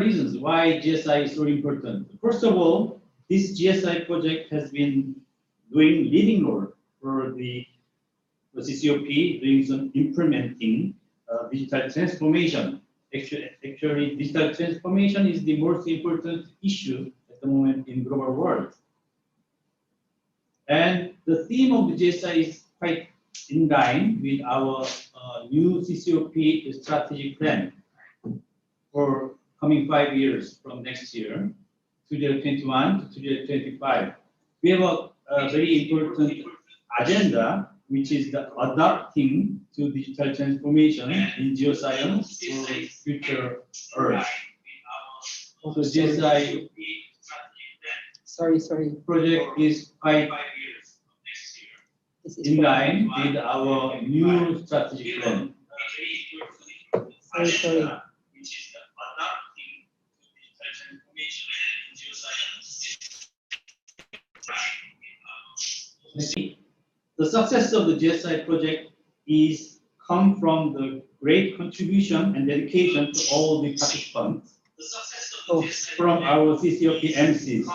reasons why GSI is so important. First of all, this GSI project has been doing leading role for the CCOP doing some implementing digital transformation. Actually, digital transformation is the most important issue at the moment in global world. And the theme of the GSI is quite in line with our new CCOP strategic plan for coming 5 years from next year, 2021 to 2025. We have a very important agenda, which is the adapting to digital transformation in geoscience for future Earth. So GSI project is quite in line with our new strategic plan. Sorry. The success of the GSI project is come from the great contribution and dedication to all the participants from our CCOP MCs.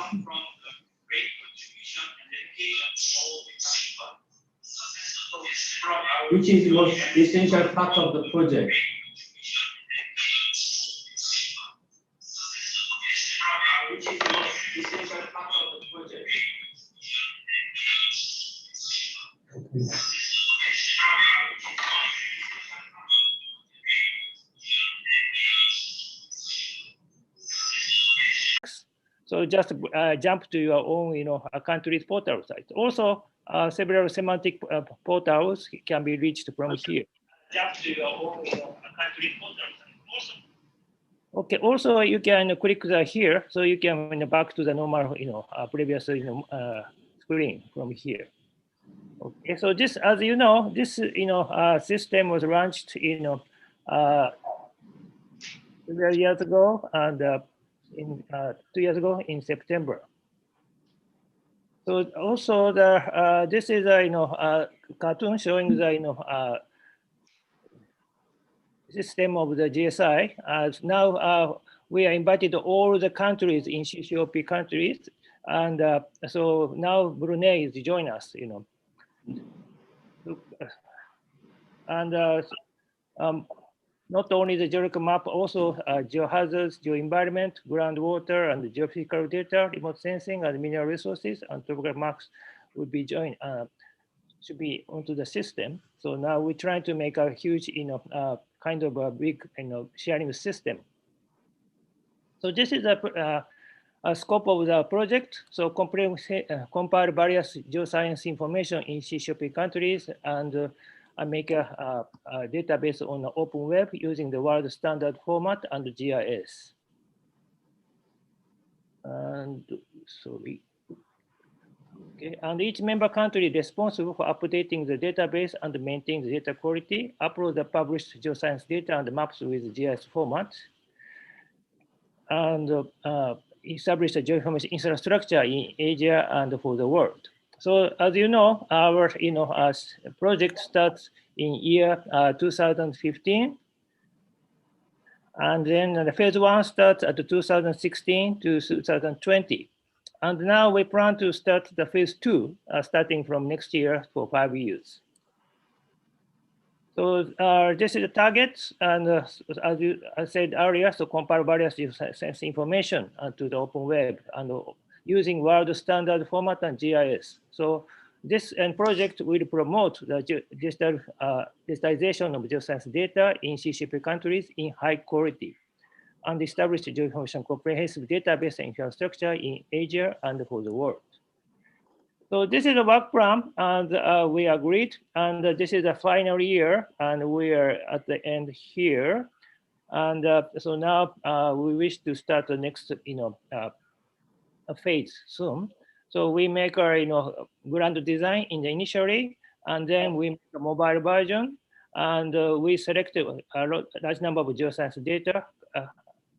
Which is the most essential part of the project. So just jump to your own, a country's portal site. Also, several semantic portals can be reached from here. Jump to your own, a country's portal site. Also. Okay. Also, you can click here, so you can back to the normal, previous, screen from here. Okay. So this, as you know, this, system was launched, several years ago, and 2 years ago in September. So also this is a cartoon showing the system of the GSI. Now we are invited to all the countries in CCOP countries, and so now Brunei is join us. And not only the geological map, also geohazards, geoenvironment, groundwater, and geophysical data, remote sensing, and mineral resources, and topographic maps will be joined, should be onto the system. So now we're trying to make a huge, kind of a big, sharing system. So this is a scope of the project. So compile various geoscience information in CCOP countries and make a database on the open web using the world standard format and GIS. And sorry. Okay. And each member country responsible for updating the database and maintaining the data quality, upload the published geoscience data and maps with GIS format, and establish a geoinformation infrastructure in Asia and for the world. So as you know, our project starts in year 2015, and then the phase 1 starts at 2016 to 2020, and now we plan to start the phase 2 starting from next year for 5 years. So this is the target, and as I said earlier, so compile various geoscience information to the open web and using world standard format and GIS. So this project will promote the digitalization of geoscience data in CCP countries in high quality and establish the geoinformation comprehensive database infrastructure in Asia and for the world. So this is a work plan, and we agreed, and this is the final year, and we are at the end here. And so now we wish to start the next, a phase soon. So we make our grand design in the initially, and then we make a mobile version, and we selected a large number of geoscience data,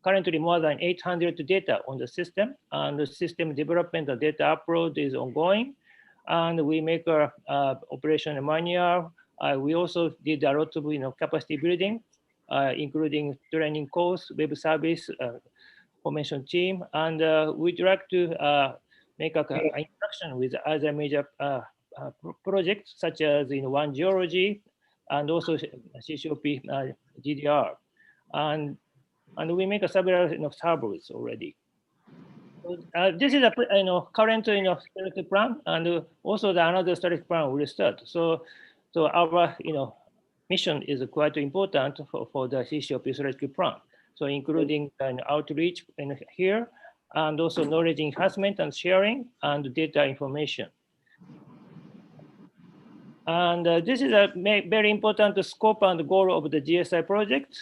currently more than 800 data on the system, and the system development, the data upload is ongoing, and we make our operation manual. We also did a lot of capacity building, including training course, web service, Geoinformation team, and we'd like to make an introduction with other major projects such as One Geology and also CCOP GDR, and we make several servers already. So, this is a current strategic plan, and also another strategic plan will start. So our mission is quite important for the CCOP strategic plan. So including outreach here, and also knowledge enhancement and sharing, and data information. And this is a very important scope and goal of the GSI project.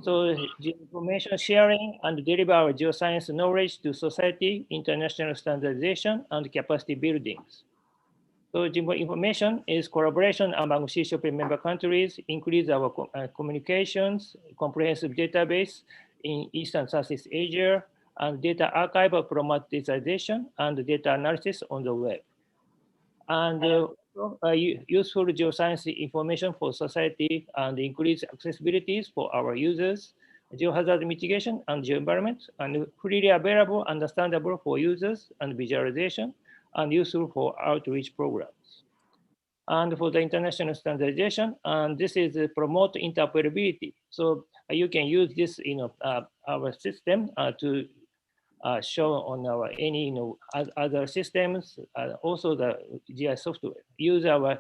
So information sharing and deliver our geoscience knowledge to society, international standardization, and capacity buildings. So information is collaboration among CCOP member countries, increase our communications, comprehensive database in East and Southeast Asia, and data archive automatization and data analysis on the web. And useful geoscience information for society and increase accessibilities for our users, geohazard mitigation and geoenvironment, and freely available, understandable for users and visualization, and useful for outreach programs. And for the international standardization, and this is promote interoperability. So you can use this, our system to show on our any other systems, also the GI software. Use our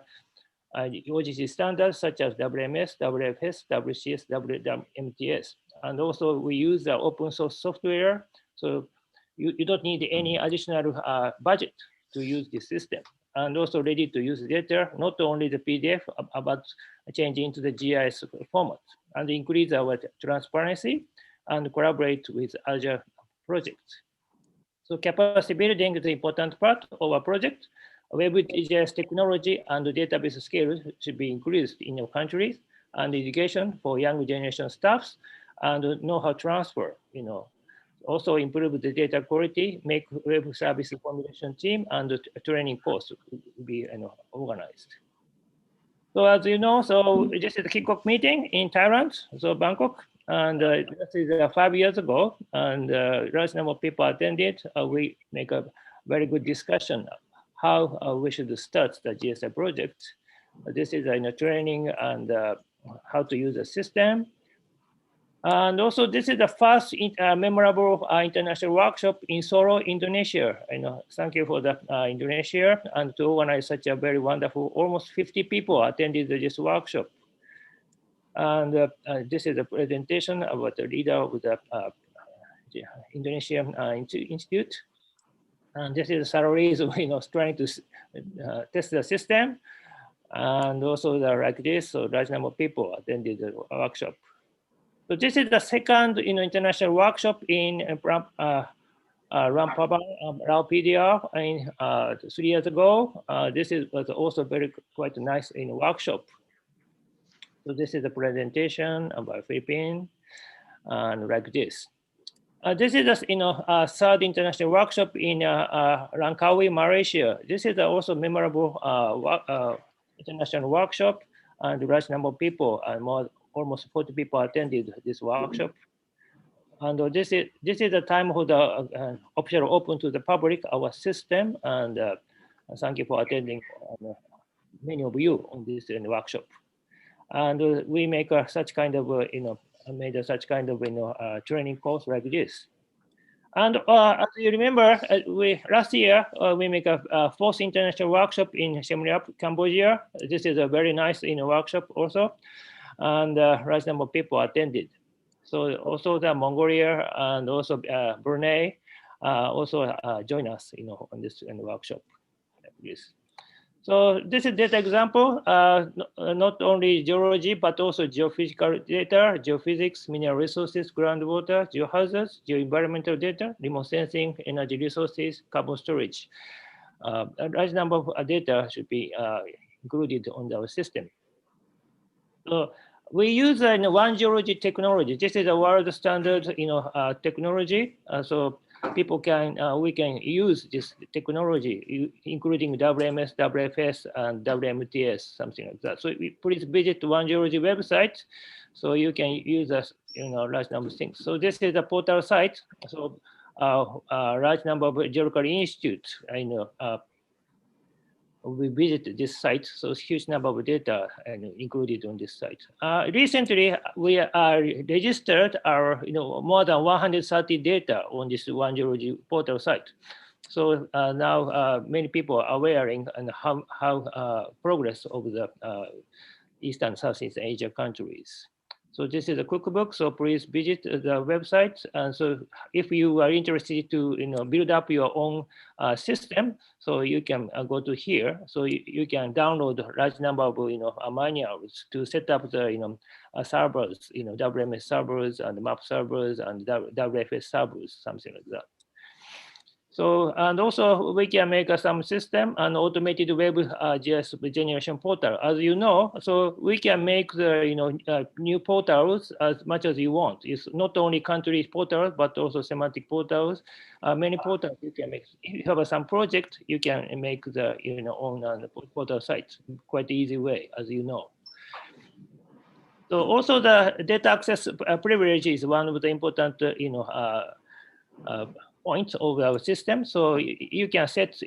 OGC standards such as WMS, WFS, WCS, WMTS, and also we use the open source software. So you don't need any additional budget to use this system, and also ready to use data, not only the PDF, but changing to the GIS format, and increase our transparency and collaborate with other projects. So capacity building is an important part of our project. Web GIS technology and database skills should be increased in your countries, and education for young generation staffs, and know-how transfer, also improve the data quality, make web service formulation team, and the training course will be organized. So as you know, so this is the kickoff meeting in Thailand, so Bangkok, and this is 5 years ago, and large number of people attended. We make a very good discussion how we should start the GSI project. This is training and how to use the system. And also, this is the first memorable international workshop in Solo, Indonesia. Thank you for the Indonesia, and to organize such a very wonderful, almost 50 people attended this workshop. And this is a presentation about the leader of the Indonesian Institute. And this is salaries, trying to test the system. And also like this, so large number of people attended the workshop. So this is the second international workshop in Rampaba, PDR, 3 years ago. This was also quite a nice workshop. So this is a presentation about Philippines, and like this. This is a third international workshop in Langkawi, Malaysia. This is also memorable international workshop, and a large number of people, and almost 40 people attended this workshop. And this is the time for the official open to the public our system, and thank you for attending, many of you on this workshop. And we make such kind of made such kind of training course like this. And as you remember, last year we make a fourth international workshop in Siem Reap, Cambodia. This is a very nice workshop also, and large number of people attended. So also the Mongolia and also Brunei also join us on this workshop like this. So this is data example, not only geology, but also geophysical data, geophysics, mineral resources, groundwater, geohazards, geoenvironmental data, remote sensing, energy resources, carbon storage. A large number of data should be included on our system. So we use One Geology technology. This is a world standard technology. So people we can use this technology, including WMS, WFS, and WMTS, something like that. So please visit One Geology website, so you can use large number of things. So this is the portal site. So large number of geological institutes, we visited this site, so huge number of data included on this site. Recently, we registered our more than 130 data on this one geology portal site. So now many people are aware and how progress of the East and Southeast Asia countries. So this is a cookbook, so please visit the website. And so if you are interested to build up your own system, so you can go to here. So you can download a large number of manuals to set up the servers, WMS servers and map servers and WFS servers, something like that. So, and also we can make some system and automated web GIS generation portal. As you know, so we can make the new portals as much as you want. It's not only country portals, but also semantic portals. Many portals you can make. If you have some project, you can make the own portal site quite easy way, as you know. So also the data access privilege is one of the important points of our system. So you can set,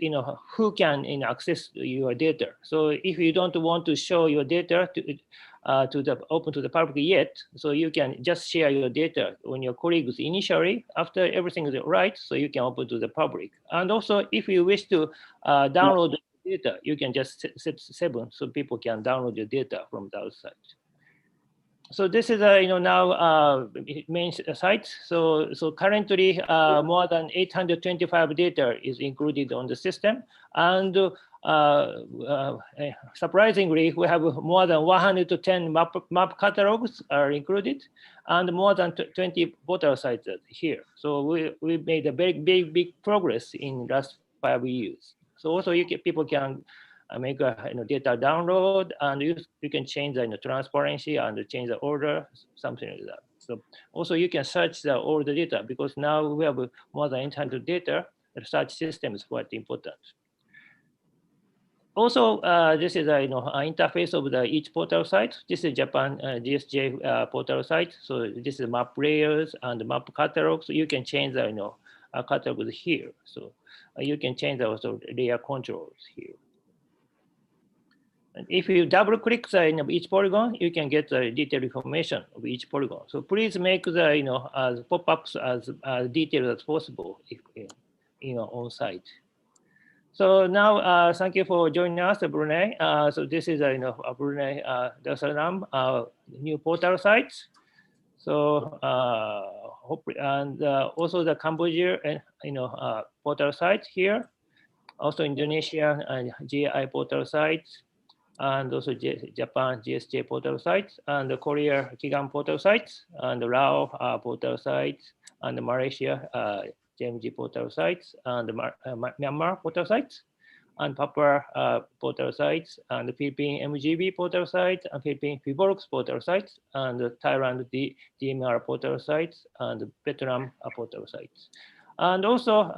who can access your data. So if you don't want to show your data to open to the public yet, so you can just share your data on your colleagues initially. After everything is right, so you can open to the public. And also, if you wish to download the data, you can just set 7 so people can download your data from the outside. So this is now main site. So currently more than 825 data is included on the system, and surprisingly we have more than 110 map catalogs are included, and more than 20 portal sites here. So we made a big progress in last 5 years. So also people can make a data download, and you can change the transparency and change the order, something like that. So also you can search all the data, because now we have more than 800 data. The search system is quite important. Also, this is an interface of each portal site. This is Japan GSJ portal site. So this is map layers and map catalogs. So you can change the catalogs here. So you can change also layer controls here. And if you double click each polygon, you can get the detailed information of each polygon. So please make the as pop-ups as detailed as possible if on site. So now thank you for joining us, Brunei. So this is Brunei Darussalam new portal site. So and also the Cambodia portal site here. Also Indonesia and GI portal sites, and also Japan GSJ portal sites, and the Korea Kigan portal sites, and the Laos portal sites, and the Malaysia JMG portal sites, and the Myanmar portal sites, and Papua portal sites, and the Philippine MGB portal sites, and Philippine Fiborux portal sites, and the Thailand DMR portal sites, and the Vietnam portal sites. And also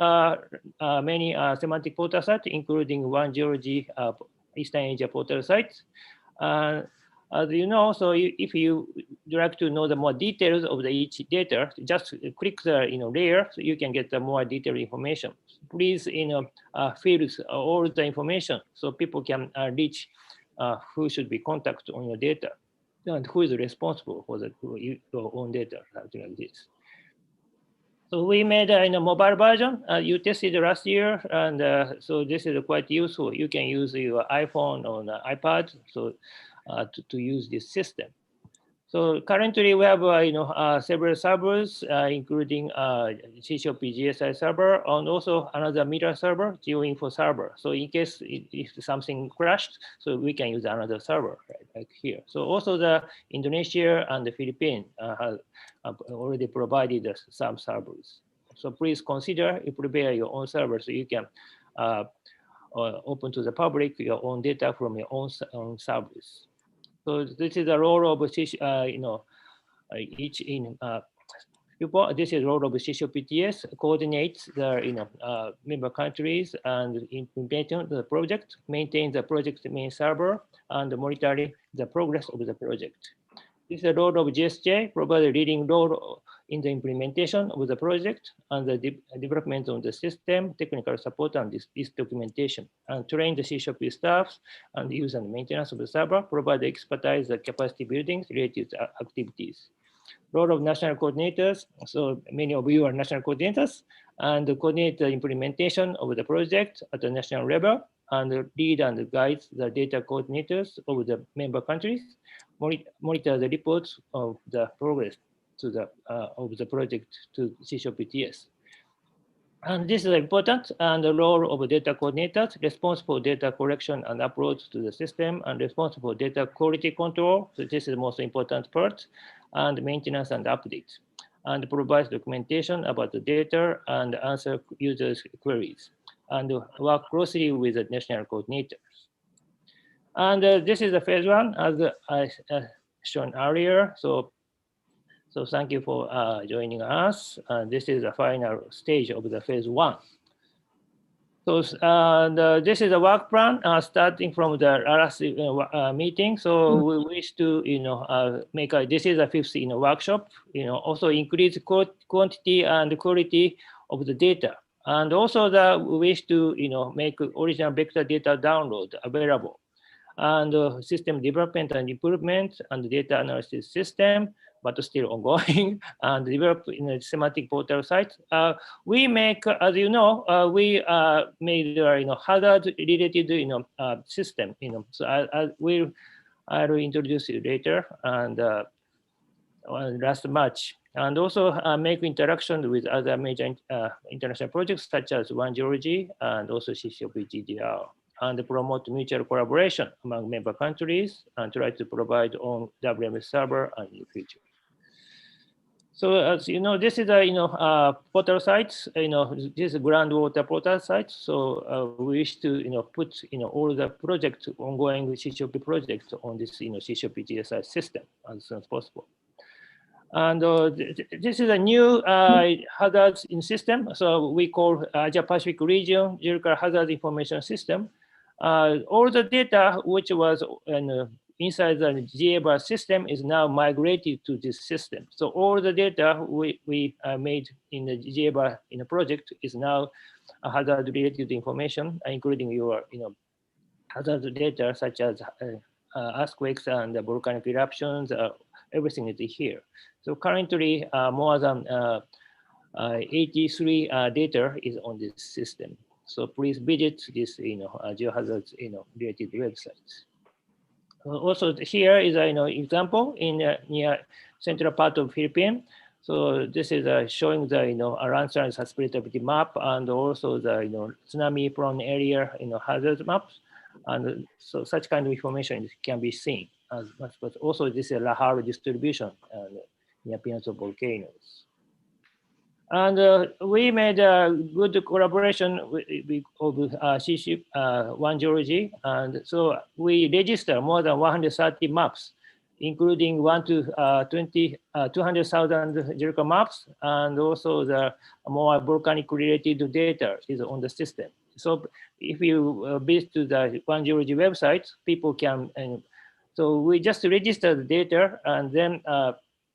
many semantic portal sites, including one geology Eastern Asia portal sites. As you know, so if you like to know the more details of each data, just click the layer, so you can get the more detailed information. Please fill all the information so people can reach who should be contacted on your data and who is responsible for your own data, something like this. So we made a mobile version. You tested last year, and so this is quite useful. You can use your iPhone or iPad to use this system. So currently we have several servers, including CCOP GSI server, and also another mirror server, Geoinfo server. So in case if something crashed, so we can use another server, right, like here. So also the Indonesia and the Philippines have already provided some servers. So please consider you prepare your own server so you can open to the public your own data from your own servers. So this is the role of each in this is role of CCOPTS, coordinates the member countries and implementing the project, maintain the project main server, and monitoring the progress of the project. This is the role of GSJ, provide a leading role in the implementation of the project and the development of the system, technical support, and this documentation, and train the CCOP staff and use and maintenance of the server, provide the expertise, the capacity building related activities. Role of national coordinators. So many of you are national coordinators and coordinate the implementation of the project at the national level and lead and guide the data coordinators of the member countries, monitor the reports of the progress to the of the project to CCOPTS. And this is important, and the role of data coordinators responsible for data collection and upload to the system and responsible for data quality control. So this is the most important part, and maintenance and update, and provides documentation about the data and answer users' queries, and work closely with the national coordinators. And this is the phase one, as I shown earlier. So thank you for joining us. This is the final stage of the phase one. So this is a work plan starting from the last meeting. So we wish to, make this is a fifth workshop. Also increase quantity and quality of the data, and also we wish to, make original vector data download available, and system development and improvement and data analysis system, but still ongoing, and develop in a semantic portal site. We make, as you know, we made hazard related system. So I'll introduce you later, and last March, and also make interaction with other major international projects such as One Geology and also CCOP GDR, and promote mutual collaboration among member countries and try to provide on WMS server and in the future. So as you know, this is a portal site. This is groundwater portal site. So we wish to put all the projects ongoing with CCOP projects on this CCOP GSI system as soon as possible. And this is a new hazards in system. So we call Asia Pacific Region Geological Hazard Information System. All the data which was inside the GABA system is now migrated to this system. So all the data we made in the GABA in the project is now hazard related information, including your hazard data such as earthquakes and volcanic eruptions. Everything is here. So currently more than 83 data is on this system. So please visit this geohazards related websites. Also here is an example in near central part of Philippines. So this is showing the landslide susceptibility map, and also the tsunami prone area hazard maps, and so such kind of information can be seen as much. But also this is Lahar distribution near appearance of volcanoes. And we made a good collaboration with CC One Geology, and so we register more than 130 maps, including 200,000 geological maps, and also the more volcanic related data is on the system. So if you visit to the One Geology website, people can, so we just register the data, and then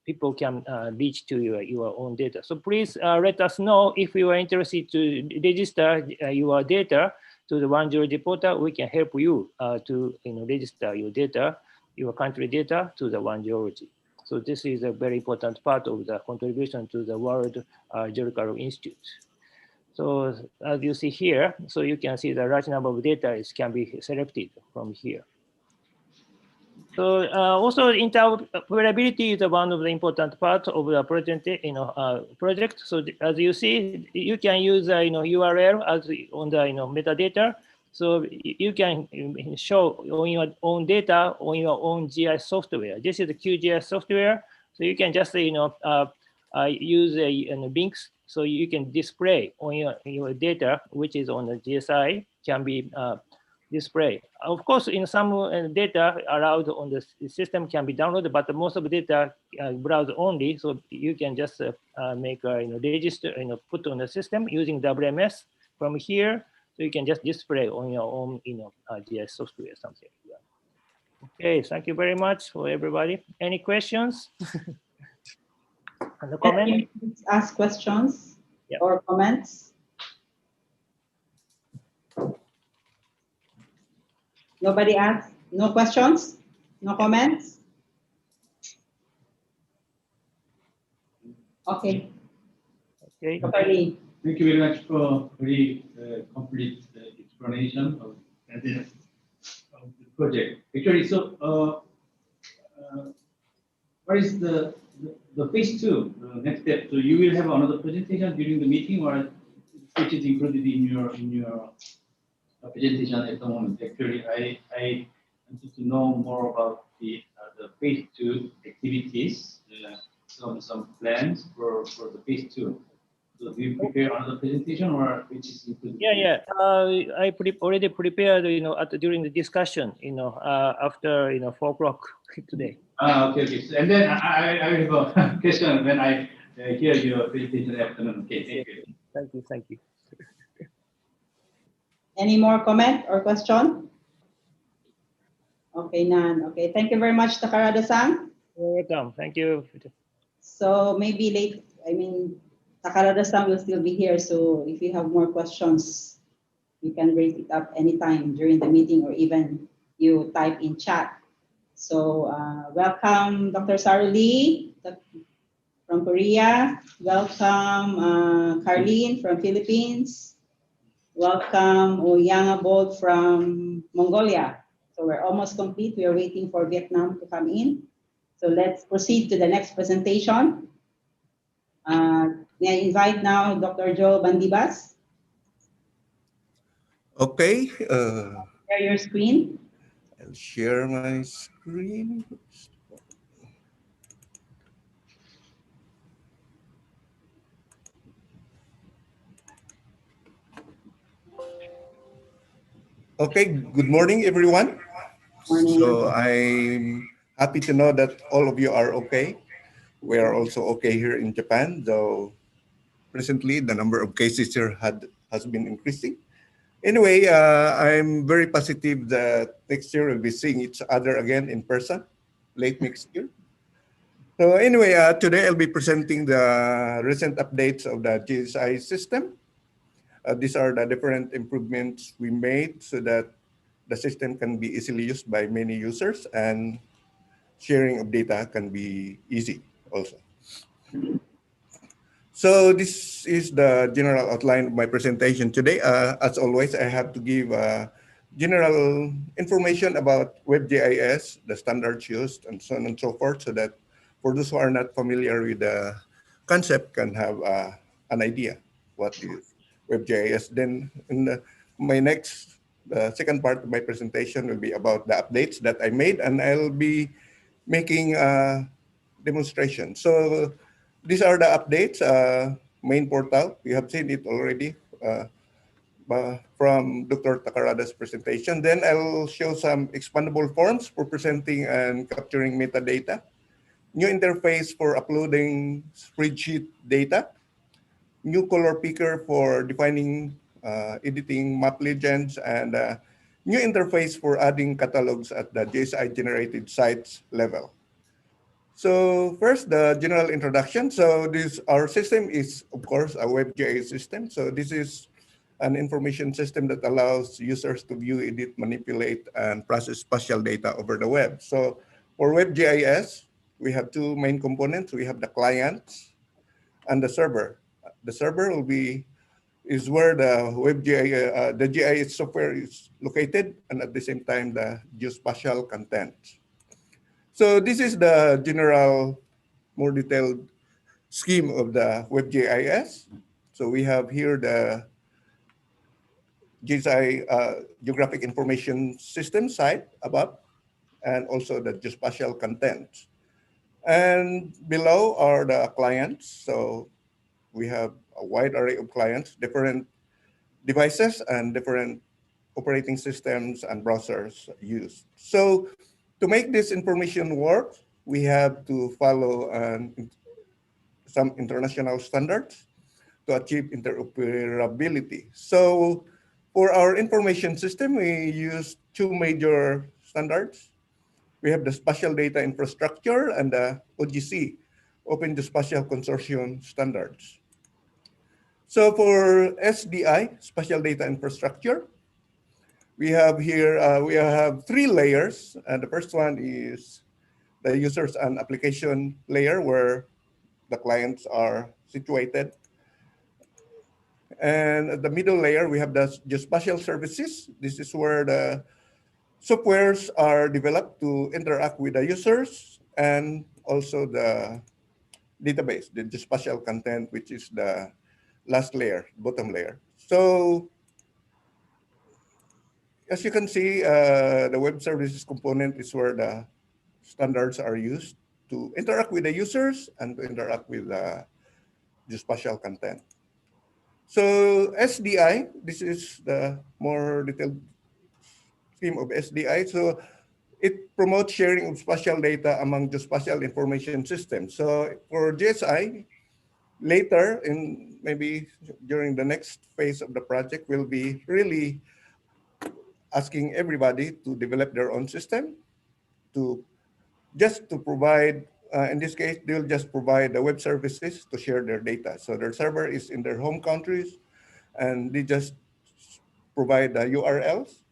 people can reach to your own data. So please let us know if you are interested to register your data to the One Geology portal. We can help you to register your data, your country data to the One Geology. So this is a very important part of the contribution to the World Geological Institute. So as you see here, so you can see the large number of data can be selected from here. So also interoperability is one of the important parts of the project. Project. So as you see, you can use URL as on the metadata. So you can show on your own data on your own GIS software. This is the QGIS software. So you can just use links. So you can display on your data, which is on the GSI, can be display. Of course, in some data allowed on the system can be downloaded, but most of the data browser only. So you can just make register, put on the system using WMS from here. So you can just display on your own, GIS software, something like that. Okay, thank you very much for everybody. Any questions? And the comment? Ask questions Yeah. or comments. Nobody asked? No questions? No comments? Okay. Okay. Dr. Lee. Thank you very much for very complete explanation of the project. Actually, so what is the phase two, the next step? So you will have another presentation during the meeting, or which is included in your presentation at the moment? Actually, I wanted to know more about the phase two activities, some plans for the phase two. So do you prepare another presentation, or which is included? Yeah. I already prepared, during the discussion, after 4 o'clock today. Okay. So, and then I will have a question when I hear your presentation afternoon. Okay, thank you. Thank you. Any more comment or question? Okay, none. Okay, thank you very much, Takarada-san. You're welcome. Thank you. So maybe Takarada-san will still be here. So if you have more questions, you can raise it up anytime during the meeting, or even you type in chat. So welcome, Dr. Saru Lee from Korea. Welcome, Carlene from Philippines. Welcome, Oyanga Bolt from Mongolia. So we're almost complete. We are waiting for Vietnam to come in. So let's proceed to the next presentation. May I invite now Dr. Joel Bandibas. Okay. Share your screen. I'll share my screen. Okay, good morning, everyone. Morning. So I'm happy to know that all of you are okay. We are also okay here in Japan, though recently the number of cases here has been increasing. Anyway, I'm very positive that next year we'll be seeing each other again in person, late next year. So anyway, today I'll be presenting the recent updates of the GSI system. These are the different improvements we made so that the system can be easily used by many users, and sharing of data can be easy also. So this is the general outline of my presentation today. As always, I have to give general information about WebGIS, the standards used, and so on and so forth, so that for those who are not familiar with the concept can have an idea what is WebGIS. Then in the second part of my presentation will be about the updates that I made, and I'll be making a demonstration. So these are the updates. Main portal, we have seen it already from Dr. Takarada's presentation. Then I'll show some expandable forms for presenting and capturing metadata, new interface for uploading spreadsheet data, new color picker for defining, editing map legends, and new interface for adding catalogs at the GSI generated sites level. So first, the general introduction. So our system is, of course, a WebGIS system. So this is an information system that allows users to view, edit, manipulate, and process spatial data over the web. So for WebGIS, we have two main components. We have the client and the server. The server is where the GIS software is located, and at the same time, the geospatial content. So this is the general, more detailed scheme of the WebGIS. So we have here the GSI Geographic Information System site above, and also the geospatial content. And below are the clients. So we have a wide array of clients, different devices, and different operating systems and browsers used. So to make this information work, we have to follow some international standards to achieve interoperability. So for our information system, we use two major standards. We have the Spatial Data Infrastructure and the OGC, Open Geospatial Consortium Standards. So for SDI, Spatial Data Infrastructure, we have here, we have 3 layers. And the first one is the users and application layer where the clients are situated. And at the middle layer, we have the geospatial services. This is where the softwares are developed to interact with the users and also the database, the geospatial content, which is the last layer, bottom layer. So as you can see, the web services component is where the standards are used to interact with the users and to interact with the geospatial content. So SDI, this is the more detailed scheme of SDI. So it promotes sharing of spatial data among geospatial information systems. So for GSI, later in maybe during the next phase of the project, we'll be really asking everybody to develop their own system to just to provide, in this case, they'll just provide the web services to share their data. So their server is in their home countries and they just provide the URLs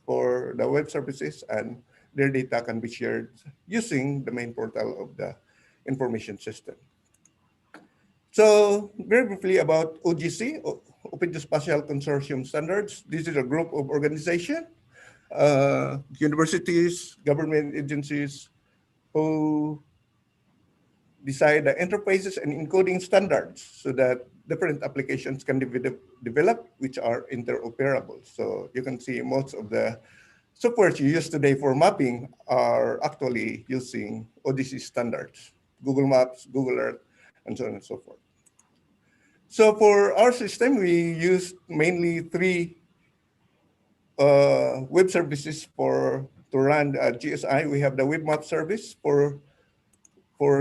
for the web services and their data can be shared using the main portal of the information system. So very briefly about OGC, Open Geospatial Consortium Standards. This is a group of organizations, universities, government agencies who decide the interfaces and encoding standards so that different applications can be developed which are interoperable. So you can see most of the software you use today for mapping are actually using ODC standards, Google Maps, Google Earth, and so on and so forth. So for our system, we use mainly 3 web services to run GSI. We have the web map service for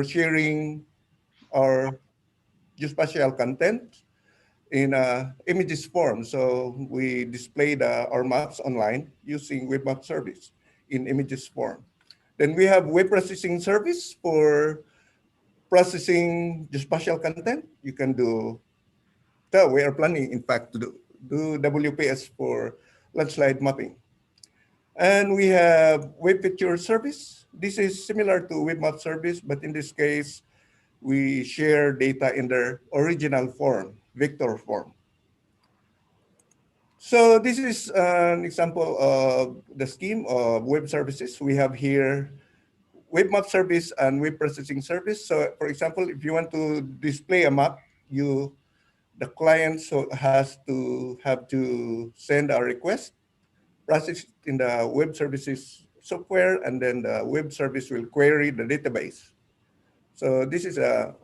sharing our geospatial content in images form. So we display our maps online using web map service in images form. Then we have web processing service for processing geospatial content. You can do, so we are planning in fact to do WPS for landslide mapping. And we have web feature service. This is similar to web map service, but in this case, we share data in their original form, vector form. So this is an example of the scheme of web services. We have here web map service and web processing service. So for example, if you want to display a map, the client has to send a request, process it in the web services software, and then the web service will query the database. So this is a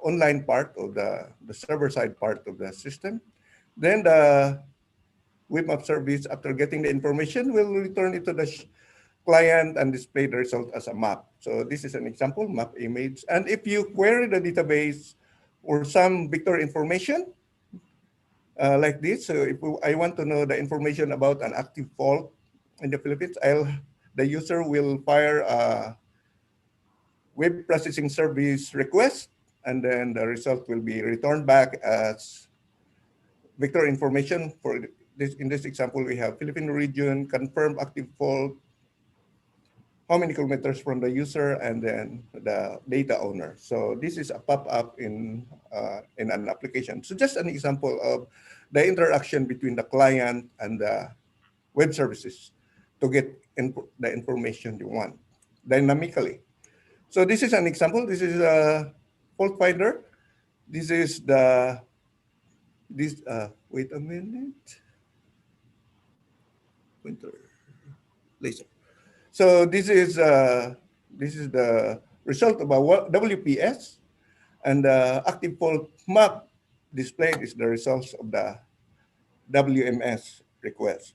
online part of the server-side part of the system. Then the web map service, after getting the information, will return it to the client and display the result as a map. So this is an example, map image. And if you query the database or some vector information like this, so if I want to know the information about an active fault in the Philippines, the user will fire a web processing service request, and then the result will be returned back as vector information. For this, in this example, we have Philippine region, confirmed active fault, how many kilometers from the user, and then the data owner. So this is a pop-up in an application. So just an example of the interaction between the client and the web services to get the information you want dynamically. So this is an example. This is a fault finder. This is wait a minute. Pointer, laser. So this is the result of a WPS, and the active fault map displayed is the results of the WMS request.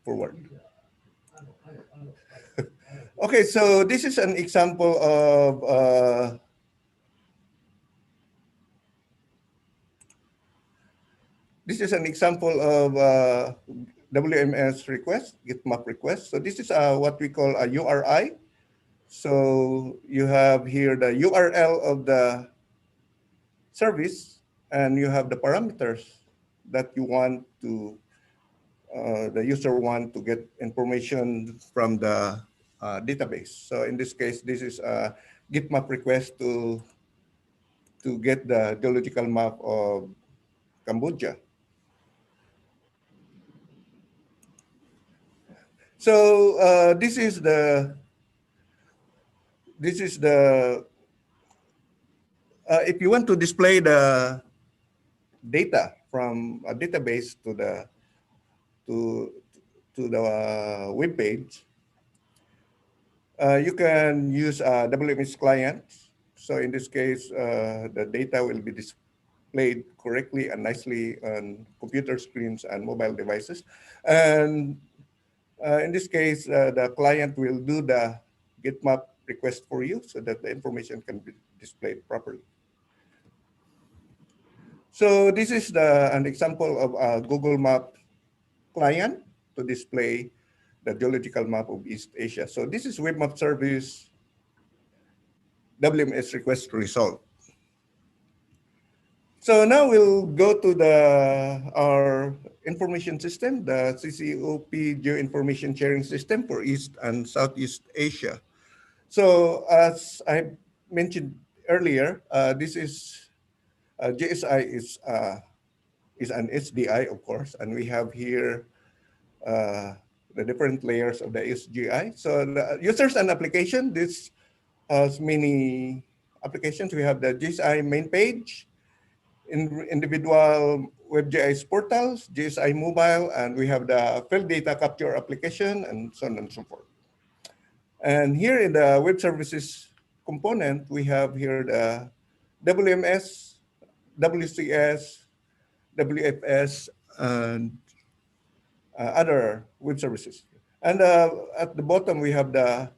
Forward. Okay, so this is an example of this is an example of WMS request, Git map request. So this is what we call a URI. So you have here the URL of the service, and you have the parameters that you want to, the user want to get information from the database. So in this case, this is a Git map request to get the geological map of Cambodia. So this is the if you want to display the data from a database to the web page, you can use a WMS client. So in this case, the data will be displayed correctly and nicely on computer screens and mobile devices. And in this case, the client will do the Git map request for you so that the information can be displayed properly. So this is an example of a Google Map client to display the geological map of East Asia. So this is Web Map Service WMS request result. So now we'll go to our information system, the CCOP Geoinformation Sharing System for East and Southeast Asia. So as I mentioned earlier, this is GSI is an SDI, of course, and we have here the different layers of the SGI. So the users and application, this has many applications. We have the GSI main page, individual WebGIS portals, GSI mobile, and we have the field data capture application, and so on and so forth. And here in the web services component, we have here the WMS, WCS, WFS, and other web services. And at the bottom, we have the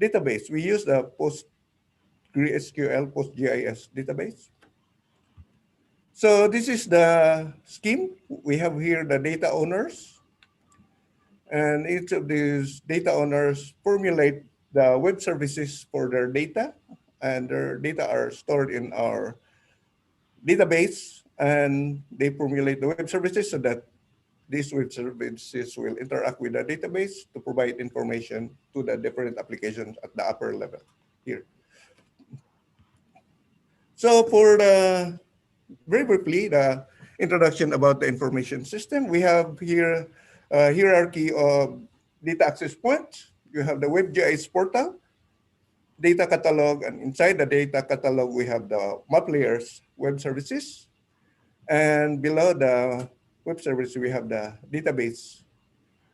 database. We use the PostgreSQL, PostGIS database. So this is the scheme. We have here the data owners. And each of these data owners formulate the web services for their data. And their data are stored in our database. And they formulate the web services so that these web services will interact with the database to provide information to the different applications at the upper level here. So for the, very briefly, the introduction about the information system, we have here a hierarchy of data access points. You have the WebGIS portal, data catalog, and inside the data catalog, we have the map layers web services. And below the web service, we have the database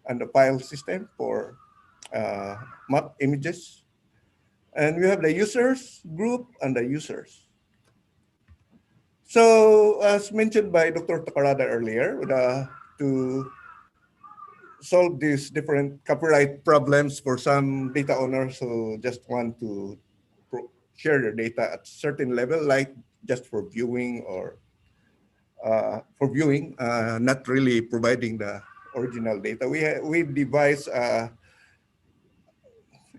and the file system for map images. And we have the users group and the users. So as mentioned by Dr. Takarada earlier, to solve these different copyright problems for some data owners who just want to share their data at a certain level, like just for viewing or not really providing the original data. We devise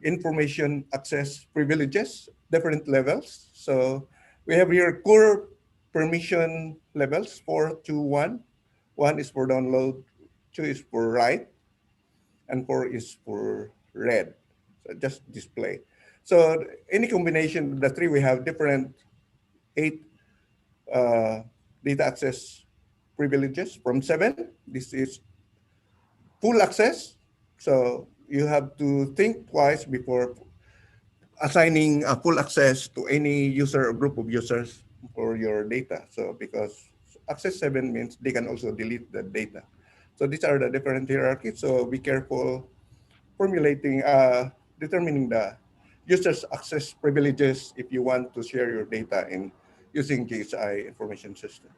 information access privileges, different levels. So we have here core permission levels, 4, 2, 1. 1 is for download, 2 is for write, and 4 is for read. So just display. So any combination of the three, we have different 8 data access privileges. From 7, this is full access. So you have to think twice before assigning a full access to any user or group of users for your data. So because access 7 means they can also delete the data. So these are the different hierarchies. So be careful formulating, determining the user's access privileges if you want to share your data in using GSI information system.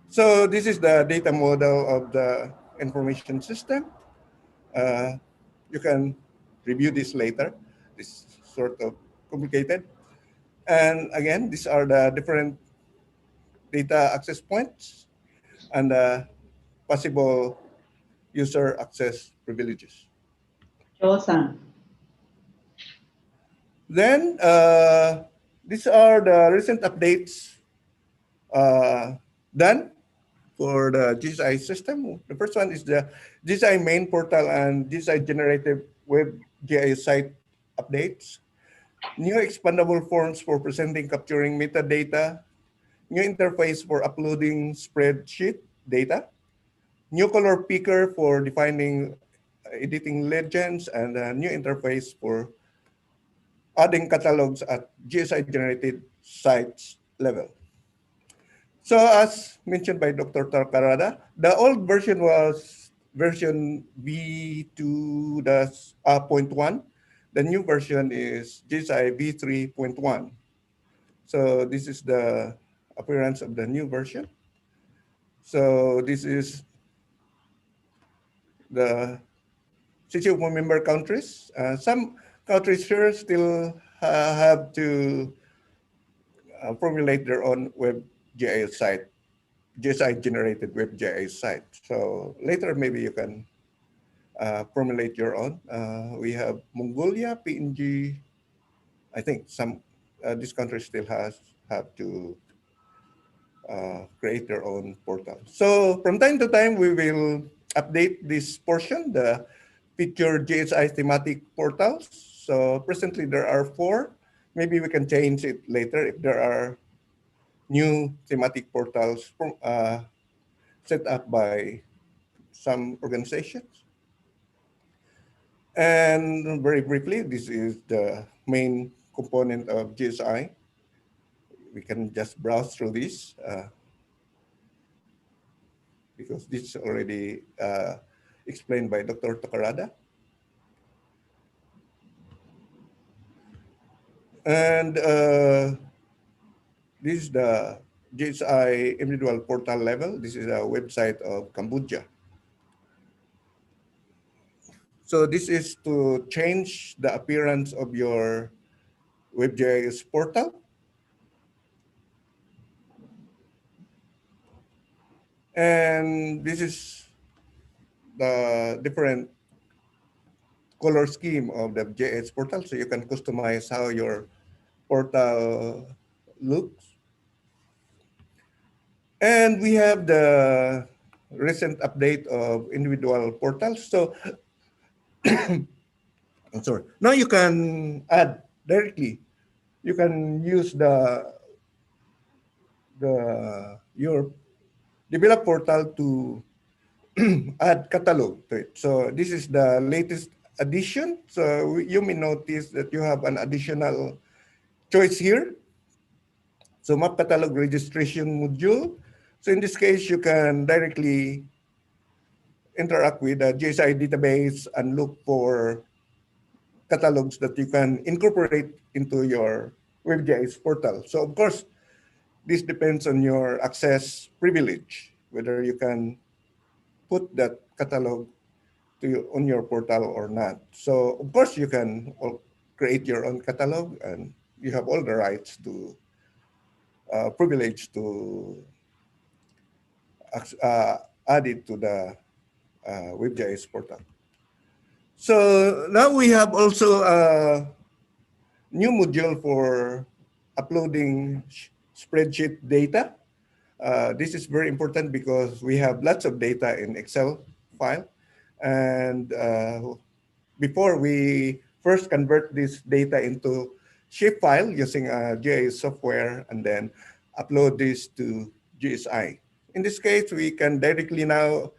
So this is the data model of the information system. You can review this later. This is sort of complicated. And again, these are the different data access points. and possible user access privileges. Joe-san. Then these are the recent updates done for the GSI system. The first one is the GSI main portal and GSI generated web GIS site updates. New expandable forms for presenting, capturing metadata. New interface for uploading spreadsheet data. New color picker for defining, editing legends, and a new interface for adding catalogs at GSI generated sites level. So as mentioned by Dr. Takarada, the old version was version V2.1. The new version is GSI V3.1. So this is the appearance of the new version. So this is the CCOP member countries. Some countries here still have to formulate their own web GIS site, GSI generated web GIS site. So later maybe you can formulate your own. We have Mongolia, PNG. I think some these countries still have to create their own portal. So from time to time we will update this portion, the feature GSI thematic portals. So presently there are 4. Maybe we can change it later if there are new thematic portals set up by some organizations. And very briefly, this is the main component of GSI. We can just browse through this because this is already explained by Dr. Takarada. And this is the GSI individual portal level. This is a website of Cambodia. So this is to change the appearance of your WebGIS portal. And this is the different color scheme of the GIS portal. So you can customize how your portal looks. And we have the recent update of individual portals. So I'm sorry. Now you can add directly. You can use your develop portal to add catalog to it. So this is the latest addition. So you may notice that you have an additional choice here. So map catalog registration module. So in this case, you can directly interact with the GSI database and look for catalogs that you can incorporate into your WebGIS portal. So of course, this depends on your access privilege, whether you can put that catalog on your portal or not. So of course, you can create your own catalog and you have all the rights to privilege to add it to the WebGIS portal. So now we have also a new module for uploading spreadsheet data. This is very important because we have lots of data in Excel file. And before we first convert this data into shapefile using GIS software and then upload this to GSI. In this case, we can directly now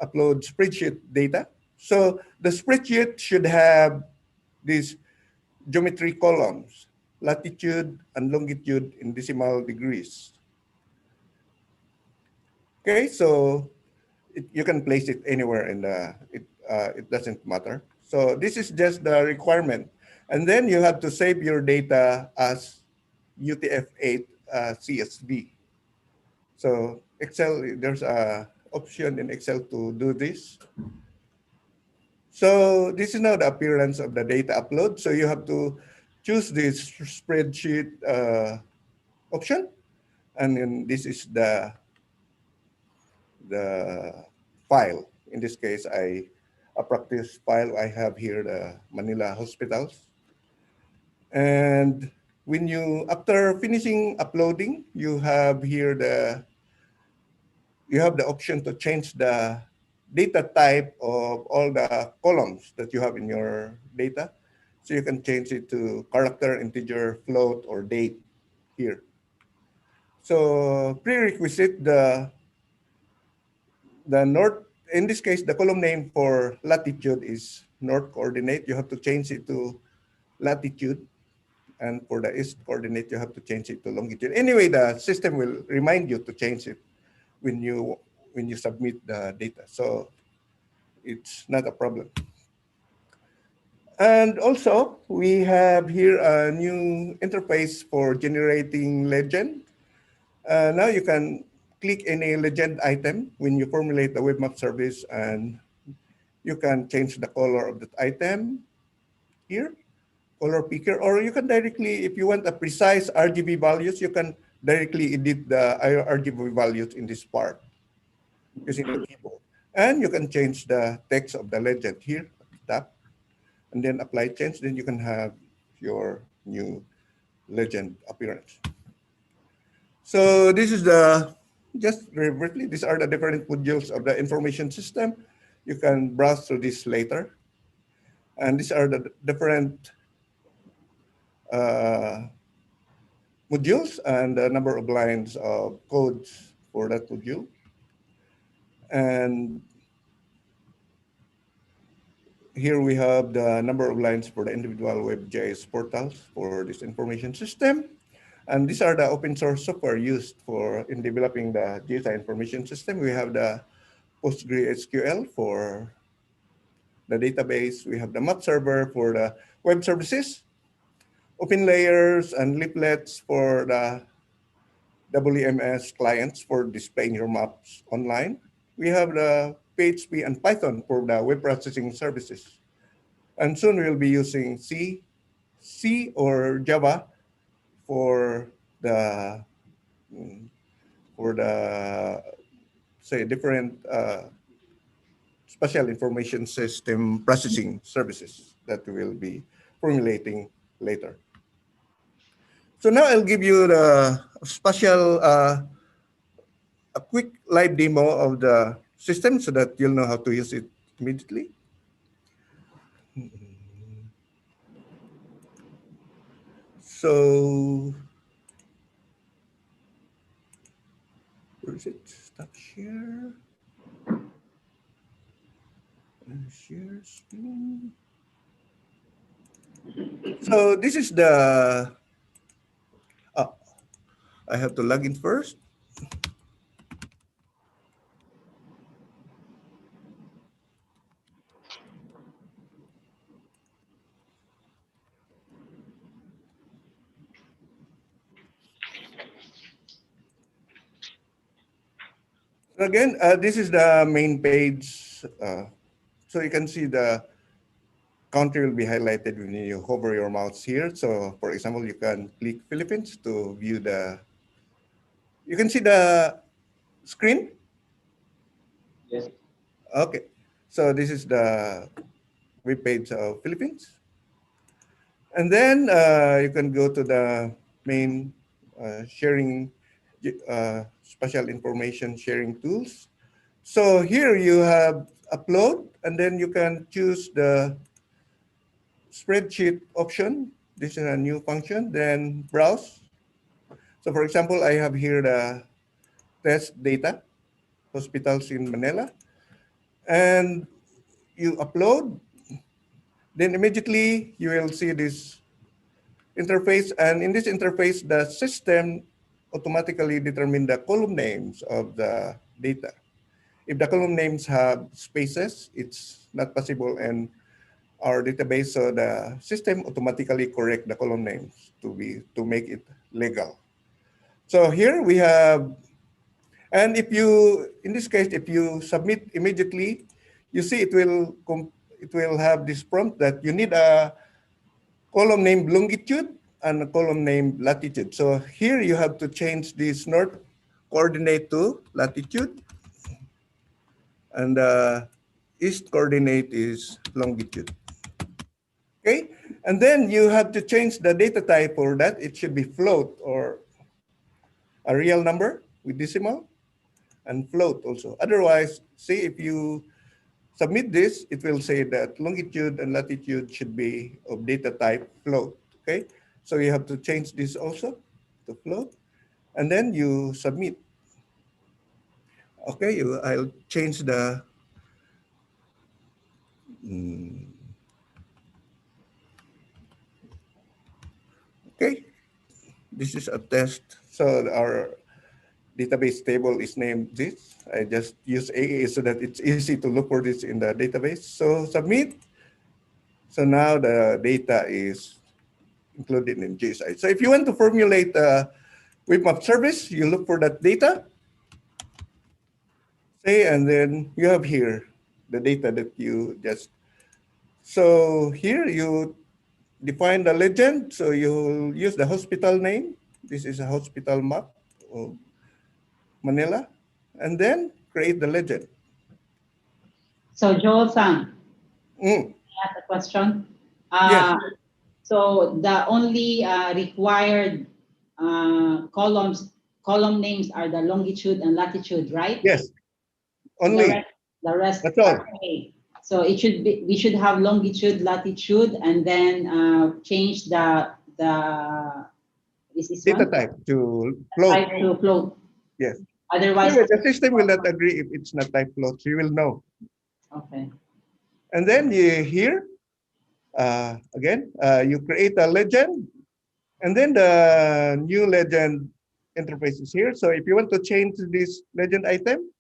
upload spreadsheet data. So the spreadsheet should have these geometry columns, latitude and longitude in decimal degrees. Okay, so you can place it anywhere in it doesn't matter. So this is just the requirement. And then you have to save your data as UTF-8 CSV. So Excel, there's a option in Excel to do this. So this is now the appearance of the data upload. So you have to choose this spreadsheet option. And then this is the the file. In this case, a practice file. I have here the Manila hospitals. And when after finishing uploading, you have here you have the option to change the data type of all the columns that you have in your data. So you can change it to character, integer, float, or date here. So prerequisite, the north, in this case, the column name for latitude is north coordinate. You have to change it to latitude. And for the east coordinate, you have to change it to longitude. Anyway, the system will remind you to change it when you submit the data. So it's not a problem. And also, we have here a new interface for generating legend. Now you can click any legend item when you formulate the web map service, and you can change the color of that item here, color picker, or you can directly, if you want a precise RGB values, you can directly edit the RGB values in this part using the keyboard. And you can change the text of the legend here at the top, and then apply change, then you can have your new legend appearance. So this is just very briefly, these are the different modules of the information system. You can browse through this later. And these are the different modules and the number of lines of codes for that module. And here we have the number of lines for the individual WebGIS portals for this information system. And these are the open source software used in developing the data information system. We have the PostgreSQL for the database. We have the map server for the web services, open layers and leaflets for the WMS clients for displaying your maps online. We have the PHP and Python for the web processing services. And soon we'll be using C or Java for the say different special information system processing services that we will be formulating later. So now I'll give you the special a quick live demo of the system so that you'll know how to use it immediately. So, where is it? Stop share. Share screen. So this is the, I have to log in first. Again, this is the main page. So you can see the country will be highlighted when you hover your mouse here. So for example, you can click Philippines to view you can see the screen? Yes. Okay. So this is the web page of Philippines. And then you can go to the main sharing special information sharing tools. So here you have upload, and then you can choose the spreadsheet option. This is a new function. Then browse. So for example, I have here the test data, hospitals in Manila. And you upload, then immediately you will see this interface. And in this interface, the system automatically determine the column names of the data. If the column names have spaces, it's not possible in our database, so the system automatically correct the column names to make it legal. So here we have, and if you, in this case, if you submit immediately, you see it will have this prompt that you need a column named longitude and a column named latitude. So here you have to change this north coordinate to latitude. and the east coordinate is longitude. Okay, and then you have to change the data type for that. It should be float or a real number with decimal, and float also. Otherwise, see, if you submit this, it will say that longitude and latitude should be of data type float. Okay, so you have to change this also to float, and then you submit. Okay, I'll change the okay. This is a test. So our database table is named this. I just use AA so that it's easy to look for this in the database. So submit. So now the data is included in GSI. So if you want to formulate a web map service, you look for that data. Say, and then you have here the data that you just. So here you define the legend. So you use the hospital name. This is a hospital map of Manila. And then create the legend. So Joel-san, Mm. I have a question. Yes. So the only required column names are the longitude and latitude, right? Yes. Only. The rest That's all. okay. So it should be, we should have longitude, latitude, and then change the is this Data one? type to float. Type to float. Yes. Otherwise, The system will not agree if it's not type float. So you will know. okay. And then you here, again, you create a legend, and then the new legend interface is here. So if you want to change this legend item,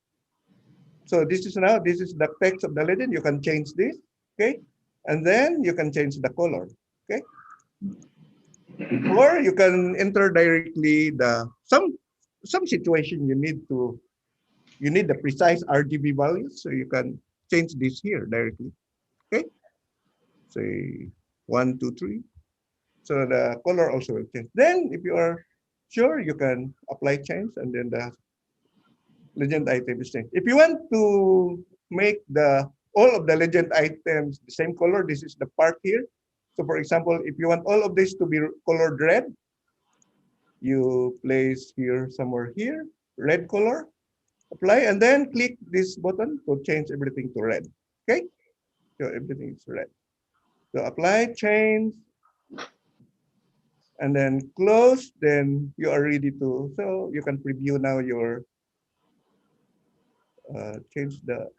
so this is the text of the legend. You can change this, okay? And then you can change the color, okay? Or you can enter directly some situation you need the precise RGB values, so you can change this here directly, okay? Say 1, 2, 3. So the color also will change. Then if you are sure, you can apply change, and then the legend item is changed. If you want to make all of the legend items the same color, this is the part here. So for example, if you want all of this to be colored red, you place here somewhere here, red color, apply, and then click this button to change everything to red. Okay? So everything is red. So apply, change, and then close, then you are ready to, so you can preview now your, change the,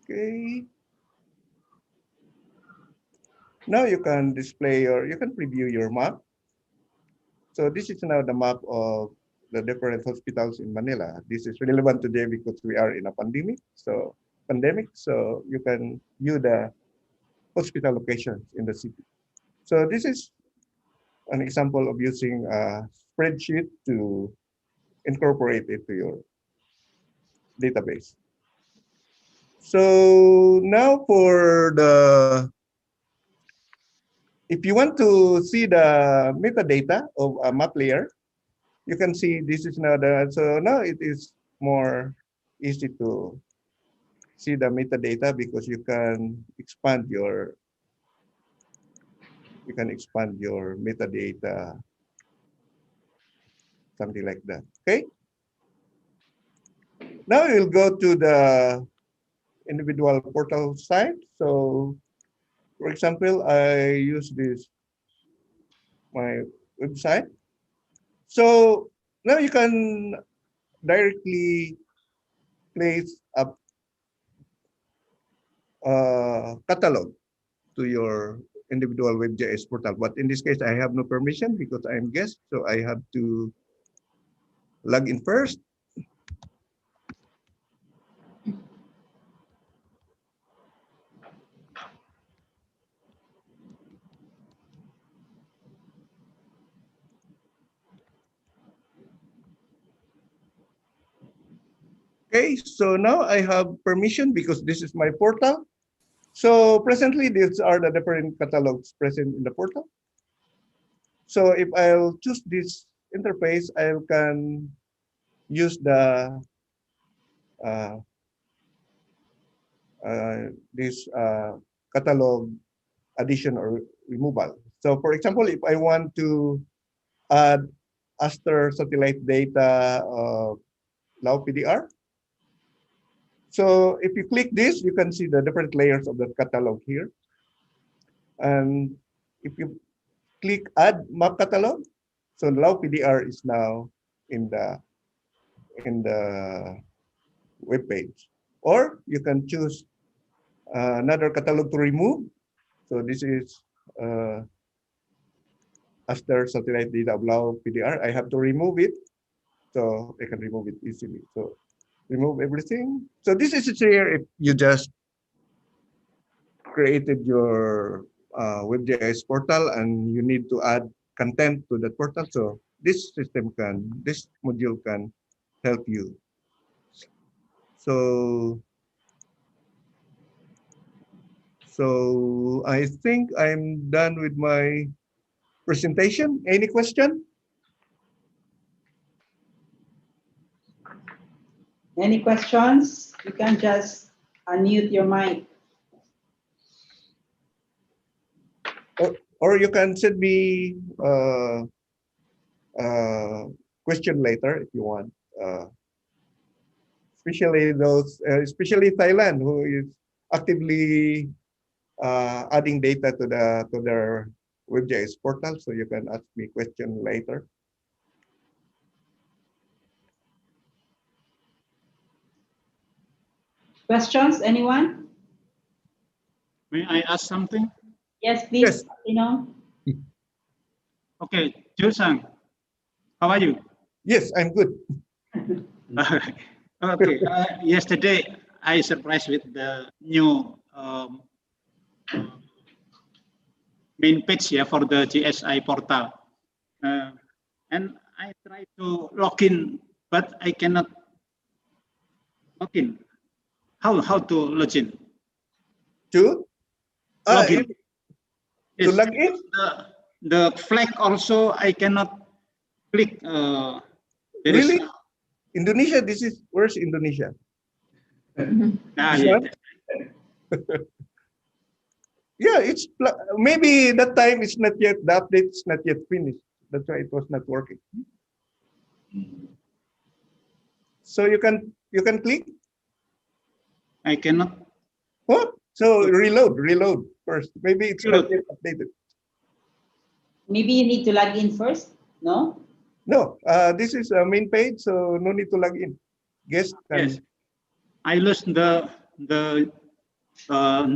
okay. Now you can you can preview your map. So this is now the map of the different hospitals in Manila. This is relevant today because we are in a pandemic. So you can view the hospital locations in the city. So this is an example of using a spreadsheet to incorporate it to your database. So now if you want to see the metadata of a map layer, you can see this is now so now it is more easy to see the metadata because you can expand your metadata, something like that. Okay. Now we'll go to the individual portal site. So for example, I use my website. So now you can directly place a catalog to your individual WebJS portal. But in this case, I have no permission because I'm guest, so I have to log in first. Okay, so now I have permission because this is my portal. So presently, these are the different catalogs present in the portal. So if I'll choose this interface, I can use the uh, this catalog addition or removal. So for example, if I want to add Aster satellite data Lao PDR. So if you click this, you can see the different layers of the catalog here. And if you click add map catalog, so Lao PDR is now in the web page. Or you can choose another catalog to remove. So this is Aster satellite data of Lao PDR. I have to remove it, so I can remove it easily. So remove everything. So this is here if you just created your WebGIS portal and you need to add content to that portal. So this module can help you. So I think I'm done with my presentation. Any question? Any questions? You can just unmute your mic. Or you can send me question later if you want. Especially especially Thailand, who is actively adding data to their WebGIS portal. So you can ask me question later. Questions, anyone? May I ask something? Yes, please. Yes. Okay, Jusan, how are you? Yes, I'm good. Okay, yesterday I surprised with the new main page here for the GSI portal. And I try to log in, but I cannot log in. How to log in? To Log in. to log in? The flag also I cannot click. There Really? is, Indonesia, where's Indonesia? yeah. Yeah, maybe that time it's not yet, the update's not yet finished. That's why it was not working. So you can click? I cannot. What? So reload first. Maybe it's not yet updated. Maybe you need to log in first, no? No, this is a main page, so no need to log in. Guest can. Yes, I lost the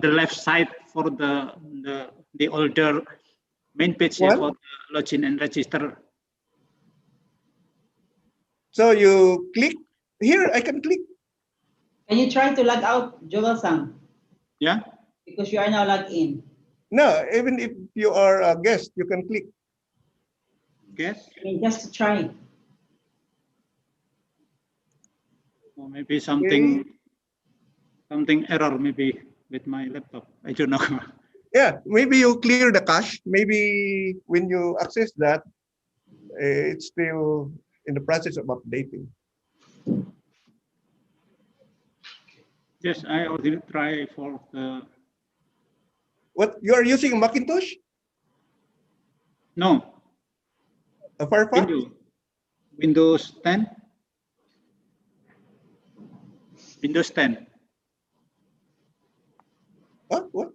left side for the older main page here for the login and register. So you click here. I can click. Can you try to log out, Joel-san? Yeah. Because you are now logged in. No, even if you are a guest, you can click. Yes. I mean, just to try. Or maybe something error maybe with my laptop. I don't know. Yeah, maybe you clear the cache. Maybe when you access that, it's still in the process of updating. Yes, I already try for the. What, you are using Macintosh? No. A Firefox? Windows 10. Windows 10. What?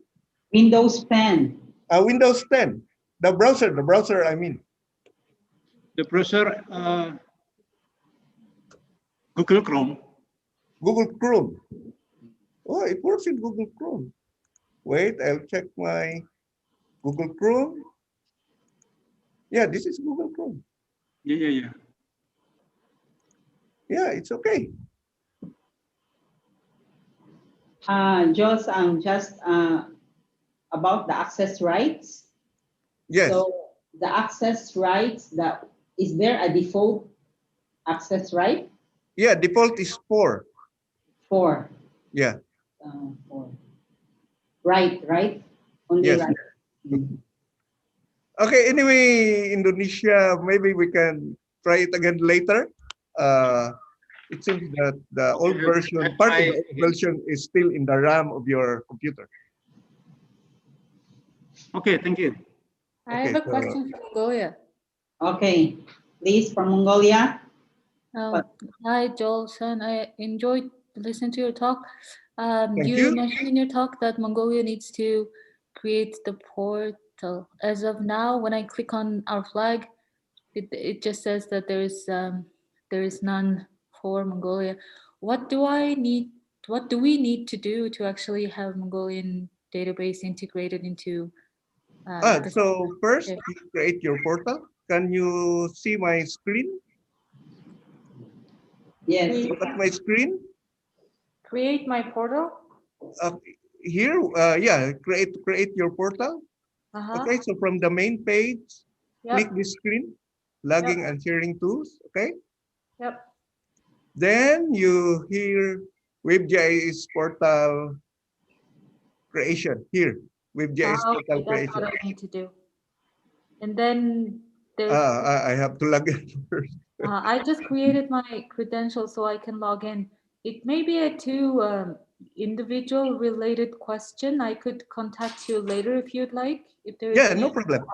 Windows 10. Windows 10. The browser, I mean. The browser, Google Chrome. Google Chrome. Oh, it works in Google Chrome. Wait, I'll check my Google Chrome. Yeah, this is Google Chrome. Yeah. Yeah, it's okay. Joel-san, just about the access rights. Yes. So the access rights, is there a default access right? Yeah, default is 4. 4. Yeah. 4. right? Only Yes. right. Mm. Okay, anyway, Indonesia, maybe we can try it again later. It seems that the old version, part of the old version is still in the RAM of your computer. Okay, thank you. I have Okay, a question for Mongolia. Okay, please, from Mongolia. Hi, Joel-san. I enjoyed listening to your talk. Thank You you. mentioned in your talk that Mongolia needs to create the portal. As of now, when I click on our flag, it just says that there is none for Mongolia. What do I need? What do we need to do to actually have Mongolian database integrated into? So first, Okay. you create your portal. Can you see my screen? Yes. Look at my screen. Create my portal. Here, yeah, create your portal. Okay, so from the main page, click this screen, logging and sharing tools. Okay. Yep. Then you hear WebGIS portal creation here. WebGIS portal Okay, that's creation. what I need to do. And then there's, I have to log in first. I just created my credentials so I can log in. It may be a too individual related question. I could contact you later if you'd like, if there is Yeah, any no problem.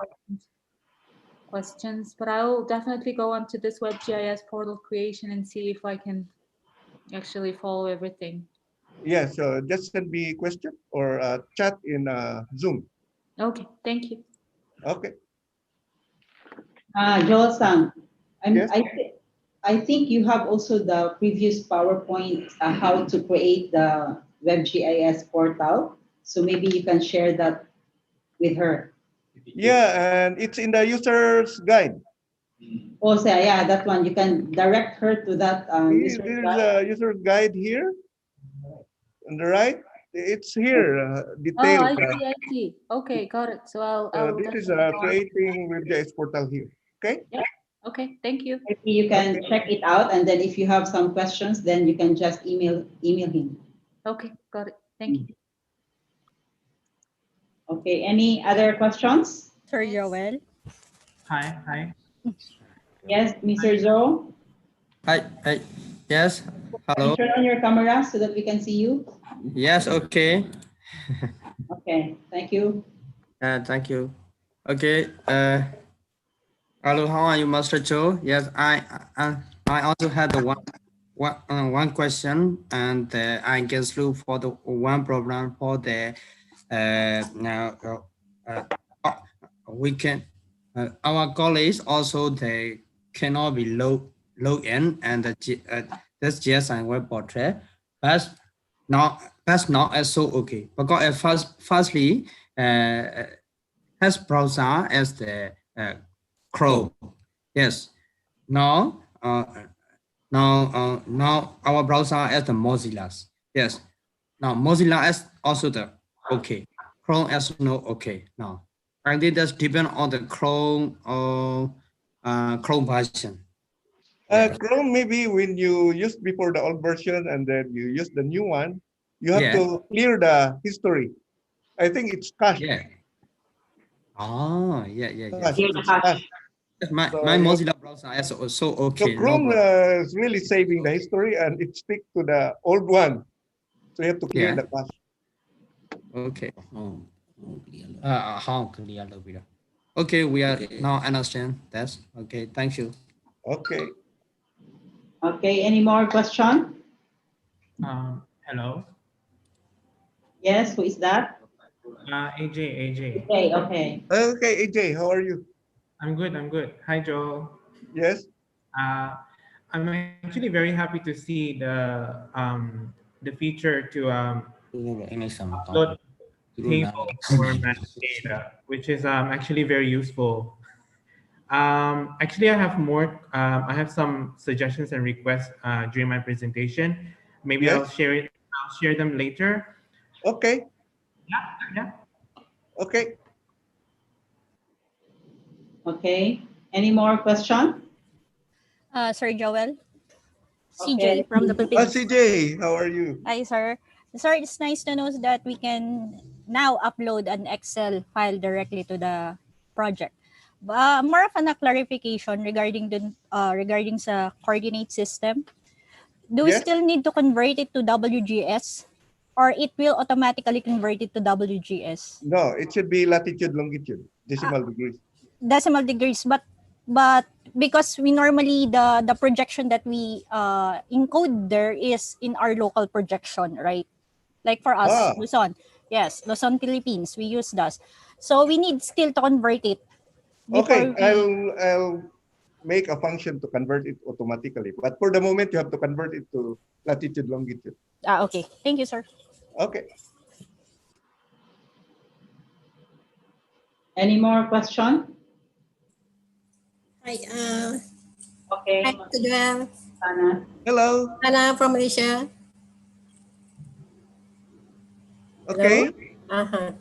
questions, but I'll definitely go onto this WebGIS portal creation and see if I can actually follow everything. Yeah, so just send me a question or chat in Zoom. Okay, thank you. Okay. Joel-san, Yes. I think you have also the previous PowerPoint how to create the WebGIS portal. So maybe you can share that with her. Yeah, and it's in the user's guide. Also, yeah, that one. You can direct her to that user's There's guide. a user's guide here on the right. It's here, detailed. I see. Okay, got it. So I'll This is definitely go on. creating WebGIS portal here. Okay. Yeah. Okay, thank you. Maybe you can check it out, and then if you have some questions, then you can just email him. Okay, got it. Thank you. Okay. Any other questions? Sir Joel. Hi. Yes, Mr. Joe. Hi. Yes. Hello. Turn on your camera so that we can see you. Yes. Okay. Okay. Thank you. Thank you. Okay. Hello. How are you, Master Joe? Yes. I also had one question, and I guess through for the one problem for the now we can our colleagues also they cannot be log in and this GSI web portal, but now is so okay because firstly has browser as the Chrome. Yes. Now now our browser as the Mozilla. Yes. Now Mozilla is also the okay. Chrome is no okay now. I think that's depend on the Chrome or Chrome version. Chrome, maybe when you used before the old version and then you use the new one, you have to clear the history. I think it's cached. Yeah. Oh, yeah. My Mozilla browser is also okay. So Chrome is really saving the history and it stick to the old one. So you have to clear the cache. Okay. How clear? Okay, we are now understand that. Okay, thank you. Okay. Okay. Any more question? Hello. Yes. Who is that? AJ. Okay. Okay, AJ, how are you? I'm good. Hi, Joe. Yes. I'm actually very happy to see the feature to upload table format data, which is actually very useful. Actually, I have more. I have some suggestions and requests during my presentation. Maybe I'll share them later. Okay. Yeah. Okay. Okay. Any more question? Sir Joel. Okay. CJ from the Philippines. CJ, how are you? Hi, sir. Sir, it's nice to know that we can now upload an Excel file directly to the project. More of a clarification regarding regarding sa coordinate system. Do we Yes. still need to convert it to WGS, or it will automatically convert it to WGS? No, it should be latitude, longitude, decimal degrees. Decimal degrees, but because we normally the projection that we encode there is in our local projection, right? Like for us, Ah. Luzon, yes, Luzon, Philippines, we use those. So we need still to convert it. Okay, before we- I'll make a function to convert it automatically. But for the moment, you have to convert it to latitude, longitude. Okay. Thank you, sir. Okay. Any more question? Hi, Okay. hi, Dr. Joel. Sana. Hello. Anna from Malaysia. Okay. Uh-huh.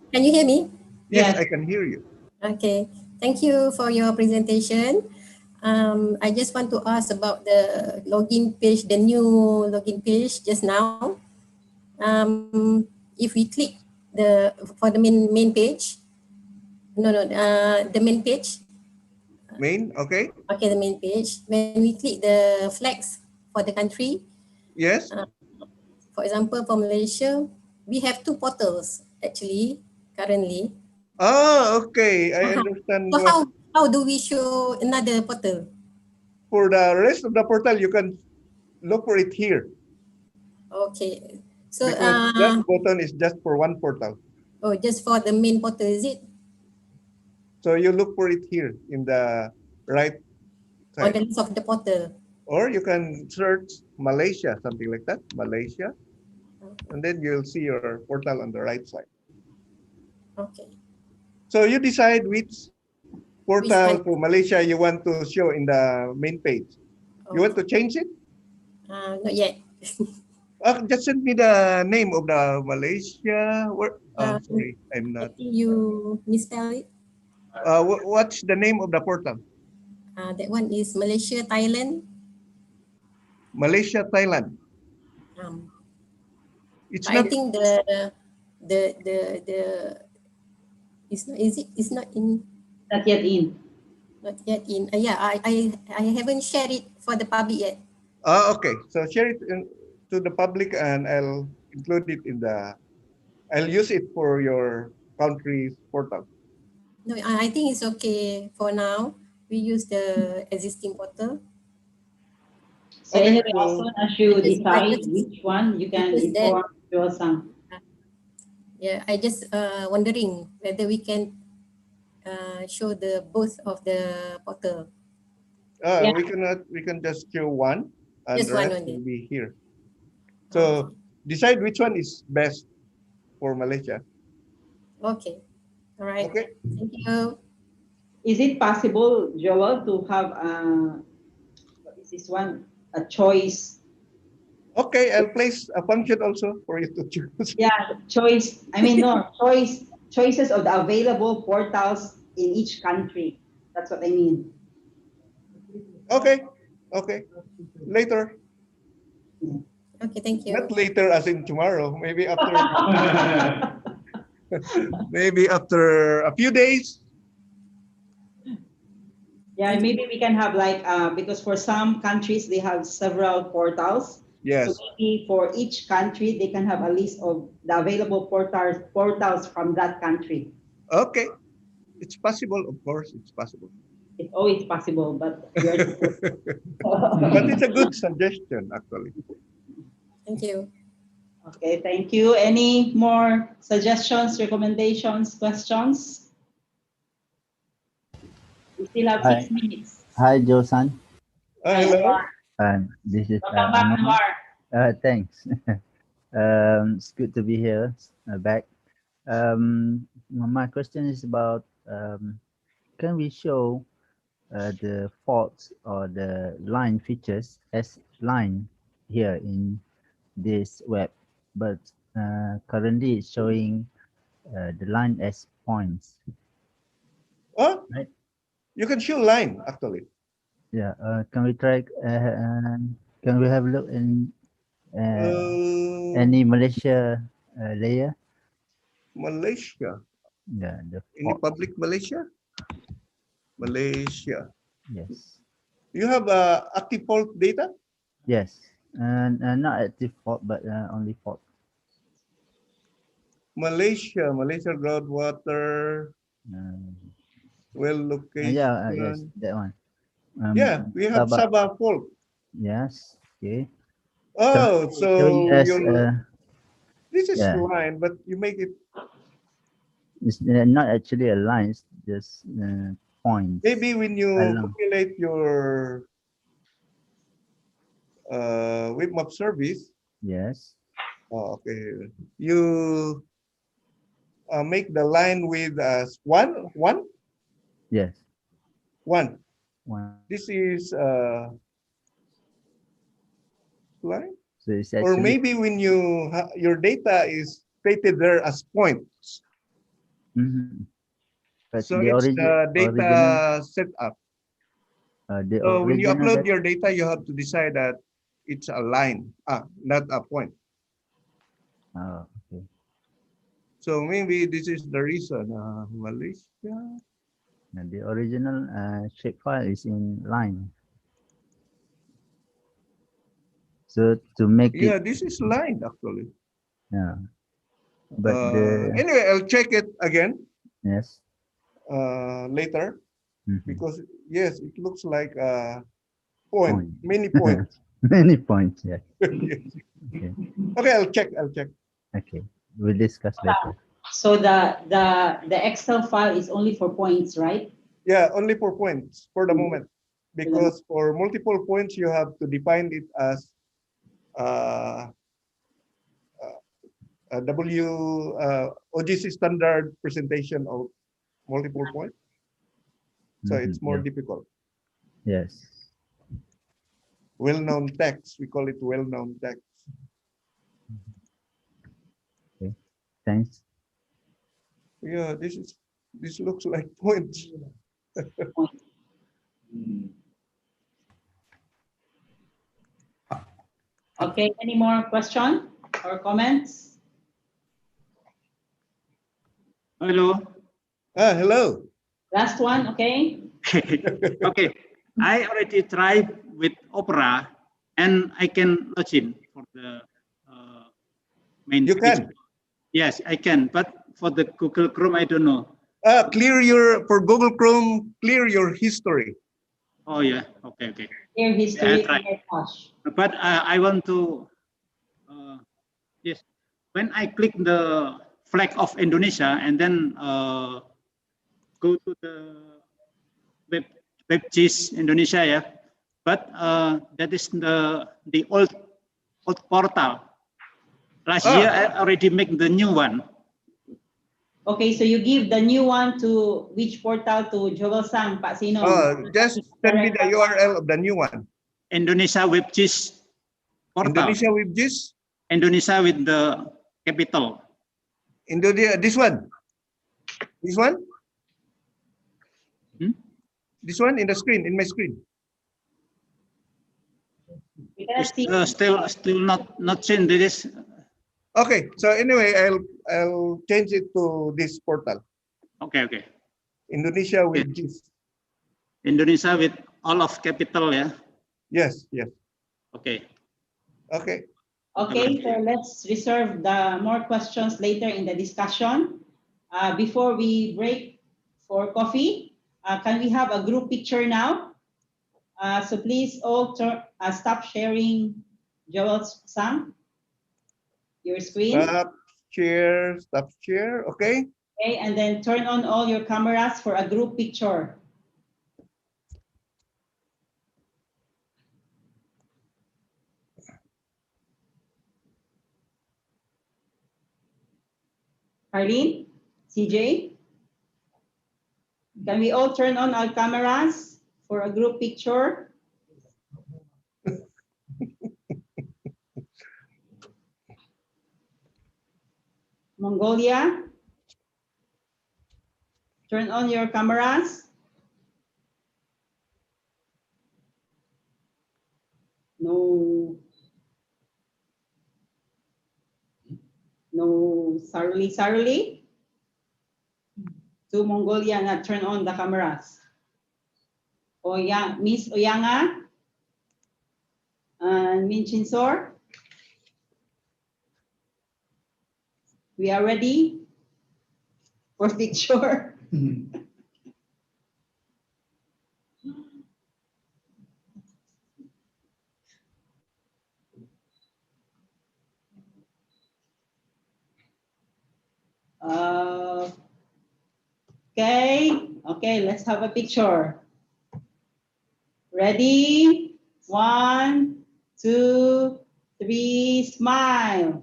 Can you hear me? Yes, Yes. I can hear you. Okay. Thank you for your presentation. I just want to ask about the login page, the new login page just now. If we click for the main page, the main page. Main, okay. Okay, the main page. When we click the flags for the country, Yes. For example, for Malaysia, we have two portals actually currently. Ah, okay. I understand. So how do we show another portal? For the rest of the portal, you can look for it here. Okay. So Because that button is just for one portal. oh, just for the main portal, is it? So you look for it here in the right On side. the list of the portal. Or you can search Malaysia, something like that. Malaysia. And then you'll see your portal on the right side. Okay. So you decide which portal Which for Malaysia you want to show in the main page. You want to change it? Not yet. Just send me the name of the Malaysia. Sorry, I'm I not. think you misspell it. What's the name of the portal? That one is Malaysia, Thailand. Malaysia, Thailand. It's I not. think the it's not in. Not yet in. Not yet in. Yeah, I haven't shared it for the public yet. Okay. So share it to the public, and I'll include it in the. I'll use it for your country's portal. No, I think it's okay for now. We use the existing portal. So Okay, anyway, as soon as you Because decide which one, you can because that- inform Joel-san. Yeah, I just wondering whether we can show the both of the portal. Yeah. We can just show one, and Just the one rest only. will be here. So decide which one is best for Malaysia. Okay. All right. Okay. Thank you. Is it possible, Joel, to have what is this one? A choice. Okay, I'll place a function also for you to choose. Yeah, choice. I mean, no, choices of the available portals in each country. That's what I mean. Okay. Okay. Later. Okay, thank you. Not later as in tomorrow. Maybe after maybe after a few days. Yeah, maybe we can have like because for some countries they have several portals. Yes. So maybe for each country they can have a list of the available portals from that country. Okay. It's possible, of course, it's possible. It's always possible, but but it's a good suggestion, actually. Thank you. Okay, thank you. Any more suggestions, recommendations, questions? We still have 6 minutes. Hi, Joe-san. Hello. This is Welcome back, Anwar. thanks. It's good to be here, back. My question is about can we show the faults or the line features as line here in this web, but currently it's showing the line as points. Oh, right? You can show line actually. Yeah. Can we try? Can we have a look in any Malaysia layer? Malaysia. Yeah, the Any fault. public Malaysia? Malaysia. Yes. You have active fault data? Yes. And not active fault, but only fault. Malaysia groundwater, well location. Yeah, yes, that one. Yeah, we have Sabah fault. Yes. Okay. Oh, so yes, this is yeah. line, but you make it. It's not actually a line. It's just points. Maybe when you populate your web map service. Yes. Oh, okay. You make the line with one. Yes. One. One. This is line. So it's or actually, maybe when you your data is stated there as points. But So the it's the data setup. So when you upload your data, you have to decide that it's a line, not a point. Oh, okay. So maybe this is the reason. Malaysia. And the original shapefile is in line. So to make it. This is line actually. Yeah. But anyway, I'll check it again. Yes. Later, because yes, it looks like a point. Many points. Many points. Yeah. Yes. Okay. Okay, I'll check. Okay, we'll discuss later. So the Excel file is only for points, right? Yeah, only for points for the moment, because for multiple points you have to define it as a OGC standard presentation of multiple points. So it's more difficult. Yes. Well-known text, we call it well-known text. Okay, thanks. Yeah, this looks like points. Okay, any more questions or comments? Hello. Hello. Last one, okay? Okay, I already tried with Opera and I can log in for the main You page. can? Yes, I can, but for the Google Chrome, I don't know. For Google Chrome, clear your history. Oh yeah, okay. Clear history. But I want to, yes, when I click the flag of Indonesia and then go to the web GIS Indonesia, yeah, but that is the old portal. Last year I already make the new one. Okay, so you give the new one to which portal? To Joel Sang, Pak Sino? Just send me the URL of the new one. Indonesia Web GIS portal. Indonesia Web GIS? Indonesia with the capital. Indonesia, this one? This one? This one in the screen, in my screen. It's, still not changed. This. Okay, so anyway, I'll change it to this portal. Okay. Indonesia with GIS. Indonesia with all of capital, yeah. Yes. Okay. Okay, so let's reserve the more questions later in the discussion. Before we break for coffee, can we have a group picture now? So please all stop sharing Joel Sang, your screen. Stop share, okay. Okay, and then turn on all your cameras for a group picture. Arlene, CJ, can we all turn on our cameras for a group picture? Mongolia, turn on your cameras. No, Saruli. to Mongolia and turn on the cameras. Miss Oyanga and Min Chinsor. We are ready for picture. Okay, let's have a picture. Ready? 1, 2, 3, smile.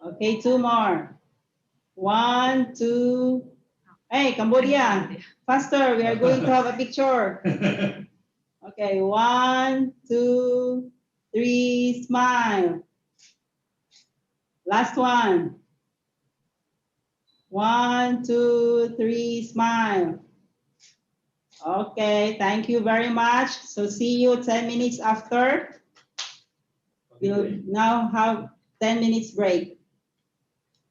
Okay, 2 more. 1, 2. Hey, Cambodia, faster. We are going to have a picture. Okay, 1, 2, 3, smile. Last one. 1, 2, 3, smile. Okay, thank you very much. So see you 10 minutes after. We'll now have 10 minutes break.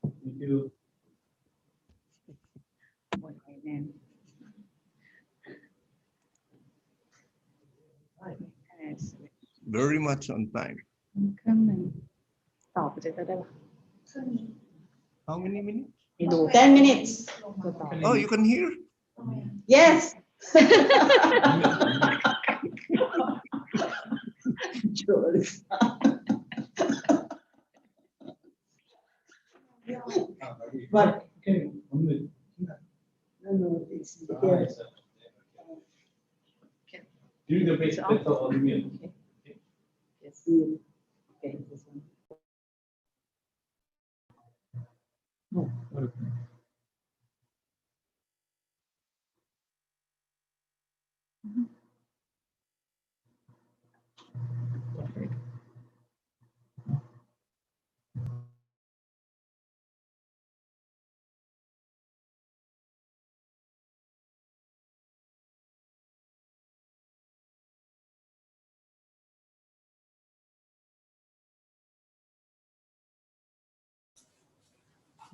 Thank you. Very much on time. How many minutes? 10 minutes. Oh, you can hear? Yes. But no, it's here. During the break, let's talk on mute. Yes, you. Okay, this one.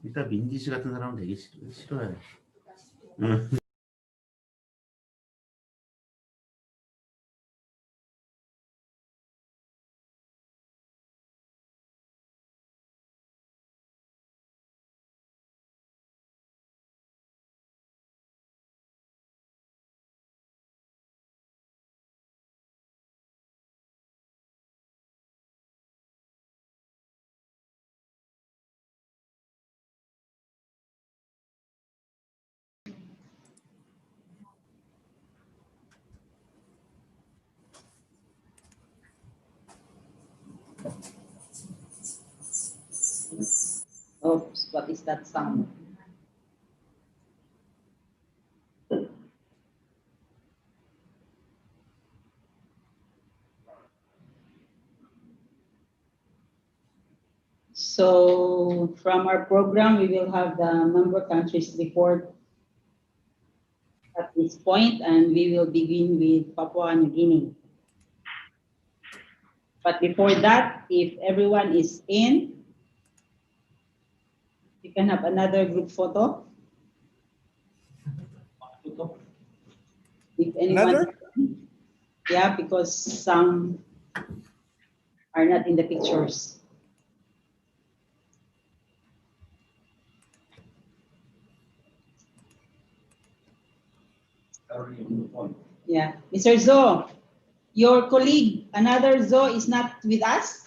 일단 민지 씨 같은 사람은 되게 싫어해. Oops, what is that sound? So from our program, we will have the member countries report at this point, and we will begin with Papua New Guinea. But before that, if everyone is in, you can have another group photo. If anyone, Another? Yeah, because some are not in the pictures. Yeah, Mr. Zo, your colleague, another Zo is not with us?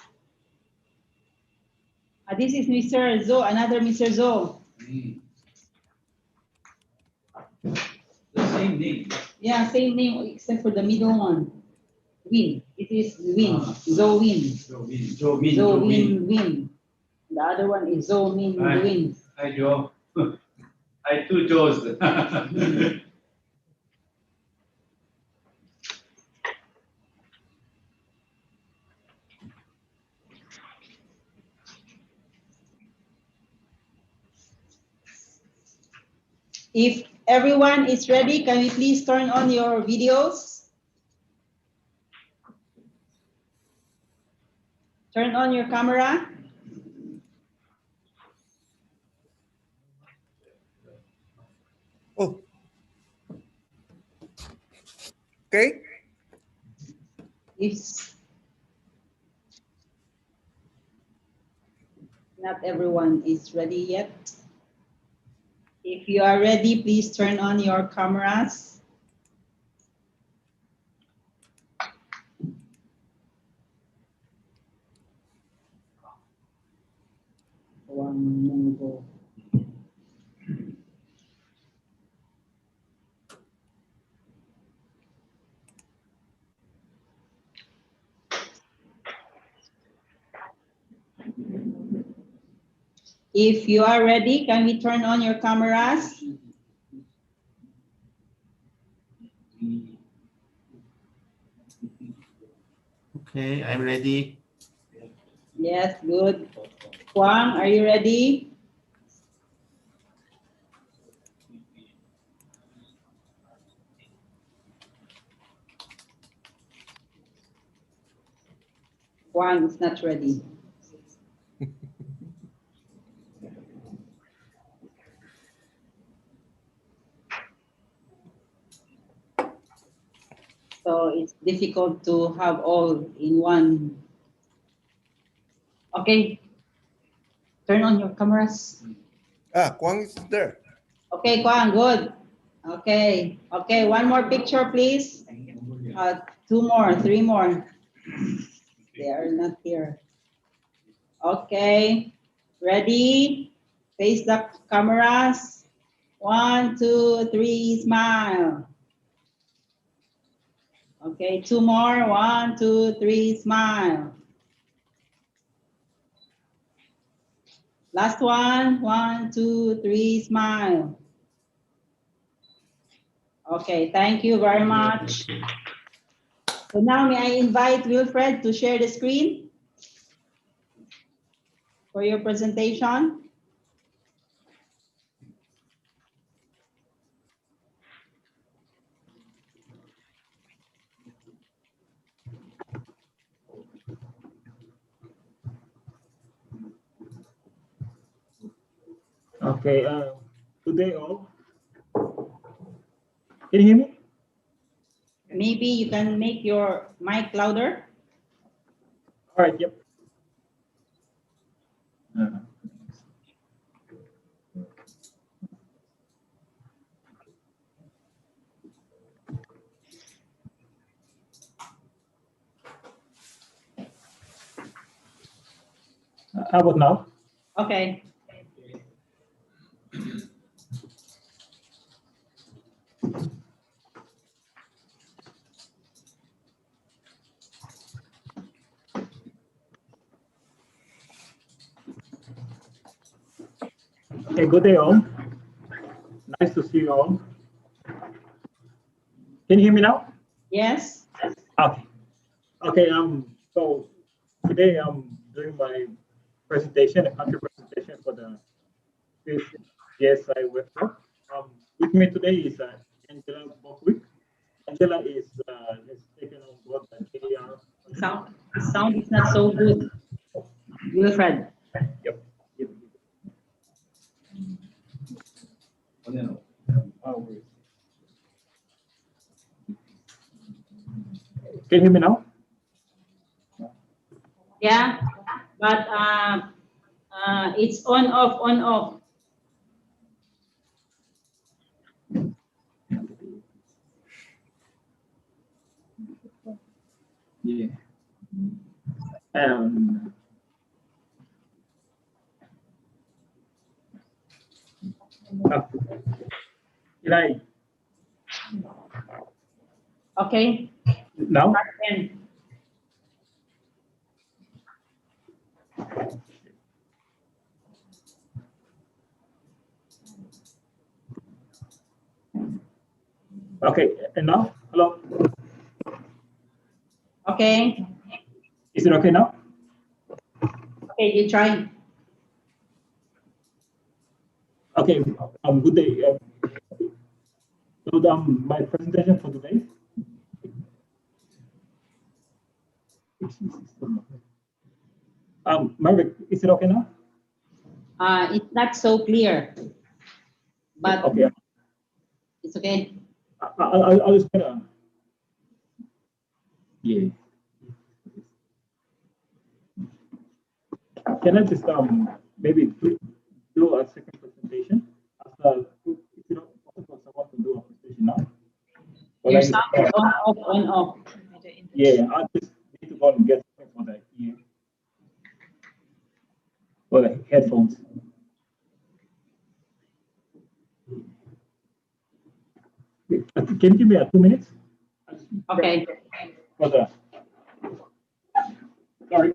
This is Mr. Zo, another Mr. Zo. The same name. Yeah, same name except for the middle one. Win. It is Win. Zo Win. Zo Min. Win. The other one is Zo Min Win. Hi, Joe. Hi, two Joes. If everyone is ready, can we please turn on your videos? Turn on your camera. Oh. Okay. If not everyone is ready yet. If you are ready, please turn on your cameras. If you are ready, can we turn on your cameras? Okay, I'm ready. Yes, good. Huang, are you ready? Huang is not ready. So it's difficult to have all in one. Okay, turn on your cameras. Kwang is there. Okay, Kwang, good. Okay, okay, one more picture, please. Two more, three more. They are not here. Okay, ready? Face the cameras. 1, 2, 3, smile. Okay, two more. 1, 2, 3, smile. Last one. 1, 2, 3, smile. Okay, thank you very much. So now may I invite Wilfred to share the screen for your presentation. Okay, good day all. Can you hear me? Maybe you can make your mic louder. All right, yep. How about now? Okay. Okay, good day all. Nice to see you all. Can you hear me now? Yes. Okay. Okay, so today I'm doing my presentation, a country presentation for the fifth GSI workshop. With me today is Angela Bockwick. Angela is taken on board the KR. Sound is not so good. Wilfred. Yep. Can you hear me now? Yeah, but it's on off, on off. Yeah. Eli. Okay. Now? Okay, and now? Hello? Okay. Is it okay now? Okay, you try. Okay, good day. So my presentation for today. Marvick, is it okay now? It's not so clear, but okay. It's okay. I'll just gonna. Yeah. Can I just maybe do a second presentation after if you don't possible someone to do a presentation now? Your sound is on off. Yeah, I just need to go and get something for the ear. For the headphones. Can you give me 2 minutes? Okay. For the sorry.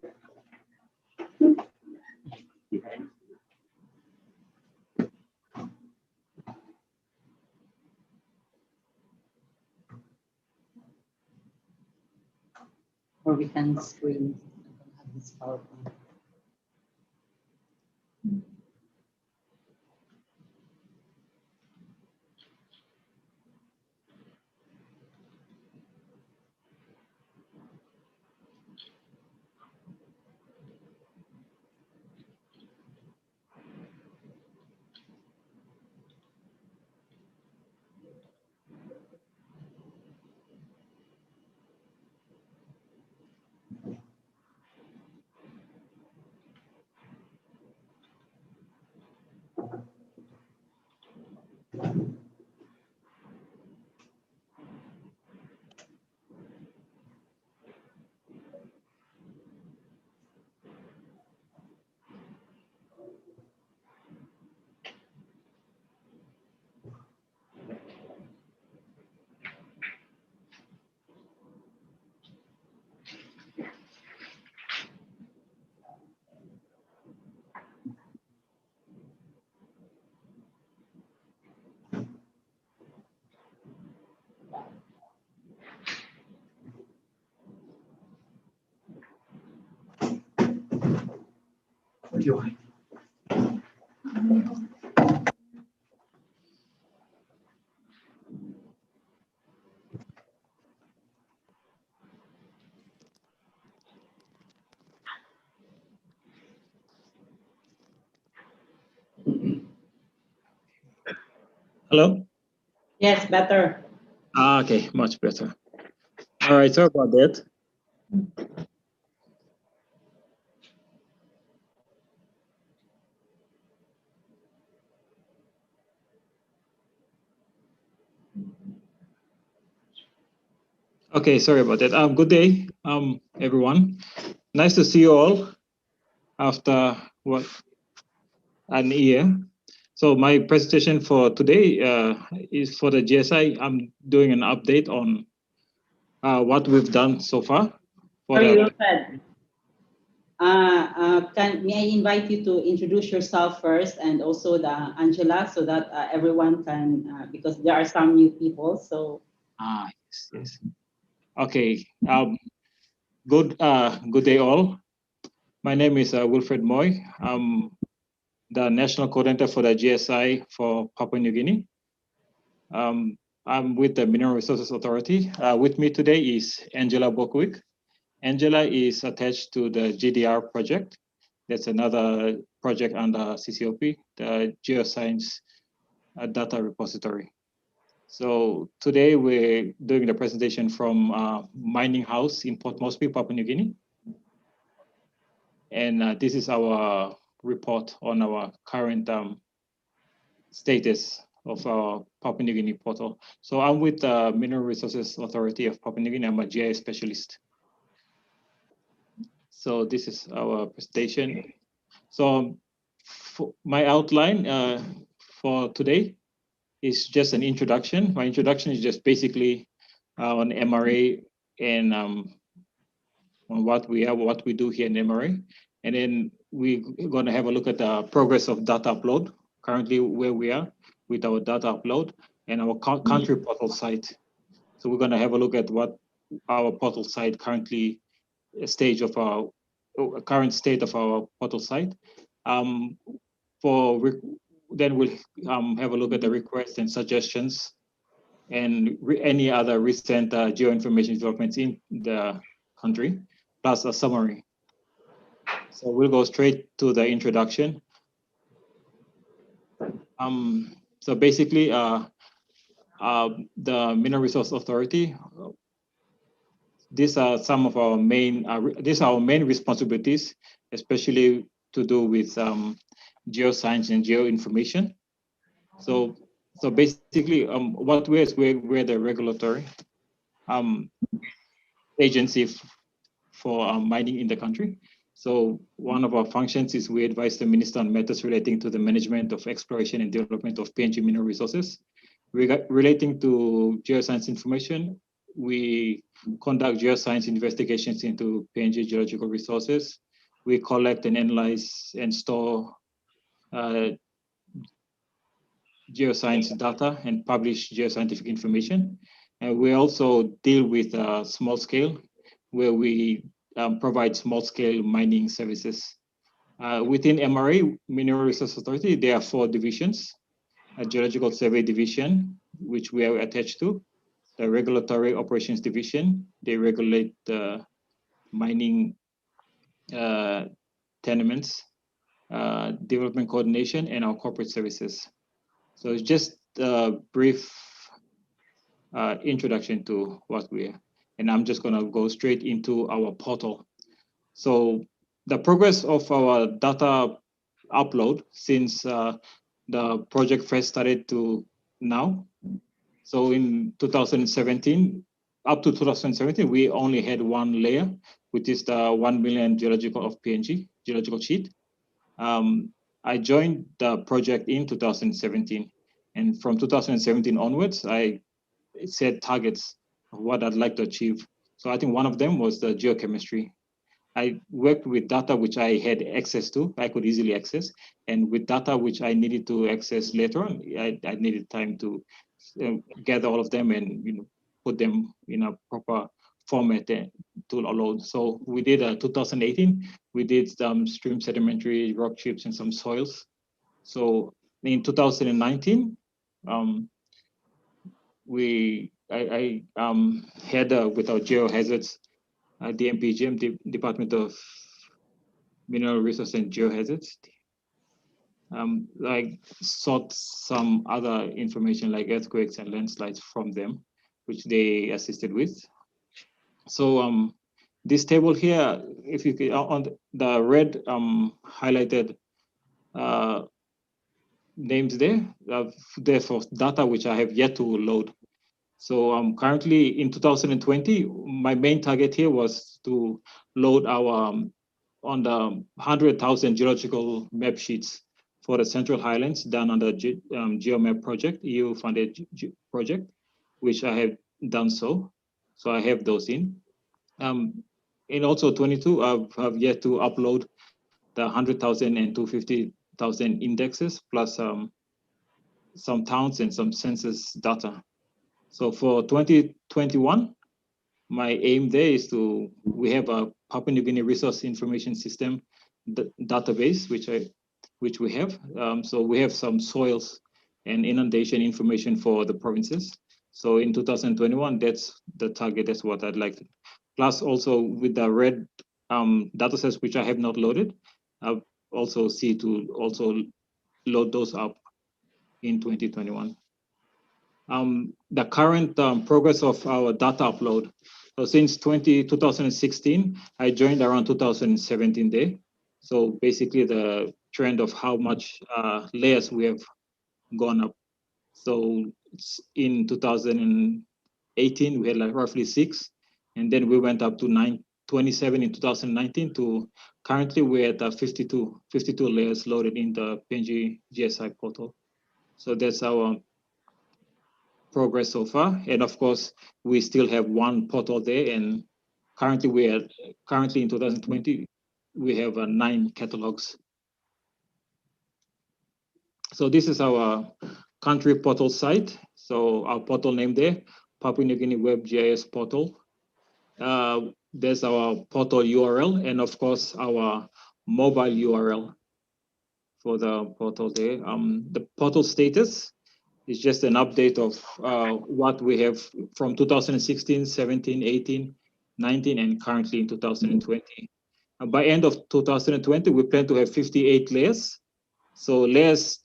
Or we can screen. I don't have this PowerPoint. Hello? Yes, better. Okay, much better. All right, sorry about that. Okay, sorry about that. Good day, everyone. Nice to see you all after what an year. So my presentation for today is for the GSI. I'm doing an update on what we've done so far. Sorry, Wilfred. May I invite you to introduce yourself first and also the Angela so that everyone can, because there are some new people. So. Yes. Okay. Good day all. My name is Wilfred Moy. I'm the National Coordinator for the GSI for Papua New Guinea. I'm with the Mineral Resources Authority. With me today is Angela Bokwik. Angela is attached to the GDR project. That's another project under CCOP, the Geoscience Data Repository. So today we're doing the presentation from Mining House in Port Moresby, Papua New Guinea. And this is our report on our current status of our Papua New Guinea portal. So I'm with the Mineral Resources Authority of Papua New Guinea. I'm a GIS specialist. So this is our presentation. So my outline for today is just an introduction. My introduction is just basically on MRA and on what we have, what we do here in MRA. And then we're going to have a look at the progress of data upload, currently where we are with our data upload and our country portal site. So we're going to have a look at what our portal site currently stage of our current state of our portal site. Then we'll have a look at the requests and suggestions and any other recent geoinformation developments in the country, plus a summary. So we'll go straight to the introduction. So basically, the Mineral Resource Authority, these are some of our main responsibilities, especially to do with geoscience and geoinformation. So basically, what we're the regulatory agency for mining in the country. So one of our functions is we advise the minister on matters relating to the management of exploration and development of PNG mineral resources. Relating to geoscience information, we conduct geoscience investigations into PNG geological resources. We collect and analyze and store geoscience data and publish geoscientific information. And we also deal with small scale, where we provide small scale mining services. Within MRA, Mineral Resource Authority, there are 4 divisions: a Geological Survey Division, which we are attached to, the Regulatory Operations Division, they regulate the mining tenements, development coordination, and our corporate services. So it's just a brief introduction to what we are. And I'm just gonna go straight into our portal. So the progress of our data upload since the project first started to now. So in 2017, up to 2017, we only had 1 layer, which is the 1 million geological of PNG, geological sheet. I joined the project in 2017. And from 2017 onwards, I set targets of what I'd like to achieve. So I think one of them was the geochemistry. I worked with data which I had access to, I could easily access, and with data which I needed to access later on, I needed time to gather all of them and put them in a proper format to load. So we did 2018, we did some stream sedimentary rock chips and some soils. So in 2019, I had with our geohazards, DMPGM, Department of Mineral Resources and Geohazards, like sought some other information like earthquakes and landslides from them, which they assisted with. So this table here, if you could, on the red highlighted names there, they're for data which I have yet to load. So currently in 2020, my main target here was to load our on the 100,000 geological map sheets for the Central Highlands done under GeoMap project, EU-funded project, which I have done so. So I have those in. In also 22, I've yet to upload the 100,000 and 250,000 indexes plus some towns and some census data. So for 2021, my aim there is we have a Papua New Guinea Resource Information System database, which we have. So we have some soils and inundation information for the provinces. So in 2021, that's the target, that's what I'd like to. Plus also with the red data sets, which I have not loaded, I'll also see to also load those up in 2021. The current progress of our data upload. So since 2016, I joined around 2017 there. So basically the trend of how much layers we have gone up. So in 2018, we had like roughly 6, and then we went up to 27 in 2019 to currently we're at 52 layers loaded in the PNG GSI portal. So that's our progress so far, and of course we still have 1 portal there, and currently in 2020 we have 9 catalogs. So this is our country portal site. So our portal name there, Papua New Guinea Web GIS portal. There's our portal URL, and of course our mobile URL for the portal there. The portal status is just an update of what we have from 2016, 17, 18, 19, and currently in 2020. By end of 2020, we plan to have 58 layers. So layers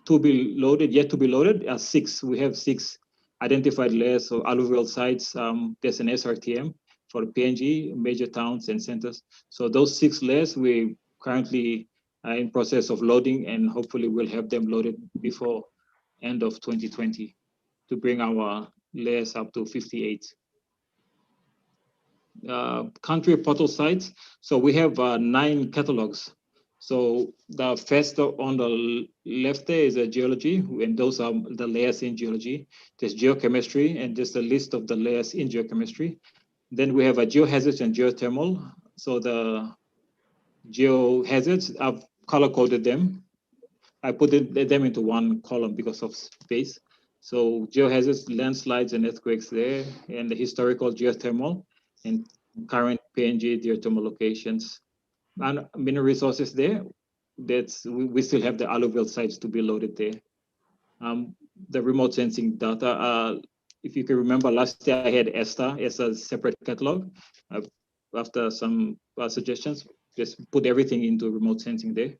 to be loaded, yet to be loaded, are 6. We have 6 identified layers of alluvial sites. There's an SRTM for PNG, major towns and centers. So those 6 layers we currently are in process of loading, and hopefully we'll have them loaded before end of 2020 to bring our layers up to 58. Country portal sites. So we have 9 catalogs. So the first on the left there is a geology, and those are the layers in geology. There's geochemistry, and there's a list of the layers in geochemistry. Then we have a geohazards and geothermal. So the geohazards, I've color-coded them. I put them into one column because of space. So geohazards, landslides and earthquakes there, and the historical geothermal and current PNG geothermal locations. And mineral resources there, we still have the alluvial sites to be loaded there. The remote sensing data, if you can remember last year I had ESTA as a separate catalog. After some suggestions, just put everything into remote sensing there.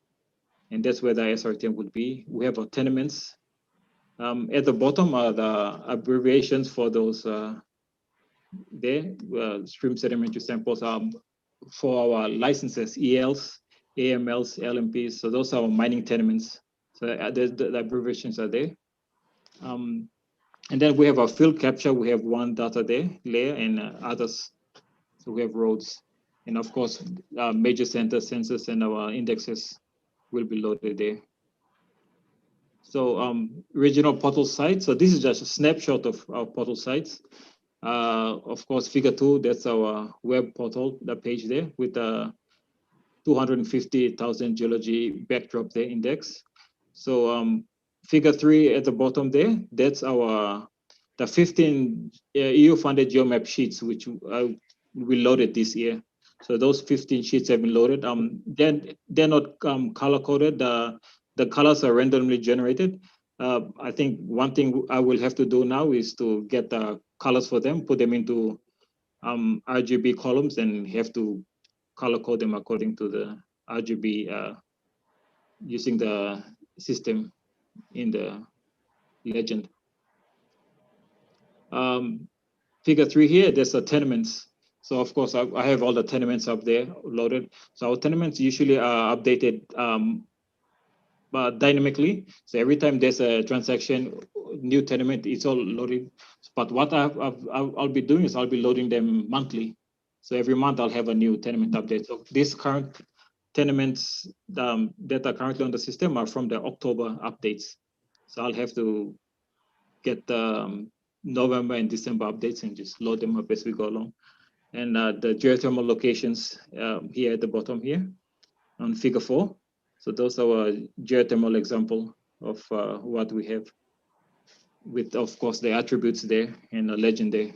And that's where the SRTM would be. We have our tenements. At the bottom are the abbreviations for those stream sedimentary samples for our licenses, ELs, AMLs, LMPs. So those are our mining tenements. So the abbreviations are there. And then we have our field capture. We have one data there, layer, and others. So we have roads. And of course, major center sensors and our indexes will be loaded there. So regional portal sites. So this is just a snapshot of our portal sites. Of course, figure 2, that's our web portal, the page there with the 250,000 geology backdrop there index. So figure 3 at the bottom there, that's the 15 EU-funded geomap sheets, which we loaded this year. So those 15 sheets have been loaded. They're not color-coded. The colors are randomly generated. I think one thing I will have to do now is to get the colors for them, put them into RGB columns, and have to color code them according to the RGB using the system in the legend. Figure 3 here, there's the tenements. So of course, I have all the tenements up there loaded. So our tenements usually are updated dynamically. So every time there's a transaction, new tenement, it's all loaded. But what I'll be doing is I'll be loading them monthly. So every month I'll have a new tenement update. So these current tenements that are currently on the system are from the October updates. So I'll have to get the November and December updates and just load them up as we go along. And the geothermal locations here at the bottom here on figure 4. So those are a geothermal example of what we have with, of course, the attributes there and a legend there.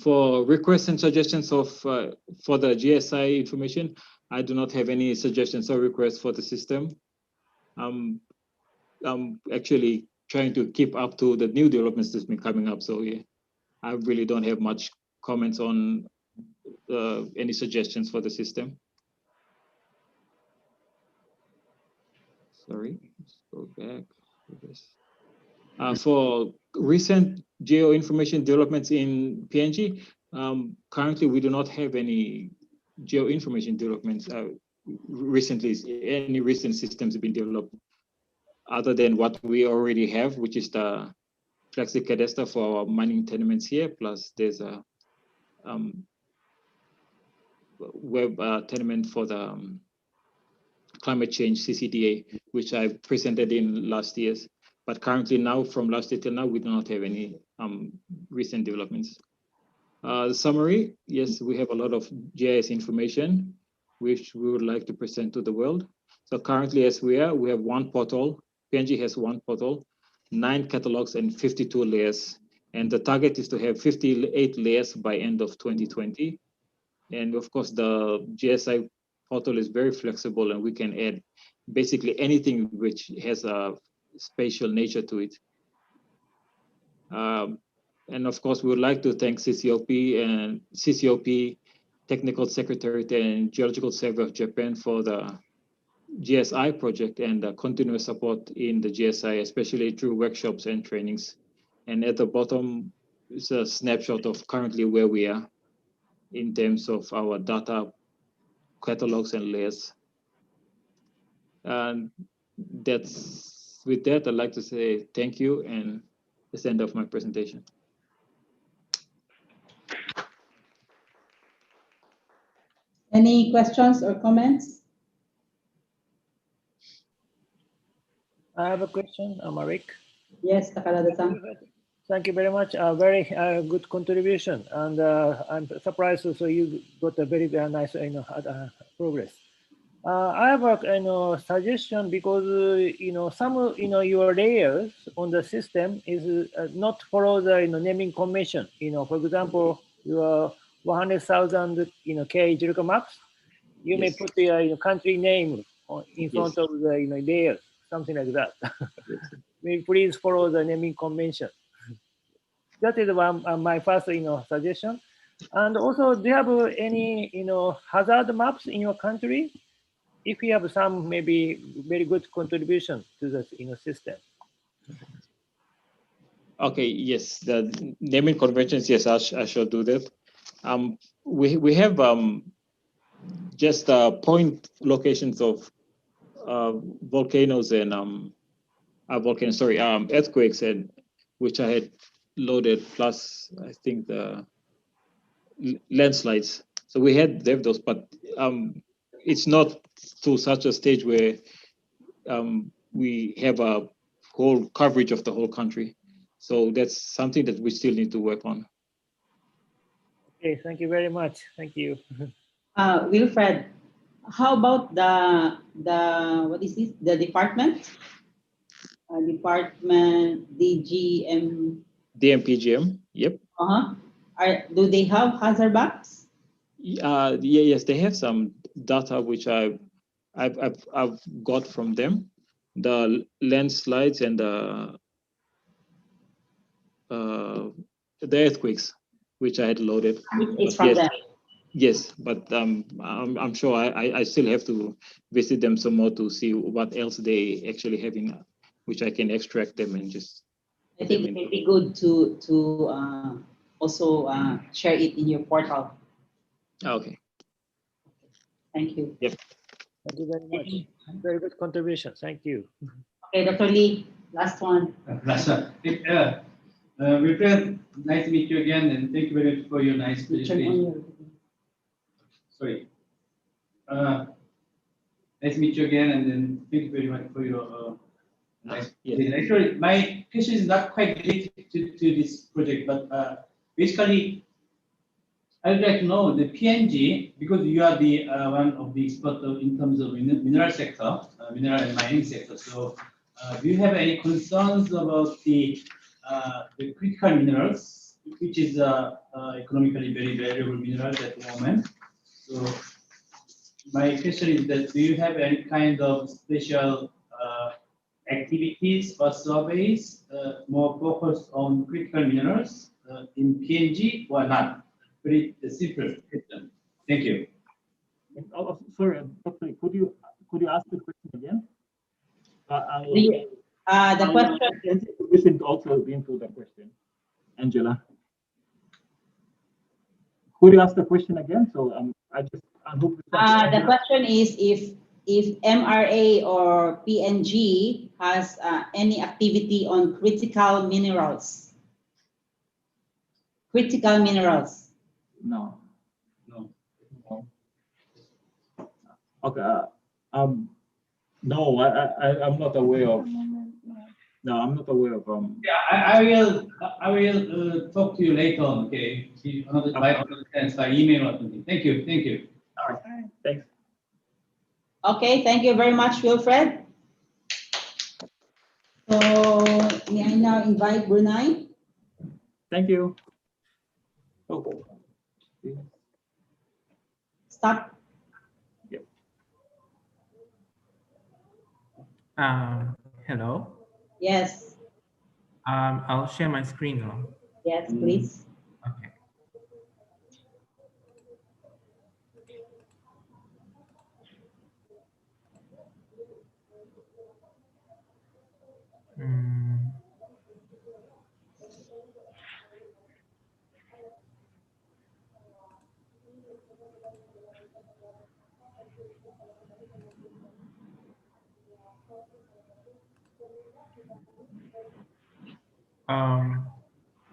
For requests and suggestions of for the GSI information, I do not have any suggestions or requests for the system. I'm actually trying to keep up to the new developments that's been coming up. So yeah, I really don't have much comments on any suggestions for the system. Sorry, let's go back to this. For recent geoinformation developments in PNG, currently we do not have any geoinformation developments recently. Any recent systems have been developed other than what we already have, which is the Flexi Cadastre for our mining tenements here, plus there's a web tenement for the climate change CCDA, which I presented in last year's. But currently now, from last year till now, we do not have any recent developments. The summary, yes, we have a lot of GIS information, which we would like to present to the world. So currently, as we have one portal. PNG has one portal, 9 catalogs and 52 layers. And the target is to have 58 layers by end of 2020. And of course, the GSI portal is very flexible, and we can add basically anything which has a spatial nature to it. And of course, we would like to thank CCOP, Technical Secretariat, and Geological Survey of Japan for the GSI project and continuous support in the GSI, especially through workshops and trainings. And at the bottom is a snapshot of currently where we are in terms of our data catalogs and layers. And with that, I'd like to say thank you, and that's the end of my presentation. Any questions or comments? I have a question, Marek. Yes, Takarada-san. Thank you very much. Very good contribution, and I'm surprised. So you got a very nice, progress. I have a suggestion, because some your layers on the system is not follow the naming convention. For example, your 100,000 K Jericho maps, you may put the country name in front of the layer, something like that. May please follow the naming convention. That is my first suggestion. And also, do you have any hazard maps in your country? If you have some, maybe very good contribution to the system. Okay, yes, the naming conventions, yes, I shall do that. We have just point locations of volcanoes and earthquakes, and which I had loaded, plus I think the landslides. So we have those, but it's not to such a stage where we have a whole coverage of the whole country. So that's something that we still need to work on. Okay, thank you very much. Thank you. Wilfred, how about the what is this? The department? Department DGM. DMPGM. Yep. Do they have hazard maps? Yes, they have some data which I've got from them. The landslides and the earthquakes, which I had loaded. It's from them. Yes, but I'm sure I still have to visit them some more to see what else they actually have in, which I can extract them and just. I think it would be good to also share it in your portal. Okay. Thank you. Yep. Thank you very much. Very good contribution. Thank you. Okay, Dr. Lee, last one. Last one. Wilfred, nice to meet you again, and thank you very much for your nice presentation. Sorry. Nice to meet you again, and then thank you very much for your nice presentation. Actually, my question is not quite related to this project, but basically, I would like to know the PNG, because you are the one of the experts in terms of mineral sector, mineral and mining sector. So, do you have any concerns about the critical minerals, which is economically very valuable minerals at the moment? So, my question is that, do you have any kind of special activities or surveys more focused on critical minerals in PNG or not? Very simple question. Thank you. Sorry, Dr. Could you ask the question again? The question. Listen also into the question, Angela. Could you ask the question again? So I hope. The question is if MRA or PNG has any activity on critical minerals. Critical minerals. No. Okay. No, I'm not aware of. No, I'm not aware of. Yeah, I will talk to you later on. Okay, by email or something. Thank you. Thank you. All right. Thanks. Okay, thank you very much, Wilfred. So may I now invite Brunei? Thank you. Stop. Yep. Hello. Yes. I'll share my screen now. Yes, please. Okay.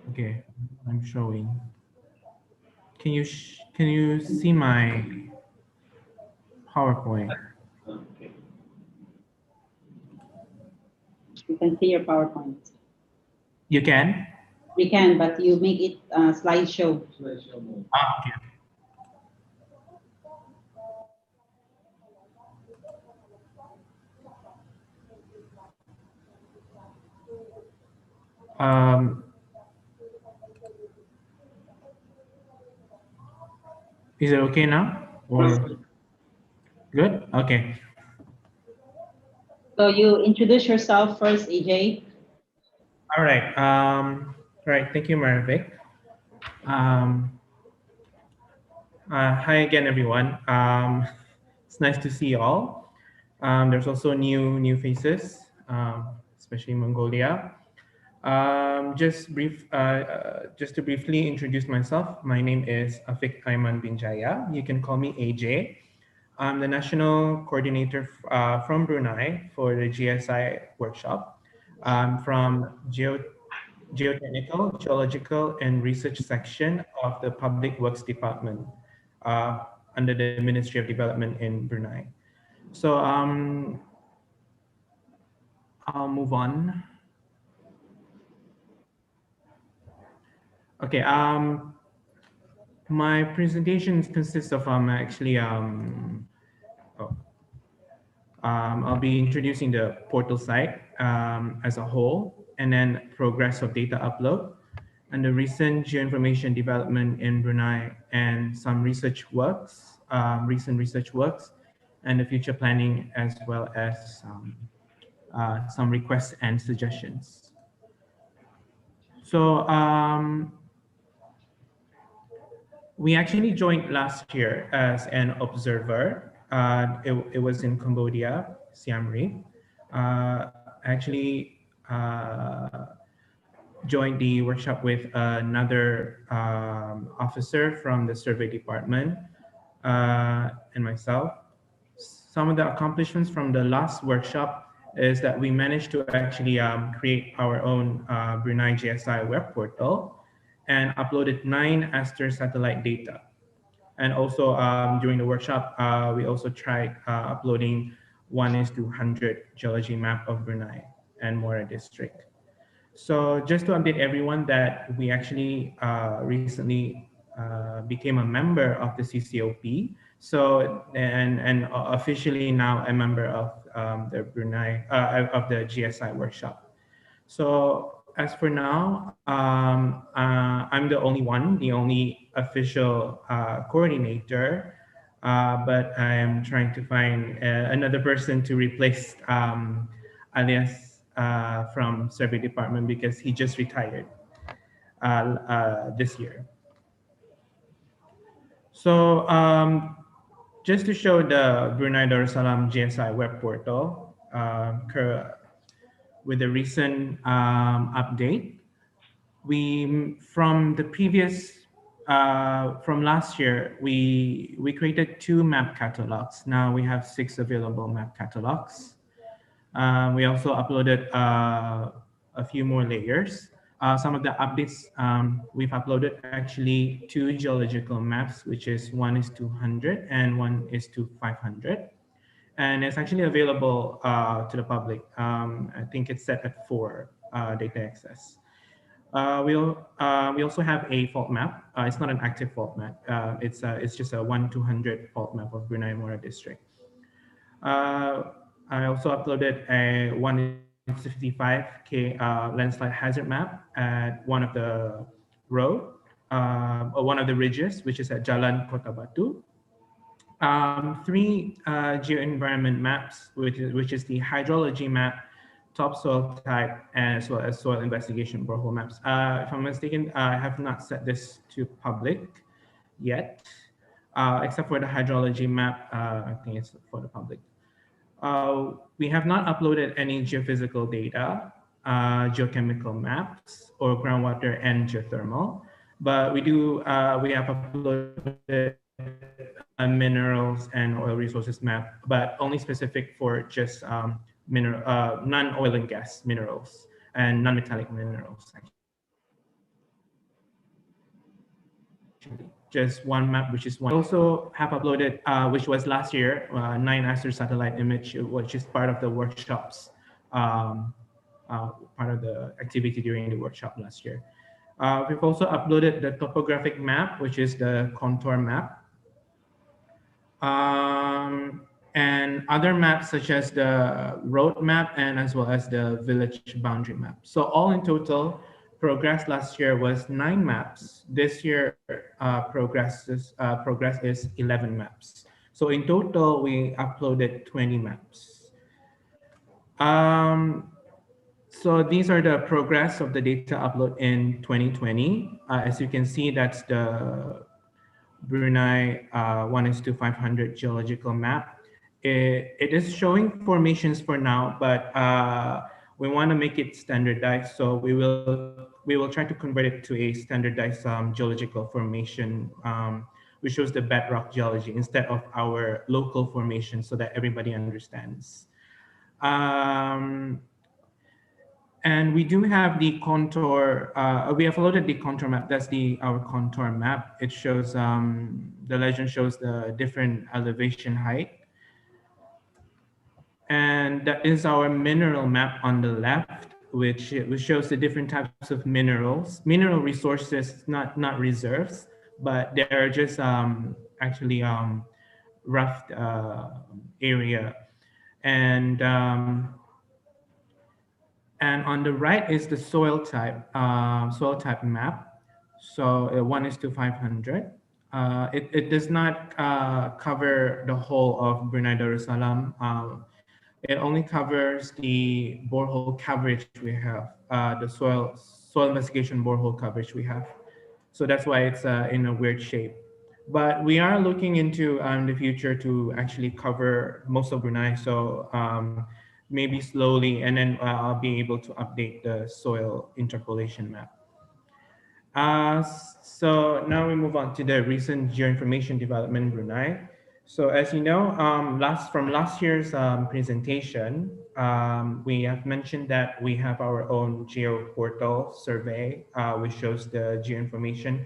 Okay, I'm showing. Can you see my PowerPoint? Okay. You can see your PowerPoint. You can? We can, but you make it slideshow. Slideshow mode. Okay. Is it okay now? Or good? Okay. So you introduce yourself first, AJ. All right. Right. Thank you, Maravik. Hi again, everyone. It's nice to see you all. There's also new faces, especially Mongolia. Just to briefly introduce myself, my name is Afik Aiman Binjaya. You can call me AJ. I'm the national coordinator from Brunei for the GSI workshop. I'm from Geotechnical, Geological, and Research section of the Public Works Department under the Ministry of Development in Brunei. So I'll move on. Okay. My presentation consists of I'll be introducing the portal site as a whole, and then progress of data upload, and the recent geoinformation development in Brunei, and some research works, recent research works, and the future planning, as well as some requests and suggestions. So we actually joined last year as an observer. It was in Cambodia, Siem Reap. Actually joined the workshop with another officer from the survey department and myself. Some of the accomplishments from the last workshop is that we managed to actually create our own Brunei GSI web portal and uploaded 9 Aster satellite data. And also during the workshop, we also tried uploading 1:100 geology map of Brunei and Mora district. So just to update everyone that we actually recently became a member of the CCOP. So and officially now a member of the Brunei of the GSI workshop. So as for now, I'm the only official coordinator, but I am trying to find another person to replace alias from survey department because he just retired this year. So just to show the Brunei Darussalam GSI web portal with the recent update, from the previous from last year we created 2 map catalogs. Now we have 6 available map catalogs. We also uploaded a few more layers. Some of the updates we've uploaded actually 2 geological maps, which is 1:100 and 1:500. And it's actually available to the public. I think it's set at 4 data access. We also have a fault map. It's not an active fault map. It's just a 1:200 fault map of Brunei Mora district. I also uploaded a 1:55K landslide hazard map at one of the road, or one of the ridges, which is at Jalan Kota Batu. 3 geoenvironment maps, which is the hydrology map, topsoil type, as well as soil investigation borehole maps. If I'm mistaken, I have not set this to public yet, except for the hydrology map. I think it's for the public. We have not uploaded any geophysical data, geochemical maps, or groundwater and geothermal, but we have uploaded minerals and oil resources map, but only specific for just non-oil and gas minerals and non-metallic minerals. Just one map, which is one. I also have uploaded, which was last year, 9 Aster satellite image, which is part of the workshops, part of the activity during the workshop last year. We've also uploaded the topographic map, which is the contour map. And other maps such as the road map and as well as the village boundary map. So all in total, progress last year was 9 maps. This year, progress is 11 maps. So in total, we uploaded 20 maps. So these are the progress of the data upload in 2020. As you can see, that's the Brunei 1:500 geological map. It is showing formations for now, but we want to make it standardized. So we will try to convert it to a standardized geological formation, which shows the bedrock geology instead of our local formation, so that everybody understands. And we do have the contour, we have loaded the contour map. That's our contour map. It shows, the legend shows the different elevation height. And that is our mineral map on the left, which shows the different types of minerals, mineral resources, not reserves, but they're just actually rough area. And on the right is the soil type map. So 1:500. It does not cover the whole of Brunei Darussalam. It only covers the borehole coverage we have, the soil investigation borehole coverage we have. So that's why it's in a weird shape. But we are looking into the future to actually cover most of Brunei. So maybe slowly, and then I'll be able to update the soil interpolation map. So now we move on to the recent geoinformation development in Brunei. So as you know, from last year's presentation, we have mentioned that we have our own geo portal survey, which shows the geoinformation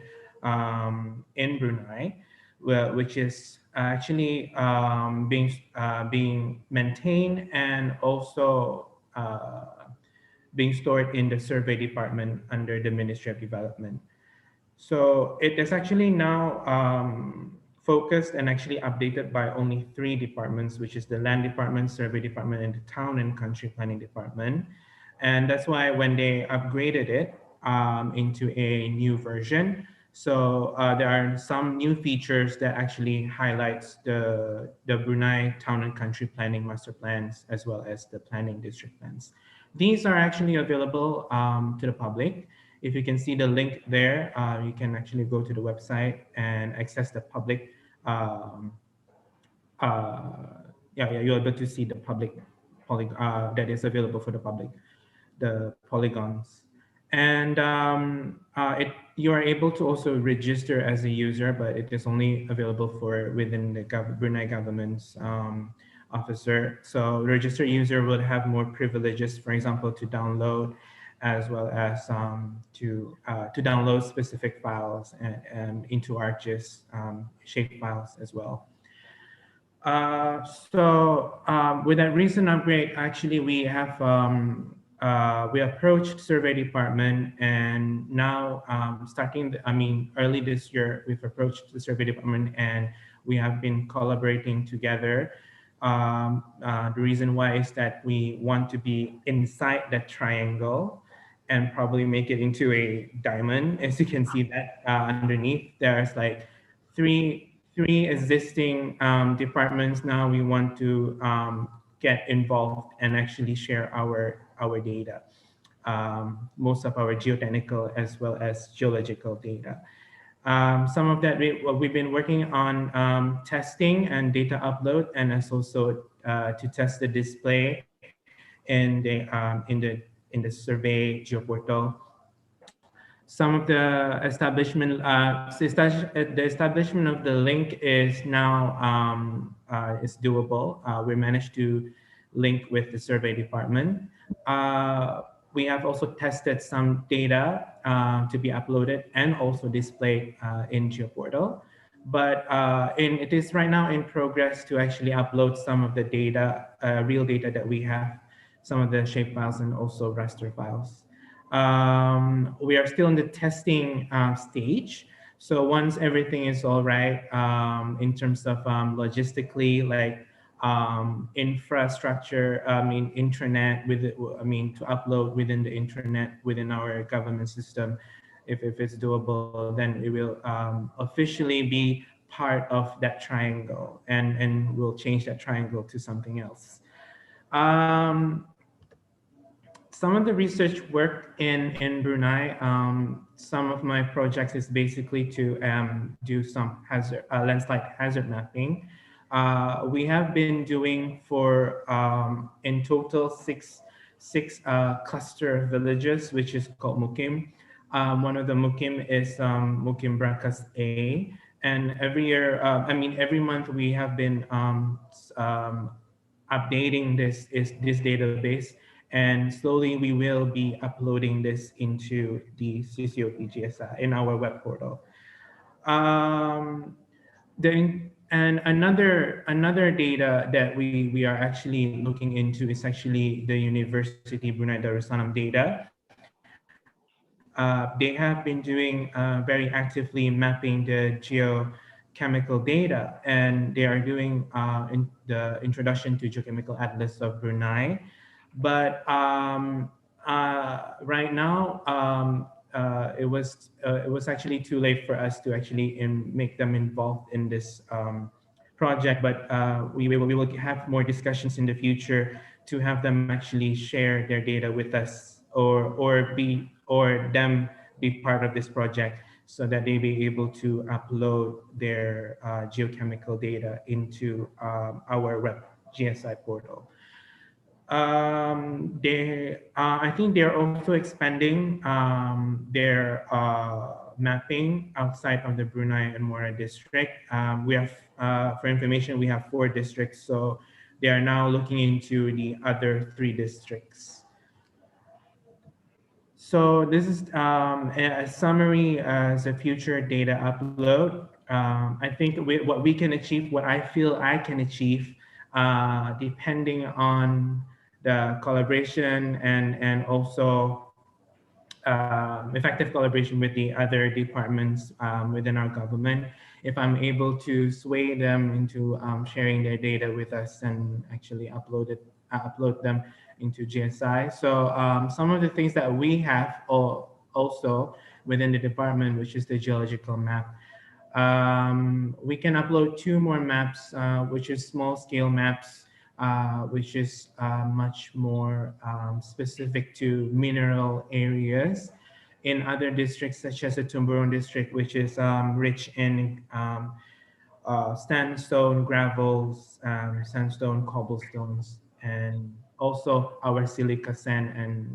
in Brunei, which is actually being maintained and also being stored in the survey department under the Ministry of Development. So it is actually now focused and actually updated by only 3 departments, which is the Land Department, Survey Department, and the Town and Country Planning Department. And that's why when they upgraded it into a new version, so there are some new features that actually highlights the Brunei Town and Country Planning Master Plans, as well as the Planning District Plans. These are actually available to the public. If you can see the link there, you can actually go to the website and access the public. You're able to see the public that is available for the public, the polygons. And you are able to also register as a user, but it is only available for within the Brunei government's officer. So registered user will have more privileges, for example, to download, as well as to download specific files and into ArcGIS shape files as well. With that recent upgrade, actually we have we approached survey department, and now early this year, we've approached the survey department and we have been collaborating together. The reason why is that we want to be inside that triangle and probably make it into a diamond. As you can see that underneath, there's like three existing departments. Now we want to get involved and actually share our data, most of our geotechnical as well as geological data. Some of that we've been working on testing and data upload, and as also to test the display in the survey geoportal. some of the establishment, the establishment of the link is now is doable. We managed to link with the survey department. We have also tested some data to be uploaded and also displayed in GeoPortal. But it is right now in progress to actually upload some of the data, real data that we have, some of the shape files and also raster files. We are still in the testing stage. So once everything is all right in terms of logistically, like infrastructure, intranet with it, to upload within the intranet within our government system, if it's doable, then it will officially be part of that triangle, and we'll change that triangle to something else. Some of the research work in Brunei, some of my projects is basically to do some hazard, landslide hazard mapping. We have been doing for, in total, six cluster villages, which is called Mukim. One of the Mukim is Mukim Brakas A. And every year, every month we have been updating this database. And slowly we will be uploading this into the CCOP GSI in our web portal. And another data that we are actually looking into is actually the University Brunei Darussalam data. They have been doing very actively mapping the geochemical data, and they are doing the introduction to geochemical atlas of Brunei. But right now, it was actually too late for us to actually make them involved in this project. But we will have more discussions in the future to have them actually share their data with us, or them be part of this project, so that they be able to upload their geochemical data into our web GSI portal. I think they're also expanding their mapping outside of the Brunei and Muara district. We have, for information, we have 4 districts, so they are now looking into the other 3 districts. So this is a summary as a future data upload. I think what we can achieve, what I feel I can achieve, depending on the collaboration and also effective collaboration with the other departments within our government, if I'm able to sway them into sharing their data with us and actually upload them into GSI. So some of the things that we have also within the department, which is the geological map. We can upload 2 more maps, which is small scale maps, which is much more specific to mineral areas in other districts, such as the Tumburon district, which is rich in sandstone, gravels, sandstone, cobblestones, and also our silica sand and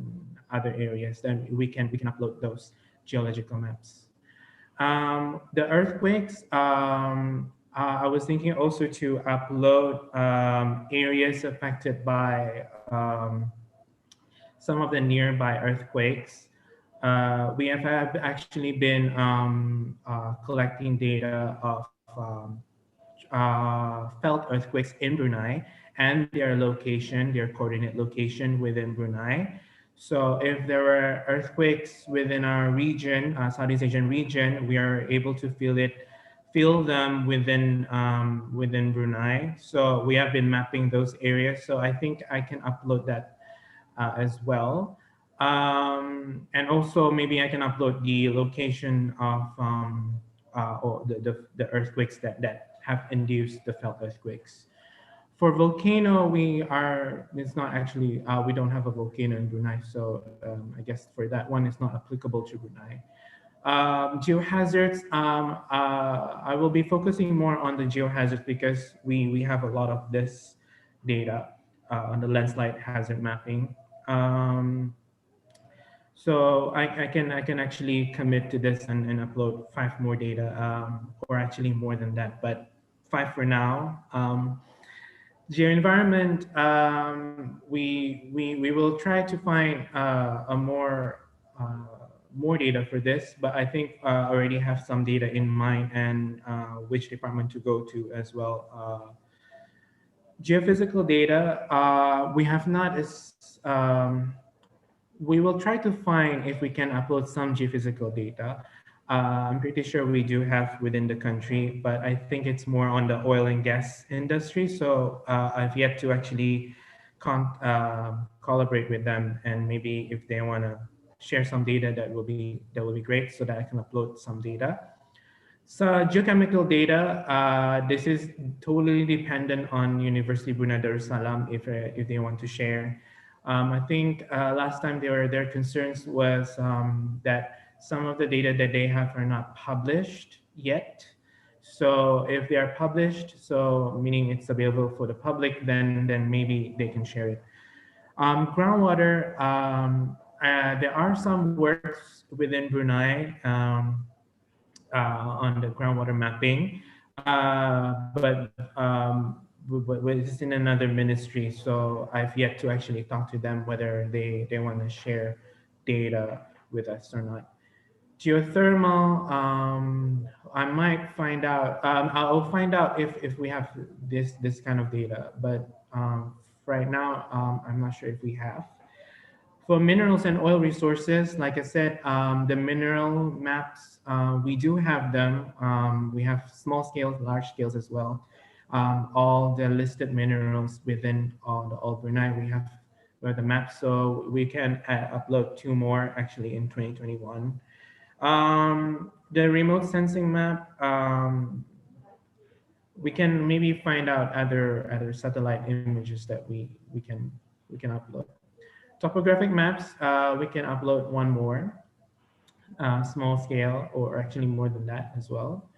other areas. Then we can upload those geological maps. The earthquakes, I was thinking also to upload areas affected by some of the nearby earthquakes. We have actually been collecting data of felt earthquakes in Brunei and their location, their coordinate location within Brunei. So if there were earthquakes within our region, Southeast Asian region, we are able to feel them within Brunei. So we have been mapping those areas. So I think I can upload that as well. And also maybe I can upload the location of or the earthquakes that have induced the felt earthquakes. For volcano, it's not actually, we don't have a volcano in Brunei. So I guess for that one, it's not applicable to Brunei. Geohazards, I will be focusing more on the geohazards because we have a lot of this data on the landslide hazard mapping. So I can actually commit to this and upload 5 more data, or actually more than that, but 5 for now. Geoenvironment, we will try to find more data for this, but I think I already have some data in mind and which department to go to as well. Geophysical data, we have not we will try to find if we can upload some geophysical data. I'm pretty sure we do have within the country, but I think it's more on the oil and gas industry. So I've yet to actually collaborate with them, and maybe if they want to share some data, that will be great, so that I can upload some data. So geochemical data, this is totally dependent on University Brunei Darussalam if they want to share. I think last time their concerns was that some of the data that they have are not published yet. So if they are published, so meaning it's available for the public, then maybe they can share it. Groundwater, there are some works within Brunei on the groundwater mapping, but it's in another ministry, so I've yet to actually talk to them whether they want to share data with us or not. Geothermal, I might find out. I'll find out if we have this kind of data, but right now I'm not sure if we have. For minerals and oil resources, like I said, the mineral maps, we do have them. We have small scales, large scales as well. All the listed minerals within all Brunei, we have the maps, so we can upload 2 more actually in 2021. The remote sensing map, we can maybe find out other satellite images that we can upload. Topographic maps, we can upload 1 more, small scale, or actually more than that as well.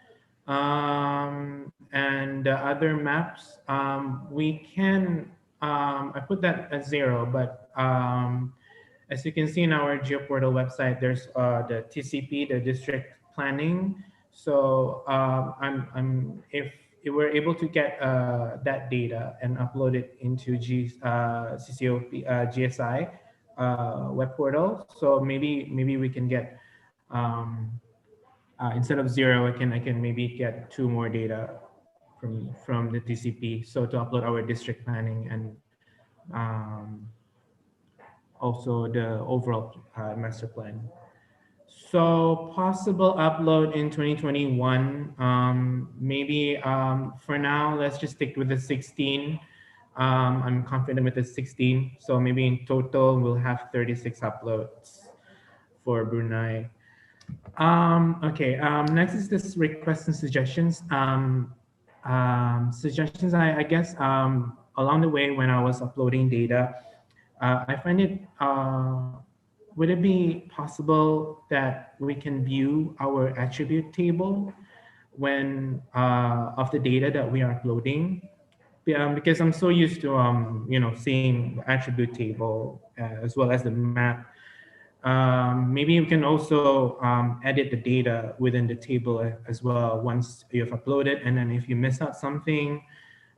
And the other maps, we can, I put that at 0, but as you can see in our GeoPortal website, there's the TCP, the district planning. So if we're able to get that data and upload it into CCOP, GSI web portal, so maybe we can get instead of 0, I can maybe get 2 more data from the TCP. So to upload our district planning and also the overall master plan. So possible upload in 2021, maybe for now, let's just stick with the 16. I'm confident with the 16. So maybe in total, we'll have 36 uploads for Brunei. Okay, next is this requests and suggestions. Suggestions, I guess, along the way when I was uploading data, I find it, would it be possible that we can view our attribute table when of the data that we are uploading? Because I'm so used to seeing the attribute table as well as the map. Maybe we can also edit the data within the table as well once you've uploaded, and then if you miss out something,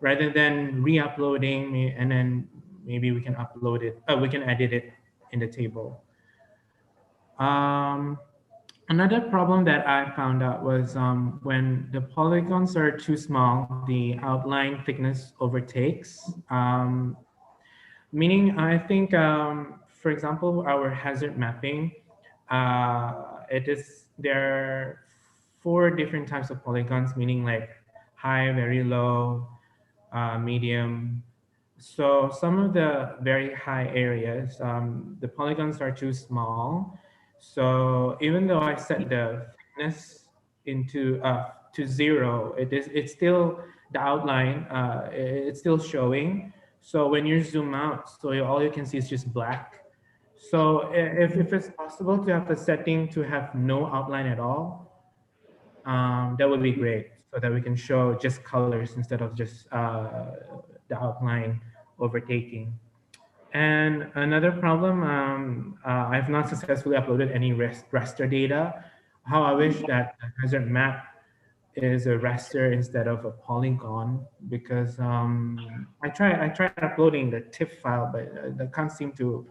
rather than re-uploading, and then maybe we can upload it, we can edit it in the table. Another problem that I found out was when the polygons are too small, the outline thickness overtakes. Meaning, I think, for example, our hazard mapping, there are 4 different types of polygons, meaning like high, very low, medium. So some of the very high areas, the polygons are too small. So even though I set the thickness into to 0, it's still the outline. It's still showing. So when you zoom out, so all you can see is just black. So if it's possible to have a setting to have no outline at all, that would be great, so that we can show just colors instead of just the outline overtaking. And another problem, I've not successfully uploaded any raster data. How I wish that the hazard map is a raster instead of a polygon, because I tried uploading the TIFF file, but I can't seem to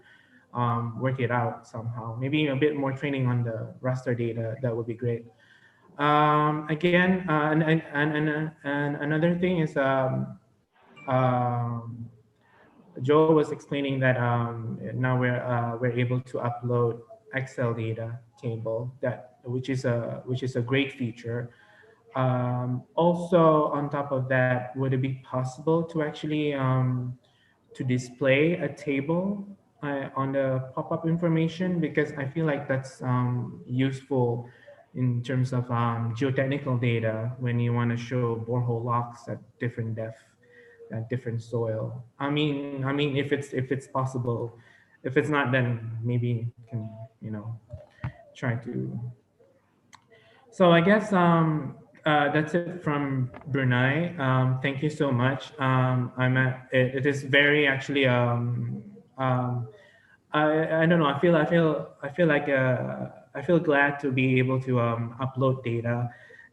work it out somehow. Maybe a bit more training on the raster data, that would be great. Again, and another thing is Joe was explaining that now we're able to upload Excel data table, which is a great feature. Also, on top of that, would it be possible to actually to display a table on the pop-up information? Because I feel like that's useful in terms of geotechnical data when you want to show borehole locks at different depth, at different soil. I mean, if it's possible. If it's not, then maybe can try to. So I guess that's it from Brunei. Thank you so much. It is very actually. I don't know. I feel like I feel glad to be able to upload data,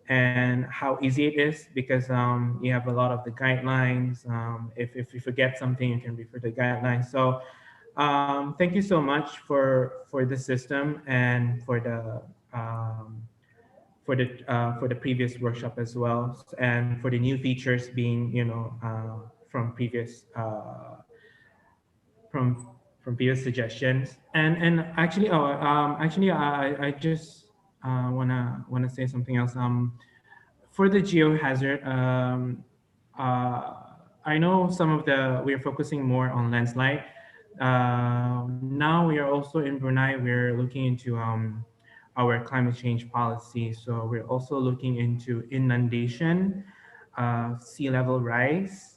and how easy it is, because you have a lot of the guidelines. If you forget something, you can refer to the guidelines. So thank you so much for the system and for the previous workshop as well, and for the new features being from previous from previous suggestions. And actually I just wanna say something else. For the geohazard, I know we're focusing more on landslide. Now we are also in Brunei, we're looking into our climate change policy. So we're also looking into inundation, sea level rise.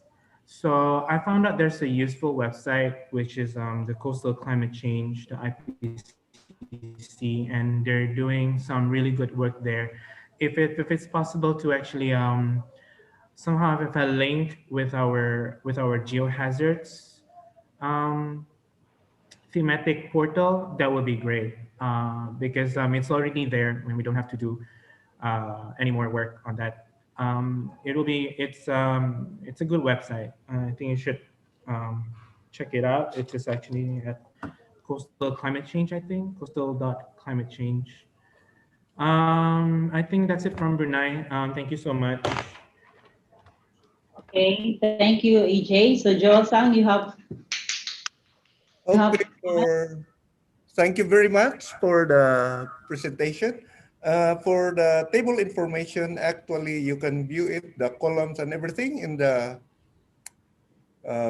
So I found out there's a useful website, which is the Coastal Climate Change, the IPCC, and they're doing some really good work there. If it's possible to actually somehow have a link with our geohazards thematic portal, that would be great, because it's already there and we don't have to do any more work on that. It's a good website. I think you should check it out. It is actually at Coastal Climate Change, I think, coastal.climatechange. I think that's it from Brunei. Thank you so much. Okay, thank you, EJ. So Joel-san, you have. Okay, thank you very much for the presentation. For the table information, actually, you can view it, the columns and everything in the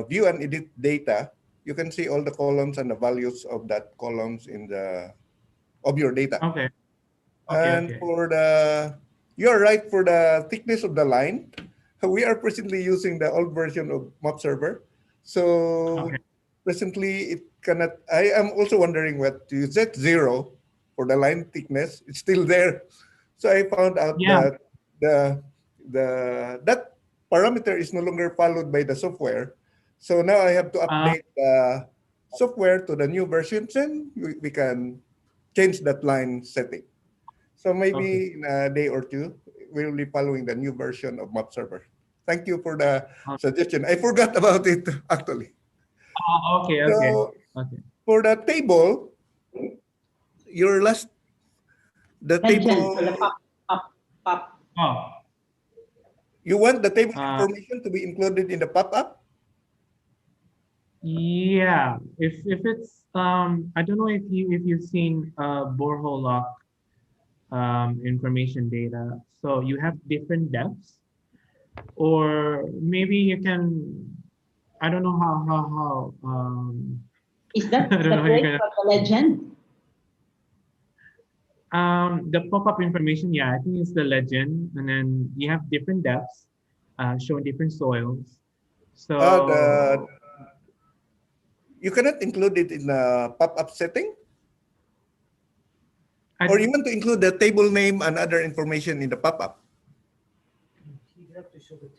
view and edit data. You can see all the columns and the values of that columns of your data. Okay. And for you're right, for the thickness of the line, we are presently using the old version of map server. So presently it cannot, I am also wondering what you set 0 for the line thickness. It's still there. So I found out that that parameter is no longer followed by the software. So now I have to update the software to the new versions, and we can change that line setting. So maybe in a day or two, we'll be following the new version of map server. Thank you for the suggestion. I forgot about it actually. Okay. For the table, table. You want the table information to be included in the pop-up? Yeah. If it's I don't know if you've seen borehole lock information data. So you have different depths, or maybe you can. I don't know how. Is that separate from the legend? The pop-up information, yeah, I think it's the legend, and then you have different depths, showing different soils. So you cannot include it in the pop-up setting, or you want to include the table name and other information in the pop-up.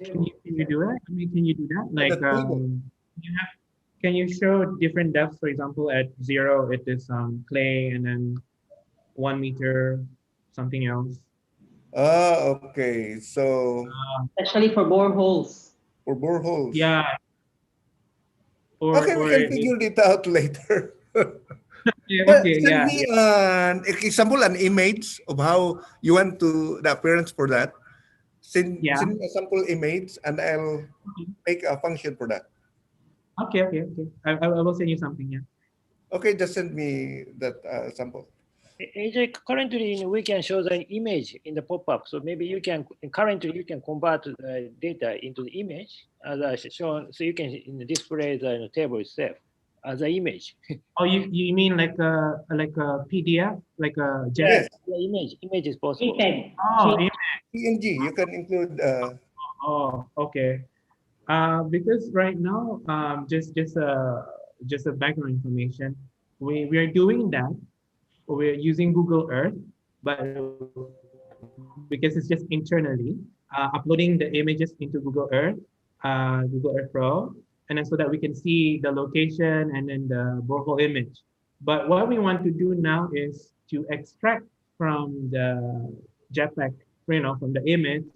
Can you do that? I mean, can you do that? Like you have. can you show different depths? For example, at 0, it is clay, and then 1 meter, something else. Okay. So Especially for boreholes. for boreholes. Yeah. Okay, we can it- figure it out later. okay, Send yeah. me an example, an image of how you want to the appearance for that. Send Yeah. me a sample image, and I'll make a function for that. Okay. I will send you something. Yeah. Okay, just send me that sample. AJ, currently we can show the image in the pop-up. So maybe you can currently you can convert the data into the image as I shown, so you can display the table itself as an image. Oh, you mean like a PDF, like a Yes. The image is possible. Oh, image. PNG, you can include. Oh, okay. Because right now, just a background information, we are doing that. We're using Google Earth, but because it's just internally uploading the images into Google Earth Pro, and then so that we can see the location and then the borehole image. But what we want to do now is to extract from the JPEG, from the image,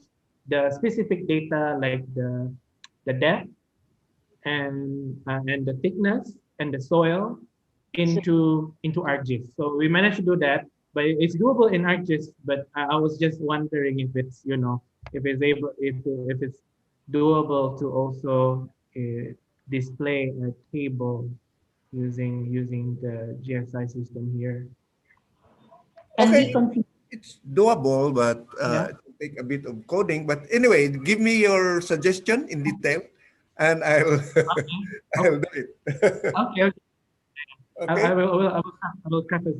the specific data like the depth and the thickness and the soil into ArcGIS. So we managed to do that, but it's doable in ArcGIS. But I was just wondering if it's if it's doable to also display a table using the GSI system here. Okay, it's doable, but it will take a bit of coding. But anyway, give me your suggestion in detail, and I'll I'll do it. Okay. Okay. I will craft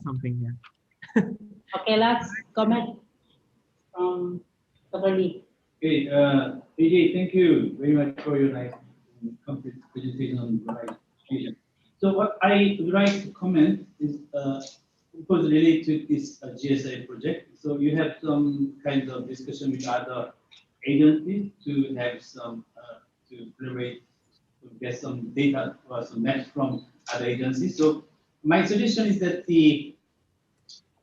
something here. Okay, last comment from Dr. Lee. Okay, AJ, thank you very much for your nice complete presentation on Brunei education. So what I would like to comment is, of course, related to this GSI project. So you have some kind of discussion with other agencies to have some to collaborate to get some data or some maps from other agencies. So my suggestion is that in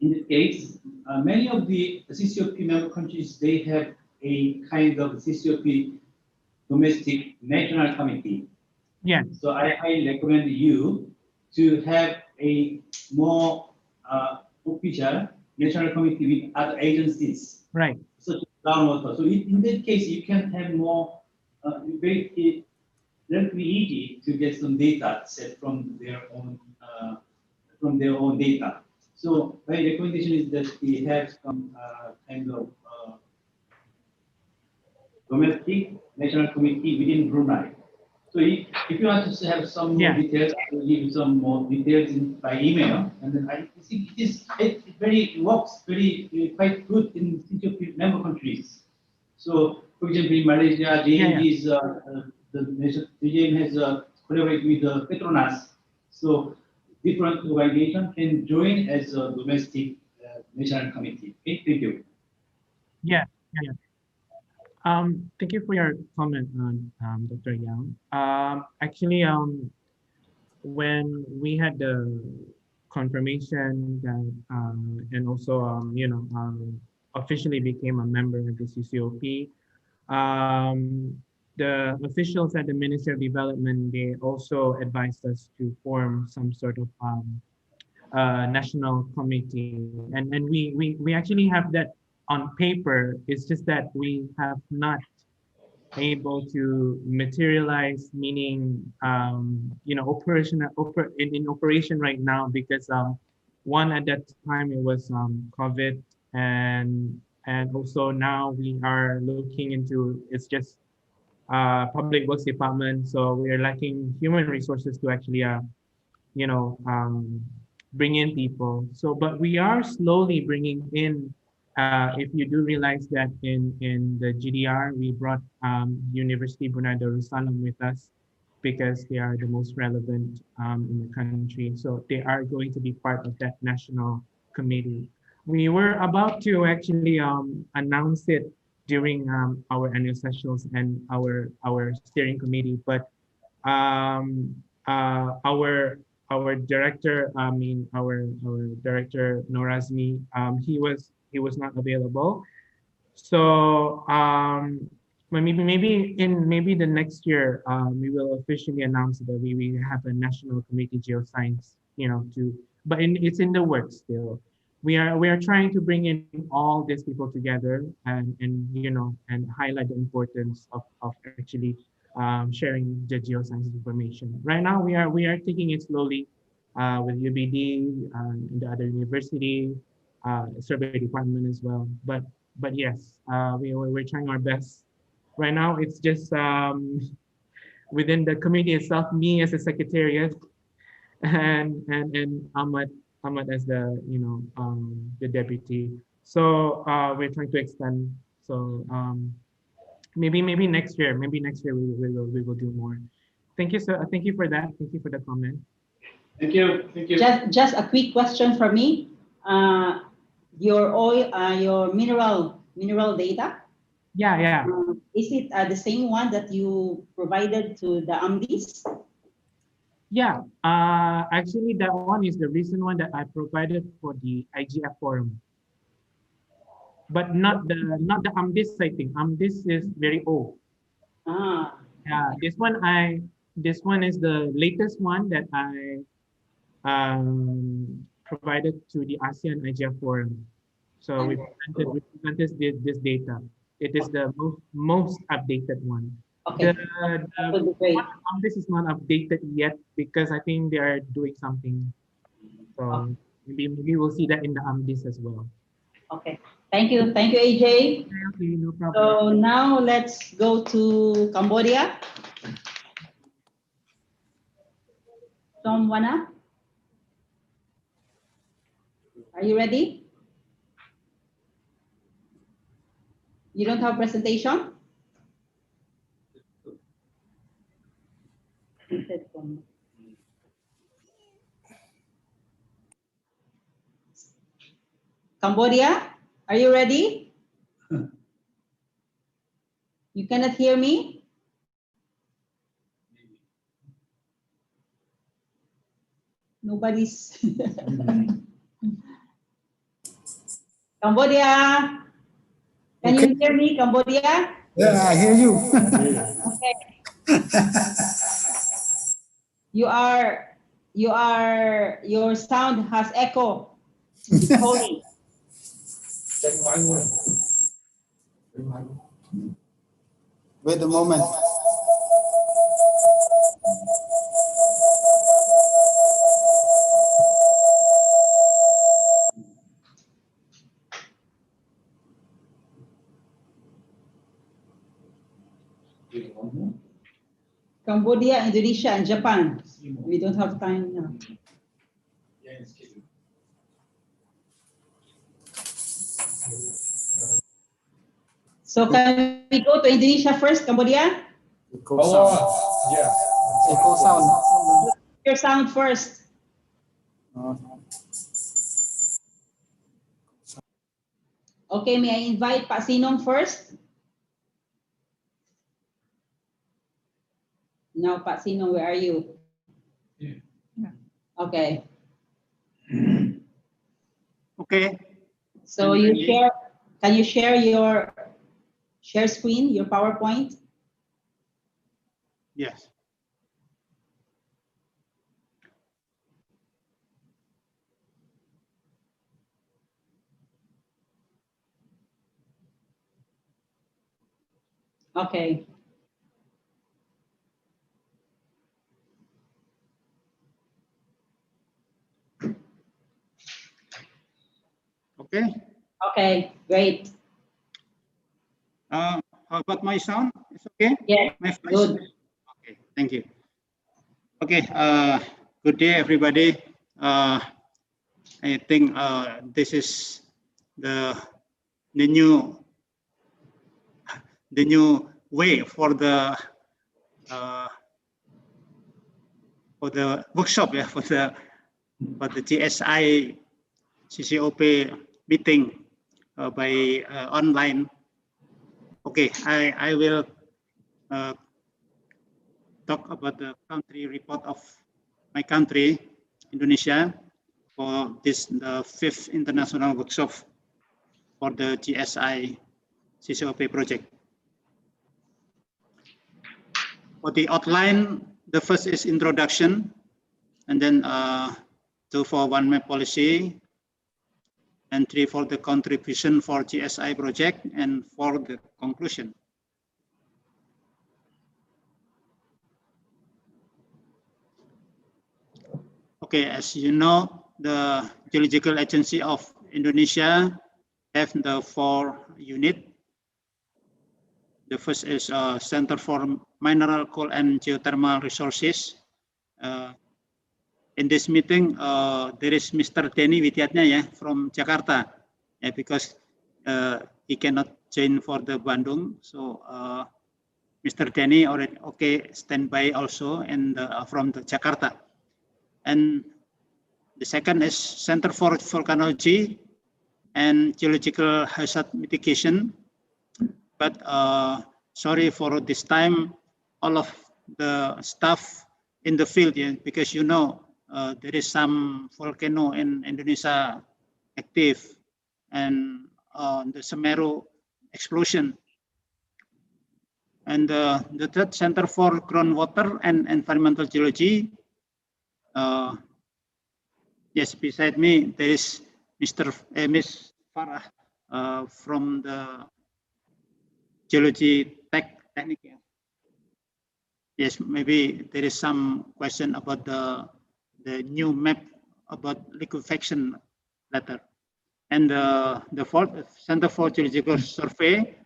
this case, many of the CCOP member countries, they have a kind of CCOP domestic national committee. Yeah. So I highly recommend you to have a more official national committee with other agencies. Right. Such as groundwater. So in that case, you can have more relatively easy to get some data set from their own data. So my recommendation is that we have some kind of domestic national committee within Brunei. So if you want to have some more details, I will give you some more details by email. And then I think it works quite good in CCOP member countries. So for example, in Malaysia, DJM has collaborated with Petronas. So different organizations can join as a domestic national committee. Okay, thank you. Yeah. Thank you for your comment on Dr. Yang. Actually, when we had the confirmation that and also officially became a member of the CCOP, the officials at the Ministry of Development, they also advised us to form some sort of national committee, and we actually have that on paper. It's just that we have not able to materialize, meaning in operation right now, because one, at that time it was COVID, and also now we are looking into, it's just public works department, so we are lacking human resources to actually bring in people. So, but we are slowly bringing in. If you do realize that in the GDR, we brought University Brunei Darussalam with us because they are the most relevant in the country. So they are going to be part of that national committee. We were about to actually announce it during our annual sessions and our steering committee, but Our director, our director Norazmi, he was not available. So maybe the next year we will officially announce that we have a national committee geoscience, but it's in the works still. We are trying to bring in all these people together and highlight the importance of actually sharing the geoscience information. Right now we are taking it slowly with UBD and the other university, survey department as well. But yes, we're trying our best. Right now, it's just within the committee itself, me as a secretariat, and Ahmad as the deputy. So we're trying to extend. So maybe next year, we will do more. Thank you, sir. Thank you for that. Thank you for the comment. Thank you. Thank you. Just a quick question from me. Your oil, your mineral data. Yeah. Is it the same one that you provided to the AMDIS? Yeah. Actually, that one is the recent one that I provided for the IGF forum, but not the AMDIS sighting. AMDIS is very old. Yeah. This one is the latest one that I provided to the ASEAN IGF forum. So we presented this data. It is the most updated one. Okay. This is not updated yet because I think they are doing something. So maybe we'll see that in the AMDIS as well. Okay. Thank you, AJ. Okay, no problem. So now let's go to Cambodia. Tom Wana, are you ready? You don't have presentation? Cambodia, are you ready? You cannot hear me? Nobody's. Cambodia, can you hear me, Cambodia? Yeah, I hear you. Okay. Your sound has echo. It's holy. Wait a moment. Cambodia, Indonesia, and Japan. We don't have time now. So can we go to Indonesia first, Cambodia? Yeah. Echo sound. Your sound first. Okay, may I invite Pak Sinong first? No, Pak Sinong, where are you? Yeah. Okay. Okay. So can you share your screen, your PowerPoint? Yes. Okay. Okay. Okay, great. How about my sound? It's okay? Yeah, my voice? Good. Okay, thank you. Okay, good day, everybody. I think this is the new way for the workshop, yeah, for the GSI CCOP meeting by online. Okay, I will talk about the country report of my country, Indonesia, for this the 5th international workshop for the GSI CCOP project. For the outline, the first is introduction, and then 2 for one map policy, and 3 for the contribution for GSI project, and 4 the conclusion. Okay, as you know, the Geological Agency of Indonesia have the 4 units. The first is Center for Mineral, Coal, and Geothermal Resources. In this meeting, there is Mr. Denny Widyatnya from Jakarta, because he cannot join for the Bandung. So Mr. Denny already stand by also and from the Jakarta. And the second is Center for Volcanology and Geological Hazard Mitigation. But sorry for this time, all of the staff in the field, because you know there is some volcano in Indonesia active, and the Semeru explosion. And the third Center for Groundwater and Environmental Geology. Yes, beside me there is Miss Farah from the Geology Technique. Yes, maybe there is some question about the new map about liquefaction later. And the fourth Center for Geological Survey,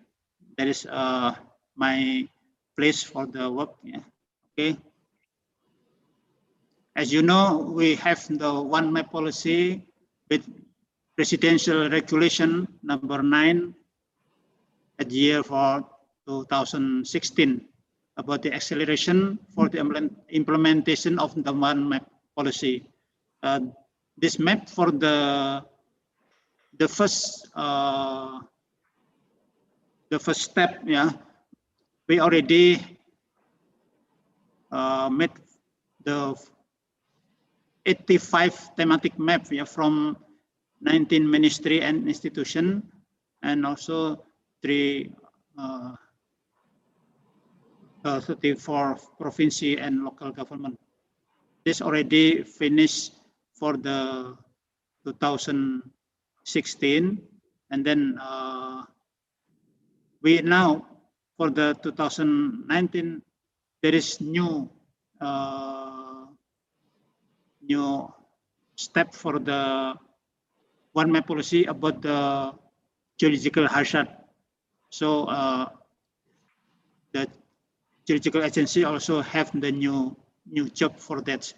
that is my place for the work. Okay. As you know, we have the one map policy with presidential regulation number 9 at the year for 2016 about the acceleration for the implementation of the one map policy. This map for the first step, we already made the 85 thematic map from 19 ministry and institution, and also 34 province and local government. This already finished for the 2016, and then we now for the 2019 there is new step for the one map policy about the geological hazard. So the Geological Agency also have the new job for that.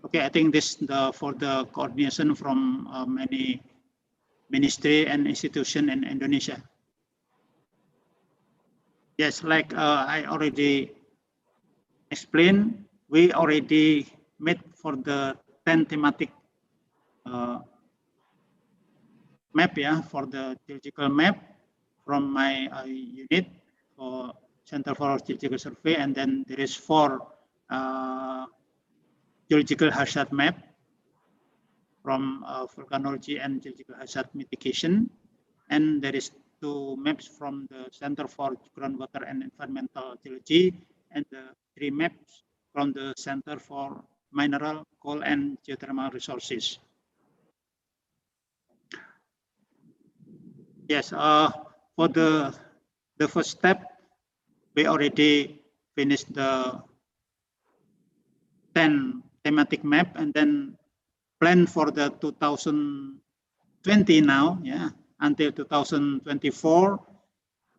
Okay, I think this for the coordination from many ministry and institution in Indonesia. Yes, like I already explained, we already made for the 10 thematic map, for the geological map from my unit for Center for Geological Survey, and then there is 4 geological hazard map from volcanology and geological hazard mitigation, and there is 2 maps from the Center for Groundwater and Environmental Geology, and 3 maps from the Center for Mineral, Coal, and Geothermal Resources. Yes, for the first step, we already finished the 10 thematic map, and then plan for the 2020 now, until 2024,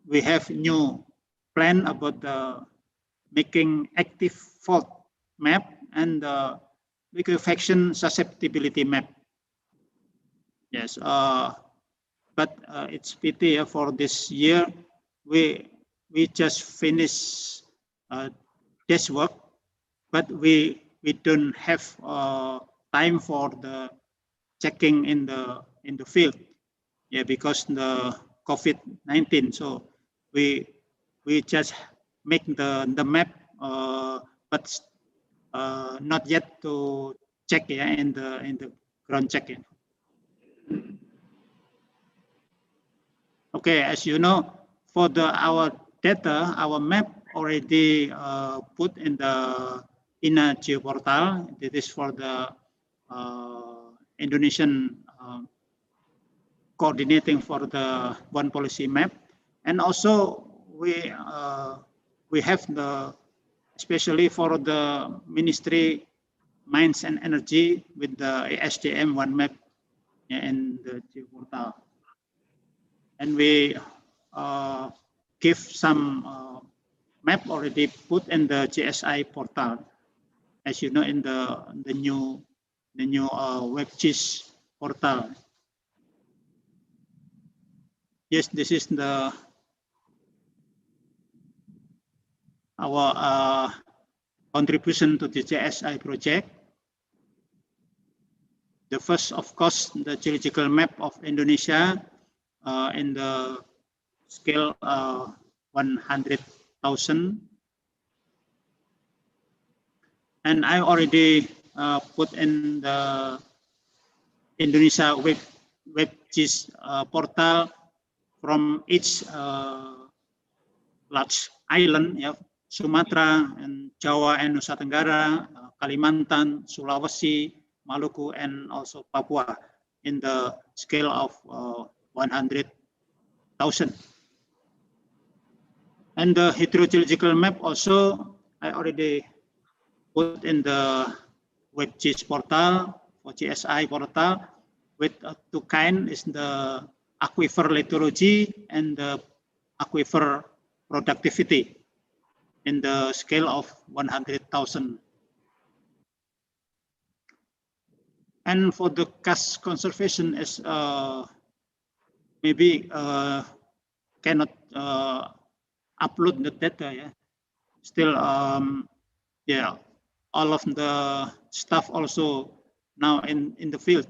we have new plan about the making active fault map and the liquefaction susceptibility map. Yes, but it's pity for this year we just finished this work, but we don't have time for the checking in the field, because the COVID-19. So we we just make the map, but not yet to check in the ground check. Okay, as you know, for our data, our map already put in the geoportal. This is for the Indonesian coordinating for the one policy map, and also we have especially for the Ministry Mines and Energy with the SDM one map in the geoportal, and we give some map already put in the GSI portal, as you know, in the new WebGIS portal. Yes, this is our contribution to the GSI project. The first, of course, the geological map of Indonesia in the scale 100,000. And I already put in the Indonesia WebGIS portal from each large island, Sumatra and Jawa and Nusa Tenggara, Kalimantan, Sulawesi, Maluku, and also Papua in the scale of 100,000. And the hydrogeological map also I already put in the WebGIS portal for GSI portal with two kinds, is the aquifer lithology and the aquifer productivity in the scale of 100,000. And for the cash conservation is maybe cannot upload the data. Still, all of the staff also now in the field.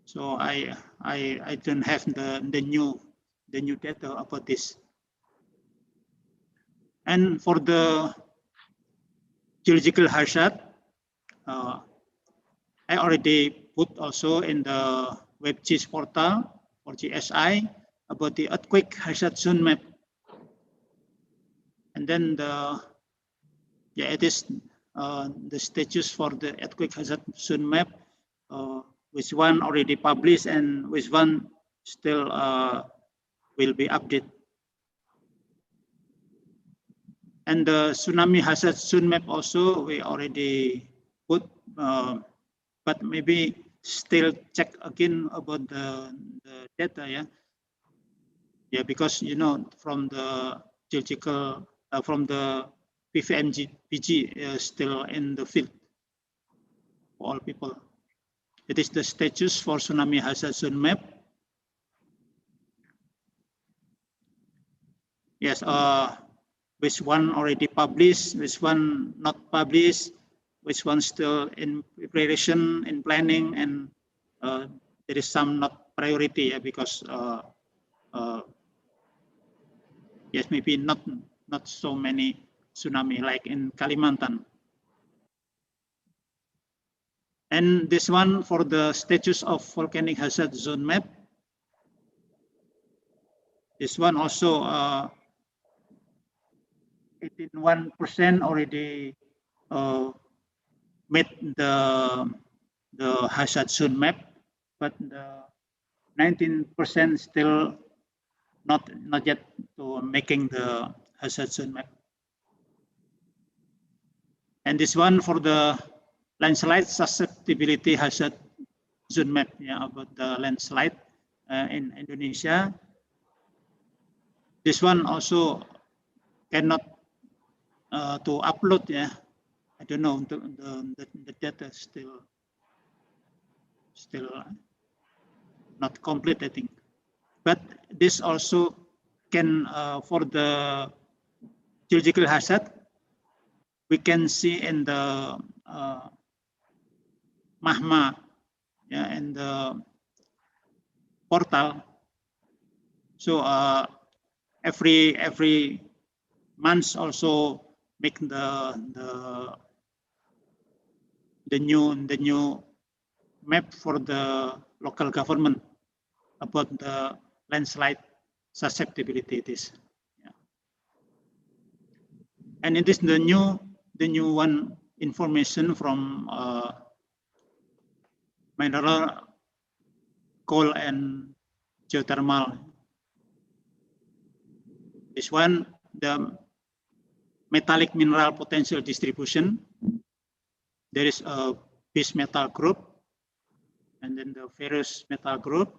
So I don't have the new data about this. And for the geological hazard, I already put also in the WebGIS portal for GSI about the earthquake hazard zone map. And then it is the status for the earthquake hazard zone map, which one already published and which one still will be updated. And the tsunami hazard zone map also we already put, but maybe still check again about the data, because from the geological from the PVMG still in the field for all people. It is the status for tsunami hazard zone map. Yes, which one already published, which one not published, which one still in preparation, in planning, and there is some not priority because yes, maybe not so many tsunami like in Kalimantan. And this one for the status of volcanic hazard zone map. This one also 81% already made the hazard zone map, but the 19% still not yet to making the hazard zone map. And this one for the landslide susceptibility hazard zone map, about the landslide in Indonesia. This one also cannot to upload. I don't know, the data still not complete, I think. But this also can for the geological hazard, we can see in the Mahma, in the portal. So every months also make the new map for the local government about the landslide susceptibilities. Yeah. And it is the new one information from mineral, coal, and geothermal. This one, the metallic mineral potential distribution. There is a base metal group, and then the ferrous metal group,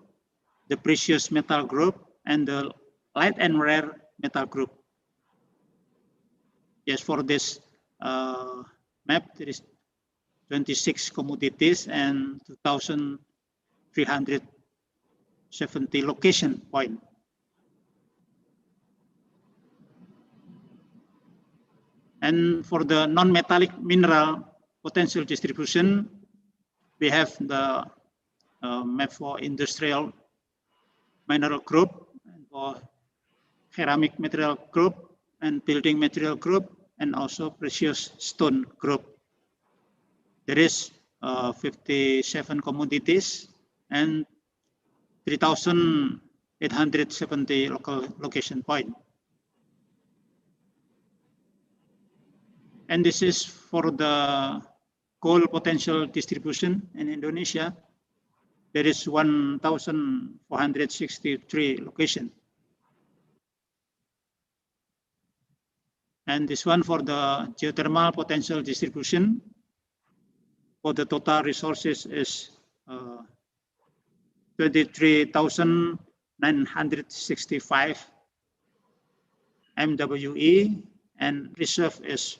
the precious metal group, and the light and rare metal group. Yes, for this map, there is 26 commodities and 2,370 location points. And for the non-metallic mineral potential distribution, we have the map for industrial mineral group, and for ceramic material group, and building material group, and also precious stone group. There is 57 commodities and 3,870 location points. And this is for the coal potential distribution in Indonesia. There is 1,463 locations. And this one for the geothermal potential distribution, for the total resources is 23,965 MWE, and reserve is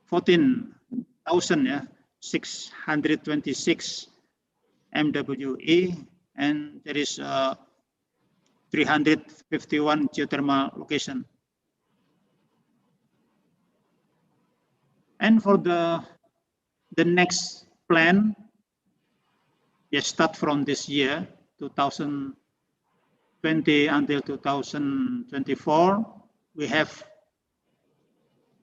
14,626 MWE, and there is 351 geothermal location. And for the next plan, start from this year, 2020 until 2024, we have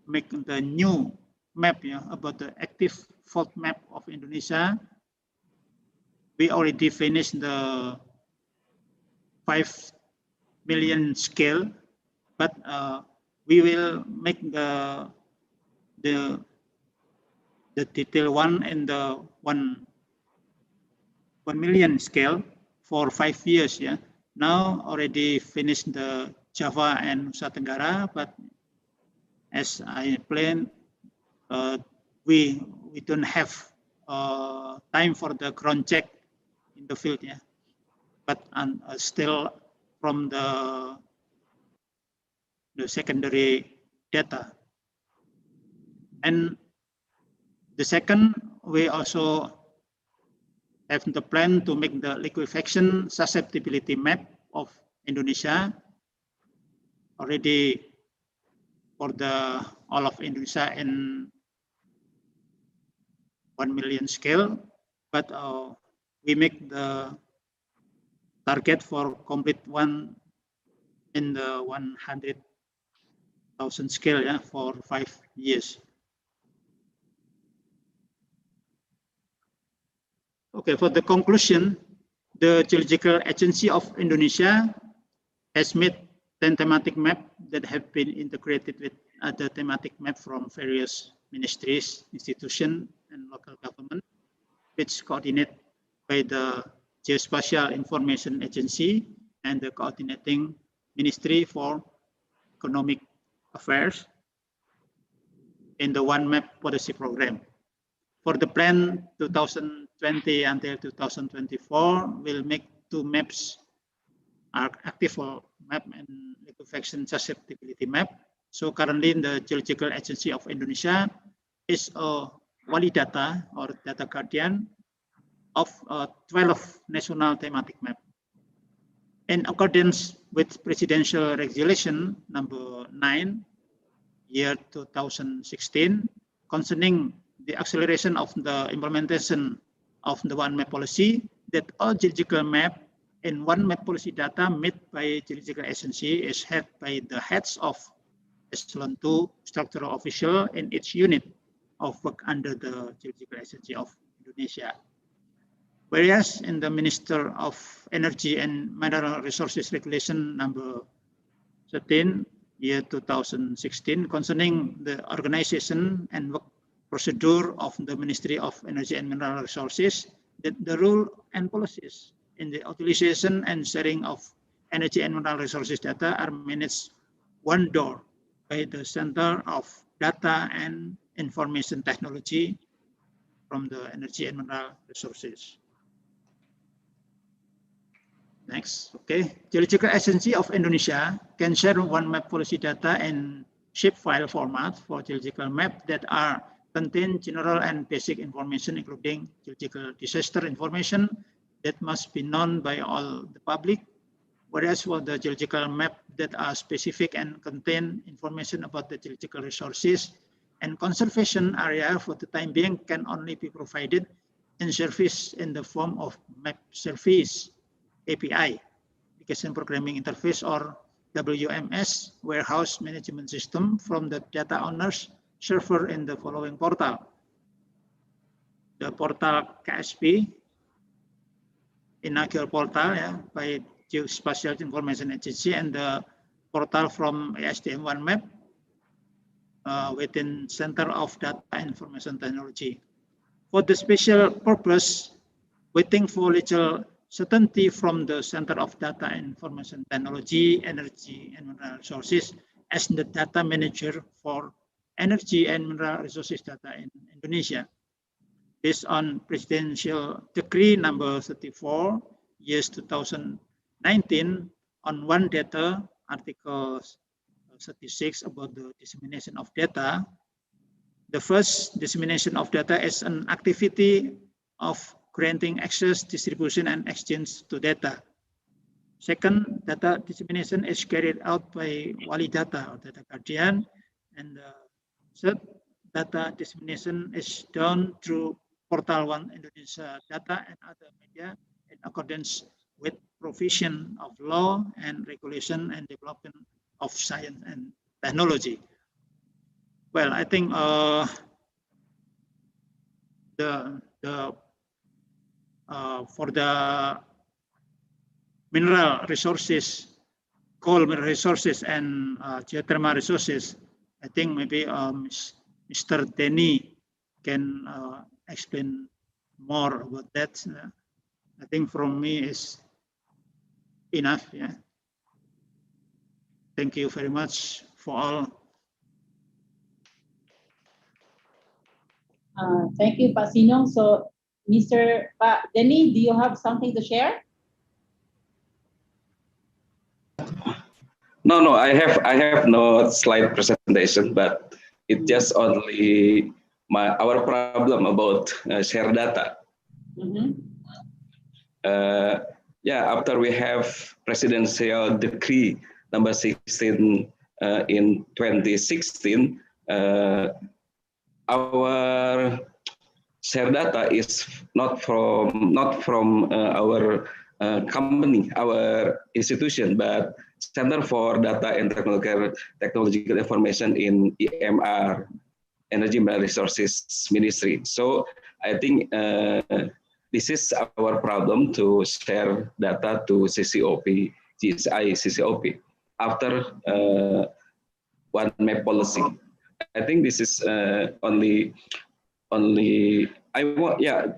make the new map about the active fault map of Indonesia. We already finished the 5 million scale, but we will make the detail one and the 1 million scale for 5 years. Yeah, now already finished the Java and Nusa Tenggara, but as I planned, we don't have time for the ground check in the field. Yeah, but still from the secondary data. And the second, we also have the plan to make the liquefaction susceptibility map of Indonesia already for the all of Indonesia in 1 million scale, but we make the target for complete one in the 100,000 scale, yeah, for 5 years. Okay, for the conclusion, the Geological Agency of Indonesia has made 10 thematic maps that have been integrated with other thematic maps from various ministries, institutions, and local government, which coordinate by the Geospatial Information Agency and the coordinating Ministry for Economic Affairs in the One Map policy program. For the plan 2020 until 2024, we'll make 2 maps, active map and liquefaction susceptibility map. So currently the Geological Agency of Indonesia is a wali data or data guardian of 12 national thematic map. In accordance with Presidential Regulation number 9, year 2016, concerning the acceleration of the implementation of the One Map policy, that all geological map and One Map policy data made by Geological Agency is held by the heads of Echelon 2 structural official in each unit of work under the Geological Agency of Indonesia. Whereas in the Minister of Energy and Mineral Resources Regulation number 13, year 2016, concerning the organization and work procedure of the Ministry of Energy and Mineral Resources, that the rule and policies in the utilization and sharing of energy and mineral resources data are managed one door by the Center of Data and Information Technology from the Energy and Mineral Resources. Next, okay. Geological Agency of Indonesia can share one map policy data in shapefile format for geological map that are contain general and basic information, including geological disaster information that must be known by all the public. Whereas for the geological map that are specific and contain information about the geological resources and conservation area for the time being can only be provided in service in the form of map service API, Application Programming Interface, or WMS, Warehouse Management System, from the data owner's server in the following portal. The portal KSP, inaugural portal by Geospatial Information Agency, and the portal from ASTM1 map within Center of Data Information Technology. For the special purpose, waiting for legal certainty from the Center of Data Information Technology, Energy and Mineral Resources as the data manager for energy and mineral resources data in Indonesia. Based on Presidential Decree number 34, years 2019, on one data, Article 36 about the dissemination of data. The first, dissemination of data is an activity of granting access, distribution, and exchange to data. Second, data dissemination is carried out by wali data or data guardian. And third, data dissemination is done through Portal One Indonesia Data and other media in accordance with provision of law and regulation and development of science and technology. Well, I think for the mineral resources, coal mineral resources, and geothermal resources, I think maybe Mr. Denny can explain more about that. I think from me is enough. Yeah. Thank you very much for all. Thank you, Pak Sinong. So, Mr. Pak Denny, do you have something to share? No, I have no slide presentation, but it just only our problem about share data. Yeah, after we have Presidential Decree number 16 in 2016, our share data is not from our company, our institution, but Center for Data and Technological Information in EMR, Energy and Resources Ministry. So I think this is our problem to share data to CCOP, GSI, CCOP after one map policy. I think this is only I want, yeah,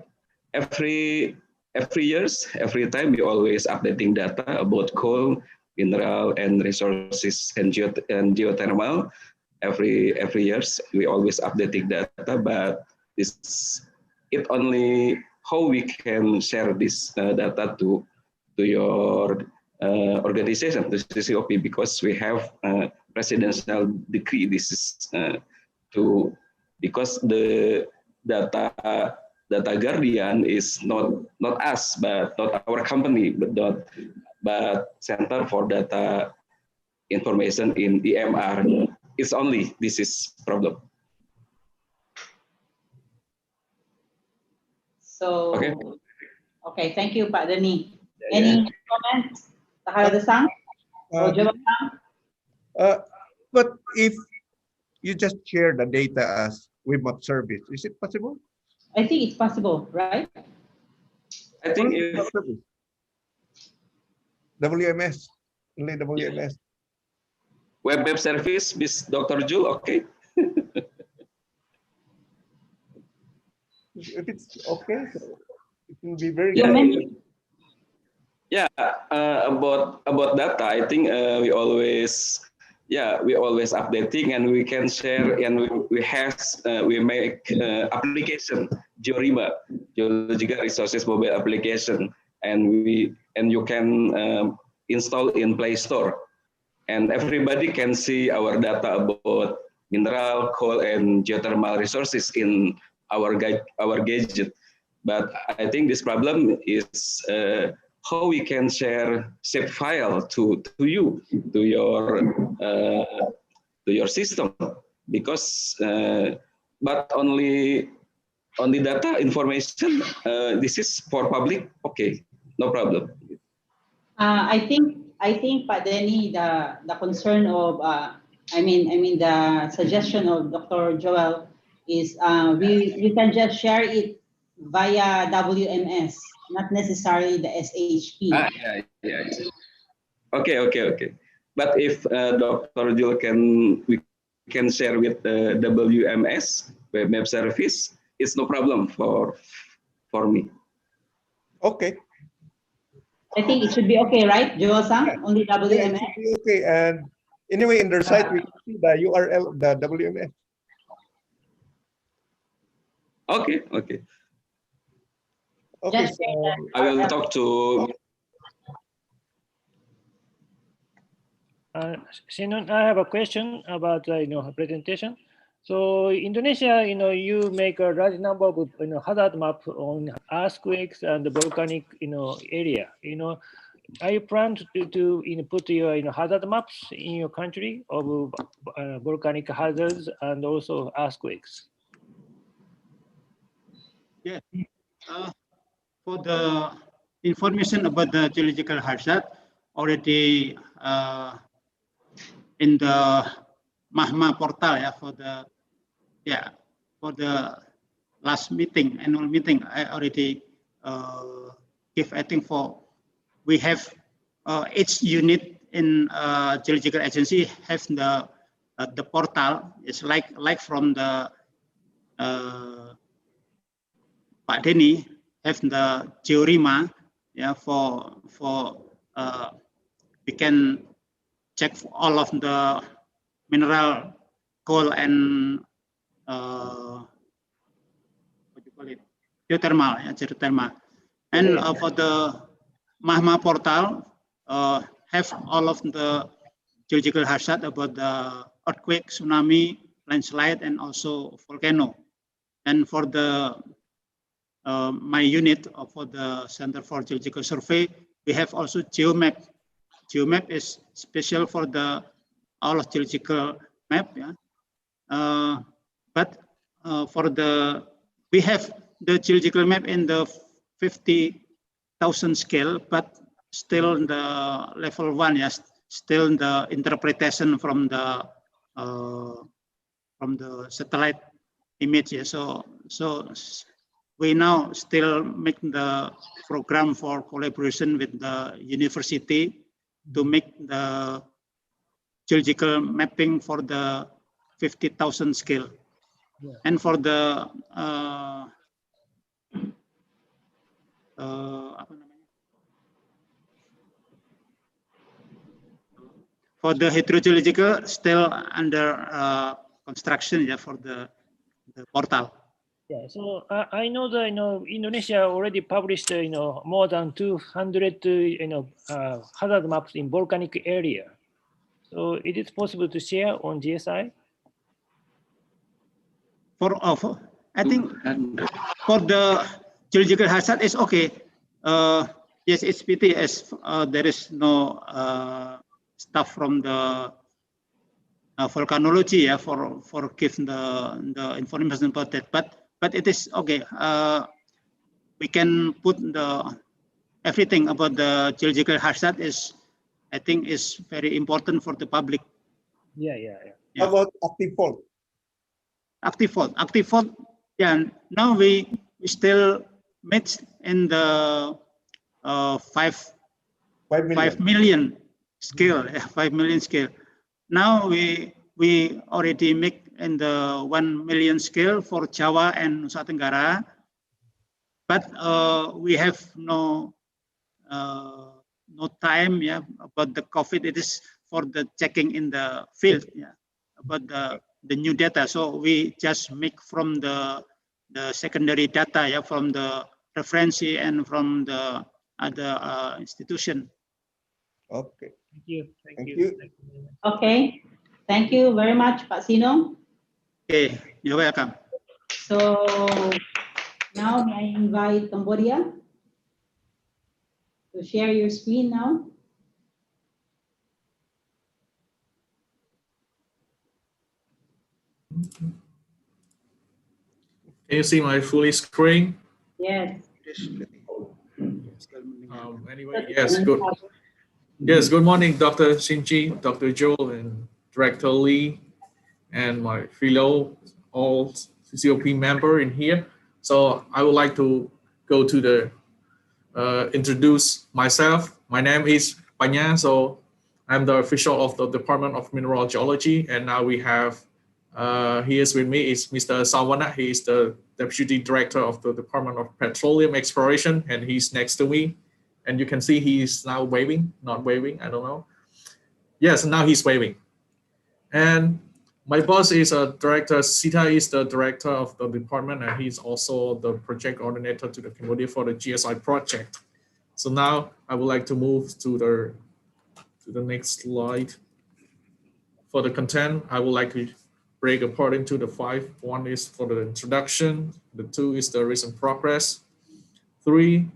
every years, every time we always updating data about coal, mineral and resources and geothermal. Every years we always updating data, but it only how we can share this data to your organization, to CCOP, because we have presidential decree. This is because the data guardian is not us, but not our company, but Center for Data Information in EMR. It's only this is problem. So okay, thank you, Pak Denny. Any comments, Takarada-san? But if you just share the data as webmap service, is it possible? I think it's possible, right? I think if WMS, only WMS. web service, Miss Dr. Jul, okay. If it's okay, so it will be very Yeah, good. yeah. About data, I think we always updating, and we can share, and we make application GeoRima, Geological Resources Mobile Application, and you can install in Play Store, and everybody can see our data about mineral, coal, and geothermal resources in our gadget. But I think this problem is how we can share zip file to you, to your system, because but only data information, this is for public. Okay, no problem. I think Pak Denny, the concern of I mean the suggestion of Dr. Joel is we can just share it via WMS, not necessarily the SHP. Yeah. Okay. But if Dr. Joel we can share with WMS, Web Map Service, it's no problem for me. Okay. I think it should be okay, right, Joel-san? Yeah. Only WMS? Yeah, it should be okay. And anyway, in their site, we can see the URL of the WMS. Okay. Okay, so I will talk to Sinon, I have a question about presentation. So Indonesia, you make a large number of hazard maps on earthquakes and the volcanic area. Are you plan to put your hazard maps in your country of volcanic hazards and also earthquakes? Yeah. For the information about the geological hazard, already in the MAHMA portal, for the last meeting, annual meeting, I already give, I think we have each unit in geological agency have the portal. It's like from the Pak Denny have the GeoRima, for we can check all of the mineral, coal, and what do you call it, geothermal. And for the MAHMA portal, have all of the geological hazard about the earthquake, tsunami, landslide, and also volcano. And for the my unit for the Center for Geological Survey, we have also GeoMap. GeoMap is special for all of geological map. But we have the geological map in the 50,000 scale, but still in the level 1, still in the interpretation from the satellite image. So we now still make the program for collaboration with the university to make the geological mapping for the 50,000 scale. Yeah. And for the hydrogeological, still under construction, for the portal. Yeah, so I know that Indonesia already published more than 200 hazard maps in volcanic area. So it is possible to share on GSI. I think for the geological hazard is okay. Yes, it's pity as there is no stuff from the volcanology for give the information about that. But it is okay. We can put everything about the geological hazard I think is very important for the public Yeah. How about active fault? Active fault. Yeah. Now we still match in the 5 million scale. 5 million scale. Now we already make in the 1 million scale for Java and Nusa Tenggara, but we have no time, yeah, about the COVID. It is for the checking in the field, yeah, about the new data. So we just make from the secondary data, yeah, from the reference and from the other institution. Okay. Thank you. Okay. Thank you very much, Pak Sino. Okay, you're welcome. So now may I invite Cambodia to share your screen now. Can you see my full screen? Yes. Anyway, yes, good. Yes, good morning, Dr. Shinji, Dr. Joel, and Director Lee, and my fellow all CCOP member in here. So I would like to go to the introduce myself. My name is Panya. So I'm the official of the Department of Mineral Geology, and now we have here with me is Mr. Sawana. He is the Deputy Director of the Department of Petroleum Exploration, and he's next to me. And you can see he's now waving, not waving, I don't know. Yes, now he's waving. And my boss is a director. Sita is the director of the department, and he's also the project coordinator to the Cambodia for the GSI project. So now I would like to move to the next slide. For the content, I would like to break apart into the 5. 1 is for the introduction. The 2 is the recent progress. 3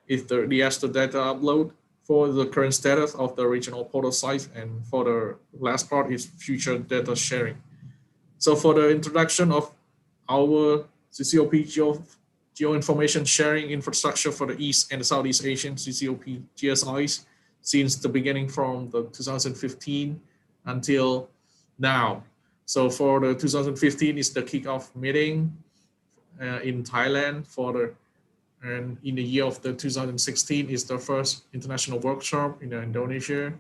is the disaster data upload. 4 is the current status of the regional portal sites, and for the last part is future data sharing. So for the introduction of our CCOP Geoinformation sharing infrastructure for the East and the Southeast Asian CCOP GSIs since the beginning from the 2015 until now. So for the 2015 is the kickoff meeting in Thailand and in the year of the 2016 is the first international workshop in Indonesia,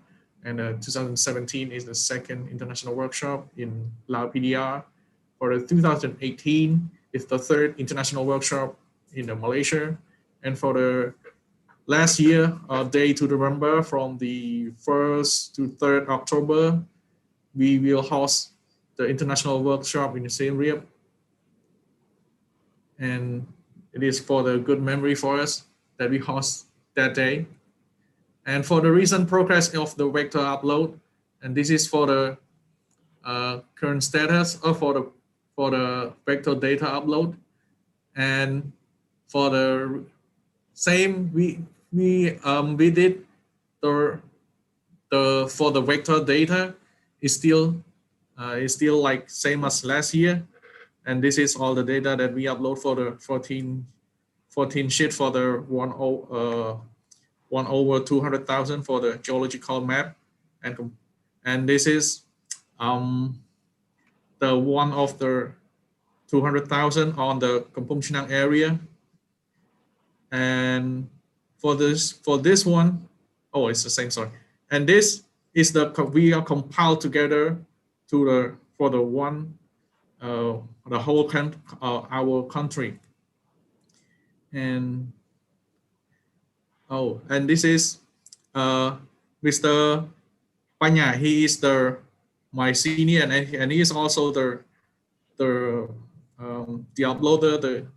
and 2017 is the second international workshop in Lao PDR. For the 2018 is the third international workshop in Malaysia, and for the last year, day to remember, from the 1st to 3rd October, we will host the international workshop in Siem Reap, and it is for the good memory for us that we host that day. And for the recent progress of the vector upload, and this is for the current status or for the vector data upload. And for the same, we did the for the vector data is still like same as last year. And this is all the data that we upload for the 14 sheet for the 1/200,000 for the geological map, and this is the one of the 200,000 on the Kampong Chinang area. And for this one, oh, it's the same, sorry. And this is we are compiled together for the whole our country. And and this is Mr. Panya. He is my senior, and he is also the uploader.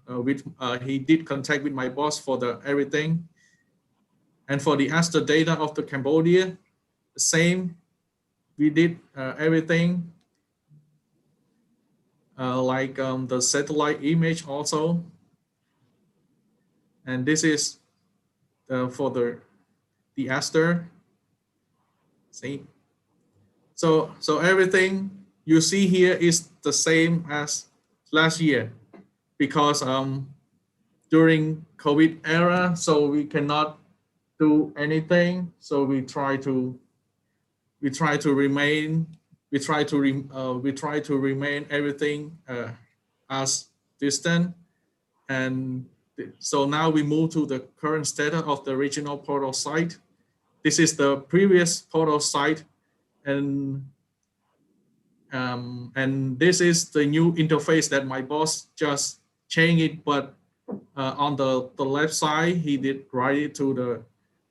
He did contact with my boss for the everything. And for the aster data of the Cambodia, the same. We did everything. Like the satellite image also. And this is for the aster. See, so everything you see here is the same as last year, because during COVID era, so we cannot do anything. So we try to remain we try to remain everything as distant. And so now we move to the current status of the regional portal site. This is the previous portal site, and this is the new interface that my boss just changed it. But on the left side, he did write it to the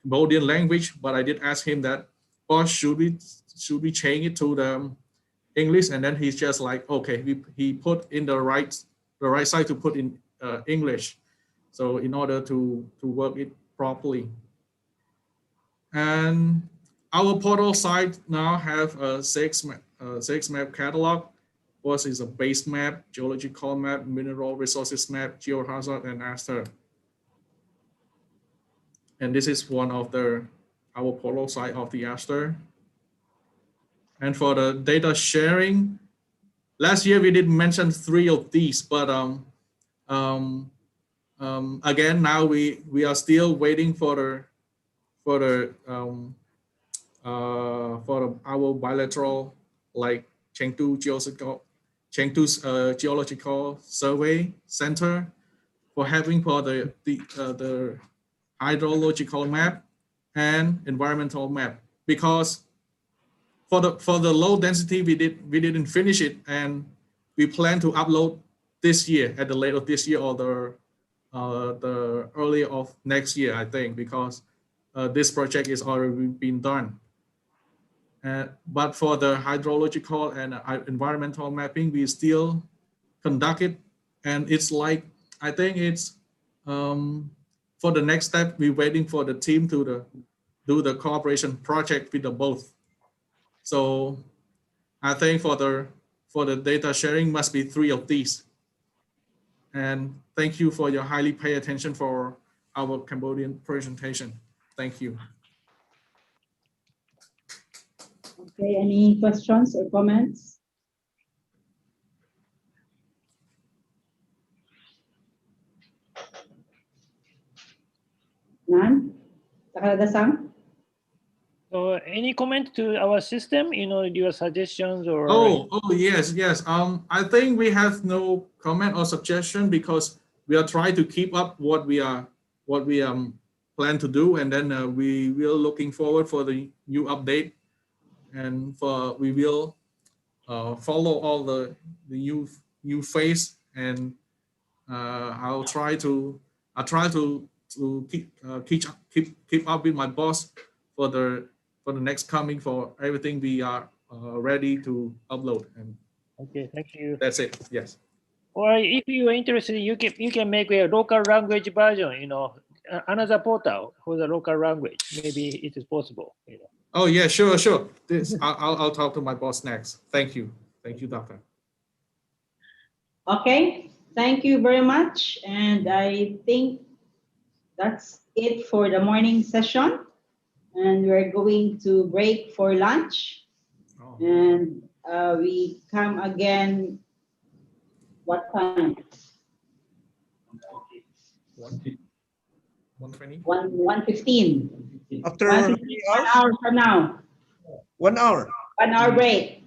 Cambodian language. But I did ask him that, boss, should we change it to the English? And then he's just like, okay, he put in the right side to put in English. So in order to work it properly. And our portal site now have a six map catalog. First is a base map, geological map, mineral resources map, geohazard, and aster. And this is one of our portal site of the aster. And for the data sharing, last year we did mention 3 of these, but again, now we are still waiting for our bilateral, like Chengdu Geological Survey Center, for having for the hydrological map and environmental map, because for the low density we didn't finish it, and we plan to upload this year, at the late of this year or the early of next year, I think, because this project is already been done. But for the hydrological and environmental mapping, we still conduct it, and it's like, I think it's for the next step, we're waiting for the team to do the cooperation project with the both. So I think for the data sharing must be 3 of these. And thank you for your highly pay attention for our Cambodian presentation. Thank you. Okay, any questions or comments? None? Takarada-san? So any comment to our system, your suggestions or? Oh yes. I think we have no comment or suggestion, because we are trying to keep up what we plan to do, and then we will looking forward for the new update, and we will follow all the new phase, and I'll try to keep up with my boss for the next coming, for everything we are ready to upload. And okay, thank you. That's it. Yes. Or if you are interested, you can make a local language version. Another portal for the local language. Maybe it is possible. Oh yeah, sure. This I'll talk to my boss next. Thank you, doctor. Okay, thank you very much. And I think that's it for the morning session. And we're going to break for lunch. Oh. And we come again, what time? 1:20? 1:15. After 1 hour from now. 1 hour. 1 hour break.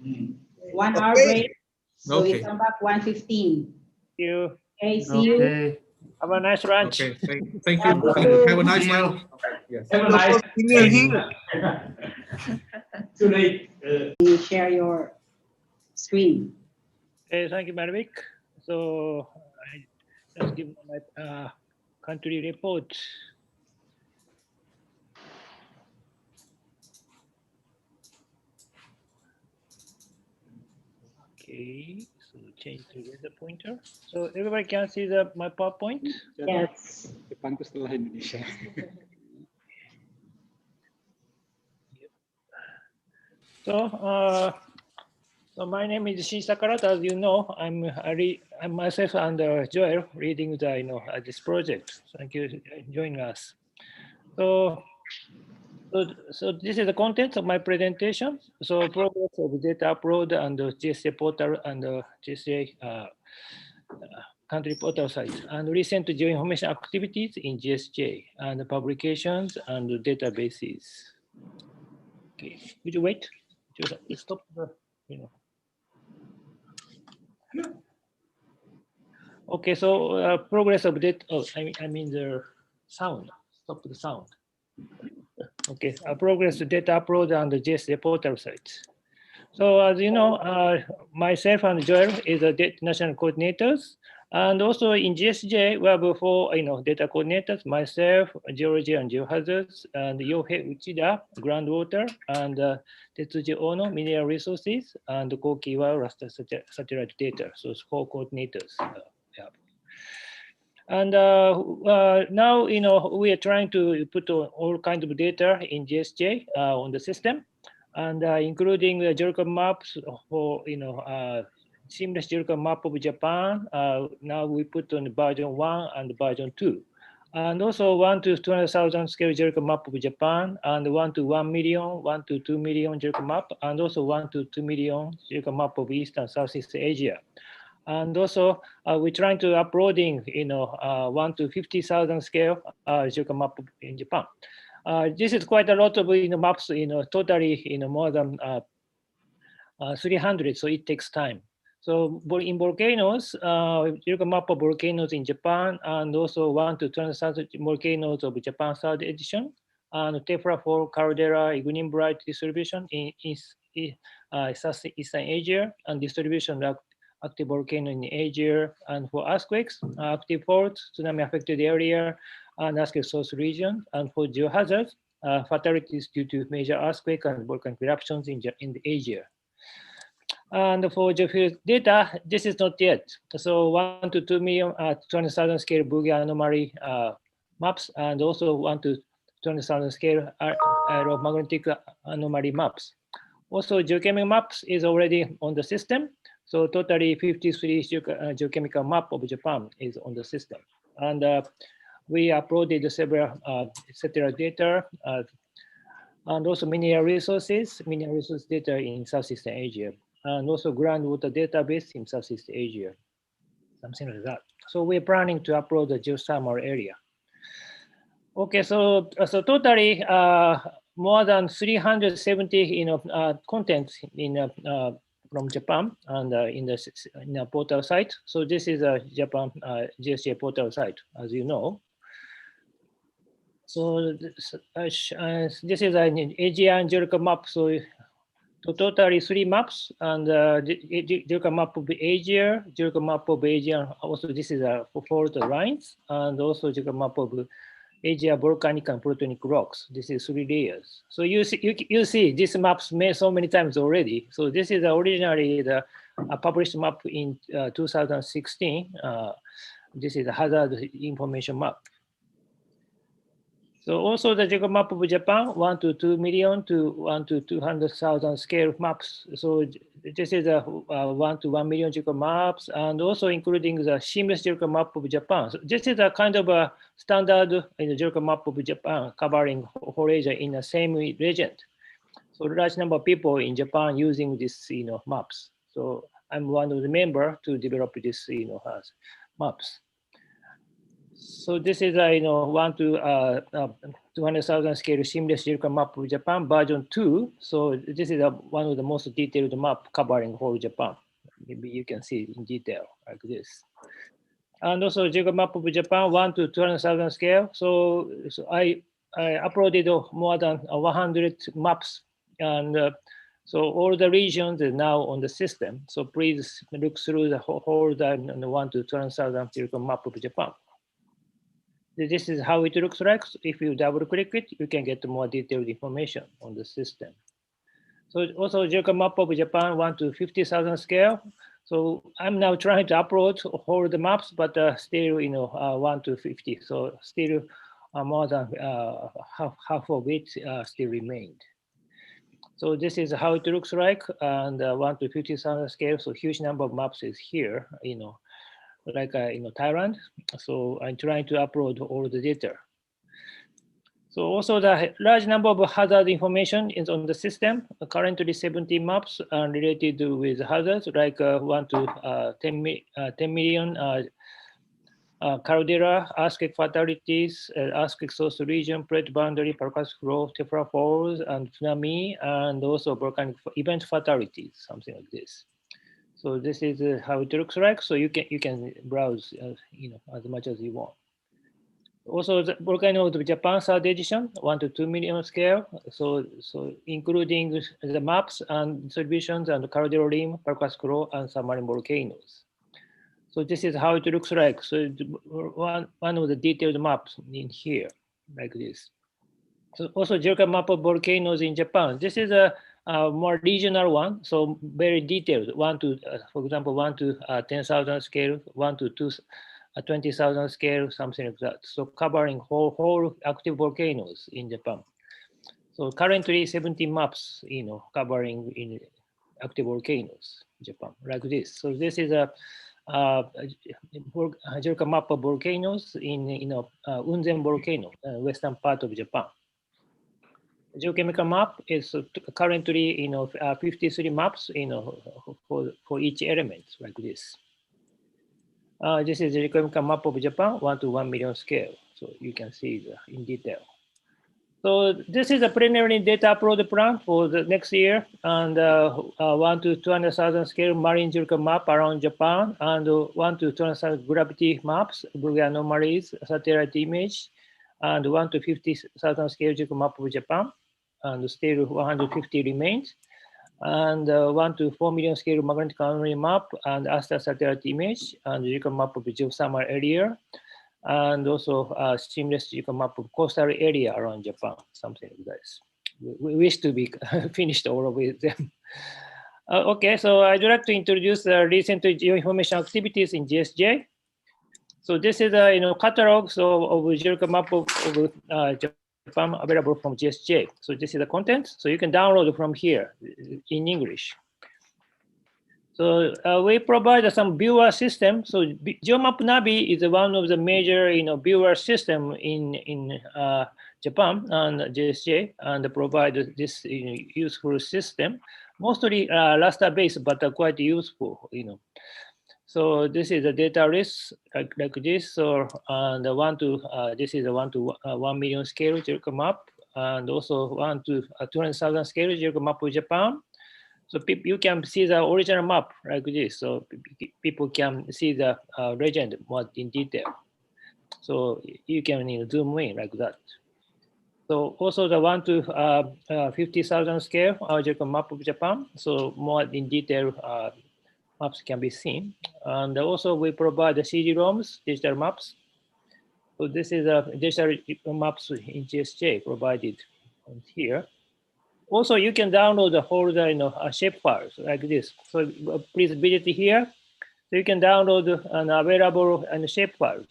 1 hour break. So okay. we come back 1:15. Thank you. Okay, see you. Have a nice lunch. Okay, thank you. Have a nice lunch. Yes. Have a nice Too late. You share your screen. Okay, thank you, Marvik. So I just give my country report. Okay, so change to the pointer. So everybody can see my PowerPoint? Yes. Jepang itu setelah Indonesia. So my name is Shinji Takarada. As you know, I'm myself and Joel reading this project. Thank you for joining us. So this is the content of my presentation. So progress of data upload and the GSA portal and the GSA country portal site, and recent geoinformation activities in GSJ, and the publications and the databases. Okay, would you wait? Just stop the Okay, so progress of data. Oh, I mean the sound. Stop the sound. Okay, progress to data upload on the GSA portal site. So as you know, myself and Joel is the national coordinators, and also in GSJ we have four data coordinators: myself, geology and geohazards, and Yohei Uchida, groundwater, and Tetsuji Ono, mineral resources, and Kokiwa raster satellite data. So it's four coordinators. And now we are trying to put all kinds of data in GSJ on the system, and including the geographical maps for seamless geographical map of Japan. Now we put on version 1 and version 2, and also 1 to 200,000 scale geographical map of Japan, and 1 to 1 million, 1 to 2 million geographical map, and also 1 to 2 million geographical map of East and Southeast Asia. And also, we're trying to uploading, 1 to 50,000 scale geographical map in Japan. This is quite a lot of maps, totally, more than 300. So it takes time. So in volcanoes, geographical map of volcanoes in Japan, and also 1 to 200,000 volcanoes of Japan third edition, and tephra for caldera, Guinea distribution in Southeastern Asia, and distribution of active volcano in Asia, and for earthquakes, active faults, tsunami affected area, and earthquake source region, and for geohazards, fatalities due to major earthquake and volcanic eruptions in Asia. And for geophysical data, this is not yet. So 1 to 2 million, 200,000 scale boogie anomaly maps, and also 1 to 200,000 scale aeromagnetic anomaly maps. Also, geochemical maps is already on the system. So totally 53 geochemical map of Japan is on the system. And we uploaded several satellite data, and also mineral resources data in Southeast Asia, and also groundwater database in Southeast Asia, something like that. So we're planning to upload the geothermal area. Okay, so totally more than 370 contents from Japan, and in the portal site. So this is a Japan GSJ portal site, as you know. So this is an Asian geographical map. So totally 3 maps, and geographical map of Asia, geographical map of Asia. Also, this is a fault lines, and also geographical map of Asia volcanic and plutonic rocks. This is 3 layers. So you see these maps made so many times already. So this is originally the published map in 2016. This is a hazard information map. So also the geographical map of Japan, 1 to 2 million to 1 to 200,000 scale maps. So this is a 1 to 1 million geographical maps, and also including the seamless geographical map of Japan. So this is a kind of a standard geographical map of Japan covering whole Asia in the same region. So a large number of people in Japan using this maps. So I'm one of the members to develop this maps. So this is a 1 to 200,000 scale seamless geographical map of Japan version 2. So this is one of the most detailed map covering whole Japan. Maybe you can see in detail like this. And also geographical map of Japan 1 to 200,000 scale. So I uploaded more than 100 maps, and so all the regions are now on the system. So please look through the whole 1 to 200,000 geographical map of Japan. This is how it looks like. If you double click it, you can get more detailed information on the system. So also geographical map of Japan 1 to 50,000 scale. So I'm now trying to upload all the maps, but still 1 to 50. So still more than half of it still remained. So this is how it looks like, and 1 to 50,000 scale. So huge number of maps is here, like Thailand. So I'm trying to upload all the data. So also the large number of hazard information is on the system. Currently 70 maps are related with hazards, like 1 to 10 million caldera, earthquake fatalities, earthquake source region, plate boundary, percussive flow, tephra falls, and tsunami, and also volcanic event fatalities, something like this. So this is how it looks like. So you can browse, as much as you want. Also, the volcano of Japan, third edition, 1 to 2 million scale. So including the maps and distributions and caldera rim, percussive flow, and submarine volcanoes. So this is how it looks like. So one of the detailed maps in here, like this. So also geographical map of volcanoes in Japan. This is a more regional one, so very detailed. For example, 1 to 10,000 scale, 1 to 20,000 scale, something like that. So covering whole active volcanoes in Japan. So currently 17 maps, covering in active volcanoes in Japan, like this. So this is a geographical map of volcanoes in Unzen volcano, western part of Japan. Geochemical map is currently 53 maps for each element, like this. This is the geochemical map of Japan, 1 to 1 million scale. So you can see in detail. So this is a preliminary data upload plan for the next year, and 1 to 200,000 scale marine geological map around Japan, and 1 to 200,000 gravity maps, Brunei anomalies, satellite image, and 1 to 50,000 scale geological map of Japan, and still 150 remains, and 1 to 4 million scale magnetic anomaly map, and Asta satellite image, and geological map of geothermal area, and also seamless geological map of coastal area around Japan, something like this. We wish to be finished all of them. Okay, so I'd like to introduce the recent geoinformation activities in GSJ. So this is a catalog of geological map of Japan available from GSJ. So this is the content. So you can download from here in English. So we provide some viewer system. So GeoMap Navi is one of the major viewer system in Japan and GSJ, and provide this useful system. Mostly raster based, but quite useful. So this is a data list like this, or this is a 1 to 1 million scale geological map, and also 1 to 200,000 scale geological map of Japan. So you can see the original map like this. So people can see the legend more in detail. So you can zoom in like that. So also the 1 to 50,000 scale geological map of Japan. So more in detail maps can be seen. And also we provide the CD-ROMs, digital maps. So this is a digital maps in GSJ provided here. Also, you can download the whole shape files like this. So please visit here. So you can download an available shape files.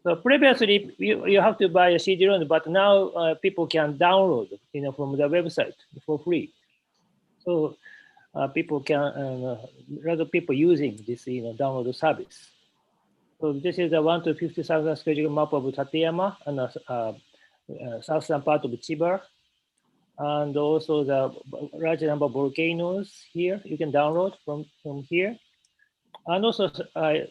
So previously you have to buy a CD-ROM, but now people can download from the website for free. So people can a lot of people using this download service. So this is a 1 to 50,000 schedule map of Tateyama and southern part of Chiba. And also the large number of volcanoes here you can download from here. And also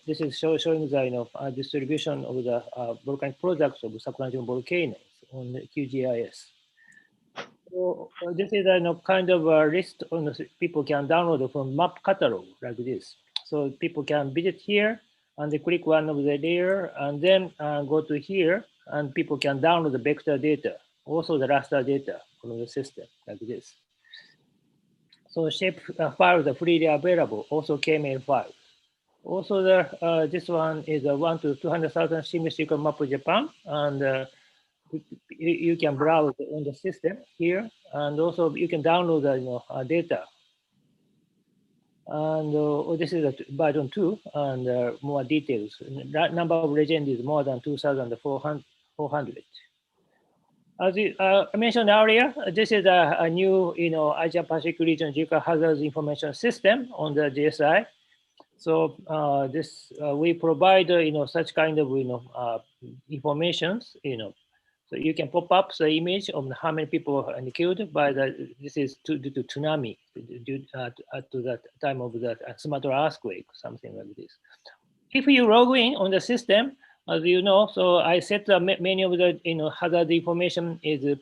this is showing the distribution of the volcanic products of Sakuranjima volcanoes on the QGIS. So this is a kind of a list on people can download from map catalog like this. So people can visit here and they click one of the layer and then go to here and people can download the vector data, also the raster data from the system like this. So shape files are freely available, also KML files. Also this one is a 1 to 200,000 symmetrical map of Japan, and you can browse on the system here, and also you can download the data. And this is a version 2, and more details. That number of legends is more than 2,400. As I mentioned earlier, this is a new, Asia Pacific region geological hazards information system on the GSI. So we provide, such kind of, informations, so you can pop up the image of how many people are killed by this is due to tsunami, due to that time of the Sumatra earthquake, something like this. If you log in on the system, as you know, so I set many of the hazard information is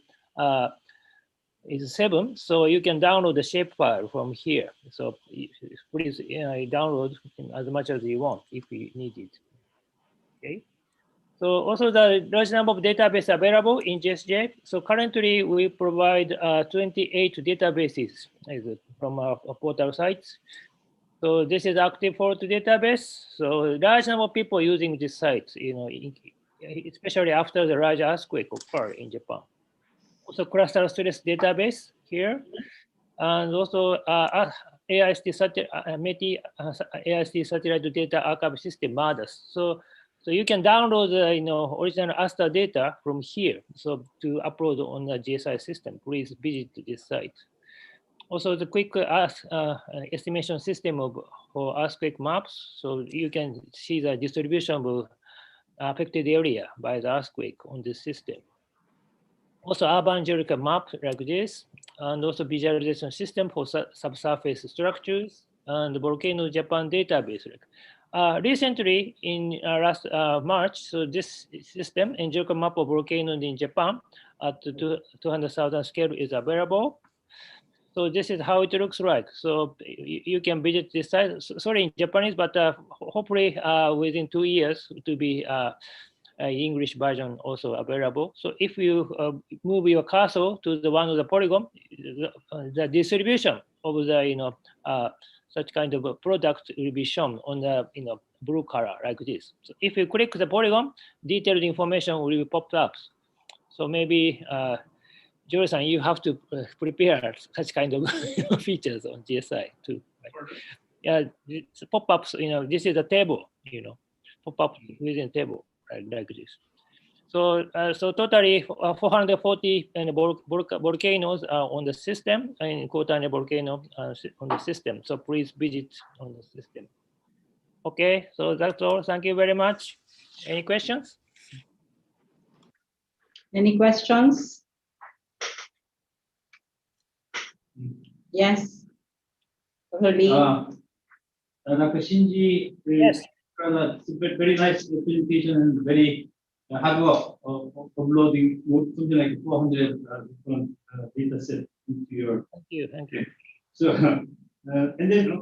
7, so you can download the shapefile from here. So please download as much as you want if you need it. Okay. So also the large number of databases available in GSJ. So currently we provide 28 databases from our portal sites. So this is active Fort database. So large number of people using this site, especially after the large earthquake occurred in Japan. Also cluster stress database here, and also AIST satellite data archive system MADAS. So you can download the original ASTA data from here. So to upload on the GSI system, please visit this site. Also the quick estimation system for earthquake maps. So you can see the distribution of affected area by the earthquake on this system. Also urban geological map like this, and also visualization system for subsurface structures and volcano Japan database. Recently in last March, so this system and geological map of volcanoes in Japan at 200,000 scale is available. So this is how it looks like. So you can visit this site. Sorry in Japanese, but hopefully within 2 years to be English version also available. So if you move your cursor to the one of the polygon, the distribution of the such kind of a product will be shown on the blue color like this. So if you click the polygon, detailed information will be popped up. So maybe Joel-san, you have to prepare such kind of features on GSI too. Right? Yeah, pop-ups. This is a table. Pop-up within table. Like this. So totally 440 volcanoes are on the system, and Kotane volcano on the system. So please visit on the system. Okay, so that's all. Thank you very much. Any questions? Any questions? Yes. Dr. Shinji, yes. It's a very nice presentation and very hard work of uploading something like 400 different data sets into your. Thank you. Thank you. So, and then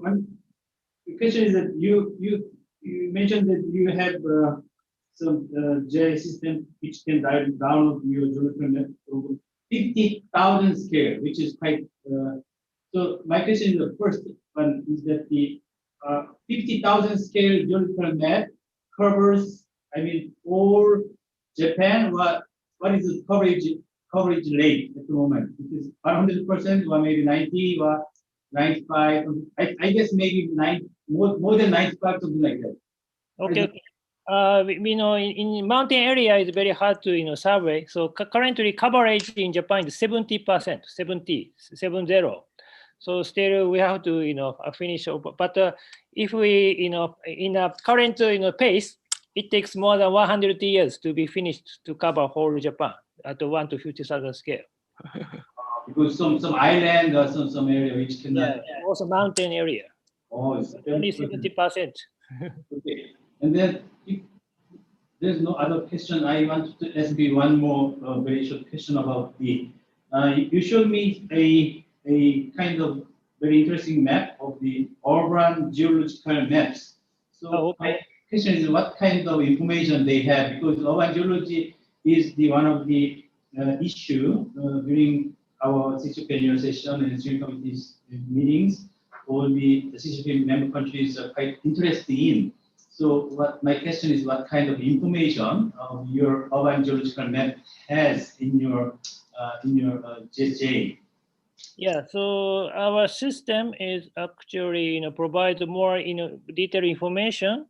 the question is that you mentioned that you have some GIS system which can download your geological map over 50,000 scale, which is quite. So my question is the first one is that the 50,000 scale geological map covers, all Japan. What is the coverage rate at the moment? It is 100% or maybe 90 or 95. I guess maybe more than 95, something like that. Okay. In mountain area it's very hard to survey. So currently coverage in Japan is 70%, 70. So still we have to finish. But if we in a current pace, it takes more than 100 years to be finished to cover whole Japan at the 1 to 50,000 scale. Because some island or some area which cannot. Yeah, also mountain area. Oh, it's only 70%. Okay, and then if there's no other question, I want to ask you one more very short question about the. You showed me a kind of very interesting map of the urban geological maps. So my question is, what kind of information they have? Because urban geology is one of the issue during our CCOP annual session and steering committee's meetings. All the CCOP member countries are quite interested in. So my question is, what kind of information your urban geological map has in your JJ? Yeah, so our system is actually provides more detailed information.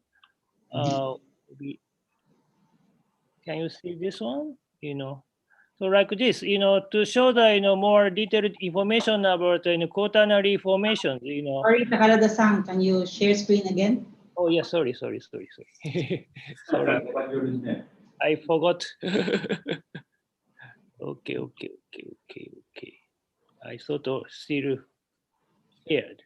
Can you see this one? So like this, to show the more detailed information about quaternary formations. Sorry, Takarada-san, can you share screen again? Oh yeah, sorry. Sorry. I forgot. Okay. I sort of still scared.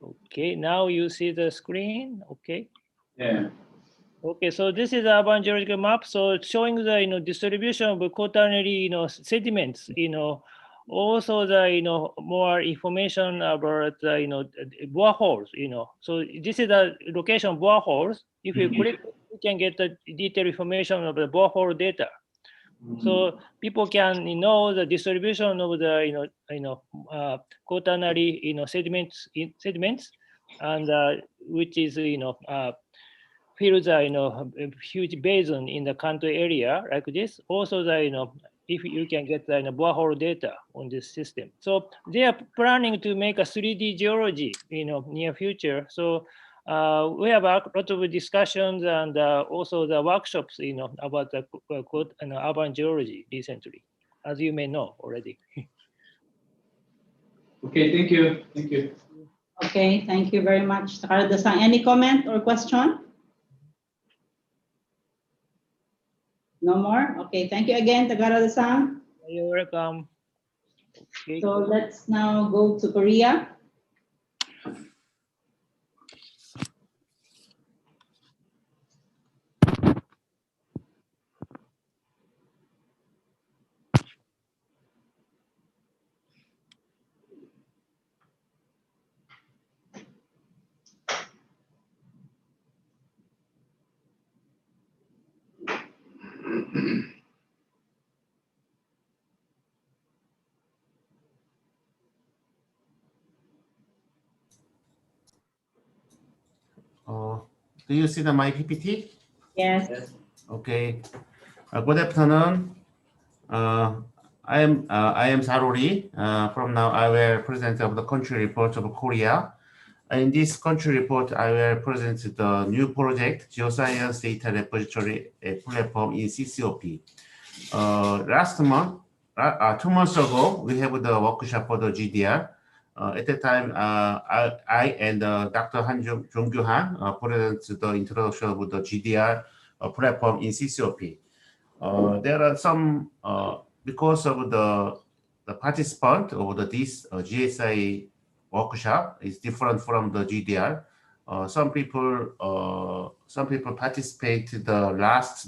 Okay, now you see the screen. Okay. Yeah. Okay, so this is the urban geological map. So it's showing the distribution of quaternary sediments. Also the more information about the boreholes. So this is the location of boreholes. If you click, you can get the detailed information of the borehole data. So people can know the distribution of the quaternary sediments, and which is fills a huge basin in the country area like this. Also the if you can get the borehole data on this system. So they are planning to make a 3D geology near future. So we have a lot of discussions and also the workshops about the urban geology recently, as you may know already. Okay, thank you. Thank you. Okay, thank you very much. Takarada-san, any comment or question? No more? Okay, thank you again, Takarada-san. You're welcome. Okay. So let's now go to Korea. Do you see my PPT? Yes. Okay. Good afternoon. I am Sarori. From now, I will present of the country report of Korea. In this country report, I will present the new project, Geoscience Data Repository Platform in CCOP. Last month, 2 months ago, we have the workshop for the GDR. At that time, I and Dr. Han Jong-Kyu Han present the introduction of the GDR platform in CCOP. There are some, because of the participant of this GSI workshop is different from the GDR. Some people participate the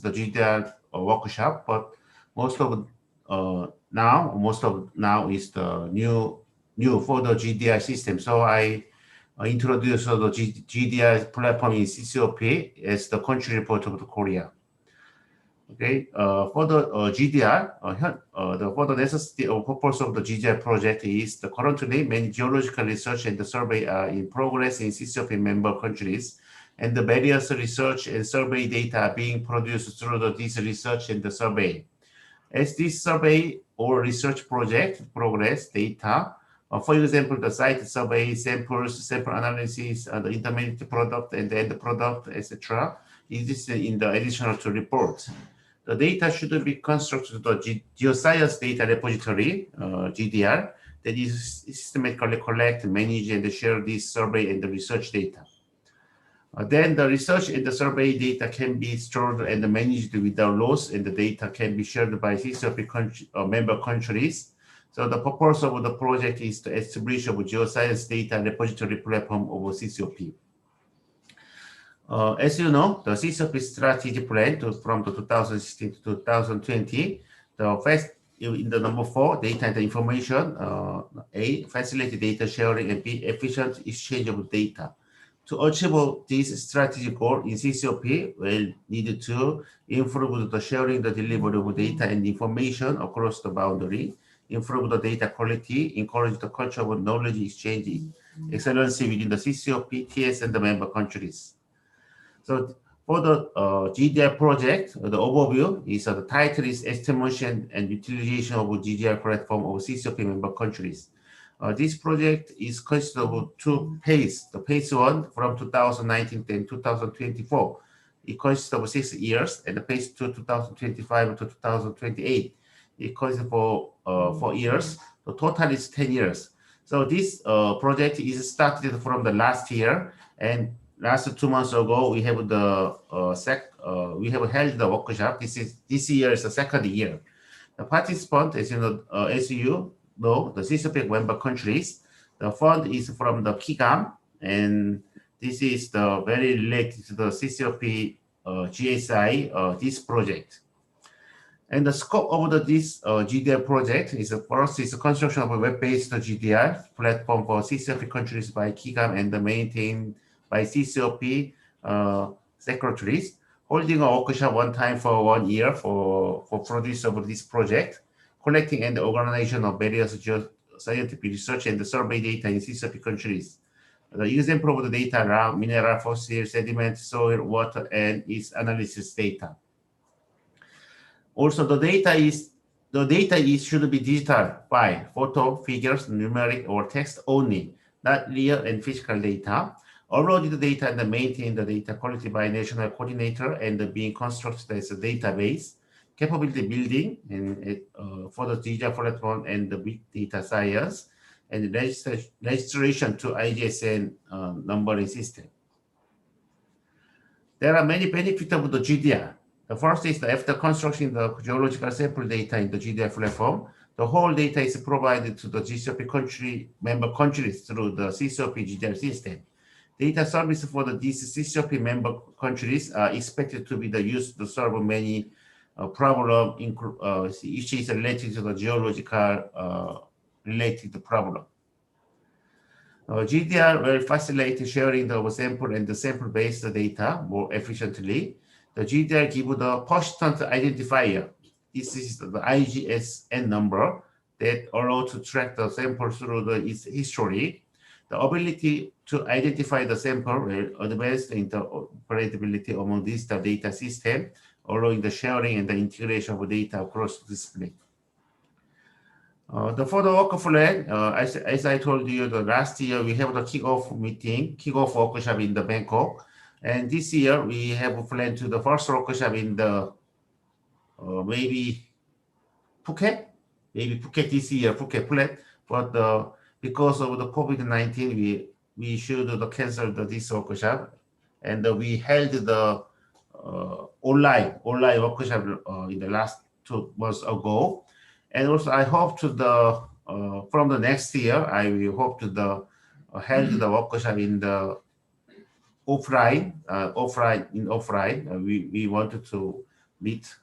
GDR workshop, but most of now is the new for the GDR system. So I introduced the GDR platform in CCOP as the country report of the Korea. Okay, for the GDR, for the necessity or purpose of the GDR project is the currently many geological research and the survey are in progress in CCOP member countries, and the various research and survey data are being produced through this research and the survey. As this survey or research project progress data, for example, the site survey, samples, sample analysis, the intermediate product and the end product, etc., is in the additional to report. The data should be constructed to the Geoscience Data Repository, GDR, that is systematically collect, manage, and share this survey and the research data. Then the research and the survey data can be stored and managed without loss, and the data can be shared by CCOP member countries. So the purpose of the project is to establish a Geoscience Data Repository platform of CCOP. As you know, the CCOP strategy plan from the 2016 to 2020, the first in the number 4, data and information, A, facilitate data sharing, and B, efficient exchange of data. To achieve this strategy goal in CCOP, we'll need to improve the sharing, the delivery of data and information across the boundary, improve the data quality, encourage the culture of knowledge exchange, excellency within the CCOP, TS, and the member countries. So for the GDR project, the overview is the title is Estimation and Utilization of GDR Platform of CCOP member countries. This project is consisted of 2 phases. The phase 1 from 2019 to 2024. It consists of 6 years, and the phase 2, 2025 to 2028. It consists for 4 years. The total is 10 years. So this project is started from the last year, and last 2 months ago we have we have held the workshop. This year is the 2nd year. The participant, as you know, the CCOP member countries. The fund is from the KIGAM, and This is the very related to the CCOP GSI, this project. And the scope of this GDR project is, first, is the construction of a web-based GDR platform for CCOP countries by KIGAM and maintained by CCOP secretaries, holding a workshop one time for 1 year for produce of this project, collecting and organization of various scientific research and the survey data in CCOP countries. The example of the data are mineral, fossil, sediment, soil, water, and its analysis data. Also, the data should be digital file, photo, figures, numeric, or text only, not real and physical data. Upload the data and maintain the data quality by national coordinator and being constructed as a database, capability building and for the digital platform and the big data science, and registration to IGSN numbering system. There are many benefits of the GDR. The first is that after constructing the geological sample data in the GDR platform, the whole data is provided to the GCOP member countries through the CCOP GDR system. Data service for these CCOP member countries are expected to be used to solve many problems, which is related to the geological related problem. GDR will facilitate sharing the sample and the sample-based data more efficiently. The GDR gives the persistent identifier. This is the IGSN number that allows to track the sample through its history. The ability to identify the sample will advance the interoperability among these data systems, allowing the sharing and the integration of data across discipline. For the work plan, as I told you, the last year we have the kickoff workshop in the Bangkok. And this year we have a plan to the first workshop in the maybe Phuket this year, Phuket plan. But because of the COVID-19, we should cancel this workshop, and we held the online workshop in the last 2 months ago. And also I hope to from the next year I will hope to held the workshop in the offline. We wanted to meet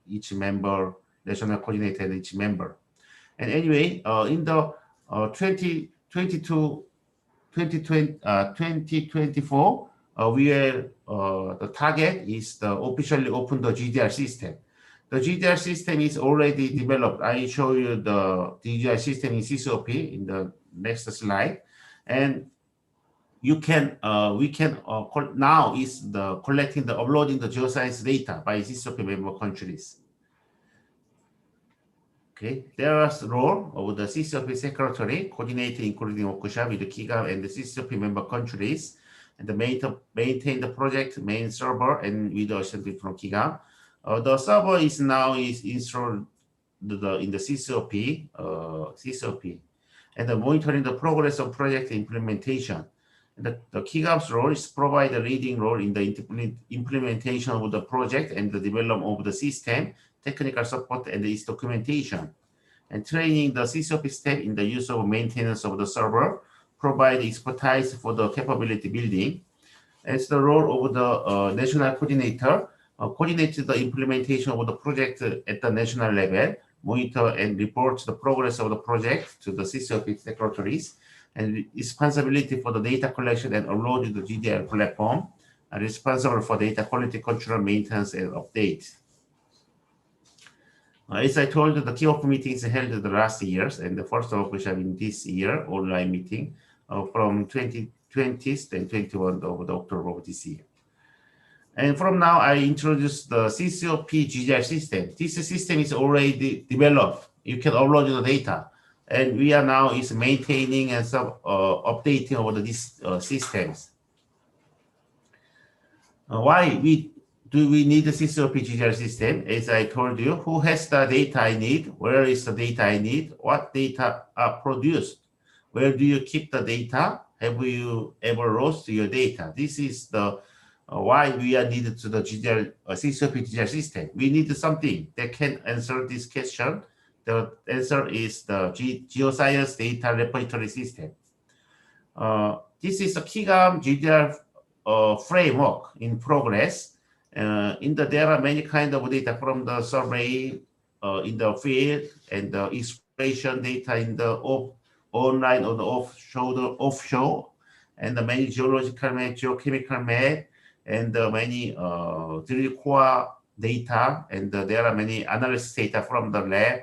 each member, national coordinator, and each member. And anyway, in the 2024, the target is to officially open the GDR system. The GDR system is already developed. I show you the GDR system in CCOP in the next slide, and we can now is collecting the uploading the geoscience data by CCOP member countries. Okay, there is the role of the CCOP secretary coordinating, including workshop with the KIGAM and the CCOP member countries, and maintain the project main server and with the assistance from KIGAM. The server is now installed in the CCOP, and monitoring the progress of project implementation. The KIGAM's role is provide a leading role in the implementation of the project and the development of the system, technical support, and its documentation, and training the CCOP staff in the use of maintenance of the server, provide expertise for the capability building. It's the role of the national coordinator, coordinate the implementation of the project at the national level, monitor and report the progress of the project to the CCOP secretaries, and responsibility for the data collection and upload to the GDR platform, and responsible for data quality control, maintenance, and update. As I told you, the kickoff meetings held the last years, and the first workshop in this year, online meeting from 20th and 21st of October of this year. And from now, I introduce the CCOP GDR system. This system is already developed. You can upload the data. And we are now maintaining and updating over these systems. Why do we need the CCOP GDR system? As I told you, who has the data I need? Where is the data I need? What data are produced? Where do you keep the data? Have you ever lost your data? This is the why we are needed to the CCOP GDR system. We need something that can answer this question. The answer is the geoscience data repository system. this is a KIGAM GDR framework in progress. There are many kinds of data from the survey in the field and the exploration data in the online or the offshore, and the many geological map, geochemical map, and many drill core data, and there are many analysis data from the lab,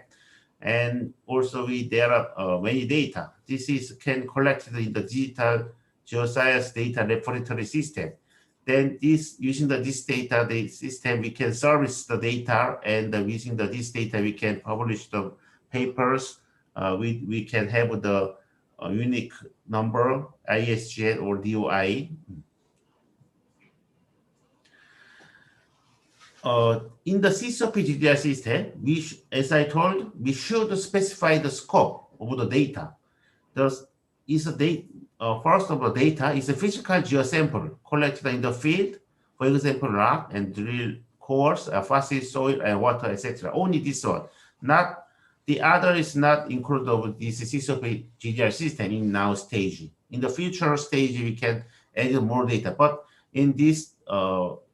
and also there are many data. This is can collected in the digital geoscience data repository system. Then using this data system, we can service the data, and using this data, we can publish the papers. We can have the unique number, ISGN or DOI. In the CCOP GDR system, as I told, we should specify the scope of the data. First of the data is a physical geosample collected in the field, for example, rock and drill cores, fossil soil and water, etc. Only this one. Not the other is not included of this CCOP GDR system in now stage. In the future stage, we can add more data. But in this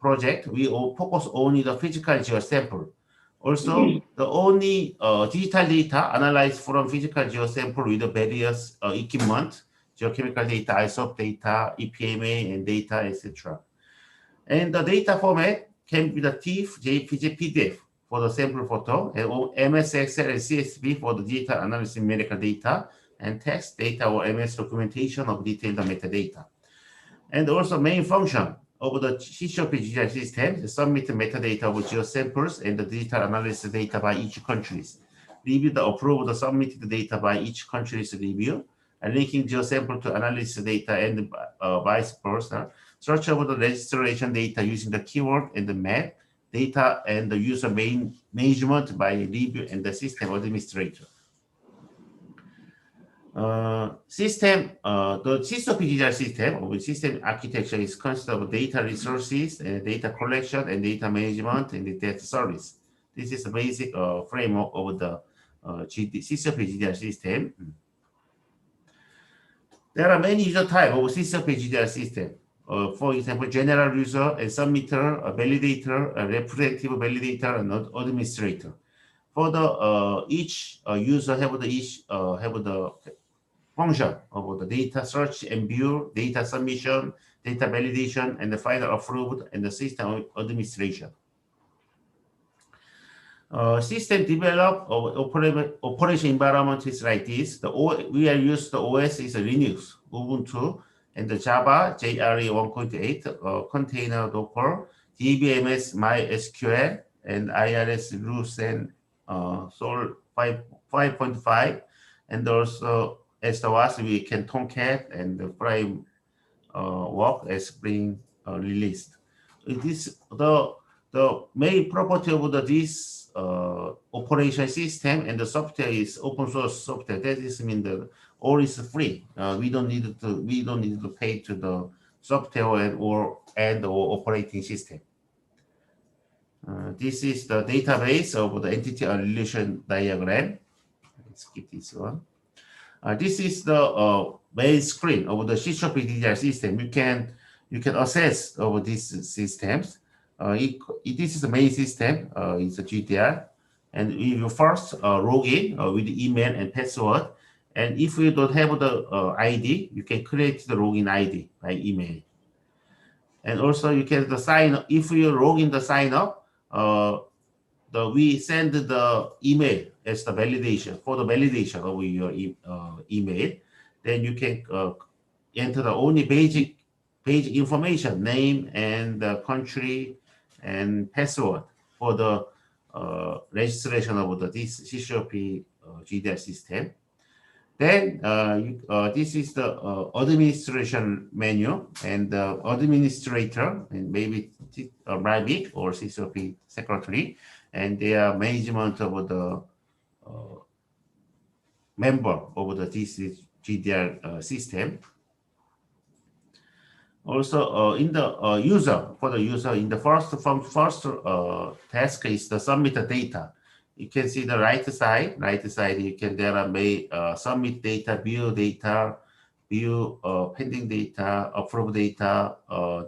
project, we all focus only the physical geosample. Also, the only digital data analyzed from physical geosample with the various equipment, geochemical data, ISOP data, EPMA, and data, etc. And the data format can be the TIFF, JPG, PDF for the sample photo, and MS Excel and CSV for the data analysis numerical data, and text data or MS documentation of detailed metadata. And also main function of the CCOP GDR system is submit metadata of geosamples and the digital analysis data by each countries. Review the approved submitted data by each country's review, and linking geosample to analysis data and vice versa. Search over the registration data using the keyword and the map data and the user management by review and the system administrator. The CCOP GDR system or system architecture is consist of data resources and data collection and data management and the data service. This is the basic framework of the CCOP GDR system. There are many user types of CCOP GDR system. For example, general user, a submitter, a validator, a representative validator, and an administrator. For the each user have the function of the data search and view, data submission, data validation, and the final approved, and the system administration. System develop operation environment is like this. We are used the OS is a Linux, Ubuntu, and the Java, JRE 1.8, container Docker, DBMS, MySQL, and IRS Lucene Sol 5.5, and also as the was we can Tomcat and the framework as being released. This the main property of this operation system and the software is open source software. That is mean that all is free. We don't need to pay to the software or operating system. This is the database of the entity relation diagram. Let's skip this one. This is the main screen of the CCOP GDR system. You can access over these systems. This is the main system. It's a GDR, and we will first log in with the email and password. And if you don't have the ID, you can create the login ID by email. And also you can sign up. If you log in the sign up, we send the email as the validation for the validation of your email. Then you can enter the only basic information, name and the country and password for the registration of this CCOP GDR system. Then this is the administration menu, and the administrator, and maybe RIBIC or CCOP secretary, and their management of the member of the GDR system. Also, in the user, for the user, in the first task is the submit the data. You can see the right side, you can there are submit data, view data, view pending data, approve data,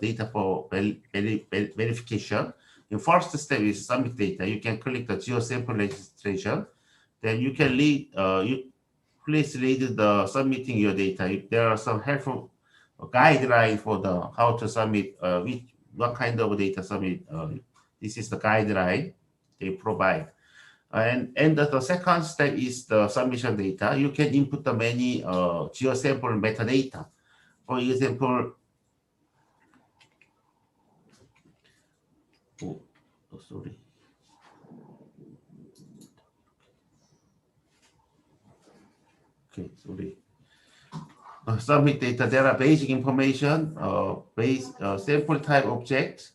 data for verification. The first step is submit data. You can click the geosample registration. Then you can please read the submitting your data. There are some helpful guidelines for the how to submit, what kind of data submit. This is the guideline they provide. And the second step is the submission data. You can input the many geosample metadata. For example, sorry. Okay, sorry. Submit data. There are basic information, sample type object,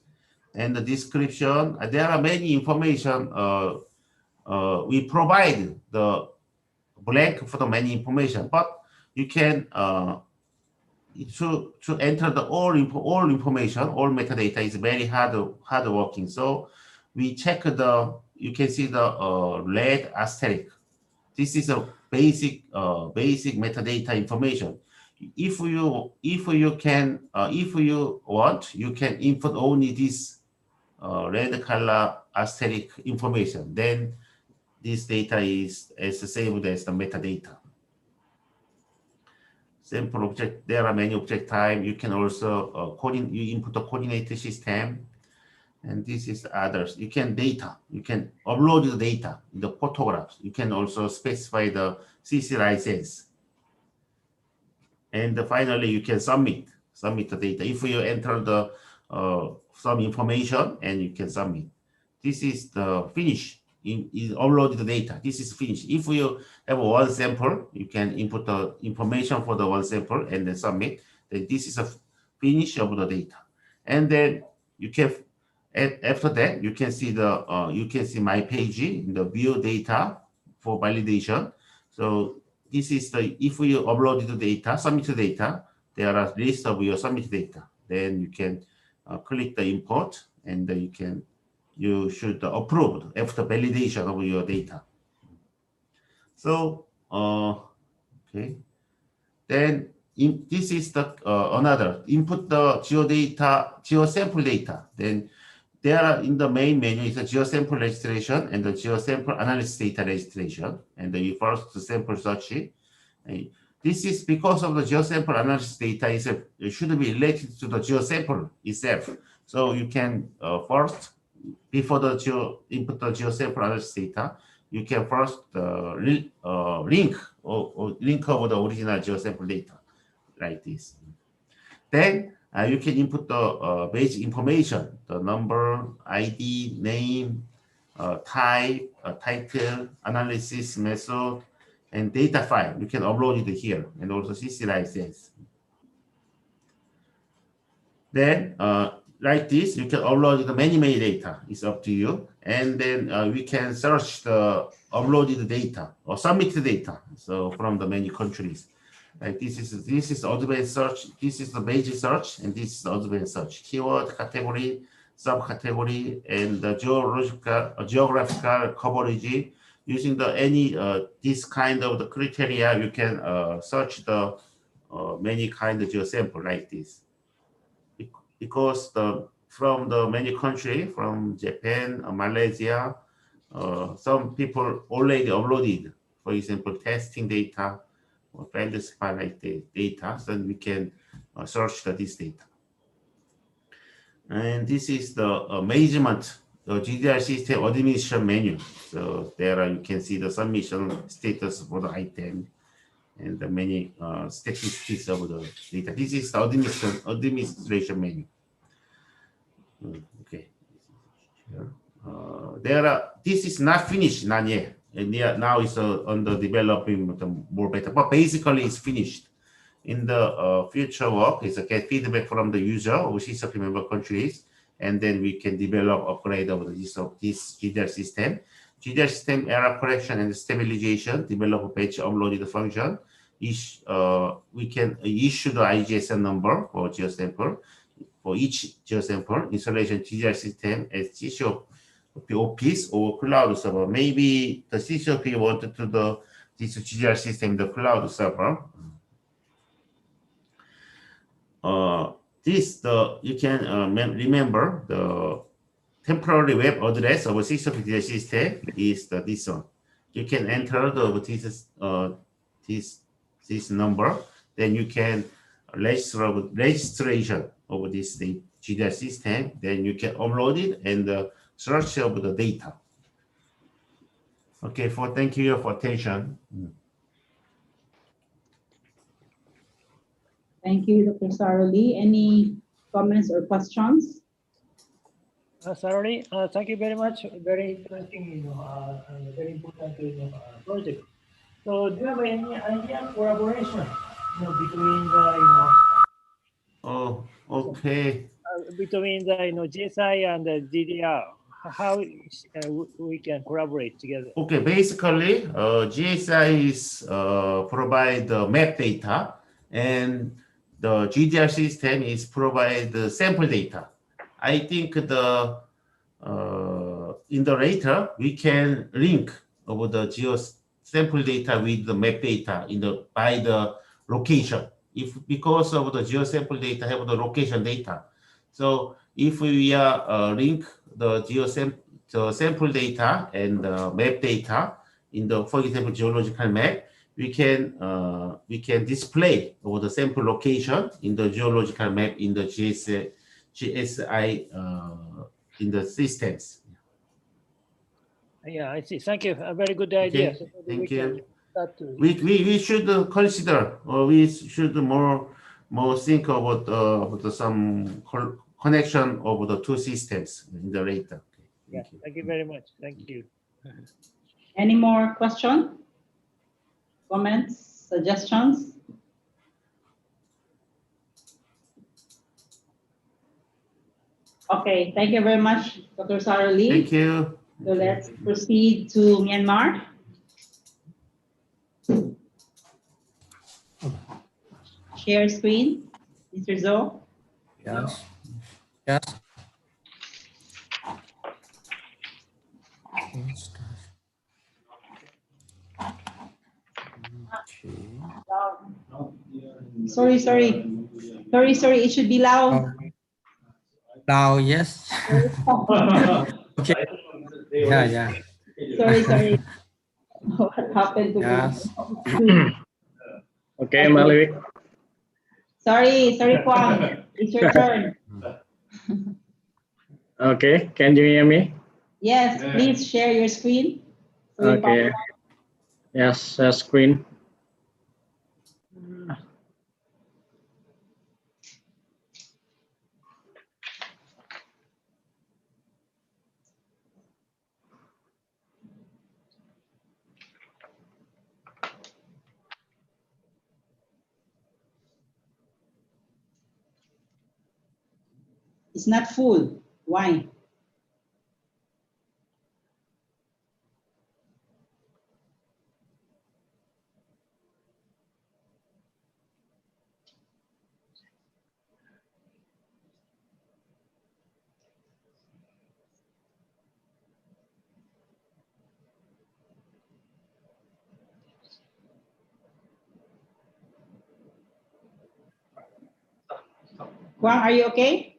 and the description. There are many information. We provide the blank for the many information, but you can to enter the all information, all metadata is very hard working. So we check you can see the red asterisk. This is a basic metadata information. If you want, you can input only this red color asterisk information. Then this data is saved as the metadata. Sample object, there are many object type. You can also you input the coordinate system, and this is others. You can upload the data, the photographs. You can also specify the CC license. And finally, you can submit the data. If you enter the some information, and you can submit. This is the finish. Upload the data. This is finished. If you have one sample, you can input the information for the one sample and then submit. Then this is a finish of the data. And then you can, after that, you can see my page in the view data for validation. So this is if you upload the data, submit the data, there are list of your submit data. Then you can click the import, and then you should approve after validation of your data. So, okay. Then this is the another input the geosample data. Then there are in the main menu is the geosample registration and the geosample analysis data registration, and the first sample search. This is because of the geosample analysis data it should be related to the geosample itself. So you can first, before the input the geosample analysis data, you can first link over the original geosample data like this. Then you can input the basic information, the number, ID, name, type, title, analysis method, and data file. You can upload it here, and also CC license. Then like this, you can upload the many data. It's up to you. And then we can search the uploaded data or submit the data. So from the many countries. Like this is advanced search. This is the basic search, and this is the advanced search. Keyword, category, subcategory, and the geographical coverage. Using this kind of the criteria, you can search the many kind of geosample like this. Because from the many countries, from Japan, Malaysia, some people already uploaded, for example, testing data or value like data, so we can search this data. And this is the measurement, the GDR system administration menu. So there you can see the submission status for the item and the many statistics of the data. This is the administration menu. Okay. This is not finished, not yet. And now it's under developing more better, but basically it's finished. In the future work, is get feedback from the user or CCOP member countries, and then we can develop upgrade of this GDR system. GDR system error correction and stabilization, develop a batch uploaded function. We can issue the IGSN number for geosample. For each geosample, installation GDR system as CCOP office or cloud server. Maybe the CCOP wanted to do this GDR system, the cloud server. you can remember the temporary web address of a CCOP system is this one. You can enter this number, then you can registration of this GDR system, then you can upload it and search of the data. Okay, thank you for attention. Thank you, Dr. Saroli. Any comments or questions? Saroli, thank you very much. Very interesting, very important project. So, do you have any idea of collaboration, between the, Oh, okay. Between the, GSI and the DDR, how we can collaborate together? Okay, basically, GSI is provide the map data, and the GDR system is provide the sample data. I think the in the later we can link over the geo sample data with the map data by the location. Because of the geo sample data have the location data, so if we link the sample data and the map data in the, for example, geological map, we can display over the sample location in the geological map in the GSI in the systems. Yeah, I see. Thank you. A very good idea. Okay. So Thank you. we should consider, or we should more think about some connection of the two systems in the later. Yeah, thank you very much. Thank you. Any more questions, comments, suggestions? Okay, thank you very much, Dr. Saroli. Thank you. So let's proceed to Myanmar. Share screen, Mr. Zo. Yes. Yes. Sorry. It should be loud. Loud, yes. Okay. Yeah. Sorry. What happened to me? Okay, Malivik. Sorry, Kwang. It's your turn. Okay, can you hear me? Yes, please share your screen. Okay. Yes, screen. It's not full. Why? Kwang, are you okay?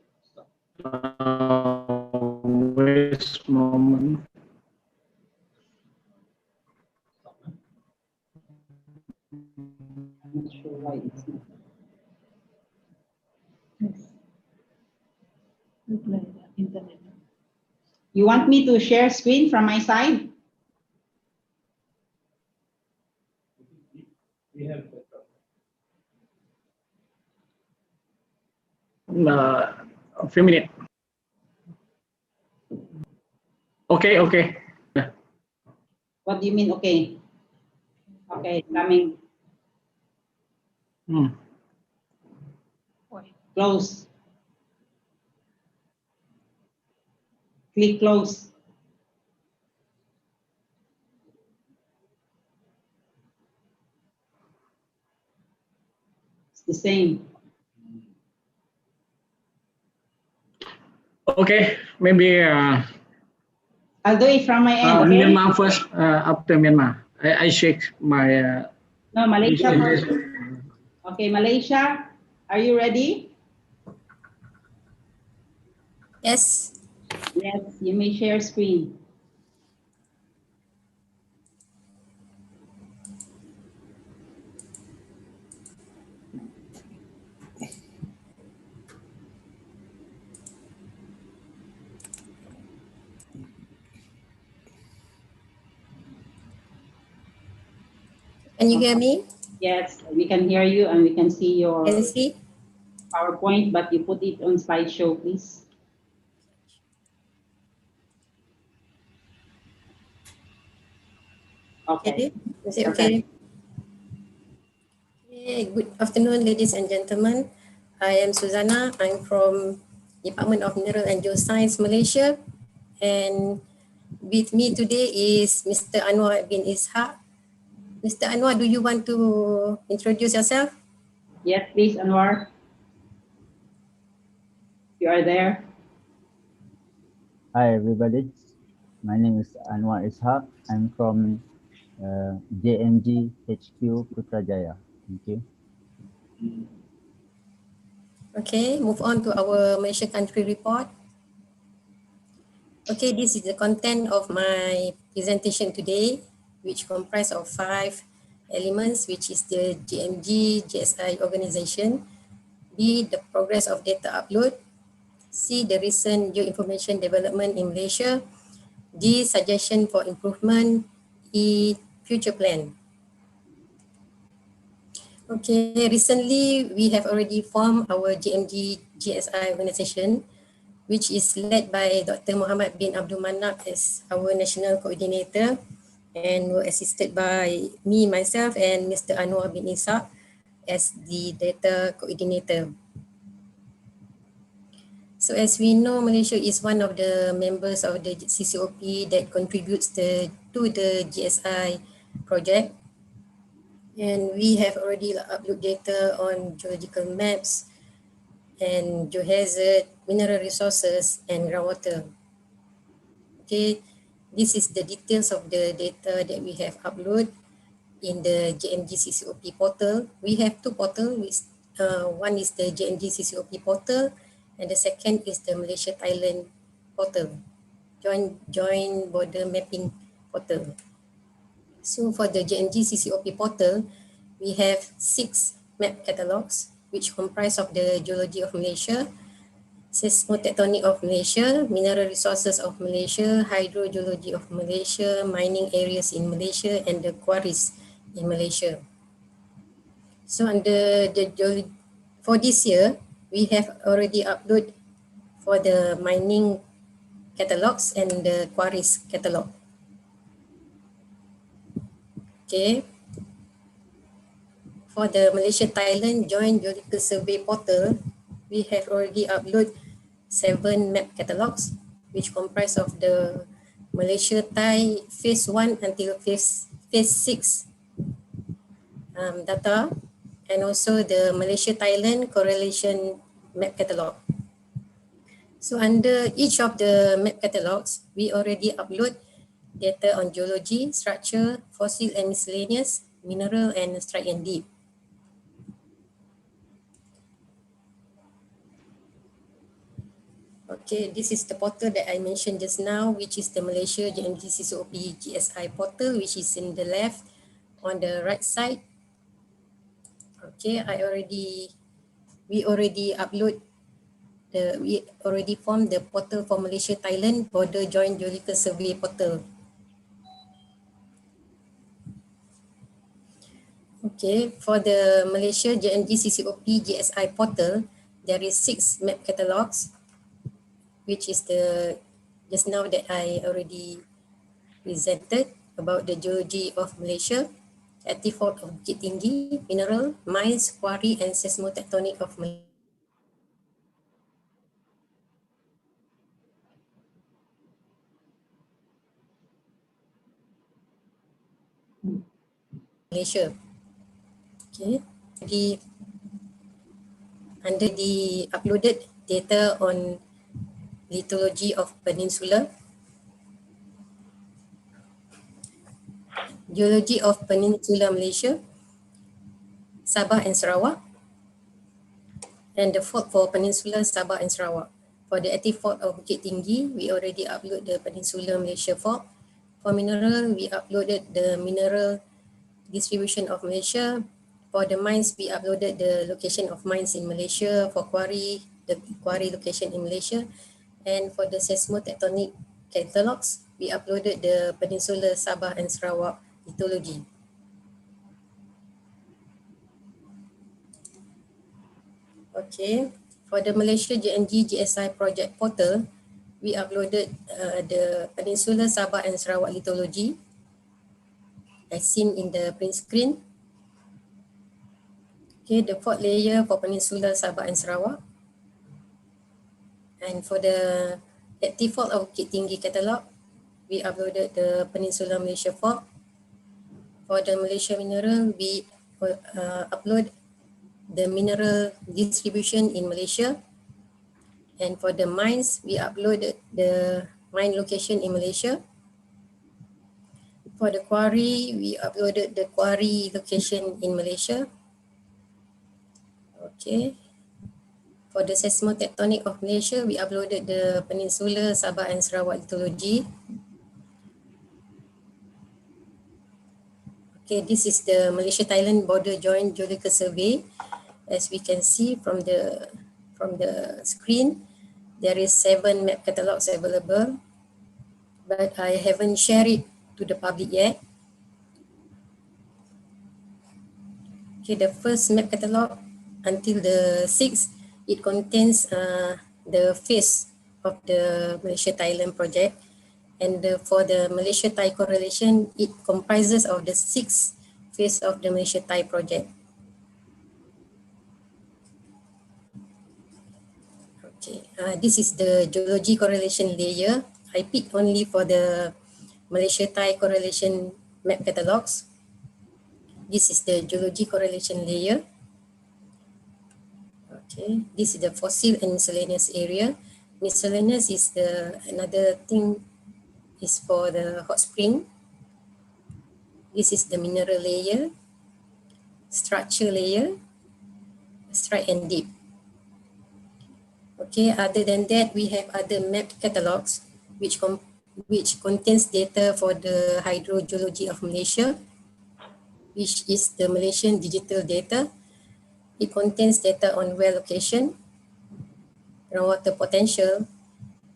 Wait a moment. I'm not sure why it's not. Internet. You want me to share screen from my side? A few minutes. Okay. What do you mean, okay? Okay, coming. Close. Click close. It's the same. Okay, maybe I'll do it from my end, okay? Myanmar first, after Myanmar. I check my... No, Malaysia first. Okay, Malaysia, are you ready? Yes. Yes, you may share screen. Can you hear me? Yes, we can hear you and we can see your Can you see? PowerPoint, but you put it on slideshow, please. Okay. Is it okay? Okay, good afternoon, ladies and gentlemen. I am Susanna. I'm from Department of Mineral and Geoscience, Malaysia. And with me today is Mr. Anwar bin Ishaq. Mr. Anwar, do you want to introduce yourself? Yes, please, Anwar. You are there. Hi, everybody. My name is Anwar Ishaq. I'm from JMG HQ Putrajaya. Thank you. Okay, move on to our Malaysia country report. Okay, this is the content of my presentation today, which comprise of 5 elements, which is the GMG GSI organization, B, the progress of data upload, C, the recent geoinformation development in Malaysia, D, suggestion for improvement, E, future plan. Okay, recently we have already formed our GMG GSI organization, which is led by Dr. Muhammad bin Abdul Manap as our national coordinator, and were assisted by me, myself, and Mr. Anwar bin Ishaq as the data coordinator. So as we know, Malaysia is one of the members of the CCOP that contributes to the GSI project. And we have already uploaded data on geological maps and geohazard, mineral resources, and groundwater. Okay, this is the details of the data that we have uploaded in the JMG CCOP portal. We have 2 portals. One is the JMG CCOP portal, and the second is the Malaysia-Thailand portal, joint border mapping portal. So for the JMG CCOP portal, we have 6 map catalogs, which comprise of the geology of Malaysia, seismotectonic of Malaysia, mineral resources of Malaysia, hydrogeology of Malaysia, mining areas in Malaysia, and the quarries in Malaysia. So under the for this year, we have already uploaded for the mining catalogs and the quarries catalog. Okay. For the Malaysia-Thailand Joint Geological Survey portal, we have already uploaded 7 map catalogs, which comprise of the Malaysia-Thai phase 1 until phase 6 data, and also the Malaysia-Thailand correlation map catalog. So under each of the map catalogs, we already upload data on geology, structure, fossil and miscellaneous, mineral, and strike and deep. Okay, this is the portal that I mentioned just now, which is the Malaysia GMG CCOP GSI portal, which is in the left on the right side. Okay, we already formed the portal for Malaysia Thailand Border Joint Geological Survey portal. Okay, for the Malaysia GMG CCOP GSI portal, there is 6 map catalogs, which is the just now that I already presented about the geology of Malaysia, active fault of Bukit Tinggi, mineral, mines, quarry, and seismotectonic of Malaysia. Okay, under the uploaded data on lithology of peninsula, geology of Peninsula Malaysia, Sabah and Sarawak, and the fault for Peninsula Sabah and Sarawak. For the active fault of Bukit Tinggi, we already upload the Peninsular Malaysia fault. For mineral, we uploaded the mineral distribution of Malaysia. For the mines, we uploaded the location of mines in Malaysia. For quarry, the quarry location in Malaysia. And for the seismotectonic catalogs, we uploaded the Peninsular Sabah and Sarawak lithology. Okay, for the Malaysia GNG GSI project portal, we uploaded the Peninsular Sabah and Sarawak lithology as seen in the print screen. Okay, the fault layer for Peninsular Sabah and Sarawak. And for the active fault of Bukit Tinggi catalog, we uploaded the Peninsular Malaysia fault. For the Malaysia mineral, we upload the mineral distribution in Malaysia. And for the mines, we uploaded the mine location in Malaysia. For the quarry, we uploaded the quarry location in Malaysia. Okay. For the seismotectonic of Malaysia, we uploaded the Peninsular Sabah and Sarawak lithology. Okay, this is the Malaysia-Thailand border joint geological survey. As we can see from the screen, there is 7 map catalogs available, but I haven't shared it to the public yet. Okay, the first map catalog until the 6th, it contains the phase of the Malaysia-Thailand project. And for the Malaysia-Thai correlation, it comprises of the 6th phase of the Malaysia-Thai project. Okay, this is the geology correlation layer. I picked only for the Malaysia-Thai correlation map catalogs. This is the geology correlation layer. Okay, this is the fossil and miscellaneous area. Miscellaneous is another thing is for the hot spring. This is the mineral layer, structure layer, strike and dip. Okay, other than that, we have other map catalogs which contains data for the hydrogeology of Malaysia, which is the Malaysian digital data. It contains data on well location, groundwater potential,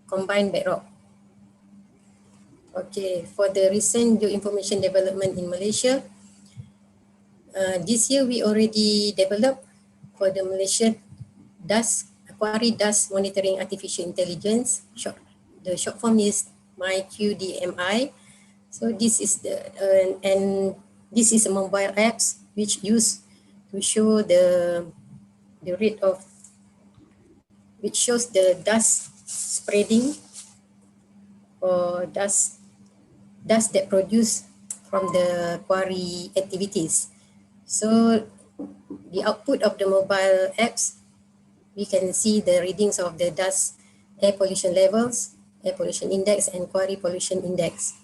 combined bedrock. Okay, for the recent geoinformation development in Malaysia, this year we already developed for the Malaysia quarry dust monitoring artificial intelligence. The short form is MyQDMI. So this is this is a mobile apps which used to show the rate of which shows the dust spreading or dust that produced from the quarry activities. So the output of the mobile apps, we can see the readings of the dust, air pollution levels, air pollution index, and quarry pollution index.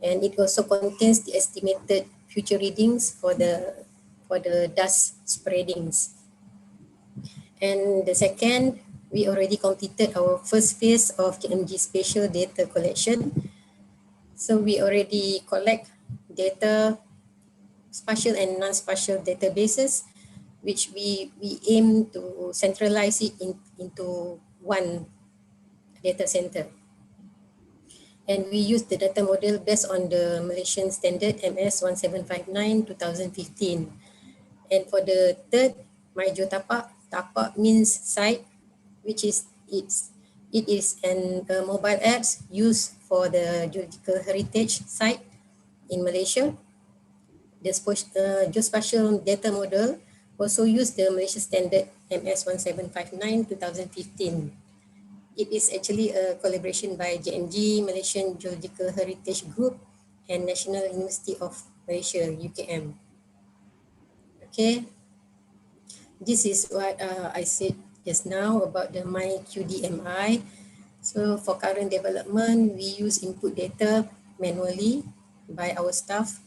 And it also contains the estimated future readings for the dust spreadings. And the second, we already completed our first phase of GMG spatial data collection. So we already collect data, spatial and non-spatial databases, which we aim to centralize it into one data center. And we use the data model based on the Malaysian standard MS 1759-2015. And for the third, MyGeoTapak, tapak means site, which is it is a mobile apps used for the geological heritage site in Malaysia. The geospatial data model also used the Malaysia standard MS 1759-2015. It is actually a collaboration by JMG, Malaysian Geological Heritage Group, and National University of Malaysia, UKM. Okay, this is what I said just now about the MyQDMI. So for current development, we use input data manually by our staff,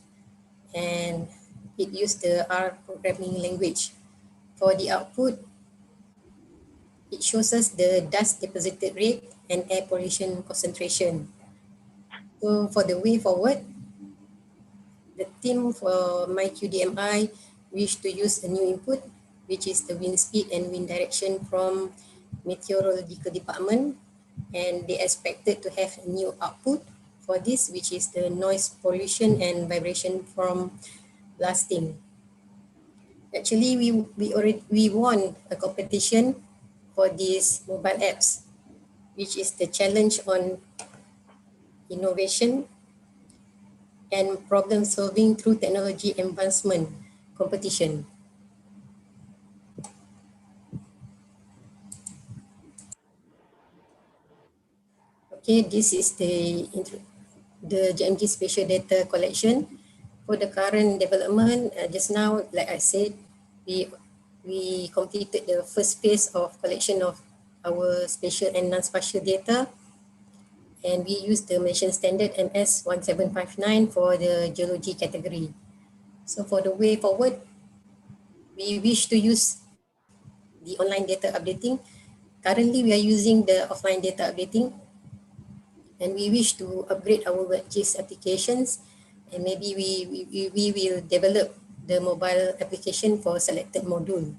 and it used the R programming language. For the output, It shows us the dust deposited rate and air pollution concentration. So for the way forward, the team for MyQDMI wish to use a new input, which is the wind speed and wind direction from meteorological department, and they expected to have a new output for this, which is the noise pollution and vibration from blasting. Actually, we won a competition for these mobile apps, which is the challenge on innovation and problem solving through technology advancement competition. Okay, this is the GMG spatial data collection. For the current development, just now, like I said, we completed the first phase of collection of our spatial and non-spatial data, and we used the Malaysian standard MS 1759 for the geology category. So for the way forward, we wish to use the online data updating. Currently, we are using the offline data updating, and we wish to upgrade our WebGIS applications, and maybe we will develop the mobile application for selected module.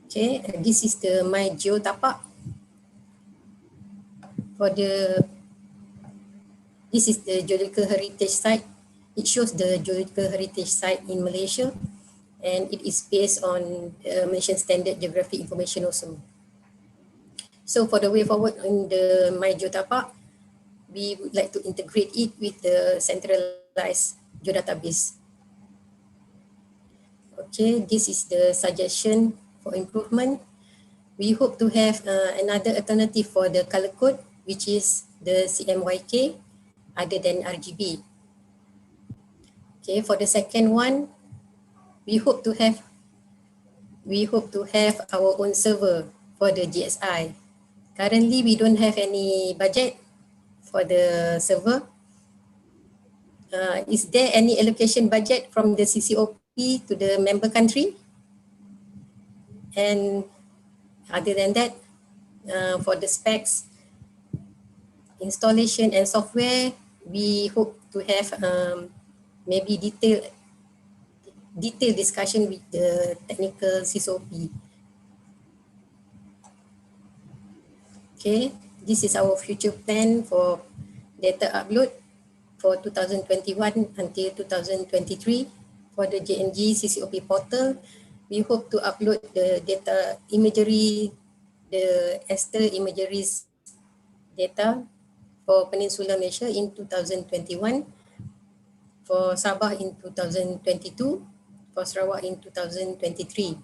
Okay, this is the My Geo Tapak. This is the geological heritage site. It shows the geological heritage site in Malaysia, and it is based on Malaysian Standard Geographic Information also. So for the way forward in the My Geo Tapak, we would like to integrate it with the centralized geodatabase. Okay, this is the suggestion for improvement. We hope to have another alternative for the color code, which is the CMYK other than RGB. Okay, for the second one, we hope to have our own server for the GSI. Currently, we don't have any budget for the server. Is there any allocation budget from the CCOP to the member country? And other than that, for the specs, installation and software, we hope to have maybe detailed discussion with the technical CCOP. Okay, this is our future plan for data upload for 2021 until 2023. For the JNG CCOP portal, we hope to upload the data imagery, the Ester imageries data for Peninsular Malaysia in 2021, for Sabah in 2022, for Sarawak in 2023.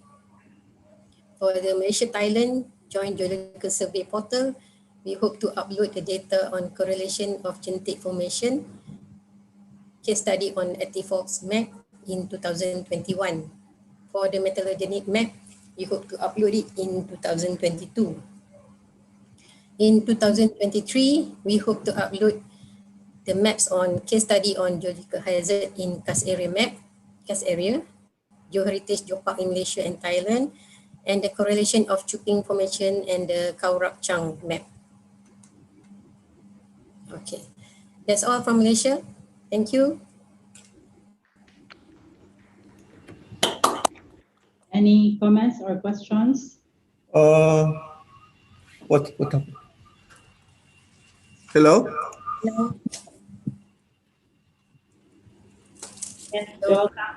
For the Malaysia-Thailand Joint Geological Survey portal, we hope to upload the data on correlation of genetic formation, case study on artifacts map in 2021. For the metallogenic map, we hope to upload it in 2022. In 2023, we hope to upload the maps on case study on geological hazard in Cast area, geoheritage geopark in Malaysia and Thailand, and the correlation of Chuping Formation and the Khao Rak Chang map. Okay, that's all from Malaysia. Thank you. Any comments or questions? What happened? Hello? Hello. Yes, welcome.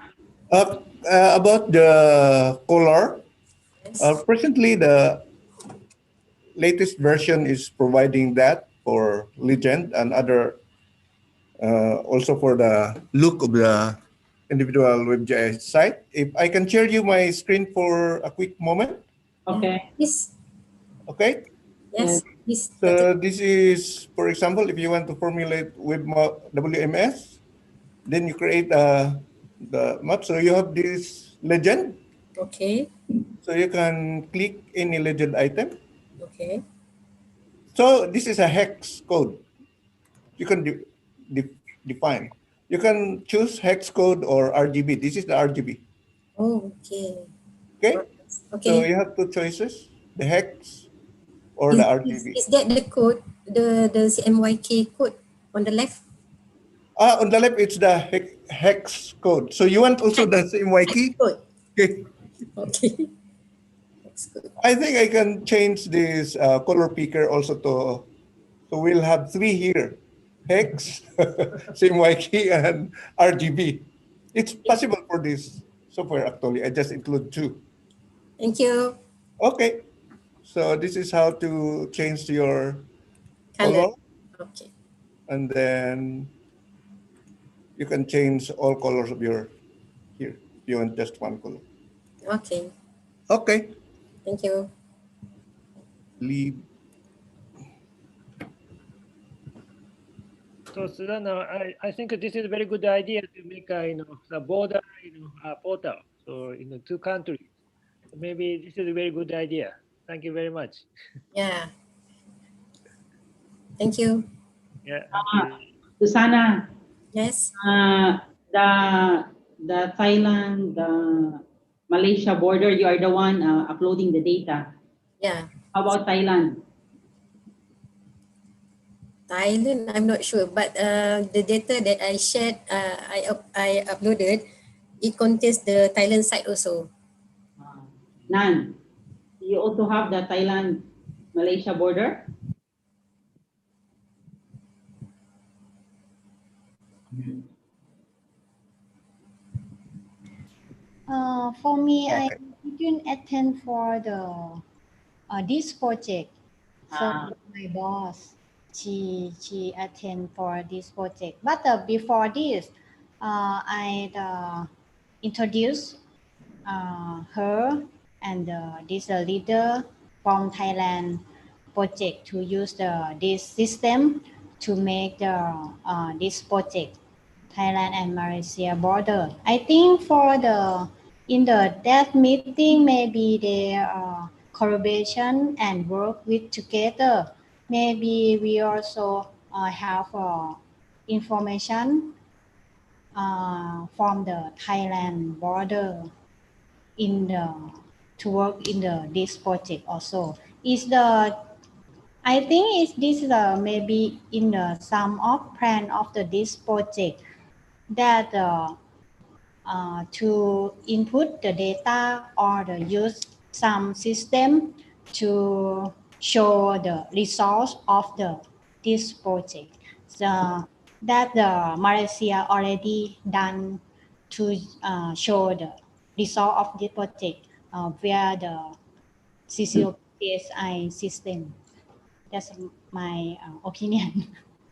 About the color, presently the latest version is providing that for legend and other, also for the look of the individual WebGIS site. If I can share you my screen for a quick moment. Okay. Yes. Okay. Yes. So this is, for example, if you want to formulate with WMS, then you create the map. So you have this legend. Okay. So you can click any legend item. Okay. So this is a hex code. You can define. You can choose hex code or RGB. This is the RGB. Oh, okay. Okay. Okay. So you have two choices: the hex or the RGB. Is that the code, the CMYK code on the left? On the left, it's the hex code. So you want also the same Y key? Code. Okay. Okay. I think I can change this color picker also to, so we'll have three here: hex, same Y key, and RGB. It's possible for this software actually. I just include two. Thank you. Okay. So this is how to change your Color. color. Okay. And then you can change all colors of your here if you want just one color. Okay. Okay. Thank you. Leave. So Susanna, I think this is a very good idea to make a the border portal. So two countries. Maybe this is a very good idea. Thank you very much. Yeah. Thank you. Yeah. Susana. Yes. The Thailand, the Malaysia border, you are the one uploading the data. Yeah. How about Thailand? Thailand, I'm not sure, but the data that I shared, I uploaded, it contains the Thailand site also. None. You also have the Thailand Malaysia border? For me, I didn't attend for the this project. So my boss, she attend for this project. But before this, I introduced her and this leader from Thailand project to use this system to make this project Thailand and Malaysia border. I think for in that meeting maybe they collaboration and work with together. Maybe we also have information from the Thailand border to work in this project also. I think this is maybe in some of plan of this project that to input the data or use some system to show the results of this project. So that Malaysia already done to show the result of the project via the CCOP CSI system. That's my opinion.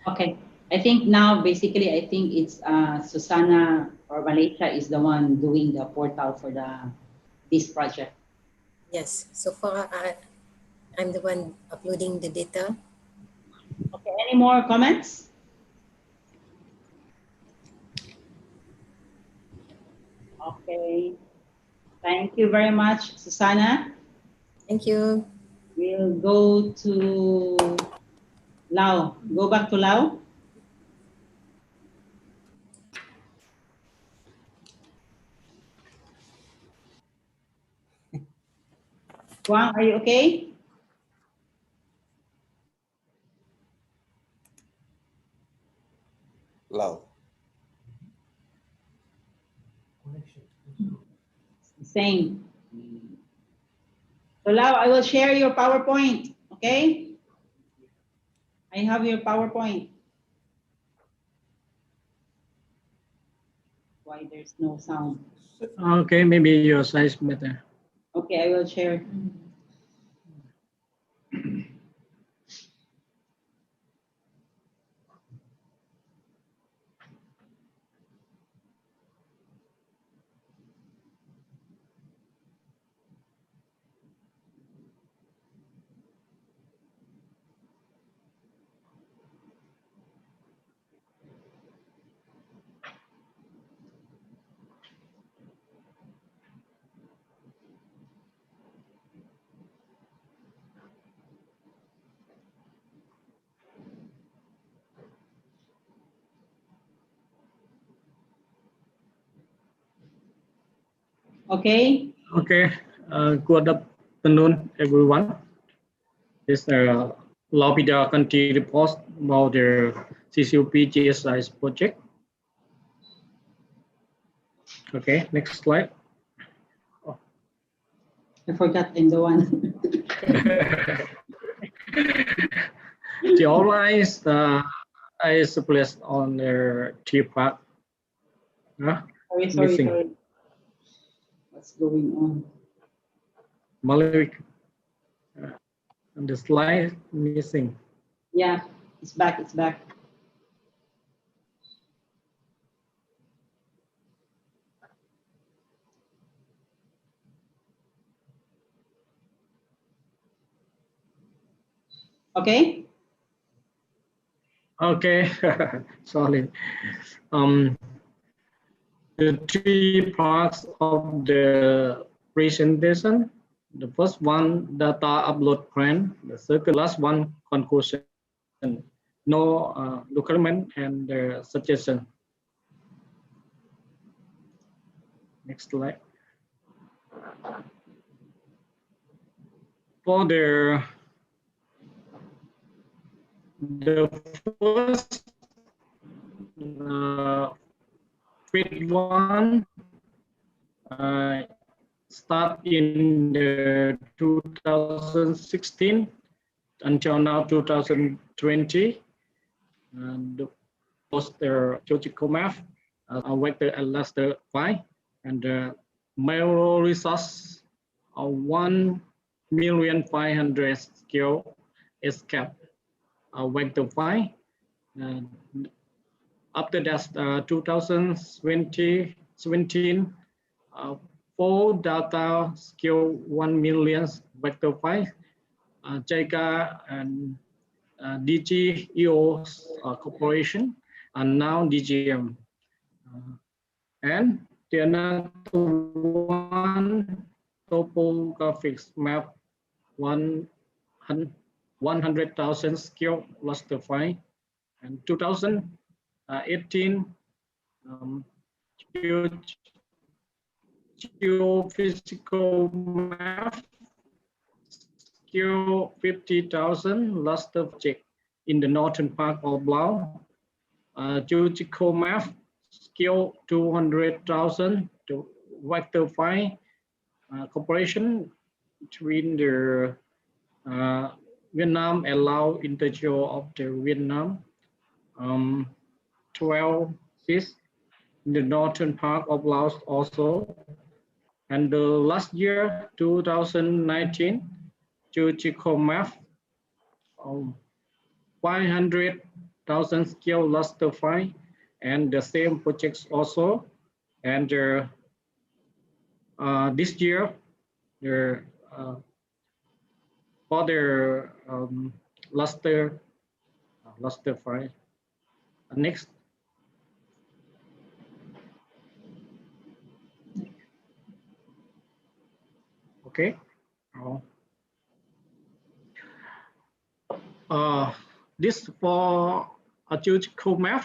Okay. I think now basically I think it's Susana or Malaysia is the one doing the portal for this project. Yes. So far, I'm the one uploading the data. Okay. Any more comments? Okay. Thank you very much, Susana. Thank you. We'll go to Lau. Go back to Lau. Guang, are you okay? Lau. Same. So Lau, I will share your PowerPoint, okay? I have your PowerPoint. Why there's no sound? Okay, maybe your size better. Okay, I will share. Okay. Okay. Good afternoon, everyone. This Laupida country report about the CCOP GSI project. Okay, next slide. I forgot I'm the one. The outline is placed on the T part. Sorry. What's going on? Malik. And the slide missing. Yeah, it's back. Okay. Okay, sorry. The three parts of the presentation. The first one, data upload plan. The second, last one, conclusion. No document and suggestion. Next slide. For the first phase one start in the 2016 until now 2020, and the poster geological map, vector and raster file, and the mineral resource of 1,500,000 scale escape vector file. And after that, 2017, full data scale 1 million vector file, JICA and DGEO Corporation, and now DGM. And the another one, topographics map 100,000 scale raster file, and 2018 geophysical map scale 50,000 raster object in the northern part of Laos. Geological map scale 200,000 to vector file cooperation between the Vietnam and Laos intergeo of the Vietnam. 12 cities in the northern part of Laos also. And the last year, 2019, geological map 500,000 scale raster file, and the same projects also. And this year, for the raster file. Next. Okay. This for a geological map,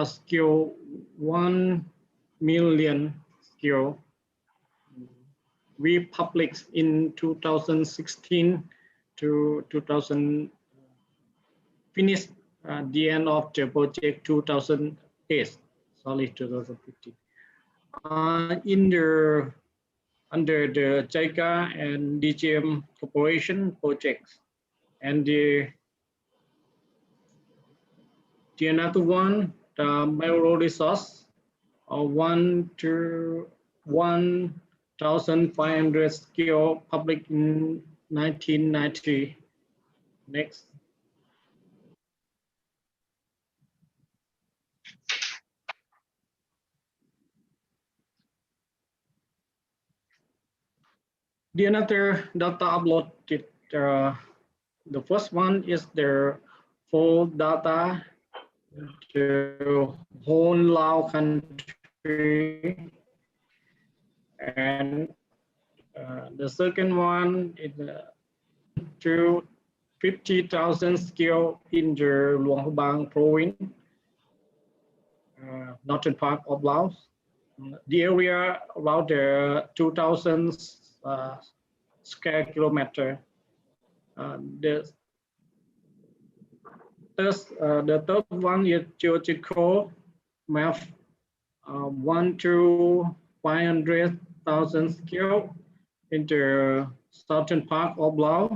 scale 1 million scale. We published in 2016 to 2000, finished at the end of the project 2008, sorry, 2015. Under the JICA and DGM Corporation projects. And the another one, the mineral resource, 1,500 scale public in 1990. Next. The another data uploaded, the first one is the full data, the whole Lao country, and the second one is to 50,000 scale in the Luang Prabang province, northern part of Laos, The area about 2,000 square kilometer. The third one is geological map, 1 to 500,000 scale in the southern part of Laos.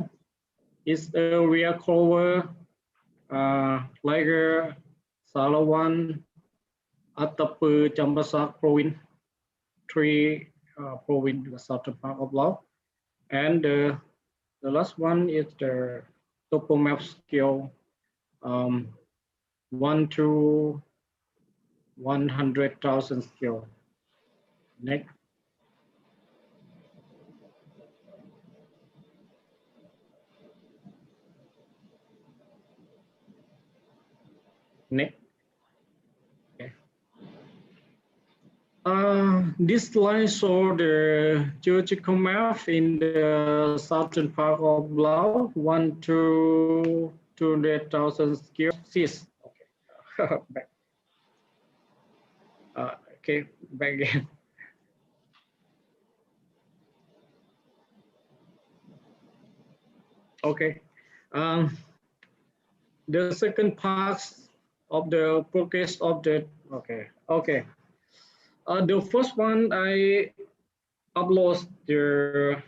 Its area cover Lager, Salawan, Atapu, Champasak province, three province in the southern part of Laos. And the last one is the topomap scale, 1 to 100,000 scale. Next. Next. Okay. This line shows the geological map in the southern part of Laos, 1 to 200,000 scale. Okay. Back. Okay, back again. Okay. The second part of the progress of the okay. The first one I upload the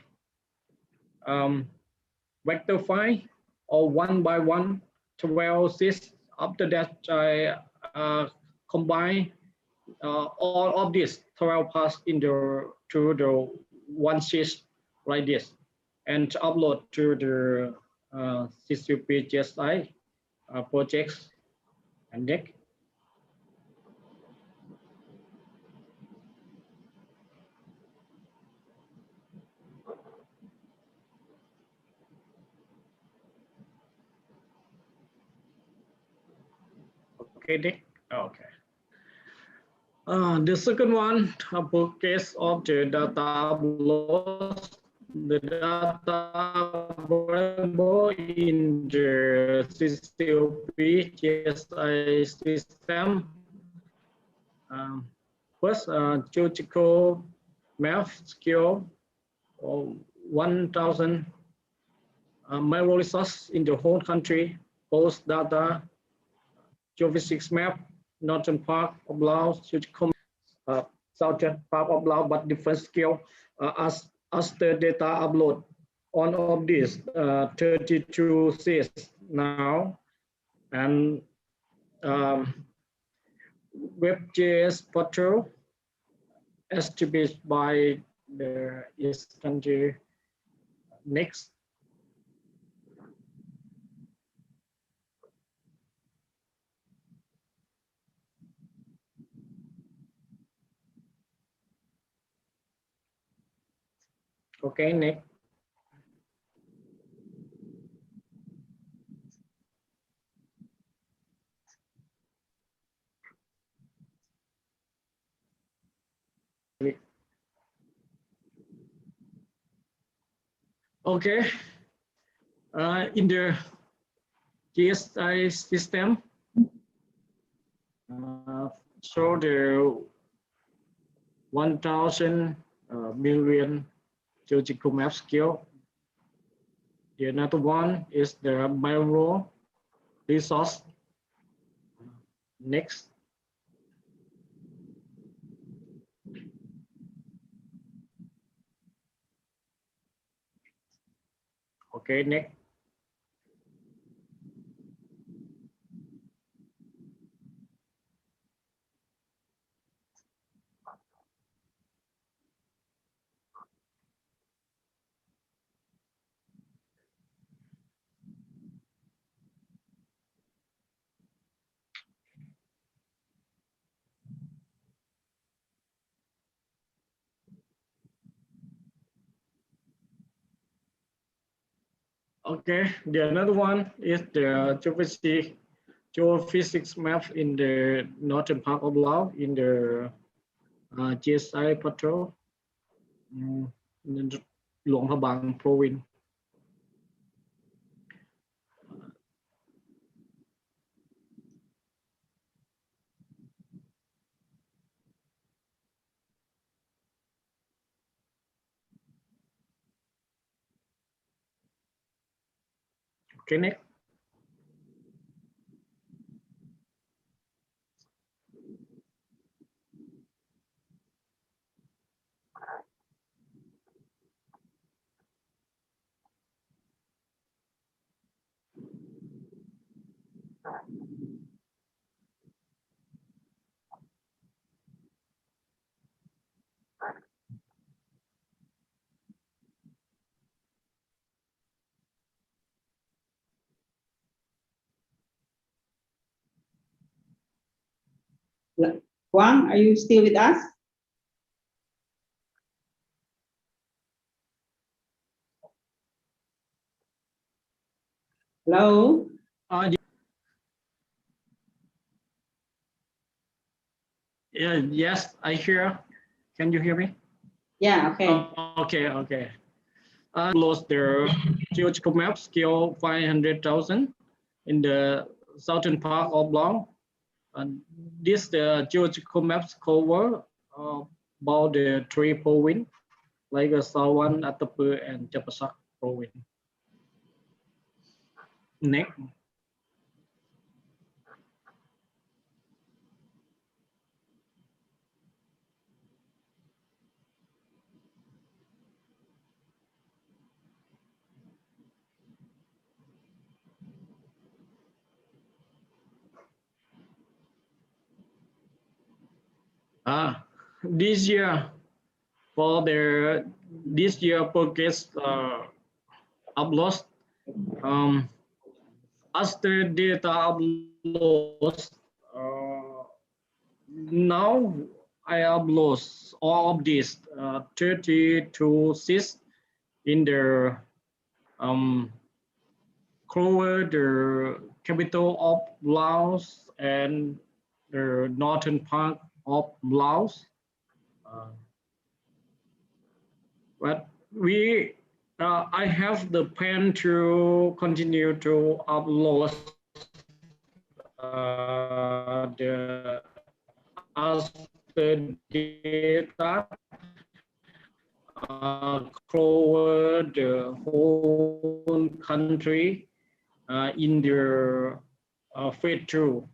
vector file or 1 by 1 12 sheets. After that I combine all of this 12 parts into the one sheet like this and upload to the CCOP GSI projects. And next. Okay, Nick. Okay. The second one, progress of the data upload. The data available in the CCOP GSI system. First, geological map scale of 1,000 micro resources in the whole country. Post data, geophysics map, northern part of Laos, geological southern part of Laos, but different scale as the data upload. On of this 32 sheets now, and WebJS portal established by the East country. Next. Okay, next. Okay, in the GSI system, show the 1,000 million geological map scale. The another one is the micro resource. Next. Okay, next. Okay, the another one is the geophysics map in the northern part of Laos in the GSI portal in the Luang Prabang province. Okay, next. Huang, are you still with us? Hello? Yeah, yes, I hear. Can you hear me? Yeah, okay. Okay. I lost their geological map scale 500,000 in the southern part of Laos. And this the geological maps cover about the three provinces like Sawan, Atapu, and Champasak province. Next. This year for this year progress upload after data upload now I upload all of this 32 SIS in the cover the capital of Laos and the northern part of Laos. But I have the plan to continue to upload the other data cover the whole country in the phase 2,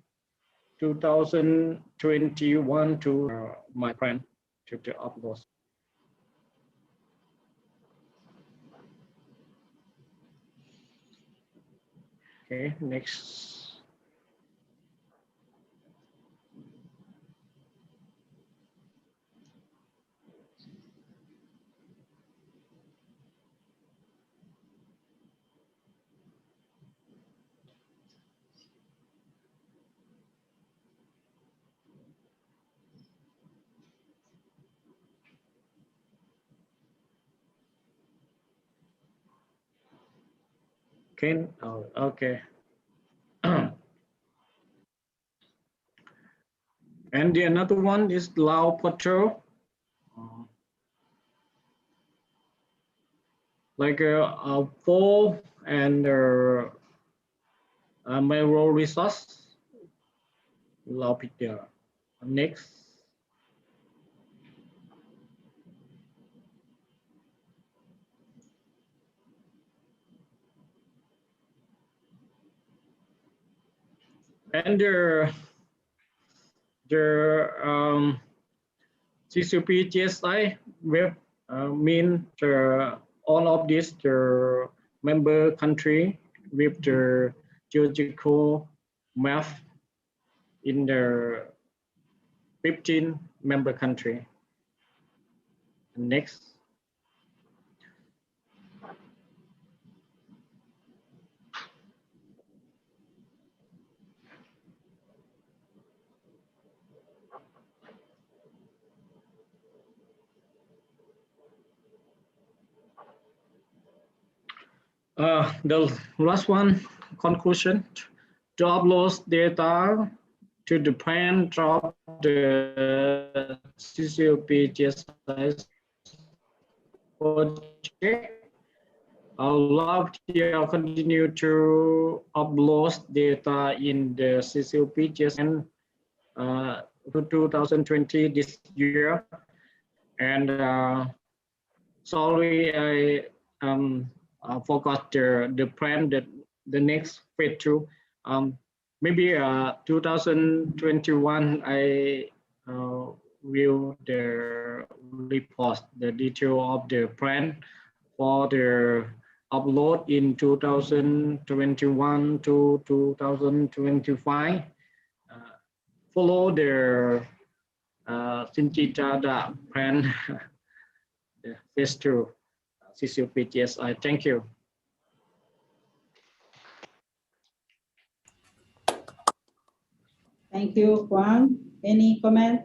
2021 to my plan to upload. Okay, next. Okay. Oh, okay. And the another one is Lao Patrol. Like a full and mineral resource. Lao Patrol. Next. And the CCOP GSI web mean all of this the member country with the geological map in the 15 member country. Next. The last one, conclusion, to upload data to the plan of the CCOP GSI project. I'll continue to upload data in the CCOP GSI 2020 this year. And sorry, I forgot the plan that the next phase two. Maybe 2021, I will the report the detail of the plan for the upload in 2021 to 2025. Follow the Shinji plan, the phase two CCOP GSI. Thank you. Thank you, Juan. Any comment?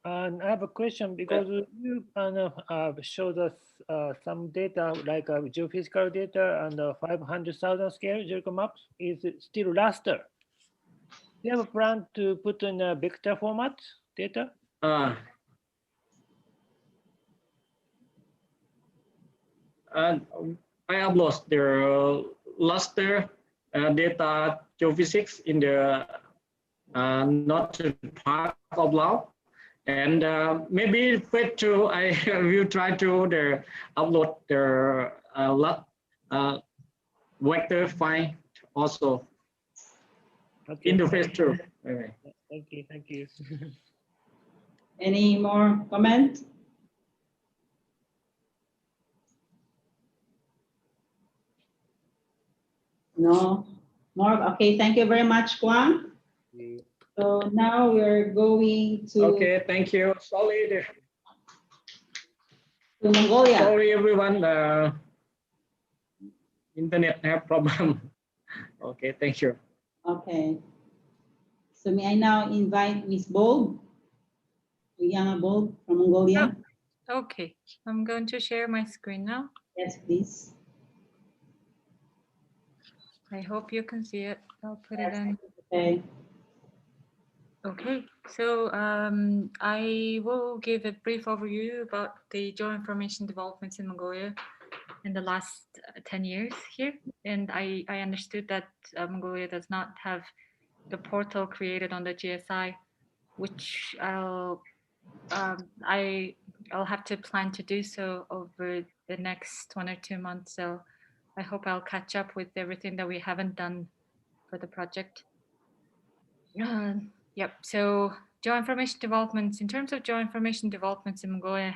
And I have a question because you showed us some data like geophysical data and 500,000 scale geological maps is still raster. Do you have a plan to put in a vector format data? I upload the raster data geophysics in the not part of law. And maybe phase two, I will try to upload the vector file also in the phase two. Okay. Thank you, thank you. Any more comment? No more. Okay, thank you very much, Kwang. So now we're going to. Okay, thank you. Sorry, to Mongolia. Sorry, everyone. Internet have problem. Okay, thank you. Okay. So may I now invite Miss Bold, Uyanga Bold from Mongolia. Oh, okay, I'm going to share my screen now. Yes, please. I hope you can see it. I'll put it in. Okay. Okay, so I will give a brief overview about the geoinformation developments in Mongolia in the last 10 years here. And I understood that Mongolia does not have the portal created on the GSI, which I'll have to plan to do so over the next 1 or 2 months. So I hope I'll catch up with everything that we haven't done for the project. Yep, so geoinformation developments. In terms of geoinformation developments in Mongolia,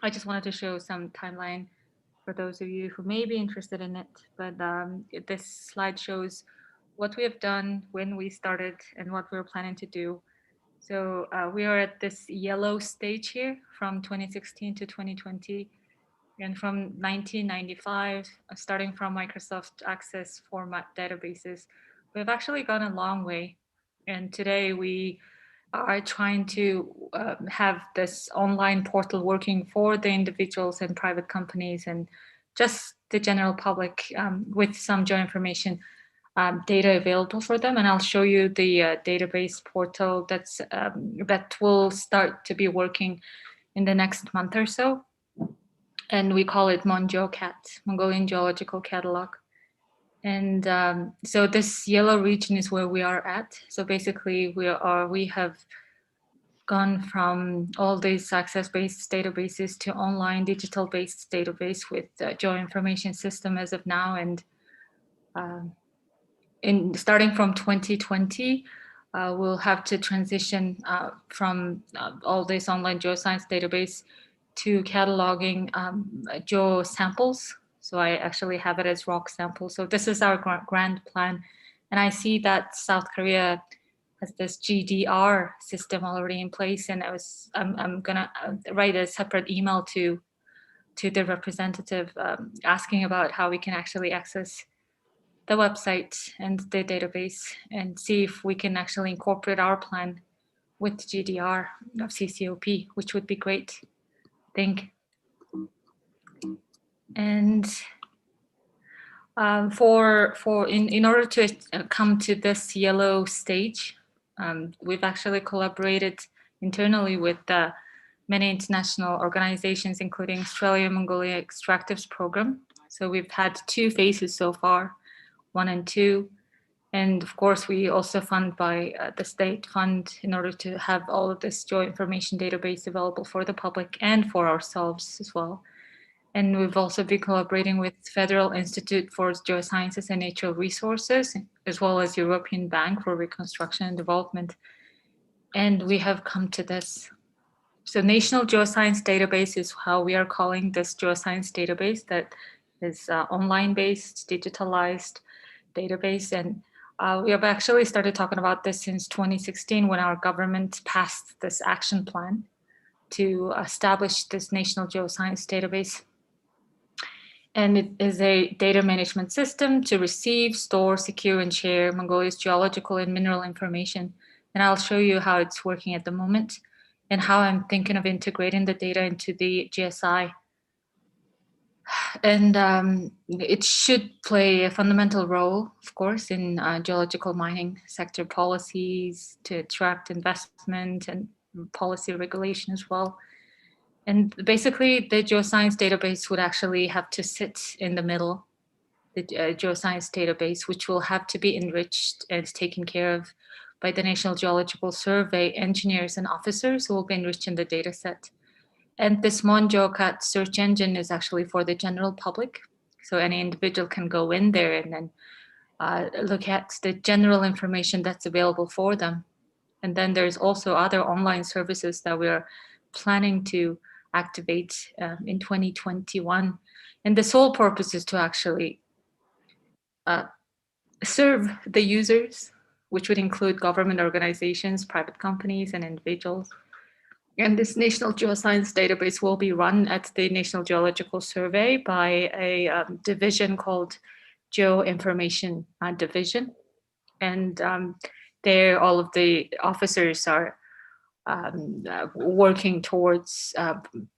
I just wanted to show some timeline for those of you who may be interested in it. But this slide shows what we have done, when we started, and what we're planning to do. So we are at this yellow stage here from 2016 to 2020. And from 1995, starting from Microsoft Access format databases, we've actually gone a long way. And today we are trying to have this online portal working for the individuals and private companies and just the general public with some geoinformation data available for them. And I'll show you the database portal that will start to be working in the next month or so. And we call it MonGeoCat, Mongolian Geological Catalog. And so this yellow region is where we are at. So basically we have gone from all these access-based databases to online digital-based database with geoinformation system as of now. And starting from 2020, we'll have to transition from all this online geoscience database to cataloging geo samples. So I actually have it as rock samples. So this is our grand plan. And I see that South Korea has this GDR system already in place. And I'm gonna write a separate email to the representative asking about how we can actually access the website and the database and see if we can actually incorporate our plan with GDR of CCOP, which would be great. I think. And in order to come to this yellow stage, we've actually collaborated internally with many international organizations, including Australia Mongolia Extractives Program. So we've had 2 phases so far, 1 and 2. And of course, we also fund by the state fund in order to have all of this geoinformation database available for the public and for ourselves as well. And we've also been collaborating with Federal Institute for Geosciences and Natural Resources, as well as European Bank for Reconstruction and Development. And we have come to this. So National Geoscience Database is how we are calling this geoscience database that is online-based, digitalized database. And we have actually started talking about this since 2016 when our government passed this action plan to establish this National Geoscience Database. And it is a data management system to receive, store, secure, and share Mongolia's geological and mineral information. And I'll show you how it's working at the moment and how I'm thinking of integrating the data into the GSI. And it should play a fundamental role, of course, in geological mining sector policies to attract investment and policy regulation as well. And basically, the geoscience database would actually have to sit in the middle, the geoscience database, which will have to be enriched and taken care of by the National Geological Survey engineers and officers who will be enriching the data set. And this MonGeoCat search engine is actually for the general public. So any individual can go in there and then look at the general information that's available for them. And then there's also other online services that we're planning to activate in 2021. And the sole purpose is to actually serve the users, which would include government organizations, private companies, and individuals. And this National Geoscience Database will be run at the National Geological Survey by a division called Geoinformation Division. And there, all of the officers are working towards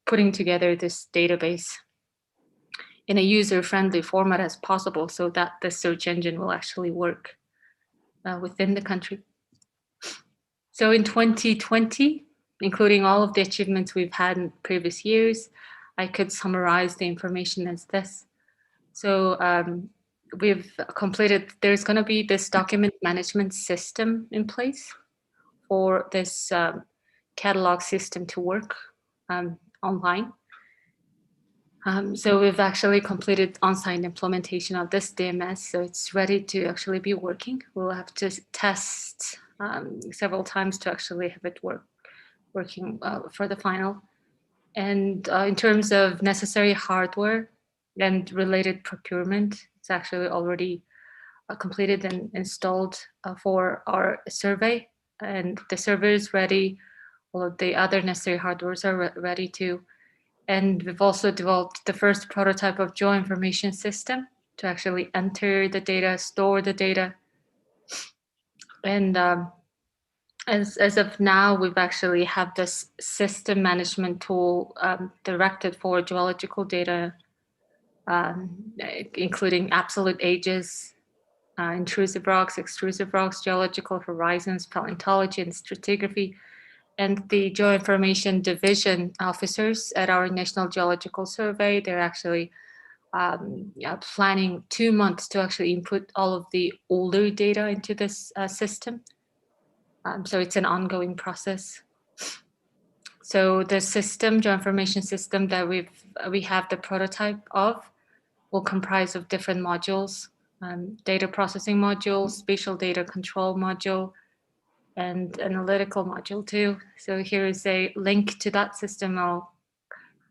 putting together this database in a user-friendly format as possible so that the search engine will actually work within the country. So in 2020, including all of the achievements we've had in previous years, I could summarize the information as this. So we've completed, there's going to be this document management system in place for this catalog system to work online. So we've actually completed on-site implementation of this DMS, so it's ready to actually be working. We'll have to test several times to actually have it working for the final. And in terms of necessary hardware and related procurement, it's actually already completed and installed for our survey. And the server is ready. All of the other necessary hardwares are ready too. And we've also developed the first prototype of Geoinformation system to actually enter the data, store the data. And as of now, we've actually have this system management tool directed for geological data, including absolute ages, intrusive rocks, extrusive rocks, geological horizons, paleontology, and stratigraphy. And the Geoinformation Division officers at our National Geological Survey, they're actually planning 2 months to actually input all of the older data into this system. So it's an ongoing process. So the system, Geoinformation system that we have the prototype of will comprise of different modules, data processing module, spatial data control module, and analytical module too. So here is a link to that system.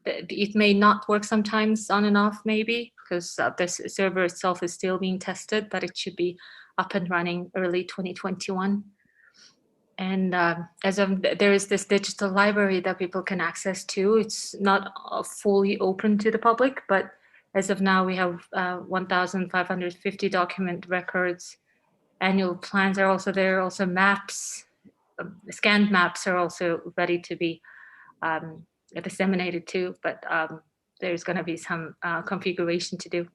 It may not work sometimes on and off maybe because the server itself is still being tested, but it should be up and running early 2021. And there is this digital library that people can access to. It's not fully open to the public, but as of now we have 1,550 document records. Annual plans are also there, also maps, scanned maps are also ready to be disseminated too, but there's going to be some configuration to do.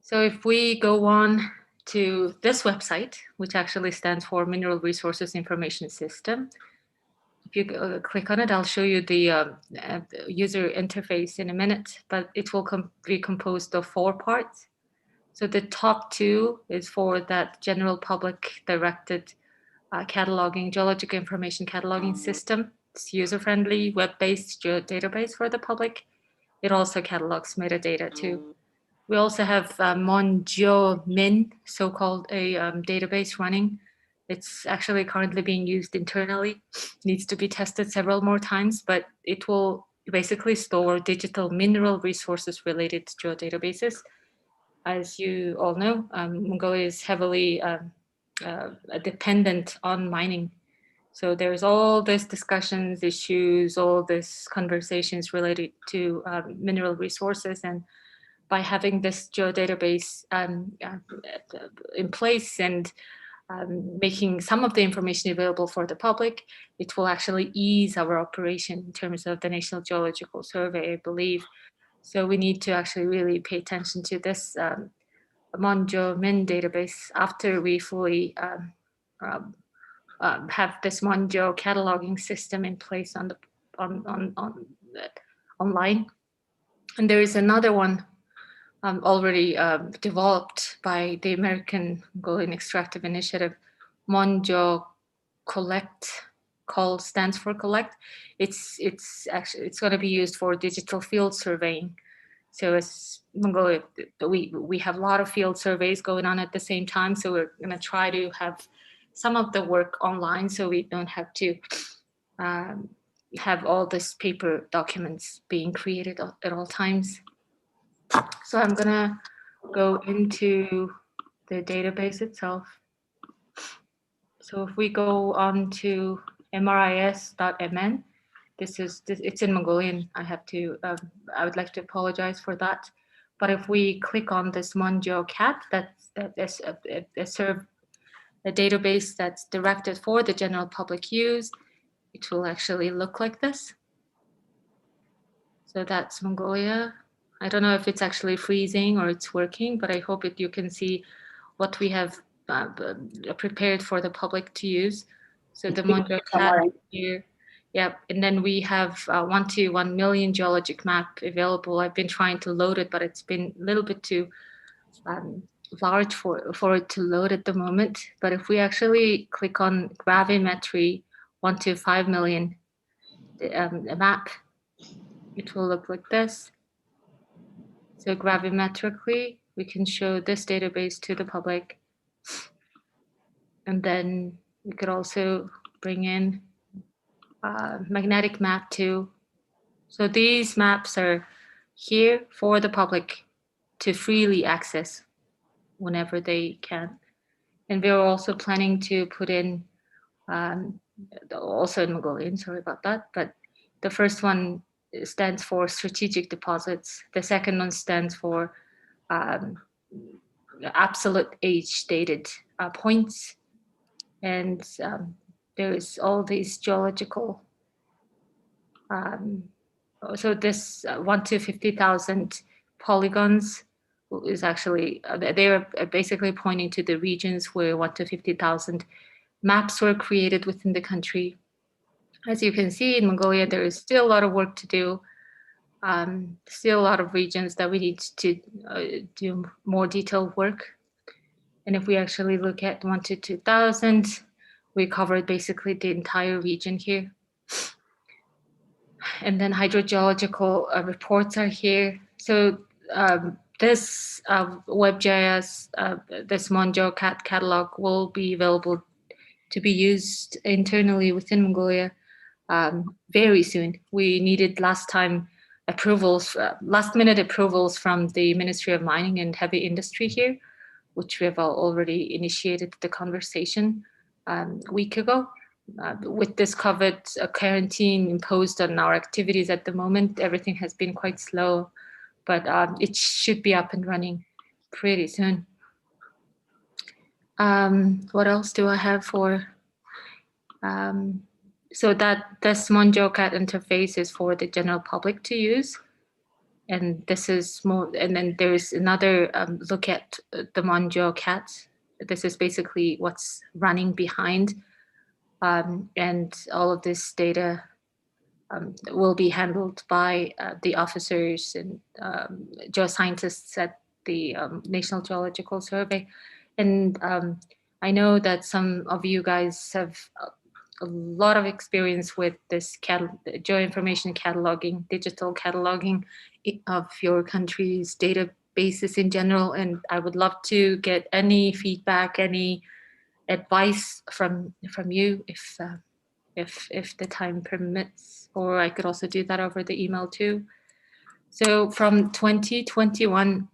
So if we go on to this website, which actually stands for Mineral Resources Information System, if you click on it, I'll show you the user interface in a minute, but it will be composed of 4 parts. So the top 2 is for that general public directed cataloging, geological information cataloging system. It's user-friendly, web-based database for the public. It also catalogs metadata too. We also have MonGeoMin, so-called a database running. It's actually currently being used internally. Needs to be tested several more times, but it will basically store digital mineral resources related to geodatabases. As you all know, Mongolia is heavily dependent on mining. So there's all these discussions, issues, all these conversations related to mineral resources. And by having this geodatabase in place and making some of the information available for the public, it will actually ease our operation in terms of the National Geological Survey, I believe. So we need to actually really pay attention to this MonGeoMin database after we fully have this MonGeo cataloging system in place on the online. And there is another one already developed by the American Mongolian Extractive Initiative, MonGeo Collect. Call stands for collect. It's going to be used for digital field surveying. So as Mongolia, we have a lot of field surveys going on at the same time. So we're going to try to have some of the work online, so we don't have to have all this paper documents being created at all times. So I'm gonna go into the database itself. So if we go on to mris.mn, it's in Mongolian. I would like to apologize for that. But if we click on this MonGeoCat, that's a database that's directed for the general public use, it will actually look like this. So that's Mongolia. I don't know if it's actually freezing or it's working, but I hope you can see what we have prepared for the public to use. So the MonGeoCat here, yeah, and then we have 1 to 1 million geologic map available. I've been trying to load it, but it's been a little bit too large for it to load at the moment. But if we actually click on gravimetry 1 to 5 million map, it will look like this. So gravimetrically, we can show this database to the public. And then we could also bring in magnetic map too. So these maps are here for the public to freely access whenever they can. And we're also planning to put in, also in Mongolian, sorry about that, but the first one stands for strategic deposits. The second one stands for absolute age dated points. And there is all these geological, so this 1 to 50,000 polygons is actually, they're basically pointing to the regions where 1 to 50,000 maps were created within the country. As you can see in Mongolia, there is still a lot of work to do. Still a lot of regions that we need to do more detailed work. And if we actually look at 1 to 2,000, we covered basically the entire region here. And then hydrogeological reports are here. So this WebGIS, this MonGeoCat catalog will be available to be used internally within Mongolia very soon. We needed last minute approvals from the Ministry of Mining and Heavy Industry here, which we have already initiated the conversation a week ago. With this COVID quarantine imposed on our activities at the moment, everything has been quite slow, but it should be up and running pretty soon. What else do I have for? So that this MonGeoCat interface is for the general public to use. And this is more, and then there's another look at the MonGeoCat. This is basically what's running behind. And all of this data will be handled by the officers and geoscientists at the National Geological Survey. And I know that some of you guys have a lot of experience with this geoinformation cataloging, digital cataloging of your country's databases in general. And I would love to get any feedback, any advice from you if the time permits, or I could also do that over the email too. So from 2021,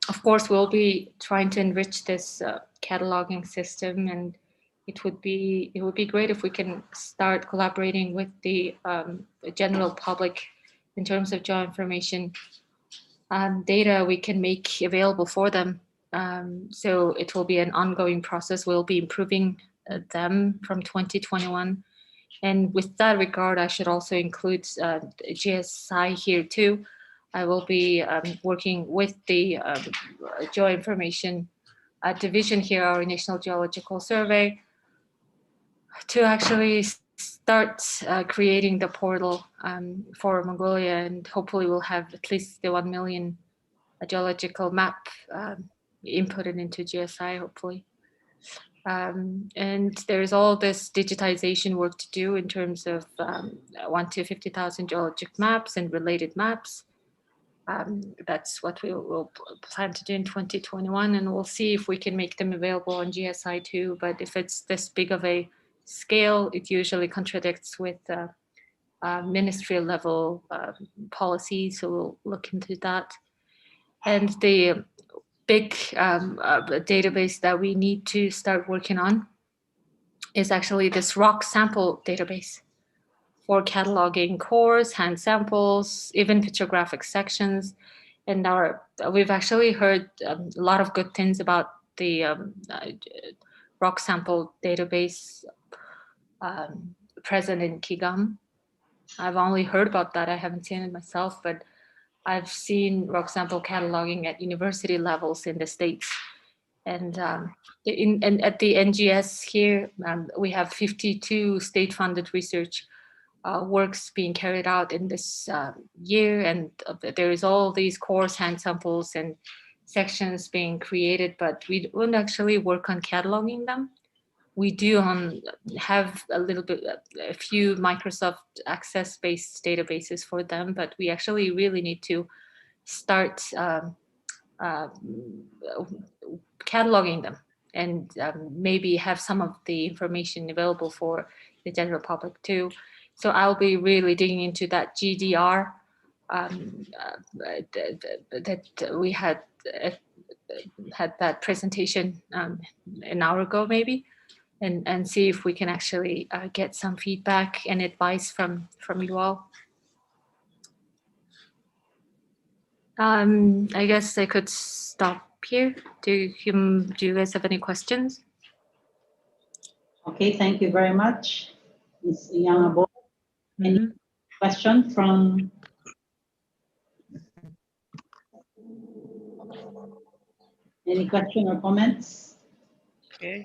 of course, we'll be trying to enrich this cataloging system, and it would be great if we can start collaborating with the general public in terms of geoinformation data we can make available for them. So it will be an ongoing process. We'll be improving them from 2021. And with that regard, I should also include GSI here too. I will be working with the geoinformation division here, our National Geological Survey, to actually start creating the portal for Mongolia, and hopefully we'll have at least the 1 million geological map inputted into GSI, hopefully. And there's all this digitization work to do in terms of 1 to 50,000 geologic maps and related maps. That's what we will plan to do in 2021, and we'll see if we can make them available on GSI too. But if it's this big of a scale, it usually contradicts with ministerial level policy, so we'll look into that. And the big database that we need to start working on is actually this rock sample database for cataloging cores, hand samples, even petrographic sections. And we've actually heard a lot of good things about the rock sample database present in Kigam. I've only heard about that. I haven't seen it myself, but I've seen rock sample cataloging at university levels in the States. And at the NGS here, we have 52 state-funded research works being carried out in this year, and there is all these cores, hand samples, and sections being created, but we don't actually work on cataloging them. We do have a few Microsoft Access-based databases for them, but we actually really need to start cataloging them and maybe have some of the information available for the general public too. So I'll be really digging into that GDR that we had that presentation an hour ago maybe, and see if we can actually get some feedback and advice from you all. I guess I could stop here. Do you guys have any questions? Okay, thank you very much, Ms. Yangabo. Any question from? Any question or comments? Okay.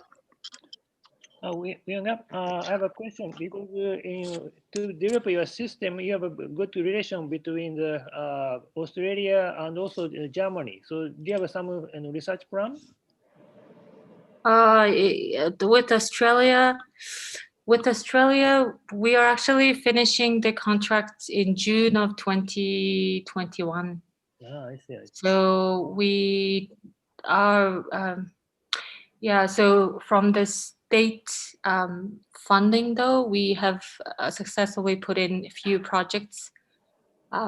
I have a question, because to develop your system, you have a good relation between the Australia and also Germany. So do you have some research plan? With Australia, we are actually finishing the contract in June of 2021. I see. So we are, so from the state funding though, we have successfully put in a few projects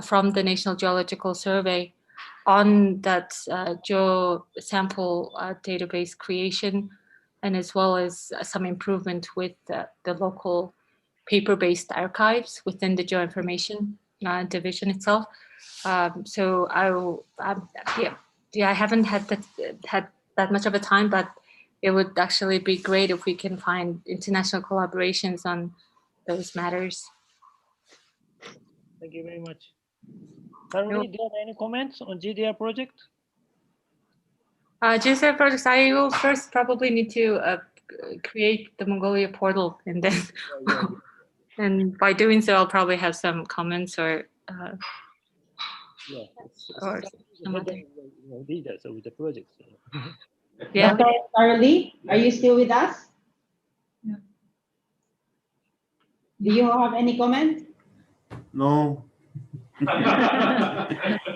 from the National Geological Survey on that geo sample database creation, and as well as some improvement with the local paper-based archives within the geoinformation division itself. So I haven't had that much of a time, but it would actually be great if we can find international collaborations on those matters. Thank you very much. Caroline, do you have any comments on GDR project? GSI projects, I will first probably need to create the Mongolia portal, and then and by doing so, I'll probably have some comments or some other. Leaders of the project. Yeah. Dr. Carly, are you still with us? Do you have any comment? No.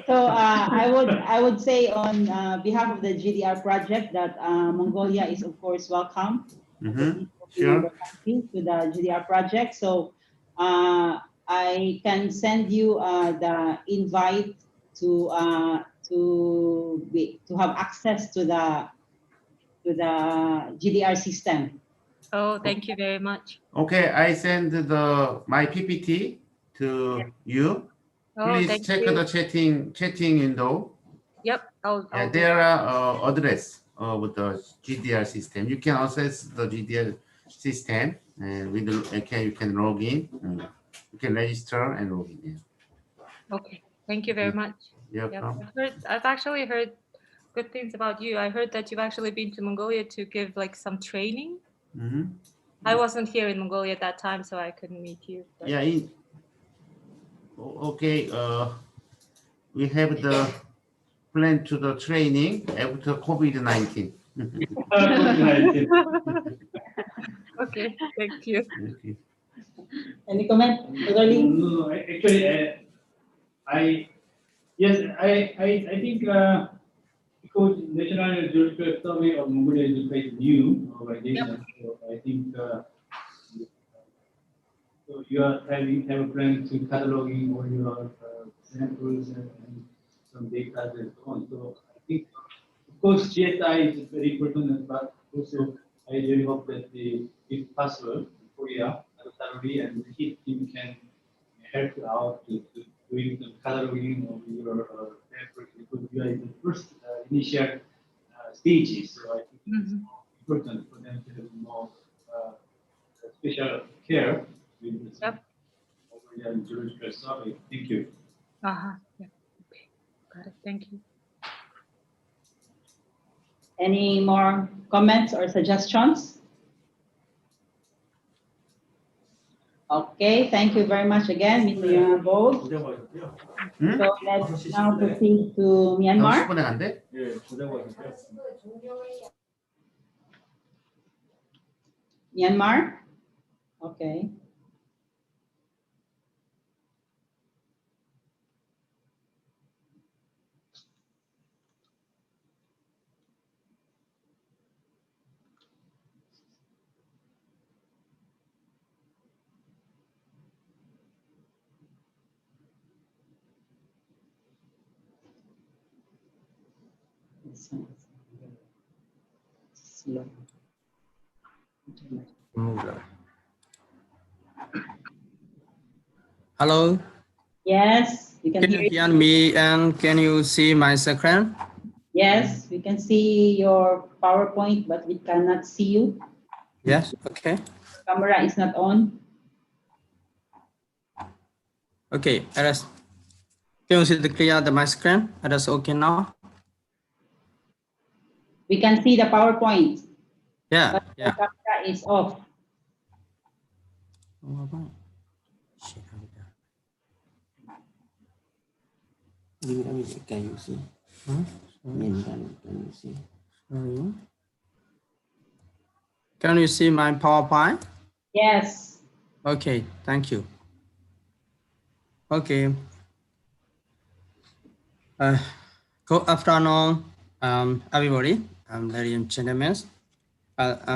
So I would say on behalf of the GDR project that Mongolia is of course welcome. Sure. To the GDR project. So I can send you the invite to have access to the GDR system. Oh, thank you very much. Okay, I send my PPT to you. Oh, Please thank check you. the chatting window. Yep, I'll do There that. are address with the GDR system. You can access the GDR system, and you can log in. You can register and log in. Yeah. Okay, thank you very much. You're Yep. welcome. I've actually heard good things about you. I heard that you've actually been to Mongolia to give like some training. I wasn't here in Mongolia at that time, so I couldn't meet you. But... Yeah. Okay. We have the plan to the training after COVID-19. Okay, thank you. Any comment, No, actually, I think because National Geographic Survey of Mongolia is quite new organization, so I think so you are have a plan to cataloging all your samples and some data and so on. So I think, of course, GSI is very important, but also I really hope that if possible, Korea, Darussalam and his team can help out to doing some cataloging of your samples because you are in the first initial stages. So I think it's important for them to have more special care with the Mongolia Geological Survey. Thank you. Yeah. Okay. Got it. Thank you. Any more comments or suggestions? Okay, thank you very much again, Mr. Bold. So let's now proceed to Myanmar. Myanmar? Okay. Hello. Yes, you Can you hear me and can you see my screen? Yes, we can see your PowerPoint, but we cannot see you. Yes, okay. Camera is not on. Okay, Aras. Can you see the clear my screen? Aras, okay now? We can see the PowerPoint. Yeah, but the camera is off. Can you see? Can you see? Sorry. Can you see my PowerPoint? Yes. Okay, thank you. Okay. Good afternoon, everybody. Ladies and gentlemen.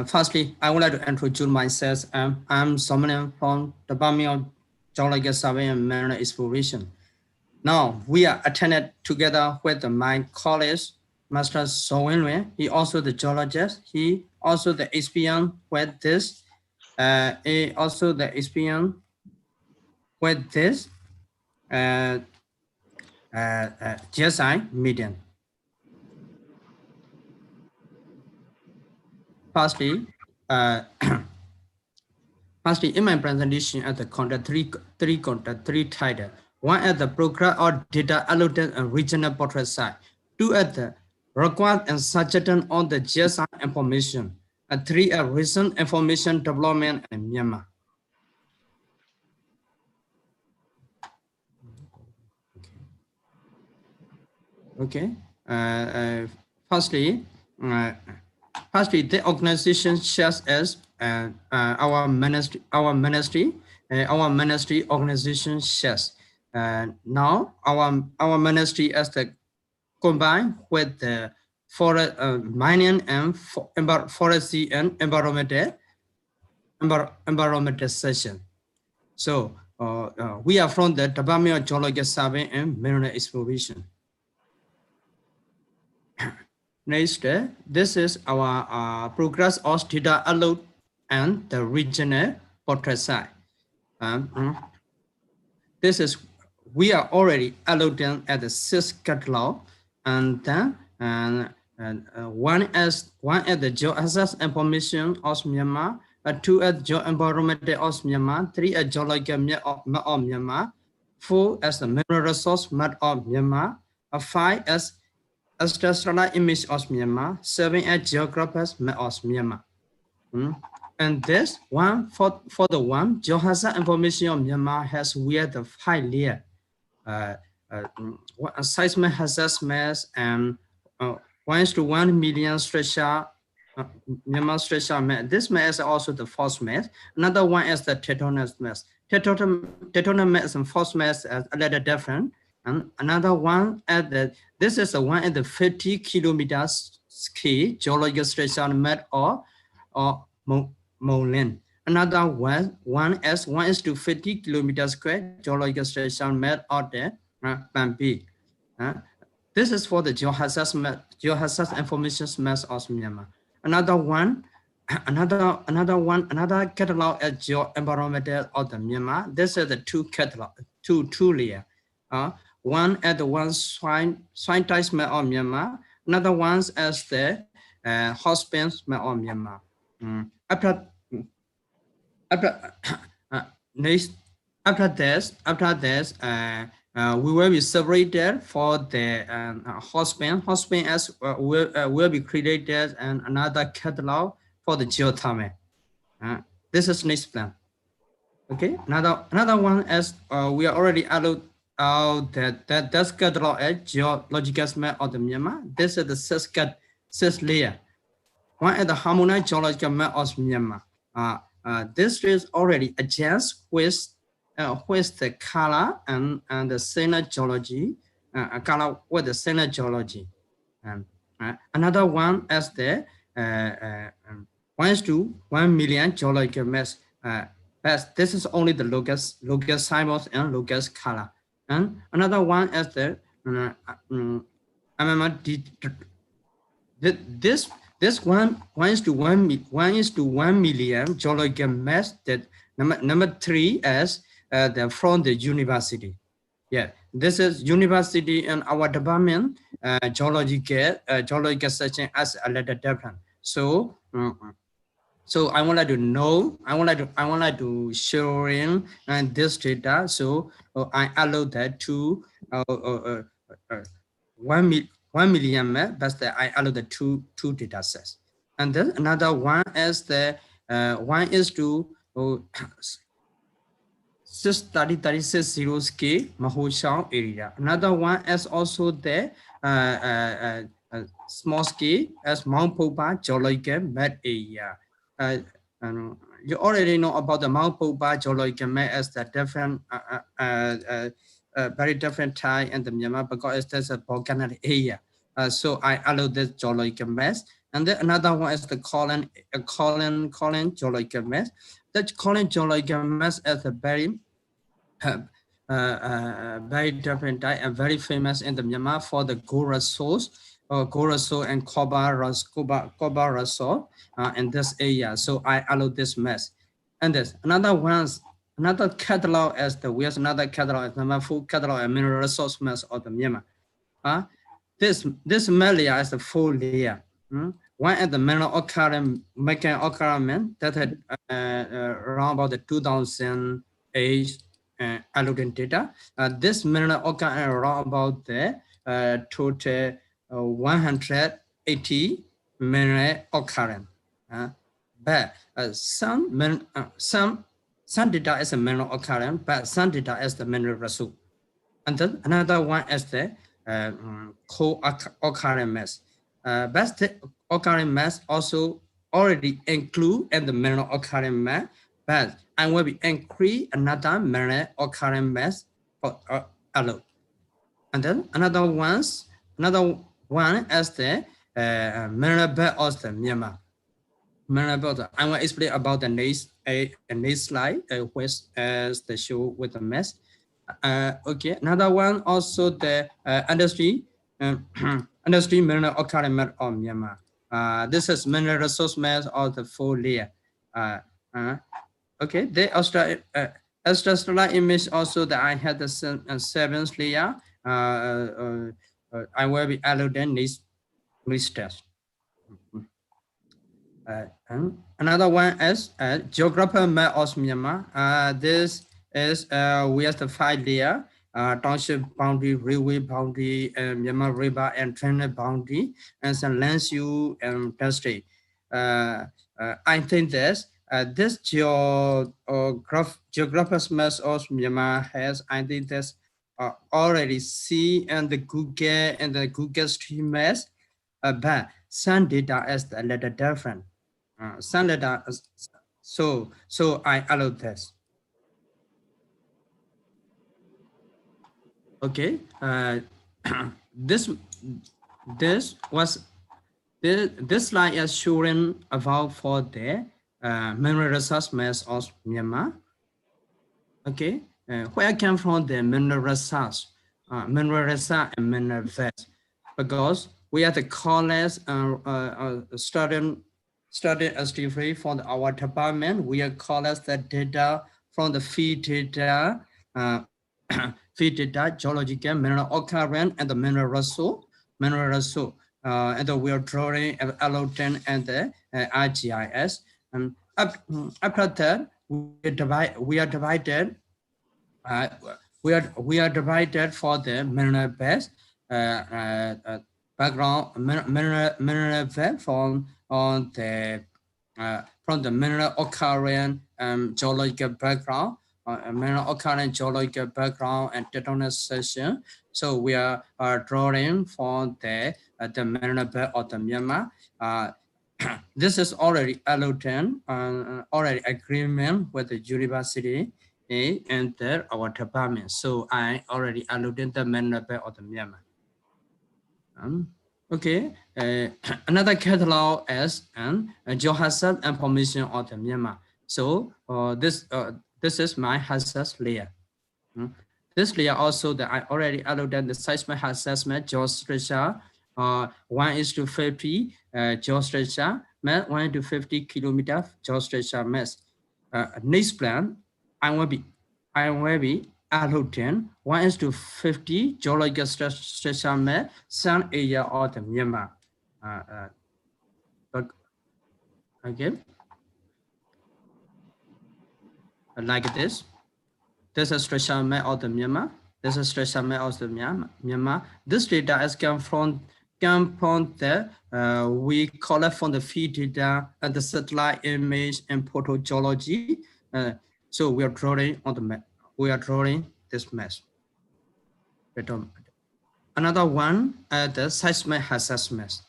Firstly, I would like to introduce myself. I'm someone from the Department of Geological Survey and Mineral Exploration. Now, we are attended together with my colleague, Master Sowenwe. He also the geologist. He also the experience with this. He also the experience with this GSI medium. Firstly, in my presentation at the three title. One at the program or data allotted and regional portrait side. Two at the required and suggestion on the GSI information. And three at recent information development in Myanmar. Okay. Firstly, the organization shares as our ministry our ministry organization shares. Now our ministry as the combined with the forest mining and forestry and environmental section. So we are from the Department of Geological Survey and Mineral Exploration. Next, this is our progress of data upload and the regional portrait site. This is, we are already uploading at the 6th catalog, and then one is the geohazard information of Myanmar, 2 as geoenvironmental of Myanmar, 3 as geological map of Myanmar, 4 as the mineral resource map of Myanmar, 5 as structural image of Myanmar, 7 as geographic map of Myanmar. And this one for the one geohazard information of Myanmar has weird the 5 layer seismic hazard mass and 1:1 million structure Myanmar structure mass. This mass is also the force mass. Another one is the tectonic mass. Tectonic mass and force mass are a little different. And another one at the, this is the one at the 50 kilometers scale geological structure map or Moline. Another one is to 50 kilometers square geological structure map out there Bambi. This is for the geohazard information maps of Myanmar. Another catalog is geoenvironmental of the Myanmar. This is the two layer. One at the one scientist map of Myanmar. Another one as the hospitals map of Myanmar. After this, we will be separated for the hospital. Hospital as will be created and another catalog for the geothermal. This is next plan. Okay. Another one is we are already allowed that catalog as geological map of the Myanmar. This is the sixth layer. One is the harmonized geological map of Myanmar. This is already adjusted with the color and the saline geology, color with the saline geology. Another one is the 1:1 million geological mass. This is only the locus symbols and locus color. And another one is the this 1:1 million geological mass. That number 3 is from the university. Yeah, this is university and our department geological section as a little different. So I would like to know, I would like to show in this data. So I allow that to 1 million map, but I allow the two data sets. And then another one is the 630 scale Mahoshao area. Another one is also the small scale as Mount Popa geological map area. You already know about the Mount Popa geological map as the different very different type in the Myanmar because it's a volcanic area. So I allow this geological mass. And then another one is the colon geological mass. That colon geological mass is a very different type and very famous in the Myanmar for the gold resource and copper resource in this area. So I allow this mass. And there's another catalog as the another catalog is number 4 catalog and mineral resource mass of the Myanmar. This layer is the 4 layer. One at the mineral occurrence that had around about the 2008 alluded data. This mineral occurrence around about the total 180 mineral occurrence. But some data is a mineral occurrence, but some data is the mineral resource. And then another one is the co-occurrence mass. But the occurrence mass also already include in the mineral occurrence mass but I will be increase another mineral occurring mass for alone. And then another one is the mineral belt of the Myanmar. Mineral belt. I will explain about the next slide, which is the show with the mass. Okay, another one also the industry industry mineral occurring mass of Myanmar. This is mineral resource mass of the 4 layer. Okay, the Australia image also that I had the 7th layer. I will be allowed this test. And another one is geographical map of Myanmar. This is we have the 5 layer. Township boundary, railway boundary, Myanmar river and train boundary, and some land use and district. I think this geographical map of Myanmar has, I think that's already see and the Google Stream Maps, but some data is a little different. Some data is, so I allow this. Okay, this slide is showing about for the mineral resource mass of Myanmar. Okay, where come from the mineral resource and mineral vest, because we are the college studying as different from our department. We are collect the data from the feed data. Feed data, geological, mineral occurrence, and the mineral resource, and we are drawing allotment and the RGIS. And after that, we are divided for the mineral base background, mineral base from the mineral occurrence geological background. Mineral occurrence geological background and tectonic section. So we are drawing for the mineral belt of the Myanmar. This is already allotted, already agreement with the university and our department. So I already allotted the mineral belt of the Myanmar. Okay, another catalog is geohazard information of the Myanmar. So this is my hazard layer. This layer also that I already allotted the seismic assessment geostructure 1:50 geostructure map 1:50 kilometer geostructure mass. Next plan I will be allotted 1:50 geological structure map sun area of the Myanmar. Again, like this. This is structure map of the Myanmar. This is structure map of the Myanmar. This data is come from the we collect from the feed data and the satellite image and photogeology. So we are drawing on the map. We are drawing this map. Another one the seismic assessment.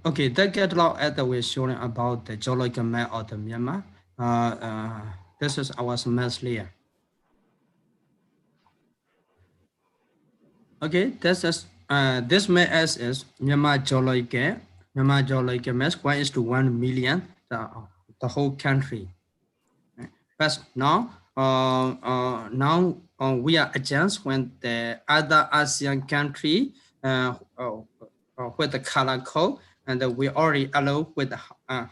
Okay, the catalog that we're showing about the geological map of the Myanmar. This is our mass layer. Okay, this map is Myanmar geological mass 1:1 million, the whole country. But now we are adjust when the other ASEAN country with the color code, and we already allow with the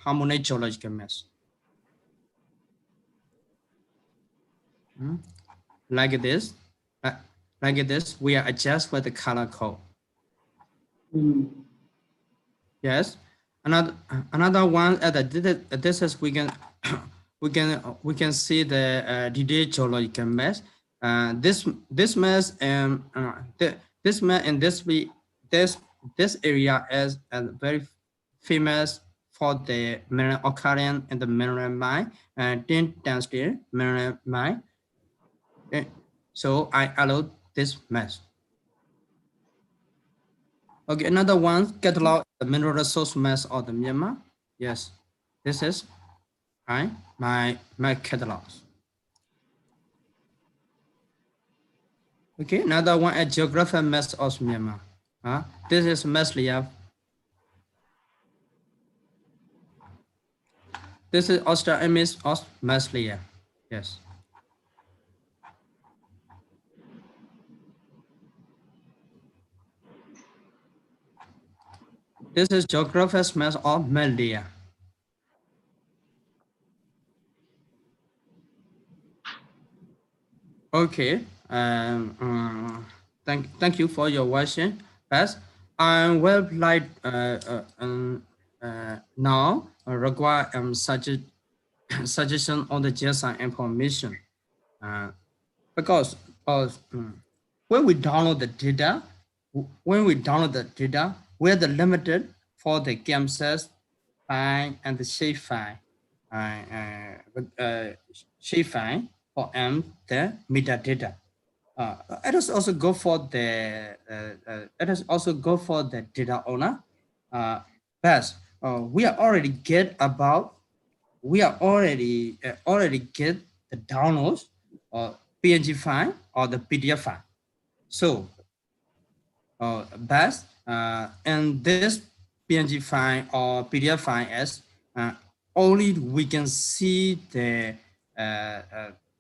harmonic geological mass. Like this, we are adjust with the color code. Yes, another one this is we can see the detailed geological mass. This mass this mass and this area is very famous for the mineral occurrence and the mineral mine and density mineral mine. So I allow this mass. Okay, another one, catalog the mineral resource mass of the Myanmar. Yes, this is my catalogs. Okay, another one, a geographical mass of Myanmar. This is mass layer. This is also image of mass layer. Yes. This is geographic mass of Maldia. Okay. Thank you for your question. Yes, I will like now require suggestion on the GSI information because when we download the data, we are the limited for the GAMSS file and the shape file, for the metadata. It is also go for the data owner. But we are already get the downloads or PNG file or the PDF file. So and this PNG file or PDF file is only we can see the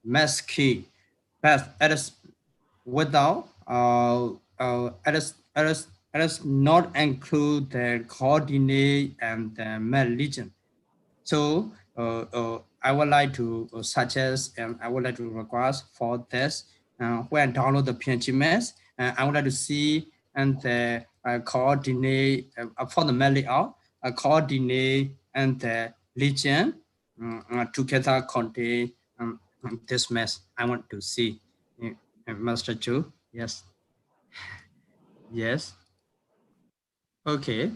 mass key, but it is without it is not include the coordinate and the map region. So I would like to suggest and I would like to request for this when download the PNG maps, I would like to see and the coordinate for the map layout, coordinate and the region together contain this mess. I want to see. Master Chu, yes. Yes. Okay.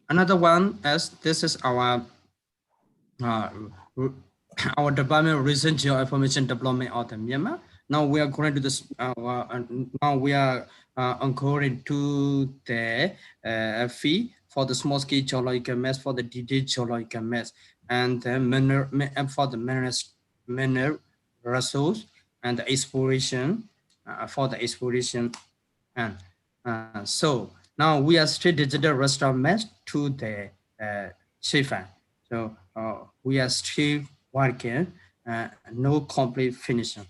Another one is this is our department of recent geoinformation development of the Myanmar. Now we are going to this. Now we are going to the fee for the small scale geological maps, for the detailed geological maps, and the for the mineral resource and the exploration for the exploration. And so now we are straight digital restaurant maps to the Shifa. So we are still working, no complete finishing.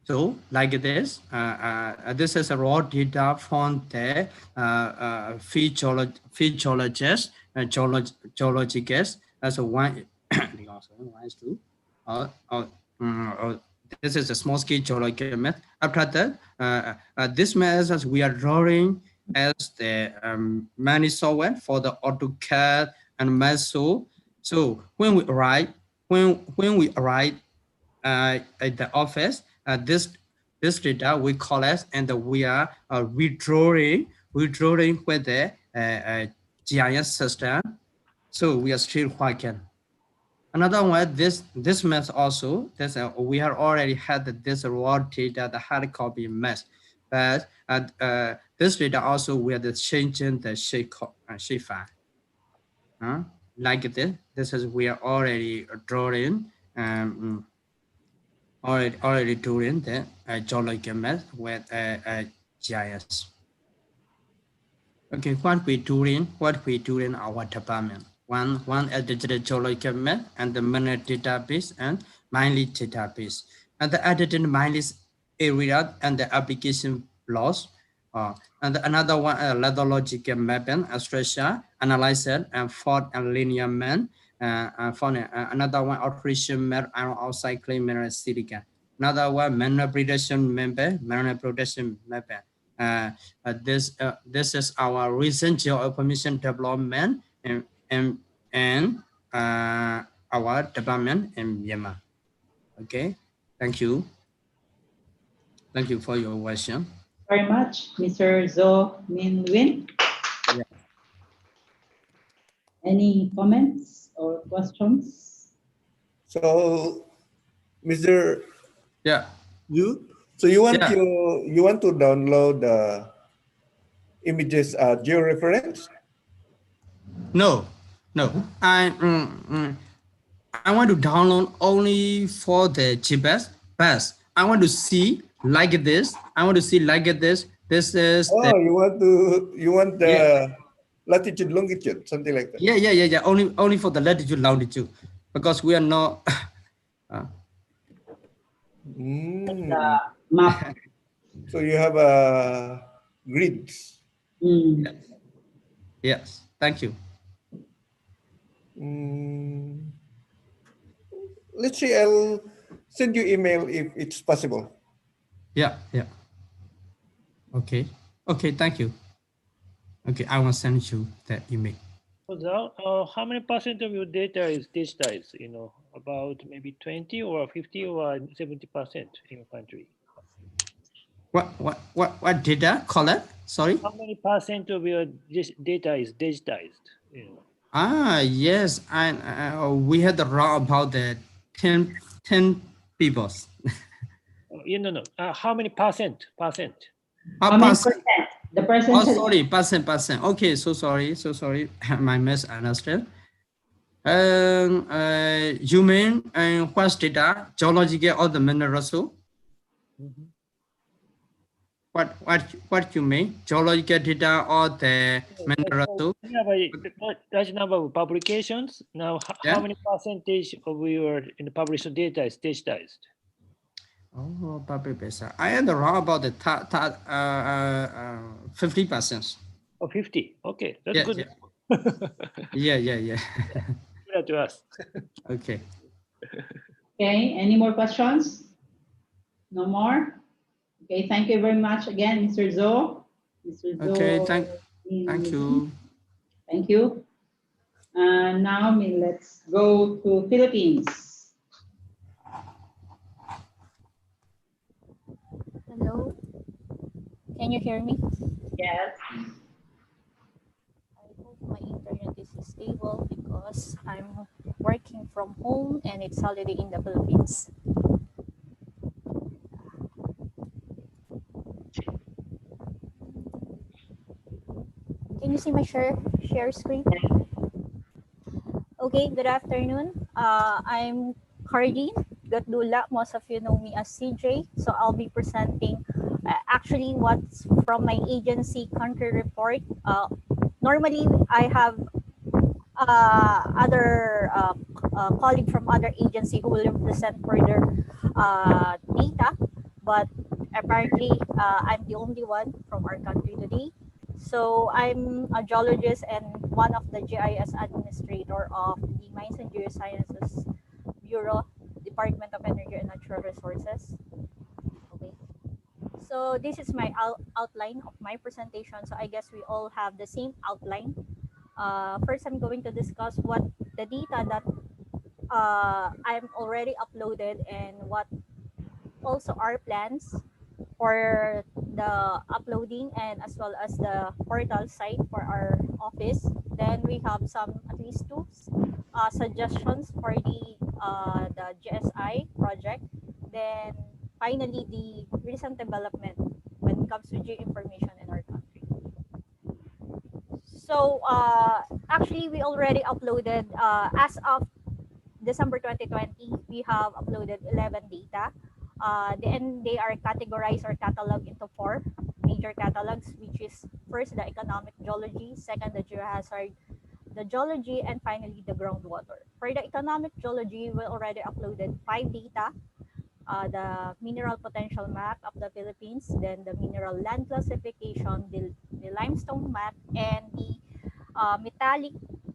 So like this, this is a raw data from the field geologists, geologists. That's a one. This is a small scale geological map. After that, this map as we are drawing as the many software for the AutoCAD and Meso. So when we arrive, at the office, this data we collect and we are redrawing with the GIS system. So we are still working. Another one, this mess also, we have already had this raw data, the hard copy mess, but this data also we are changing the shape file. Like this, we are already drawing, already doing the geological map with GIS. Okay, what we doing our department. One is digital geological map and the mineral database and mining database. And the edited mining area and the application laws. And another one, lithological mapping, Australia, analyzer and fault and linear man. Another one, operation map and outside claim mineral silica. Another one, mineral production member, mineral production mapper. This is our recent geoinformation development and our department in Myanmar. Okay, thank you. Thank you for your question. Very much, Mr. Zo Min Win. Yeah. Any comments or questions? So, Mr. Yeah. You want to download images georeference? No, no. I want to download only for the GPS. But I want to see like this. I want to see like this. This is oh, you want the latitude, longitude, something like that. Yeah. Only for the latitude, longitude, because we are not. Map. So you have a grids. Yes. Thank you. Let's see. I'll send you email if it's possible. Yeah. Okay. Thank you. Okay, I will send you that email. So how many percent of your data is digitized? About maybe 20 or 50 or 70% in your country. What data? Collect? Sorry. How many percent of your data is digitized? Yes, and we had around about the 10 people. No. How many percent? How many percent? The percentage. Oh, sorry, percent. Okay, so sorry. My misunderstood. You mean what's data? Geological or the minerals? What you mean? Geological data or the minerals? Large number of publications. Now, how many percentage of your published data is digitized? Oh, public base. I am wrong about the 50%. Oh, 50. Okay, that's good. Yeah. Good to us. Okay. Okay, any more questions? No more? Okay, thank you very much again, Mr. Zhou. Okay, thank you. Thank you. Now let's go to Philippines. Hello, can you hear me? Yes. I hope my internet is stable because I'm working from home and it's holiday in the Philippines. Can you see my share screen? Okay, good afternoon. I'm Cardine Gatdula. Most of you know me as CJ. So I'll be presenting actually what's from my agency country report. Normally, I have other colleague from other agency who will present further data, but apparently I'm the only one from our country today. So I'm a geologist and one of the GIS administrator of the Mines and Geosciences Bureau, Department of Energy and Natural Resources. Okay. So this is my outline of my presentation. So I guess we all have the same outline. First, I'm going to discuss what the data that I'm already uploaded and what also our plans for the uploading and as well as the portal site for our office. Then we have at least two suggestions for the GSI project. Then finally, the recent development when it comes to geoinformation in our country. So actually, we already uploaded as of December 2020, we have uploaded 11 data. Then they are categorized or cataloged into 4 major catalogs, which is first the economic geology, second the geohazard, the geology, and finally the groundwater. For the economic geology, we already uploaded 5 data. The mineral potential map of the Philippines, then the mineral land classification, the limestone map, and the metallic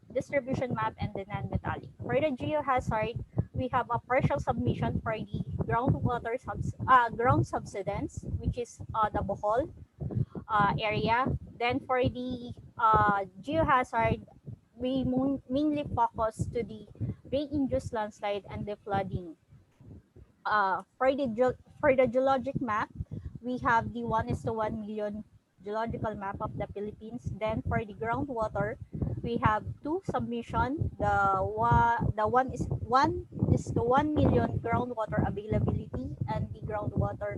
distribution map and the non-metallic. For the geohazard, we have a partial submission for the groundwater ground subsidence, which is the Bohol area. Then for the geohazard, we mainly focus to the rain-induced landslide and the flooding. For the geologic map, we have the 1:1 million geological map of the Philippines. Then for the groundwater, we have 2 submission. The 1:1 million groundwater availability and the groundwater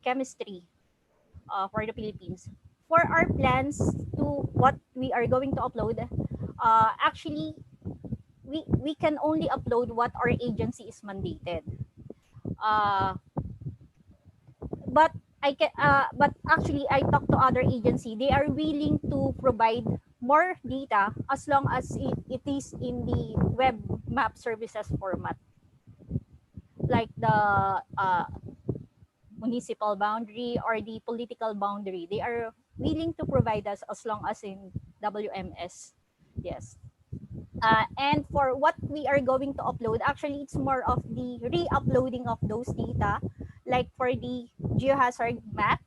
chemistry for the Philippines. for our plans to what we are going to upload, actually, we can only upload what our agency is mandated. But but actually, I talked to other agency. They are willing to provide more data as long as it is in the web map services format, like the municipal boundary or the political boundary. They are willing to provide us as long as in WMS. Yes. And for what we are going to upload, actually, it's more of the re-uploading of those data. Like for the geohazard map,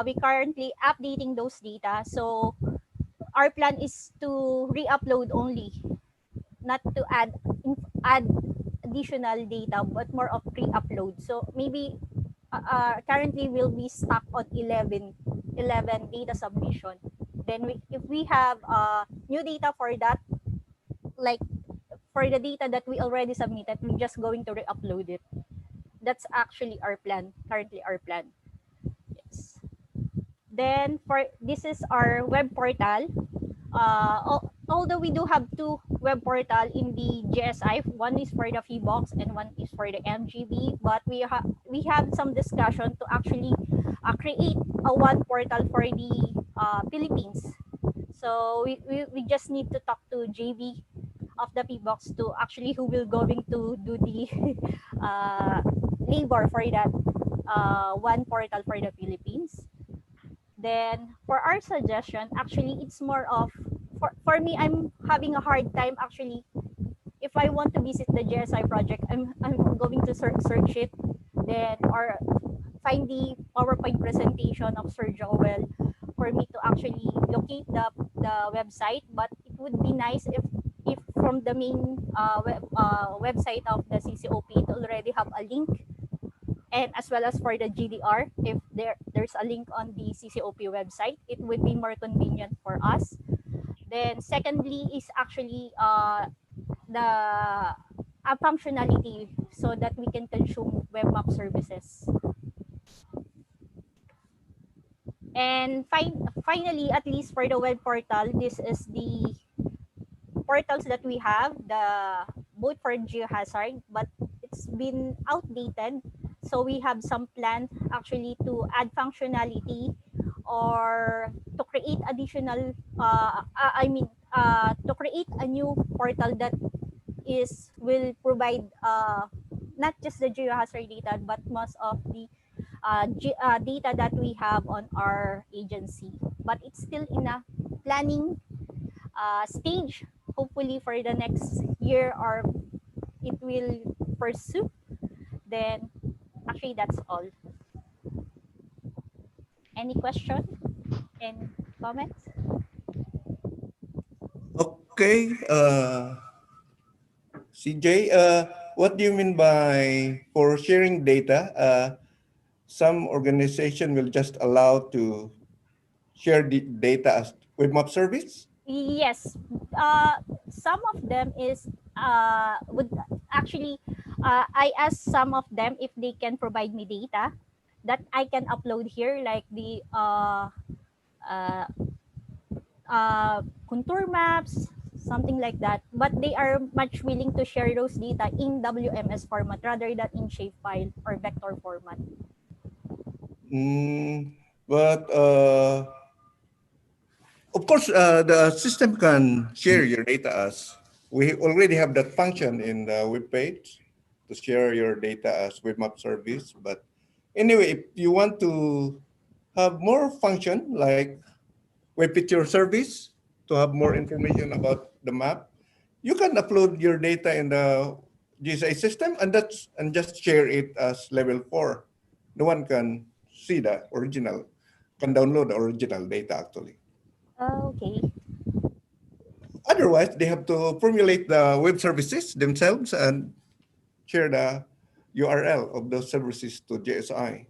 we currently updating those data. So our plan is to re-upload only, not to add additional data, but more of pre-upload. So maybe currently we'll be stuck on 11 data submission. Then if we have new data for that, like for the data that we already submitted, we're just going to re-upload it. That's actually our plan, currently our plan. Yes. Then for this is our web portal. Although we do have two web portal in the GSI, one is for the FEBOX and one is for the MGB, but we have some discussion to actually create a one portal for the Philippines. So we just need to talk to JB of the PBOX to actually who will going to do the labor for that one portal for the Philippines. Then for our suggestion, actually it's more of, for me, I'm having a hard time actually. If I want to visit the GSI project, I'm going to search it, then or find the PowerPoint presentation of Sir Joel for me to actually locate the website. But it would be nice if from the main website of the CCOP, it already have a link, and as well as for the GDR, if there's a link on the CCOP website, it would be more convenient for us. Then secondly is actually the functionality so that we can consume web map services. And finally, at least for the web portal, this is the portals that we have, both for geohazard, but it's been outdated. So we have some plans actually to add functionality or to create additional, to create a new portal that will provide not just the geohazard data, but most of the data that we have on our agency. But it's still in a planning stage. Hopefully for the next year or it will pursue. Then actually that's all. Any question and comments? Okay, CJ, what do you mean by for sharing data? Some organization will just allow to share the data as web map service? Yes, some of them is would actually I asked some of them if they can provide me data that I can upload here, like the contour maps, something like that. But they are much willing to share those data in WMS format rather than in shapefile or vector format. But of course, the system can share your data as we already have that function in the web page to share your data as web map service. But anyway, if you want to have more function like web picture service to have more information about the map, you can upload your data in the GSI system and just share it as level 4. No one can see the original, can download the original data actually. Okay. Otherwise, they have to formulate the web services themselves and share the URL of those services to GSI.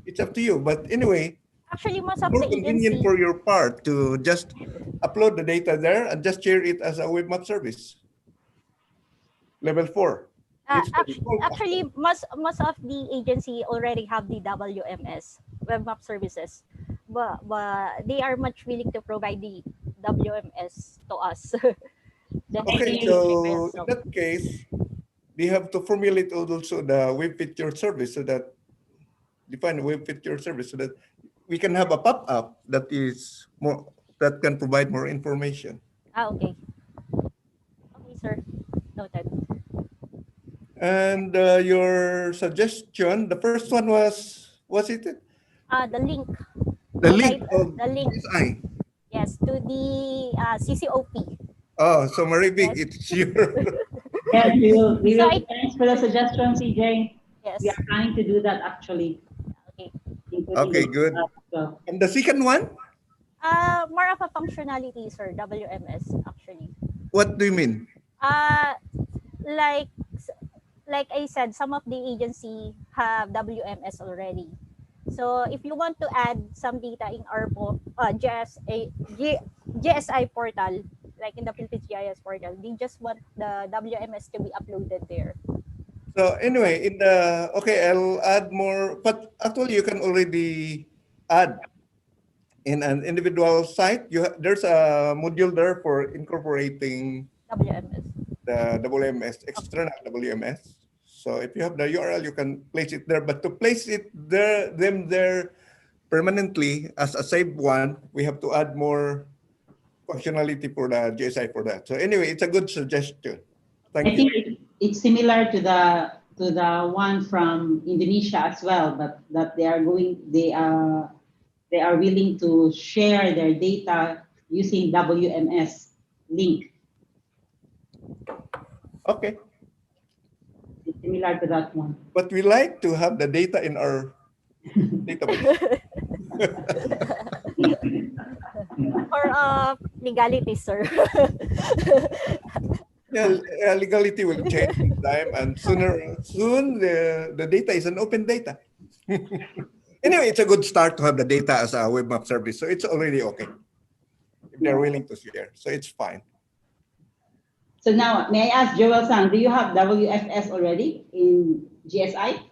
It's up to you. But anyway, actually, most of more the convenient agency for your part to just upload the data there and just share it as a web map service. Level 4. Actually, most of the agency already have the WMS web map services, but they are much willing to provide the WMS to us. Okay, so in that case, we have to formulate also the web feature service so that define web feature service so that we can have a pop-up that is more that can provide more information. Okay. Okay, sir. Noted. And your suggestion, the first one was it? The link. The link Provide of the link. GSI. Yes, to the CCOP. Oh, so Maribig, it's your. Yes, we So will. Thanks for the suggestion, CJ. Yes. We are planning to do that actually. Okay. Okay, good. Well. And the second one? More of a functionality, sir. WMS actually. What do you mean? Like I said, some of the agency have WMS already. So if you want to add some data in our GSI portal, like in the Philippines GIS portal, they just want the WMS to be uploaded there. So anyway, I'll add more, but actually you can already add in an individual site. There's a module there for incorporating WMS. the WMS, external WMS. So if you have the URL, you can place it there. But to place them there permanently as a saved one, we have to add more functionality for the GSI for that. So anyway, it's a good suggestion. Thank you. I think it's similar to the one from Indonesia as well, but that they are willing to share their data using WMS link. Okay. It's similar to that one. But we like to have the data in our database. For legality, sir. Yeah, legality will change in time, and soon the data is an open data. Anyway, it's a good start to have the data as a web map service, so it's already okay if they're willing to share. So it's fine. So now, may I ask Joel-san, do you have WFS already in GSI?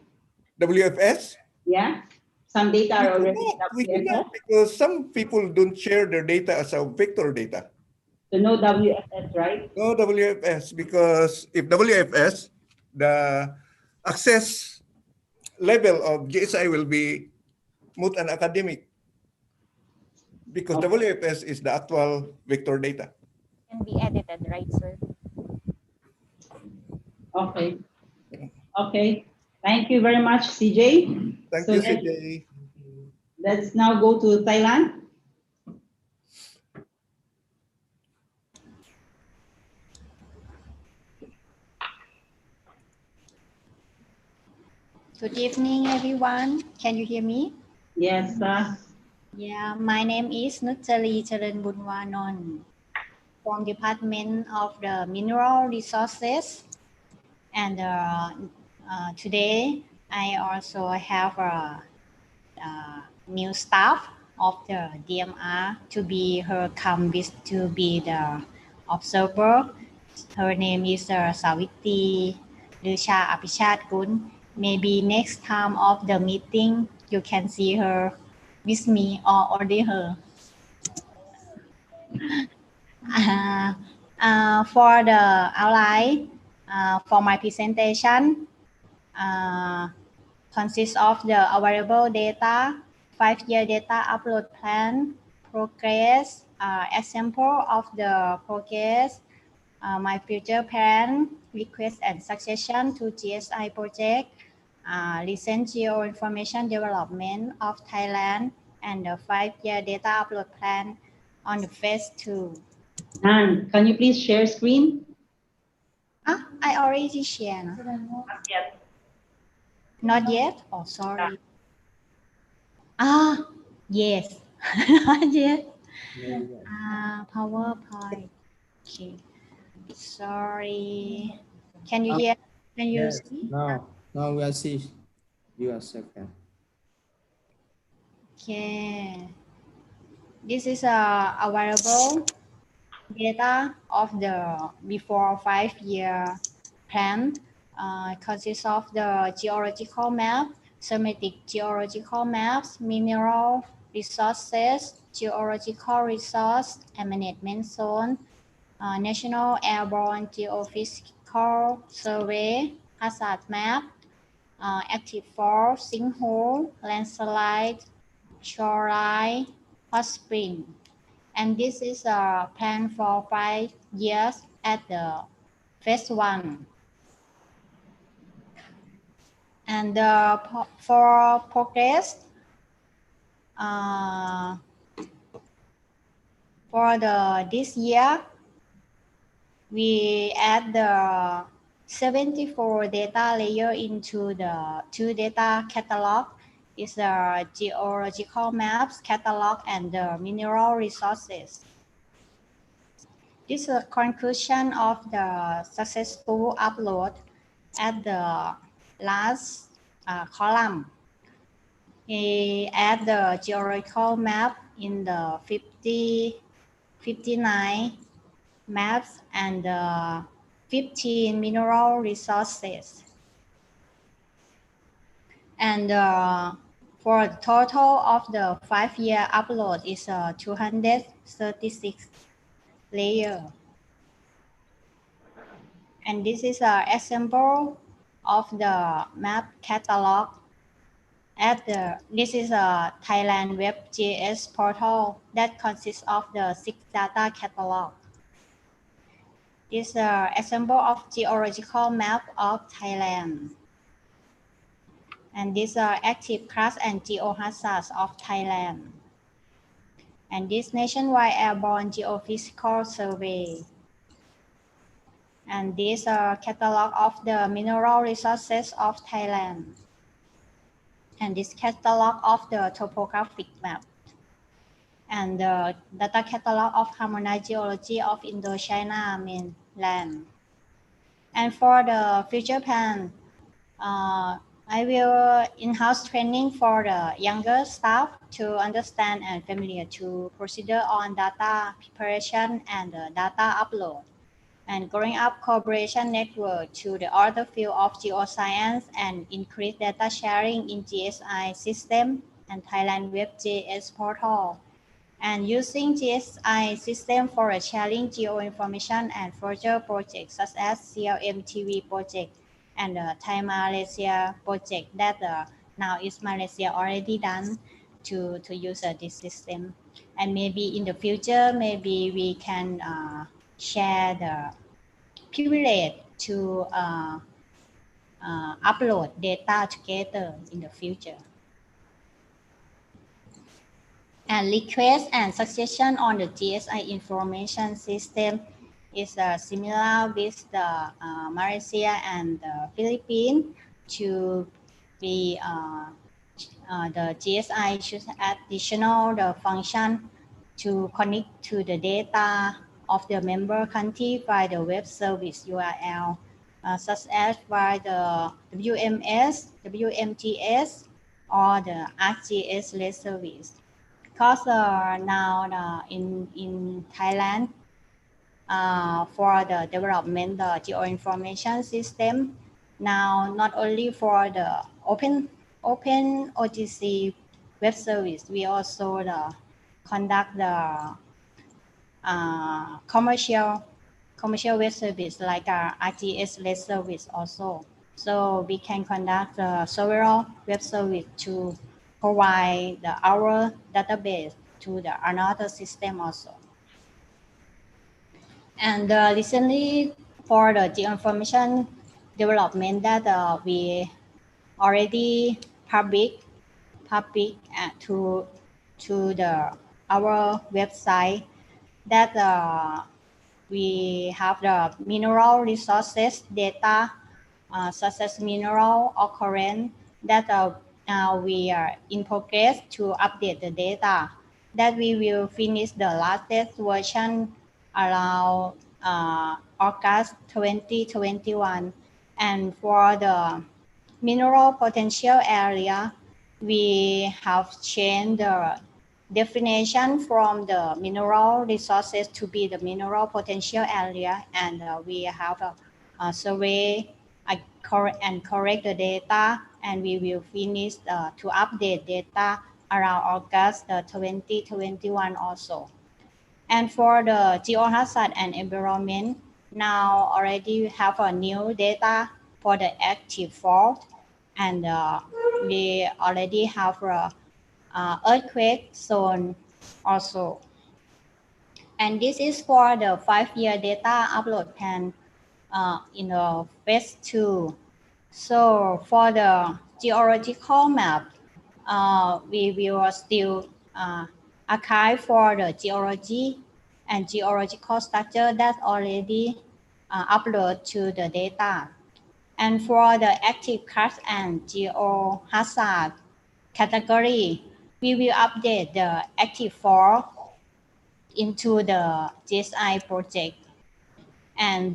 WFS? Yeah, some data are already We WFS. cannot because some people don't share their data as a vector data. So no WFS, right? No WFS because if WFS, the access level of GSI will be moot and academic because WFS is the actual vector data. Can be edited, right, sir? Okay. Okay. Thank you very much, CJ. Thank you, CJ. Let's now go to Thailand. Good evening, everyone. Can you hear me? Yes, sir. Yeah, my name is Nuttali Charanbunwanon from Department of the Mineral Resources. And today, I also have a new staff of the DMR to be to be the observer. Her name is Saviti Lucha Apichat Gun. Maybe next time of the meeting, you can see her with me or only her. For the outline, for my presentation, consists of the available data, 5-year data upload plan, progress, example of the progress, my future plan, request and succession to GSI project, recent geoinformation development of Thailand, and the 5-year data upload plan on the phase 2. And can you please share screen? I already shared. Not yet. Not yet? Oh, sorry. Yes. Not yet. PowerPoint. Okay. Sorry. Can you hear? Can you see? No, we'll see. You a second. Okay. This is available data of the before 5-year plan. Consists of the geological map, semantic geological maps, mineral resources, geological resource and management zone, National Airborne Geophysical Survey, hazard map, active fault, sinkhole, landslide, shoreline, hot spring. And this is a plan for 5 years at the phase 1. And for progress, for this year, we add the 74 data layer into the 2 data catalog. Is the geological maps catalog and the mineral resources. This is the conclusion of the successful upload at the last column. We add the geological map in the 59 maps and 15 mineral resources. And for the total of the 5-year upload is 236 layer. And this is an example of the map catalog. This is a Thailand WebGIS portal that consists of the 6 data catalog. This is an example of geological map of Thailand. And these are active class and geohazards of Thailand. And this nationwide airborne geophysical survey. And this catalog of the mineral resources of Thailand. And this catalog of the topographic map. And the data catalog of harmonized geology of Indochina mainland. And for the future plan, I will in-house training for the younger staff to understand and familiar to procedure on data preparation and data upload, and growing up cooperation network to the other field of geoscience and increase data sharing in GSI system and Thailand WebGIS portal, and using GSI system for sharing geoinformation and further projects such as CLMTV project and the Thai Malaysia project that now is Malaysia already done to use this system. And maybe in the future, maybe we can share the privilege to upload data together in the future. And request and suggestion on the GSI information system is similar with the Malaysia and the Philippines. To be the GSI should additional the function to connect to the data of the member country by the web service URL, such as by the WMS, WMTS, or the ArcGIS REST service. Because now in Thailand, for the development the geoinformation system, now not only for the open OGC web service, we also conduct the commercial web service like ArcGIS REST service also. So we can conduct several web service to provide our database to the another system also. And recently, for the geoinformation development that we already public to our website, that we have the mineral resources data, such as mineral occurrence, that now we are in progress to update the data. That we will finish the latest version around August 2021. And for the mineral potential area, we have changed the definition from the mineral resources to be the mineral potential area, and we have a survey and correct the data, and we will finish to update data around August 2021 also. And for the geohazard and environment, now already have a new data for the active fault, and we already have a earthquake zone also. And this is for the 5-year data upload plan in the phase 2. So for the geological map, we will still archive for the geology and geological structure that already upload to the data. And for the active cards and geohazard category, we will update the active fault into the GSI project. And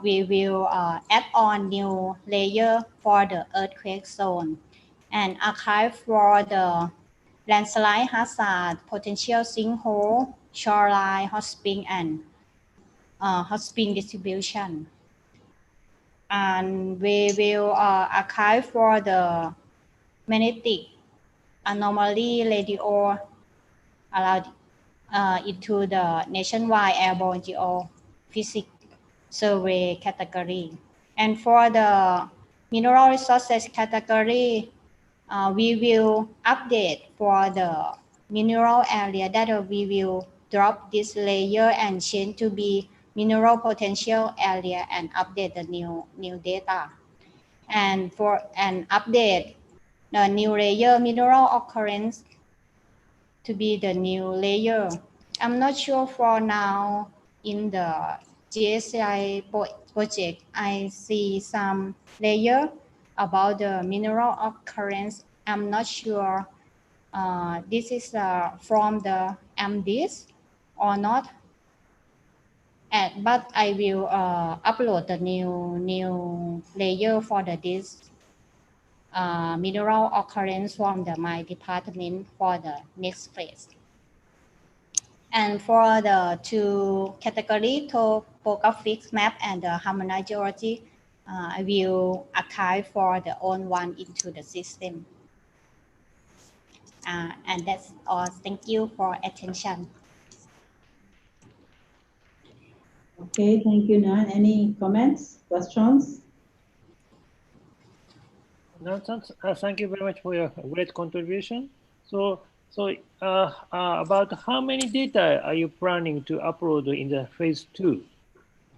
we will add on new layer for the earthquake zone and archive for the landslide hazard, potential sinkhole, shoreline, hot spring, and hot spring distribution. And we will archive for the magnetic anomaly radio allowed into the nationwide airborne geophysics survey category. And for the mineral resources category, we will update for the mineral area that we will drop this layer and change to be mineral potential area and update the new data. And for an update the new layer mineral occurrence to be the new layer. I'm not sure for now in the GSI project, I see some layer about the mineral occurrence. I'm not sure this is from the MDIS or not. But I will upload the new layer for this mineral occurrence from my department for the next phase. And for the 2 category, topographic map and the harmonized geology, I will archive for the own one into the system. And that's all. Thank you for attention. Okay, thank you, Nan. Any comments, questions? No, thank you very much for your great contribution. So about how many data are you planning to upload in the phase 2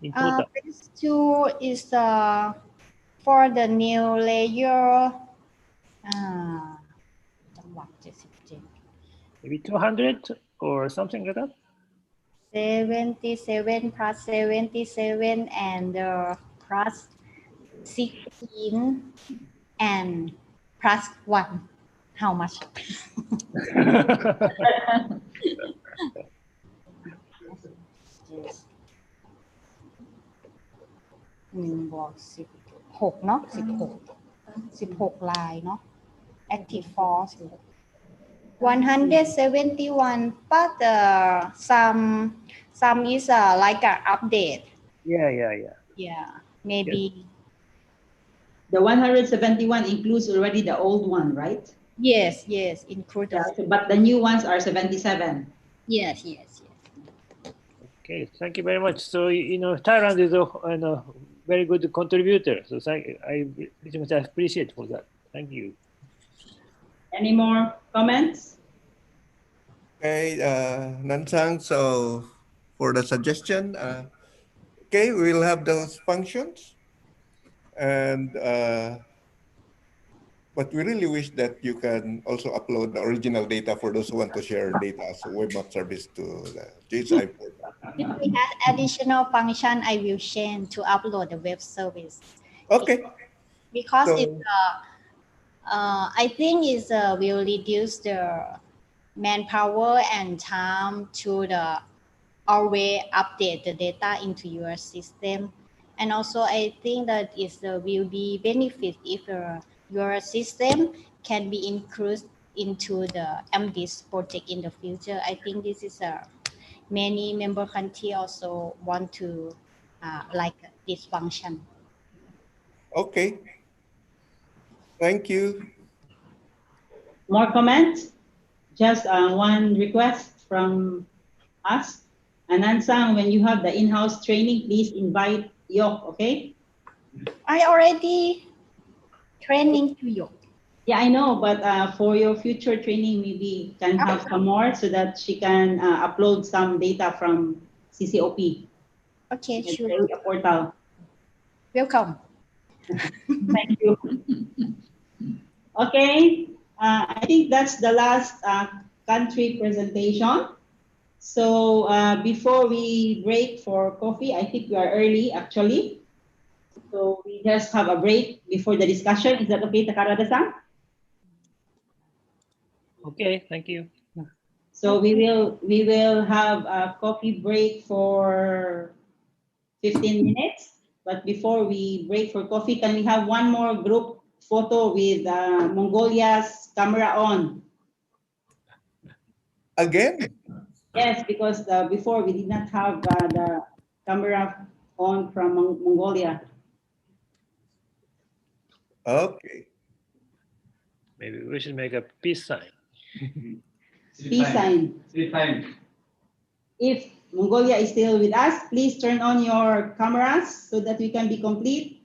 in total? Phase 2 is for the new layer. Maybe 200 or something like that? 77 plus 77 and plus 16 and plus 1. How much? Bok 16 เนาะ16 ลายเนาะ active force 171 but some is like an update. Yeah, maybe. The 171 includes already the old one, right? Yes, include. But the new ones are 77. Yes. Okay, thank you very much. So, Thailand is a very good contributor. So I very much appreciate for that. Thank you. Any more comments? Okay, Nansang, so for the suggestion, okay, we'll have those functions. And but we really wish that you can also upload the original data for those who want to share data as a web map service to the GSI portal. If we have additional function, I will change to upload the web service. Okay. Because I think it will reduce the manpower and time to always update the data into your system. And also I think that it will be benefit if your system can be included into the MDIS project in the future. I think this is many member countries also want to like this function. Okay. Thank you. More comments? just one request from us. Anansang, when you have the in-house training, please invite Yok, okay? I already training to you. Yeah, I know, but for your future training, maybe can have some more so that she can upload some data from CCOP. Okay, It's sure. a portal. Welcome. Thank you. Okay, I think that's the last country presentation. So before we break for coffee, I think we are early actually. So we just have a break before the discussion. Is that okay, Takarada-san? Okay, thank you. So we will have a coffee break for 15 minutes. But before we break for coffee, can we have one more group photo with Mongolia's camera on? Again? Yes, because before we did not have the camera on from Mongolia. Okay. Maybe we should make a peace sign. Peace sign. If Mongolia is still with us, please turn on your cameras so that we can be complete.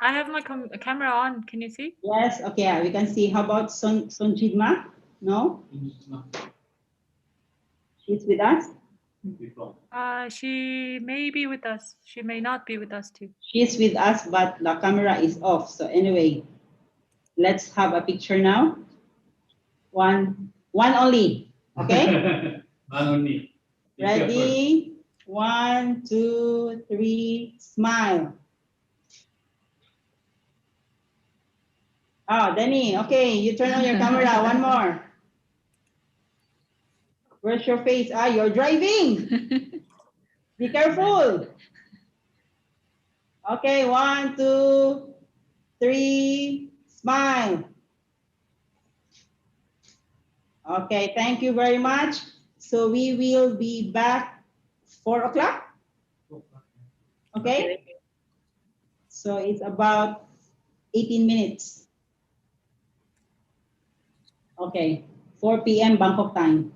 I have my camera on. Can you see? Yes, okay, we can see. How about Sonjidma? No? She's with us? She may be with us. She may not be with us too. She's with us, but the camera is off. So anyway, let's have a picture now. One only, okay? One only. Ready? 1, 2, 3, smile. Oh, Danny, okay, you turn on your camera. One more. Where's your face? Ah, you're driving. Be careful. Okay, 1, 2, 3, smile. Okay, thank you very much. So we will be back 4 o'clock. Okay? So it's about 18 minutes. Okay, 4 p.m. Bangkok time.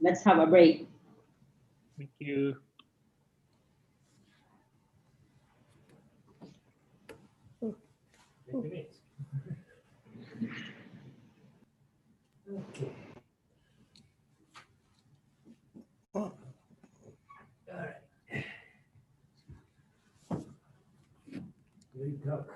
Let's have a break. Thank you. Okay. Oh. All right. We talk.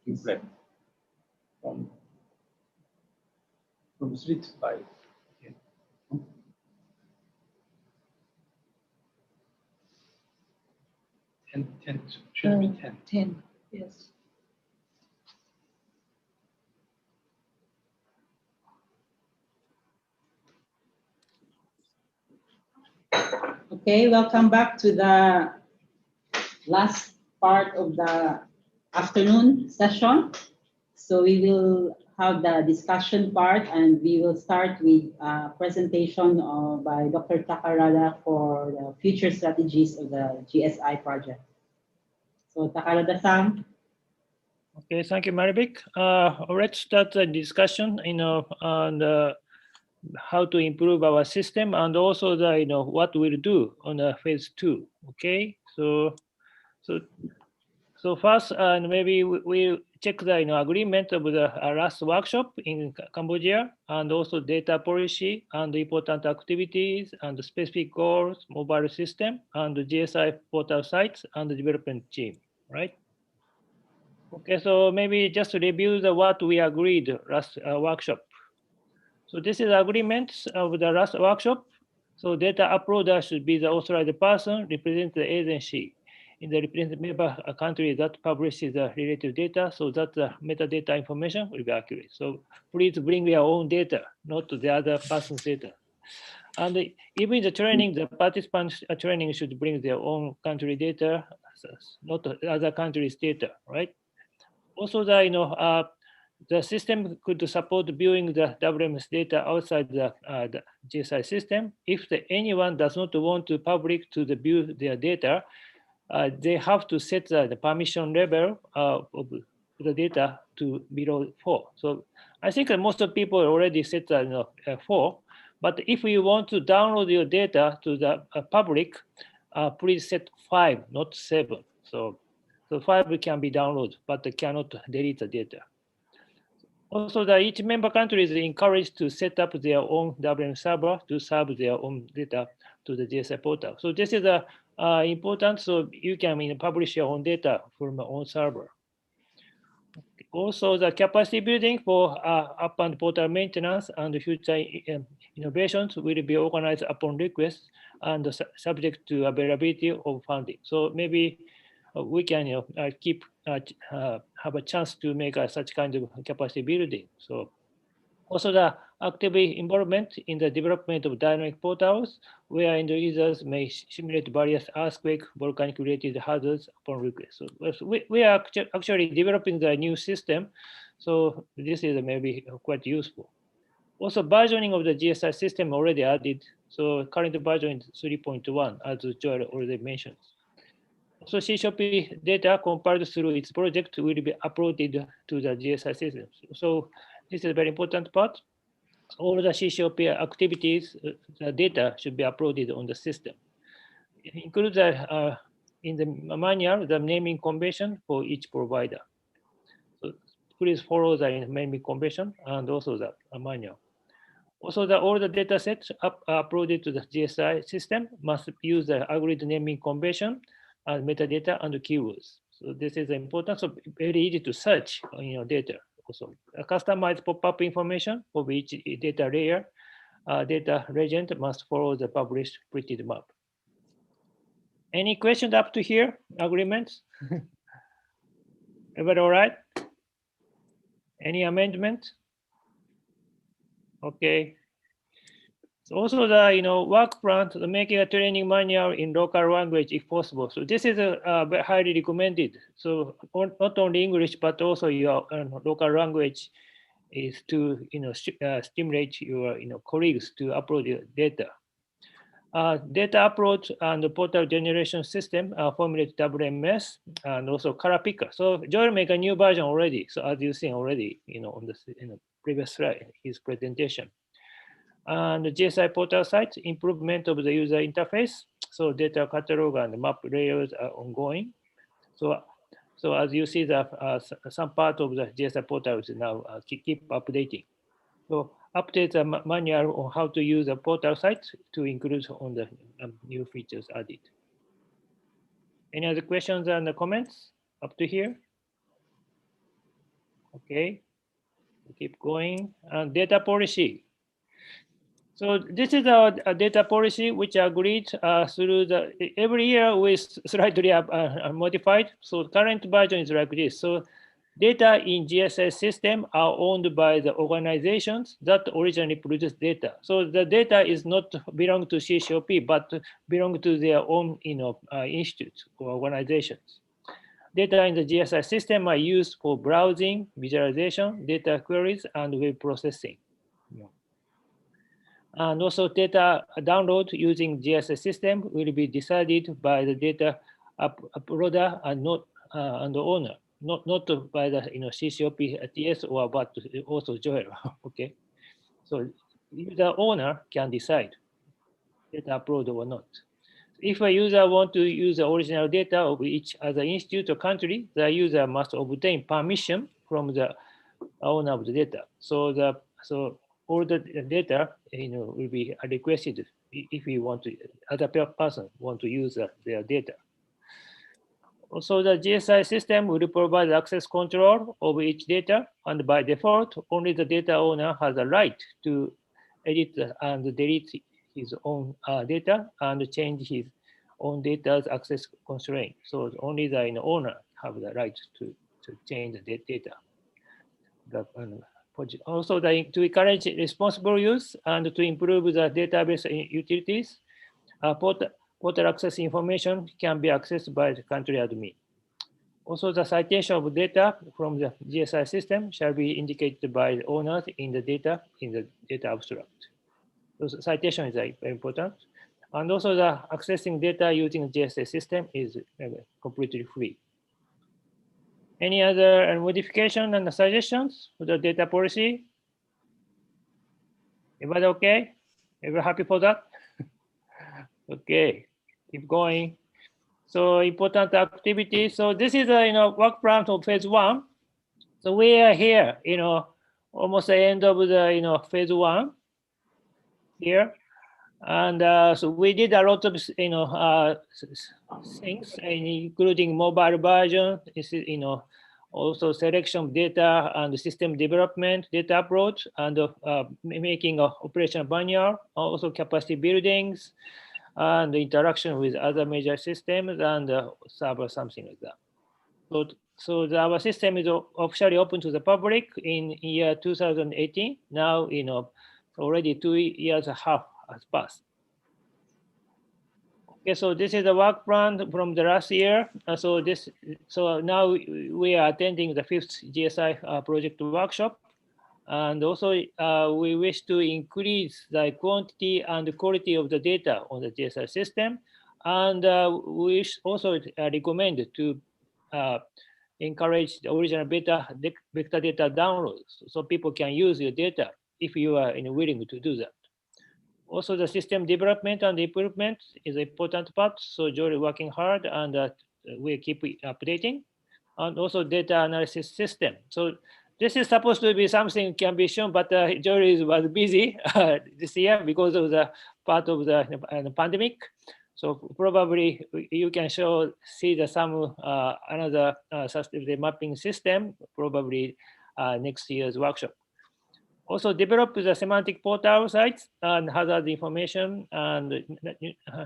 reflect from 3 to 5. Okay. 10 should be 10. 10, yes. Okay, welcome back to the last part of the afternoon session. So we will have the discussion part, and we will start with a presentation by Dr. Takarada for the future strategies of the GSI project. So Takarada-san. Okay, thank you, Maribik. Let's start the discussion, on how to improve our system, and also the, what we'll do on the phase 2. Okay, so first, maybe we check the agreement of the last workshop in Cambodia, and also data policy and important activities and the specific goals, mobile system, and the GSI portal sites and the development team, right? Okay, so maybe just review what we agreed last workshop. So this is agreement of the last workshop. So data uploader should be the authorized person representing the agency in the represented member country that publishes the related data, so that the metadata information will be accurate. So please bring your own data, not the other person's data. And even the training, the participants training should bring their own country data, not the other country's data, right? Also, the system could support viewing the WMS data outside the GSI system. If anyone does not want to public to view their data, they have to set the permission level of the data to below 4. So I think that most of people already set 4. But if you want to download your data to the public, please set 5, not 7. So 5 can be downloaded, but they cannot delete the data. Also, each member country is encouraged to set up their own WM server to serve their own data to the GSI portal. So this is important, so you can publish your own data from your own server. Also, the capacity building for app and portal maintenance and future innovations will be organized upon request and subject to availability of funding. So maybe we can have a chance to make such kind of capacity building. So also the active involvement in the development of dynamic portals where end users may simulate various earthquake, volcanic related hazards upon request. So we are actually developing the new system. So this is maybe quite useful. Also versioning of the GSI system already added. So current version is 3.1 as Joel already mentioned. So CCOP data compiled through its project will be uploaded to the GSI system. So this is a very important part. All the CCOP activities, the data should be uploaded on the system. It includes in the manual the naming convention for each provider. So please follow the naming convention and also the manual. Also, all the data sets uploaded to the GSI system must use the algorithm naming convention and metadata and keywords. So this is important. So very easy to search on your data. Also, a customized pop-up information for each data layer. Data legend must follow the published printed map. Any questions up to here? Agreements? Everybody all right? Any amendment? Okay. So also the work plan to making a training manual in local language if possible. So this is highly recommended. So not only English but also your local language is to stimulate your colleagues to upload your data. Data upload and the portal generation system formulate WMS and also color picker. So Joel make a new version already. So as you've seen already, on the previous slide, his presentation. And the GSI portal site, improvement of the user interface. So data catalog and map layers are ongoing. So as you see, some part of the GSI portal is now keep updating. So update the manual on how to use the portal site to include on the new features added. Any other questions and comments up to here? Okay, keep going. And data policy. So this is our data policy, which agreed through the every year we slightly modified. So current version is like this. So data in GSI system are owned by the organizations that originally produced data. So the data is not belong to CCOP, but belong to their own institutes or organizations. Data in the GSI system are used for browsing, visualization, data queries, and web processing. And also data download using GSI system will be decided by the data uploader and not and the owner, not by the CCOP TS or but also Joel. Okay, so the owner can decide data upload or not. If a user want to use the original data of each other institute or country, the user must obtain permission from the owner of the data. So all the data will be requested if you want to, other person want to use their data. Also, the GSI system will provide access control of each data, and by default, only the data owner has a right to edit and delete his own data and change his own data's access constraint. So only the owner have the right to change the data. Also, to encourage responsible use and to improve the database utilities, portal access information can be accessed by the country admin. Also, the citation of data from the GSI system shall be indicated by the owners in the data abstract. So citation is very important. And also, the accessing data using the GSI system is completely free. Any other modification and suggestions for the data policy? Everybody okay? Everybody happy for that? Okay, keep going. So important activity. So this is a work plan for phase 1. So we are here, almost the end of the phase 1 here, and so we did a lot of things, including mobile version. Also selection of data and system development, data upload, and making an operational manual, also capacity buildings, and the interaction with other major systems and server, something like that. So our system is officially open to the public in year 2018. Now, already 2 years and a half has passed. Okay, so this is the work plan from the last year. So now we are attending the 5th GSI project workshop, and also we wish to increase the quantity and quality of the data on the GSI system, and we also recommend to encourage the original vector data downloads, so people can use your data if you are willing to do that. Also, the system development and improvement is an important part. So Joel is working hard, and we keep updating. And also data analysis system. So this is supposed to be something can be shown, but Joel was busy this year because of the part of the pandemic. So probably you can see some another sustainability mapping system probably next year's workshop. Also develop the semantic portal sites and hazard information and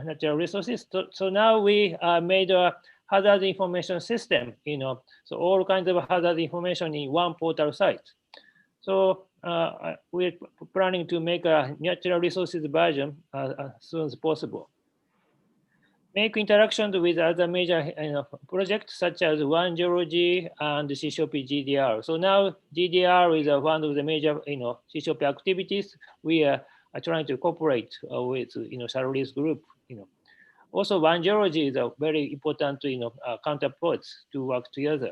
natural resources. So now we made a hazard information system, so all kinds of hazard information in one portal site. So we're planning to make a natural resources version as soon as possible. Make interactions with other major projects such as One Geology and CCOP GDR. So now GDR is one of the major CCOP activities we are trying to cooperate with Sarolis group. Also One Geology is a very important counterparts to work together.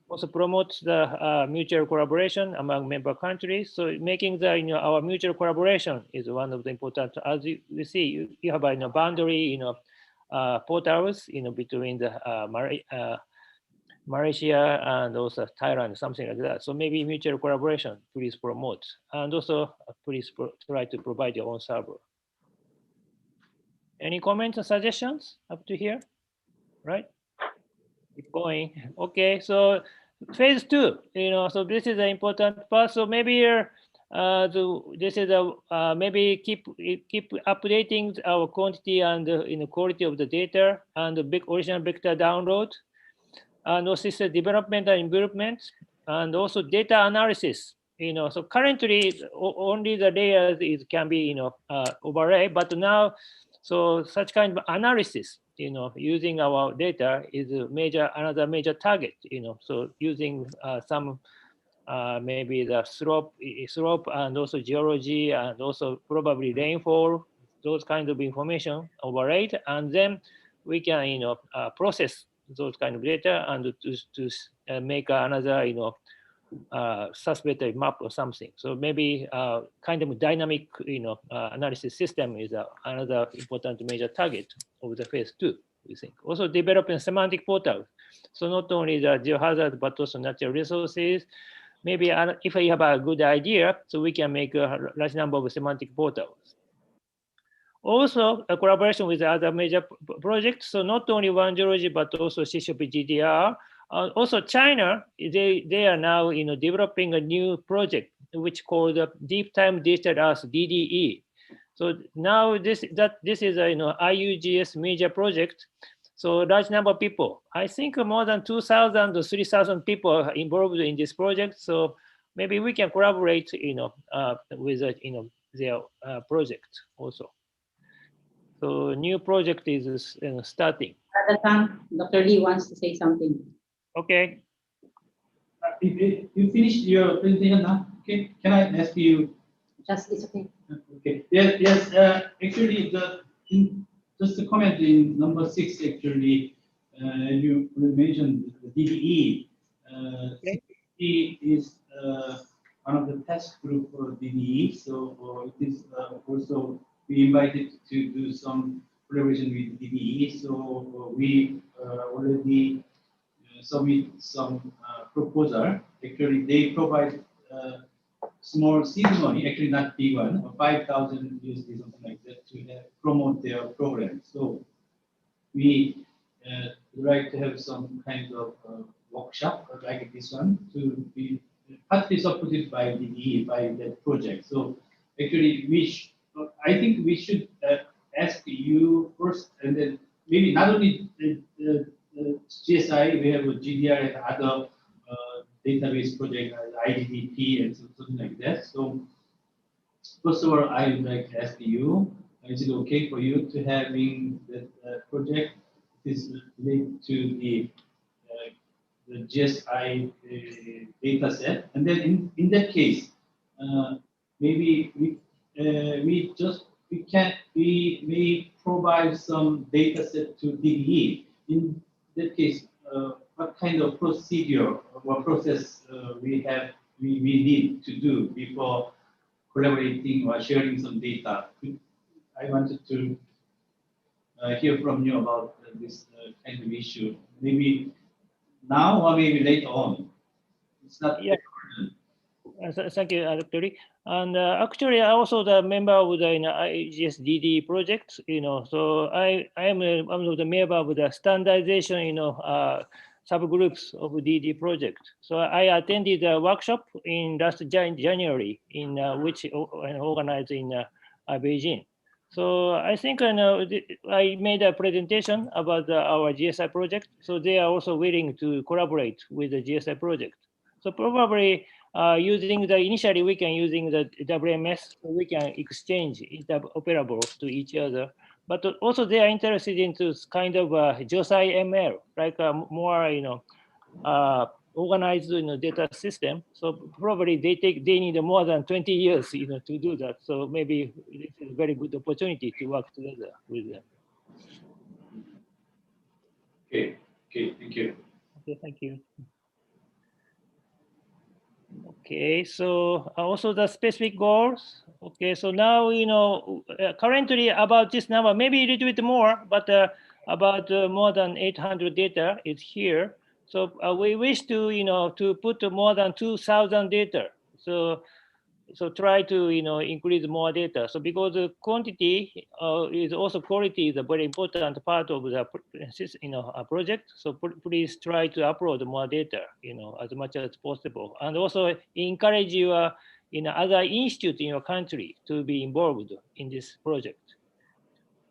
Also promotes the mutual collaboration among member countries. So making the our mutual collaboration is one of the important. As you see, you have a boundary portals between the Malaysia and also Thailand, something like that. So maybe mutual collaboration, please promote, and also please try to provide your own server. Any comments or suggestions up to here? Right? Keep going. Okay, so phase 2, so this is an important part. So maybe this is maybe keep updating our quantity and quality of the data and the big original vector download, and also system development and improvement, and also data analysis. So currently only the layers can be overlay, but now so such kind of analysis using our data is another major target. So using some maybe the slope and also geology and also probably rainfall, those kinds of information overlaid, and then we can process those kind of data and to make another suspected map or something. So maybe kind of dynamic analysis system is another important major target of the phase 2, we think. Also developing semantic portals. So not only the geohazard but also natural resources. Maybe if I have a good idea, so we can make a large number of semantic portals. Also, a collaboration with other major projects. So not only One Geology, but also CCOP GDR. Also, China, they are now developing a new project which called Deep Time Digital Earth (DDE). So now this is a IUGS major project. So large number of people. I think more than 2,000 to 3,000 people are involved in this project. So maybe we can collaborate, with their project also. So new project is starting. Dr. Lee wants to say something. Okay. You finished your presentation now? Okay. Can I ask you? It's okay. Okay. Yes. Actually, just to comment in number 6. Actually, you mentioned the DDE. DDE is one of the task group for DDE. So it is also we invited to do some collaboration with DDE. So we already submit some proposal. Actually, they provide small seed money, actually not big one, 5,000 USD, something like that, to promote their program. So we like to have some kind of workshop like this one to be partly supported by DDE, by that project. So actually, I think we should ask you first, and then maybe not only the GSI, we have a GDR and other database project, IDDP and something like that. So first of all, I would like to ask you, is it okay for you to having that project is linked to the GSI data set? And then in that case, maybe we may provide some data set to DDE. In that case, what kind of procedure or process we need to do before collaborating or sharing some data? I wanted to hear from you about this kind of issue. Maybe now or maybe later on. It's not. Yeah. Thank you, Dr. Lee. And actually, I also the member of the IGSDD project. So I am one of the member of the standardization, subgroups of DD project. So I attended a workshop in last January, in which organized in Beijing. So I think I made a presentation about our GSI project. So they are also willing to collaborate with the GSI project. So probably initially we can using the WMS, so we can exchange interoperable to each other. But also they are interested into kind of GSI ML, like a more organized data system. So probably they need more than 20 years to do that. So maybe it's a very good opportunity to work together with them. Okay, thank you. Okay, thank you. Okay, so also the specific goals. Okay, so now currently about this number, maybe a little bit more, but about more than 800 data is here. So we wish to to put more than 2,000 data. So so try to increase more data. So because the quantity is also quality is a very important part of the project. So please try to upload more data as much as possible, and also encourage your other institute in your country to be involved in this project.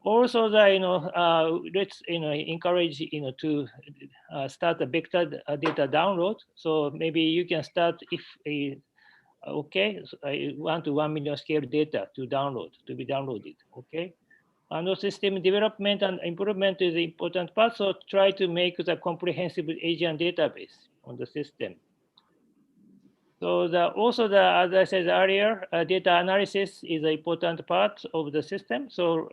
Also, let's encourage to start the vector data download. So maybe you can start if okay, so 1 to 1 million scale data to be downloaded. Okay, and also system development and improvement is the important part. So try to make the comprehensive Asian database on the system. So as I said earlier, data analysis is an important part of the system. So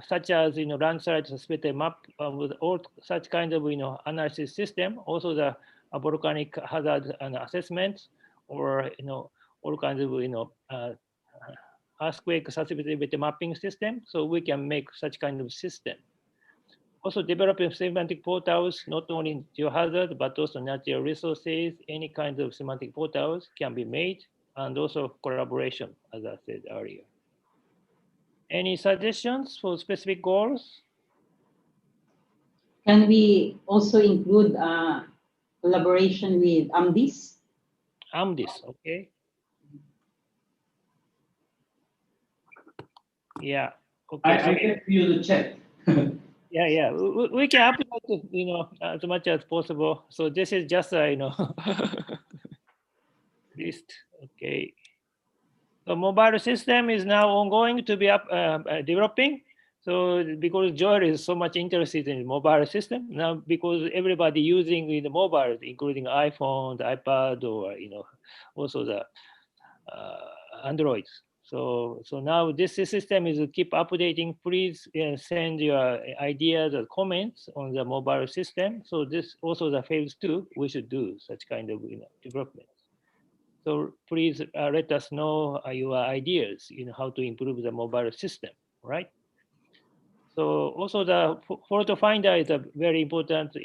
such as landslide suspected map with all such kind of analysis system. Also the volcanic hazard and assessments, or all kinds of earthquake susceptibility mapping system. So we can make such kind of system. Also developing semantic portals, not only geohazard, but also natural resources, any kind of semantic portals can be made, and also collaboration, as I said earlier. Any suggestions for specific goals? Can we also include collaboration with AMDIS? AMDIS, okay. Yeah. Okay. I can view the chat. Yeah. We can upload, as much as possible. So this is just a, list. Okay. The mobile system is now ongoing to be developing. So because Joel is so much interested in the mobile system now, because everybody using the mobile, including iPhone, the iPad, or also the Androids. So now this system is keep updating. Please send your ideas or comments on the mobile system. So this also the phase 2, we should do such kind of development. So please let us know your ideas, how to improve the mobile system, right? So also the photo finder is a very important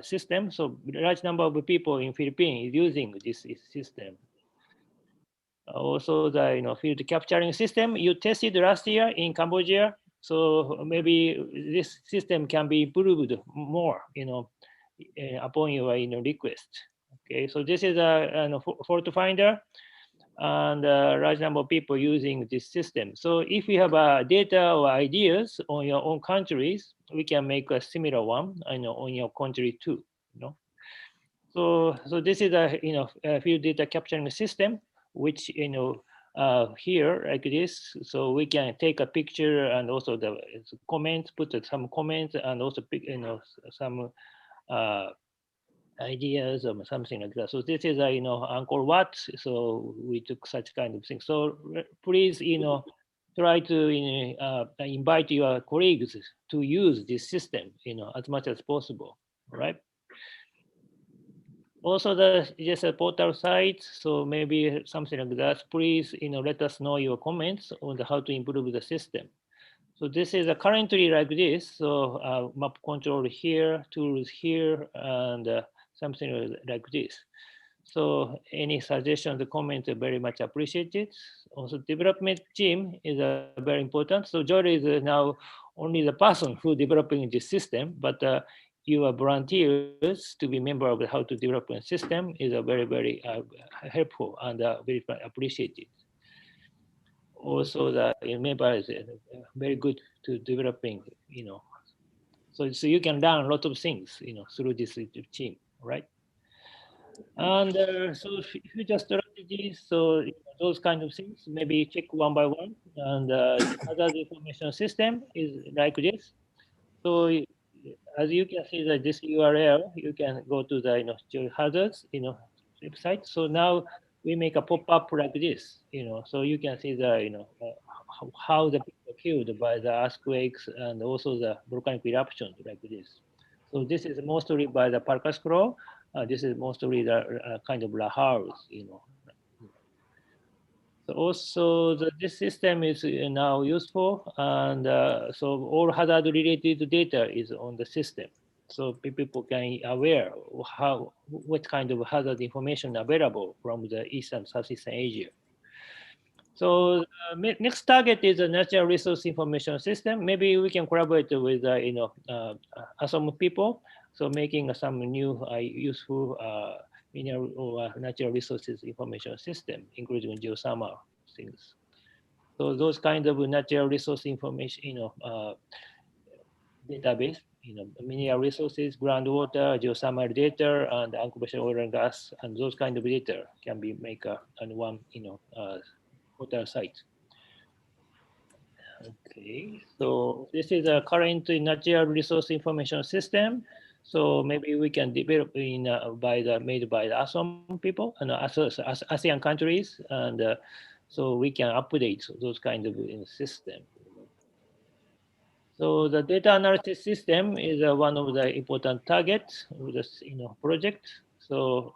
system. So large number of people in Philippines is using this system. Also the field capturing system you tested last year in Cambodia. So maybe this system can be improved more, upon your request. Okay, so this is a photo finder, and a large number of people using this system. So if you have data or ideas on your own countries, we can make a similar one, on your country too. So this is a field data capturing system, which here like this. So we can take a picture and also the comments, put some comments, and also pick some ideas or something like that. So this is Angkor Wat. So we took such kind of thing. So please try to invite your colleagues to use this system as much as possible, right? Also, just a portal site, so maybe something like that. Please, let us know your comments on how to improve the system. So this is currently like this. So map control here, tools here, and something like this. So any suggestions, comments are very much appreciated. Also, development team is very important. So Jory is now only the person who developing this system, but your volunteers to be member of how to develop a system is a very, very helpful and very appreciated. Also, the member is very good to developing, so you can learn a lot of things, through this team, right? And so future strategies, so those kind of things, maybe check one by one. And other information system is like this. So as you can see that this URL, you can go to the geohazards website. So now we make a pop-up like this, so you can see the how the people killed by the earthquakes and also the volcanic eruptions like this. So this is mostly by the Parker scroll. This is mostly the kind of lahars, So also this system is now useful, and so all hazard related data is on the system. So people can aware what kind of hazard information available from the East and Southeast Asia. So next target is a natural resource information system. Maybe we can collaborate with some people. So making some new useful mineral or natural resources information system, including geothermal things. So those kind of natural resource information, database, mineral resources, groundwater, geothermal data, and unconventional oil and gas, and those kind of data can be make on one, portal site. Okay, so this is a current natural resource information system. So maybe we can develop in made by the ASEAN people and ASEAN countries, and so we can update those kind of system. So the data analysis system is one of the important targets of this project. So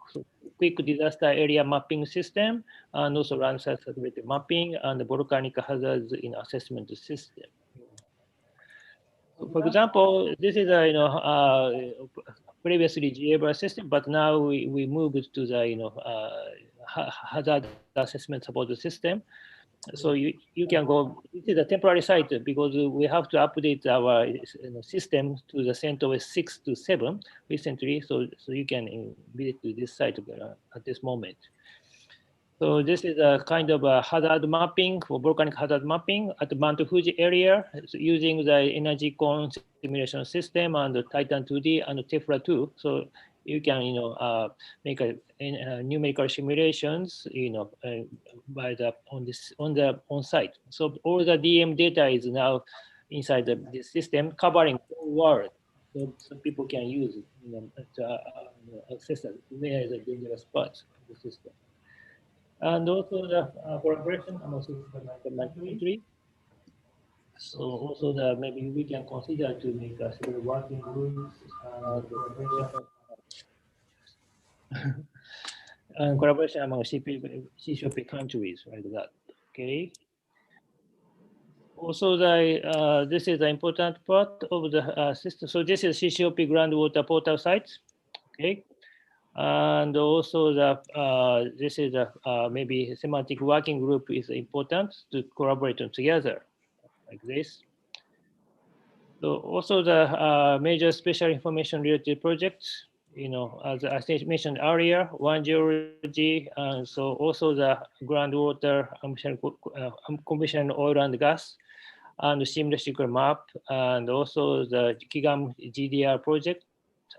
quick disaster area mapping system, and also landslide satellite mapping and the volcanic hazards in assessment system. For example, this is a previously GABRA system, but now we moved to the hazard assessment support system. So you can go. This is a temporary site because we have to update our system to the CentOS 6 to 7 recently. So you can visit to this site at this moment. So this is a kind of a hazard mapping for volcanic hazard mapping at the Mount Fuji area using the energy cone simulation system and the Titan 2D and the Tefra 2. So you can make a numerical simulations by the on site. So all the DM data is now inside the system covering the whole world. So people can use it to access where is a dangerous part of the system. And also the collaboration among countries. So also maybe we can consider to make a several working groups and collaboration among CCOP countries like that. Okay. Also, this is the important part of the system. So this is CCOP groundwater portal site. Okay. And also this is maybe semantic working group is important to collaborate together like this. So also the major special information related projects, as I mentioned earlier, one geology, and so also the groundwater, conventional oil and gas, and the symmetrical map, and also the KIGAM GDR project,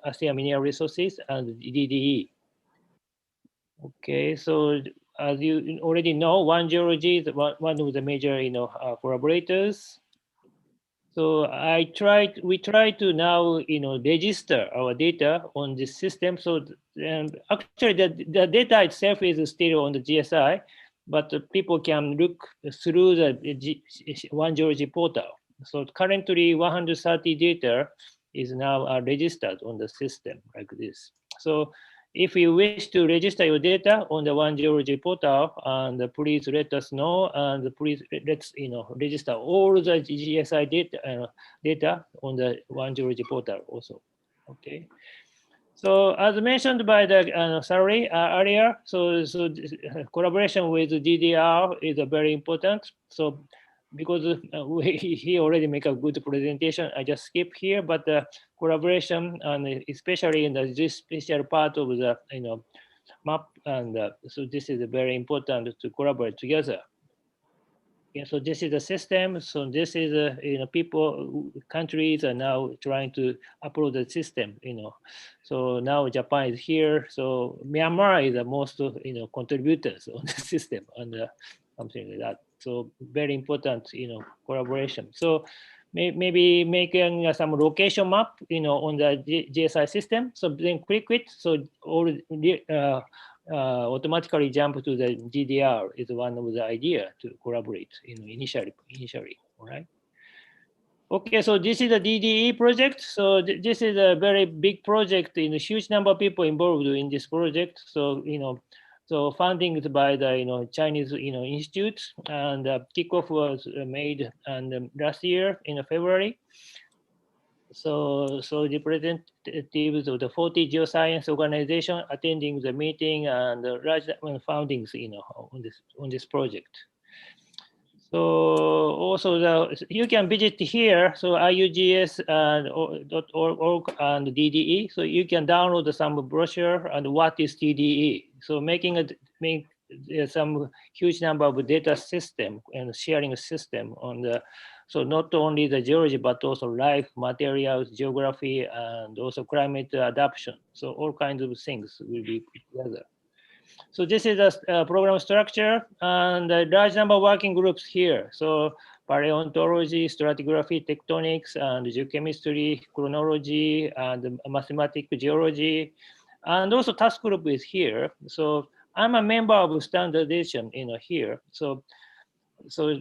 ASEAN Mineral Resources, and DDE. Okay, so as you already know, One Geology is one of the major, collaborators. So we try to now, register our data on this system. So actually, the data itself is still on the GSI, but people can look through the One Geology portal. So currently, 130 data is now registered on the system like this. So if you wish to register your data on the One Geology portal, and please let us know, and please let's register all the GSI data on the One Geology portal also. Okay. So as mentioned by the Sari earlier, so collaboration with DDR is very important. So because he already make a good presentation, I just skip here, but the collaboration, and especially in this special part of the map, and so this is very important to collaborate together. Yeah, so this is the system. So this is people, countries are now trying to upload the system. So now Japan is here. So Myanmar is the most contributors on the system, and something like that. So very important collaboration. So maybe making some location map on the GSI system. So then click it. So all automatically jump to the GDR is one of the idea to collaborate initially, all right? Okay, so this is a DDE project. So this is a very big project, a huge number of people involved in this project. So, so funding is by the Chinese institute, and kickoff was made and last year in February. So representatives of the 40 geoscience organization attending the meeting, and large foundings on this project. So also you can visit here. So iugs.org and DDE. So you can download some brochure and what is TDE. So make some huge number of data system and sharing system on the. So not only the geology, but also life, materials, geography, and also climate adaptation. So all kinds of things will be put together. So this is a program structure and a large number of working groups here. So paleontology, stratigraphy, tectonics, and geochemistry, chronology, and mathematics, geology, and also task group is here. So I'm a member of standardization, here. So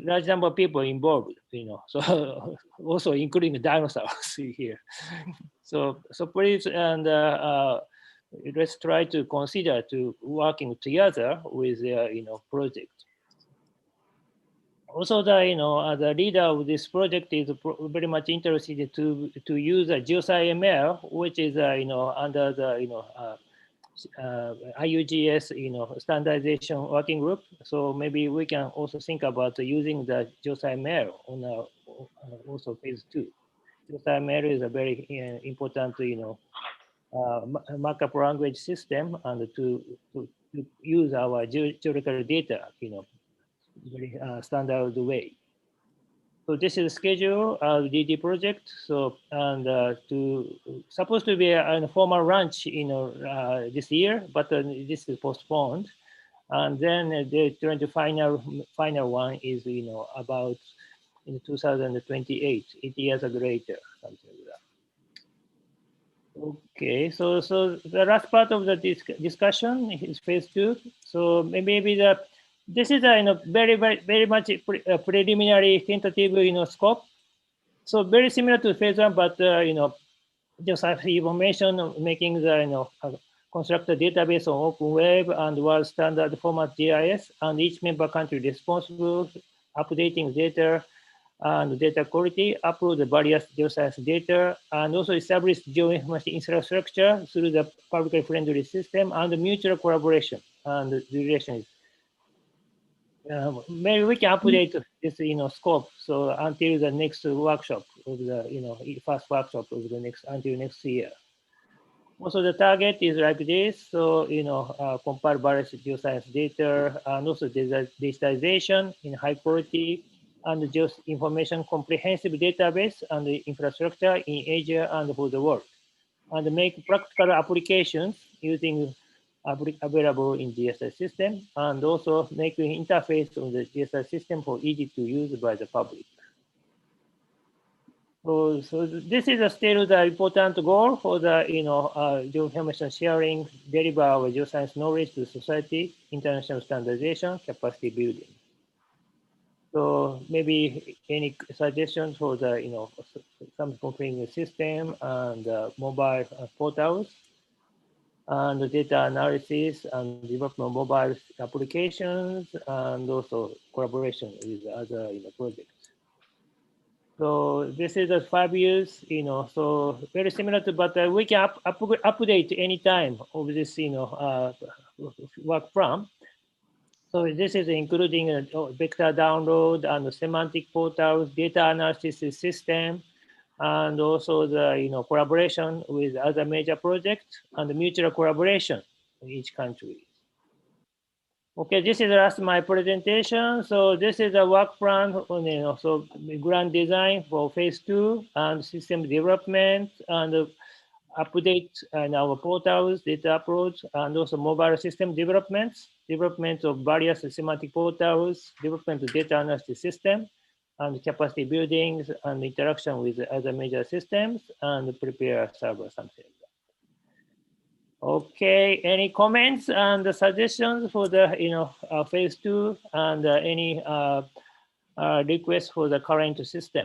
large number of people involved, so also including the dinosaurs here. So please, and let's try to consider to working together with their, project. Also, the leader of this project is very much interested to use a GeoSciML, which is, under the, IUGS, standardization working group. So maybe we can also think about using the GeoSciML on also phase 2. GeoSciML is a very important, markup language system, and to use our geological data, very standard way. So this is the schedule of the DD project. So and supposed to be a formal launch, this year, but this is postponed. And then the final one is, about in 2028, 8 years later, something like that. Okay, so the last part of the discussion is phase 2. So maybe this is a very much preliminary tentative scope. So very similar to phase 1, but just have information making the construct a database on open web and world standard format GIS, and each member country responsible updating data and data quality, upload the various geoscience data, and also establish geoinformation infrastructure through the publicly friendly system and the mutual collaboration. And the duration is, maybe we can update this, scope. So until the next workshop of the, first workshop of the until next year. Also, the target is like this. So, compile various geoscience data and also digitization in high quality and geoinformation comprehensive database and the infrastructure in Asia and for the world, and make practical applications using available in GSI system, and also make an interface of the GSI system for easy to use by the public. So this is still the important goal for the geoinformation sharing, deliver our geoscience knowledge to society, international standardization, capacity building. So maybe any suggestions for the some comparing system and mobile portals and the data analysis and development of mobile applications, and also collaboration with other projects. So this is a 5 years, so very similar to, but we can update any time of this, work plan. So this is including a vector download and semantic portals, data analysis system, and also the collaboration with other major projects and the mutual collaboration in each country. Okay, this is the last my presentation. So this is a work plan on so grand design for phase 2 and system development and update and our portals, data uploads, and also mobile system development of various semantic portals, development of data analysis system, and capacity buildings and interaction with other major systems, and prepare server something like that. Okay, any comments and suggestions for the phase 2 and any requests for the current system?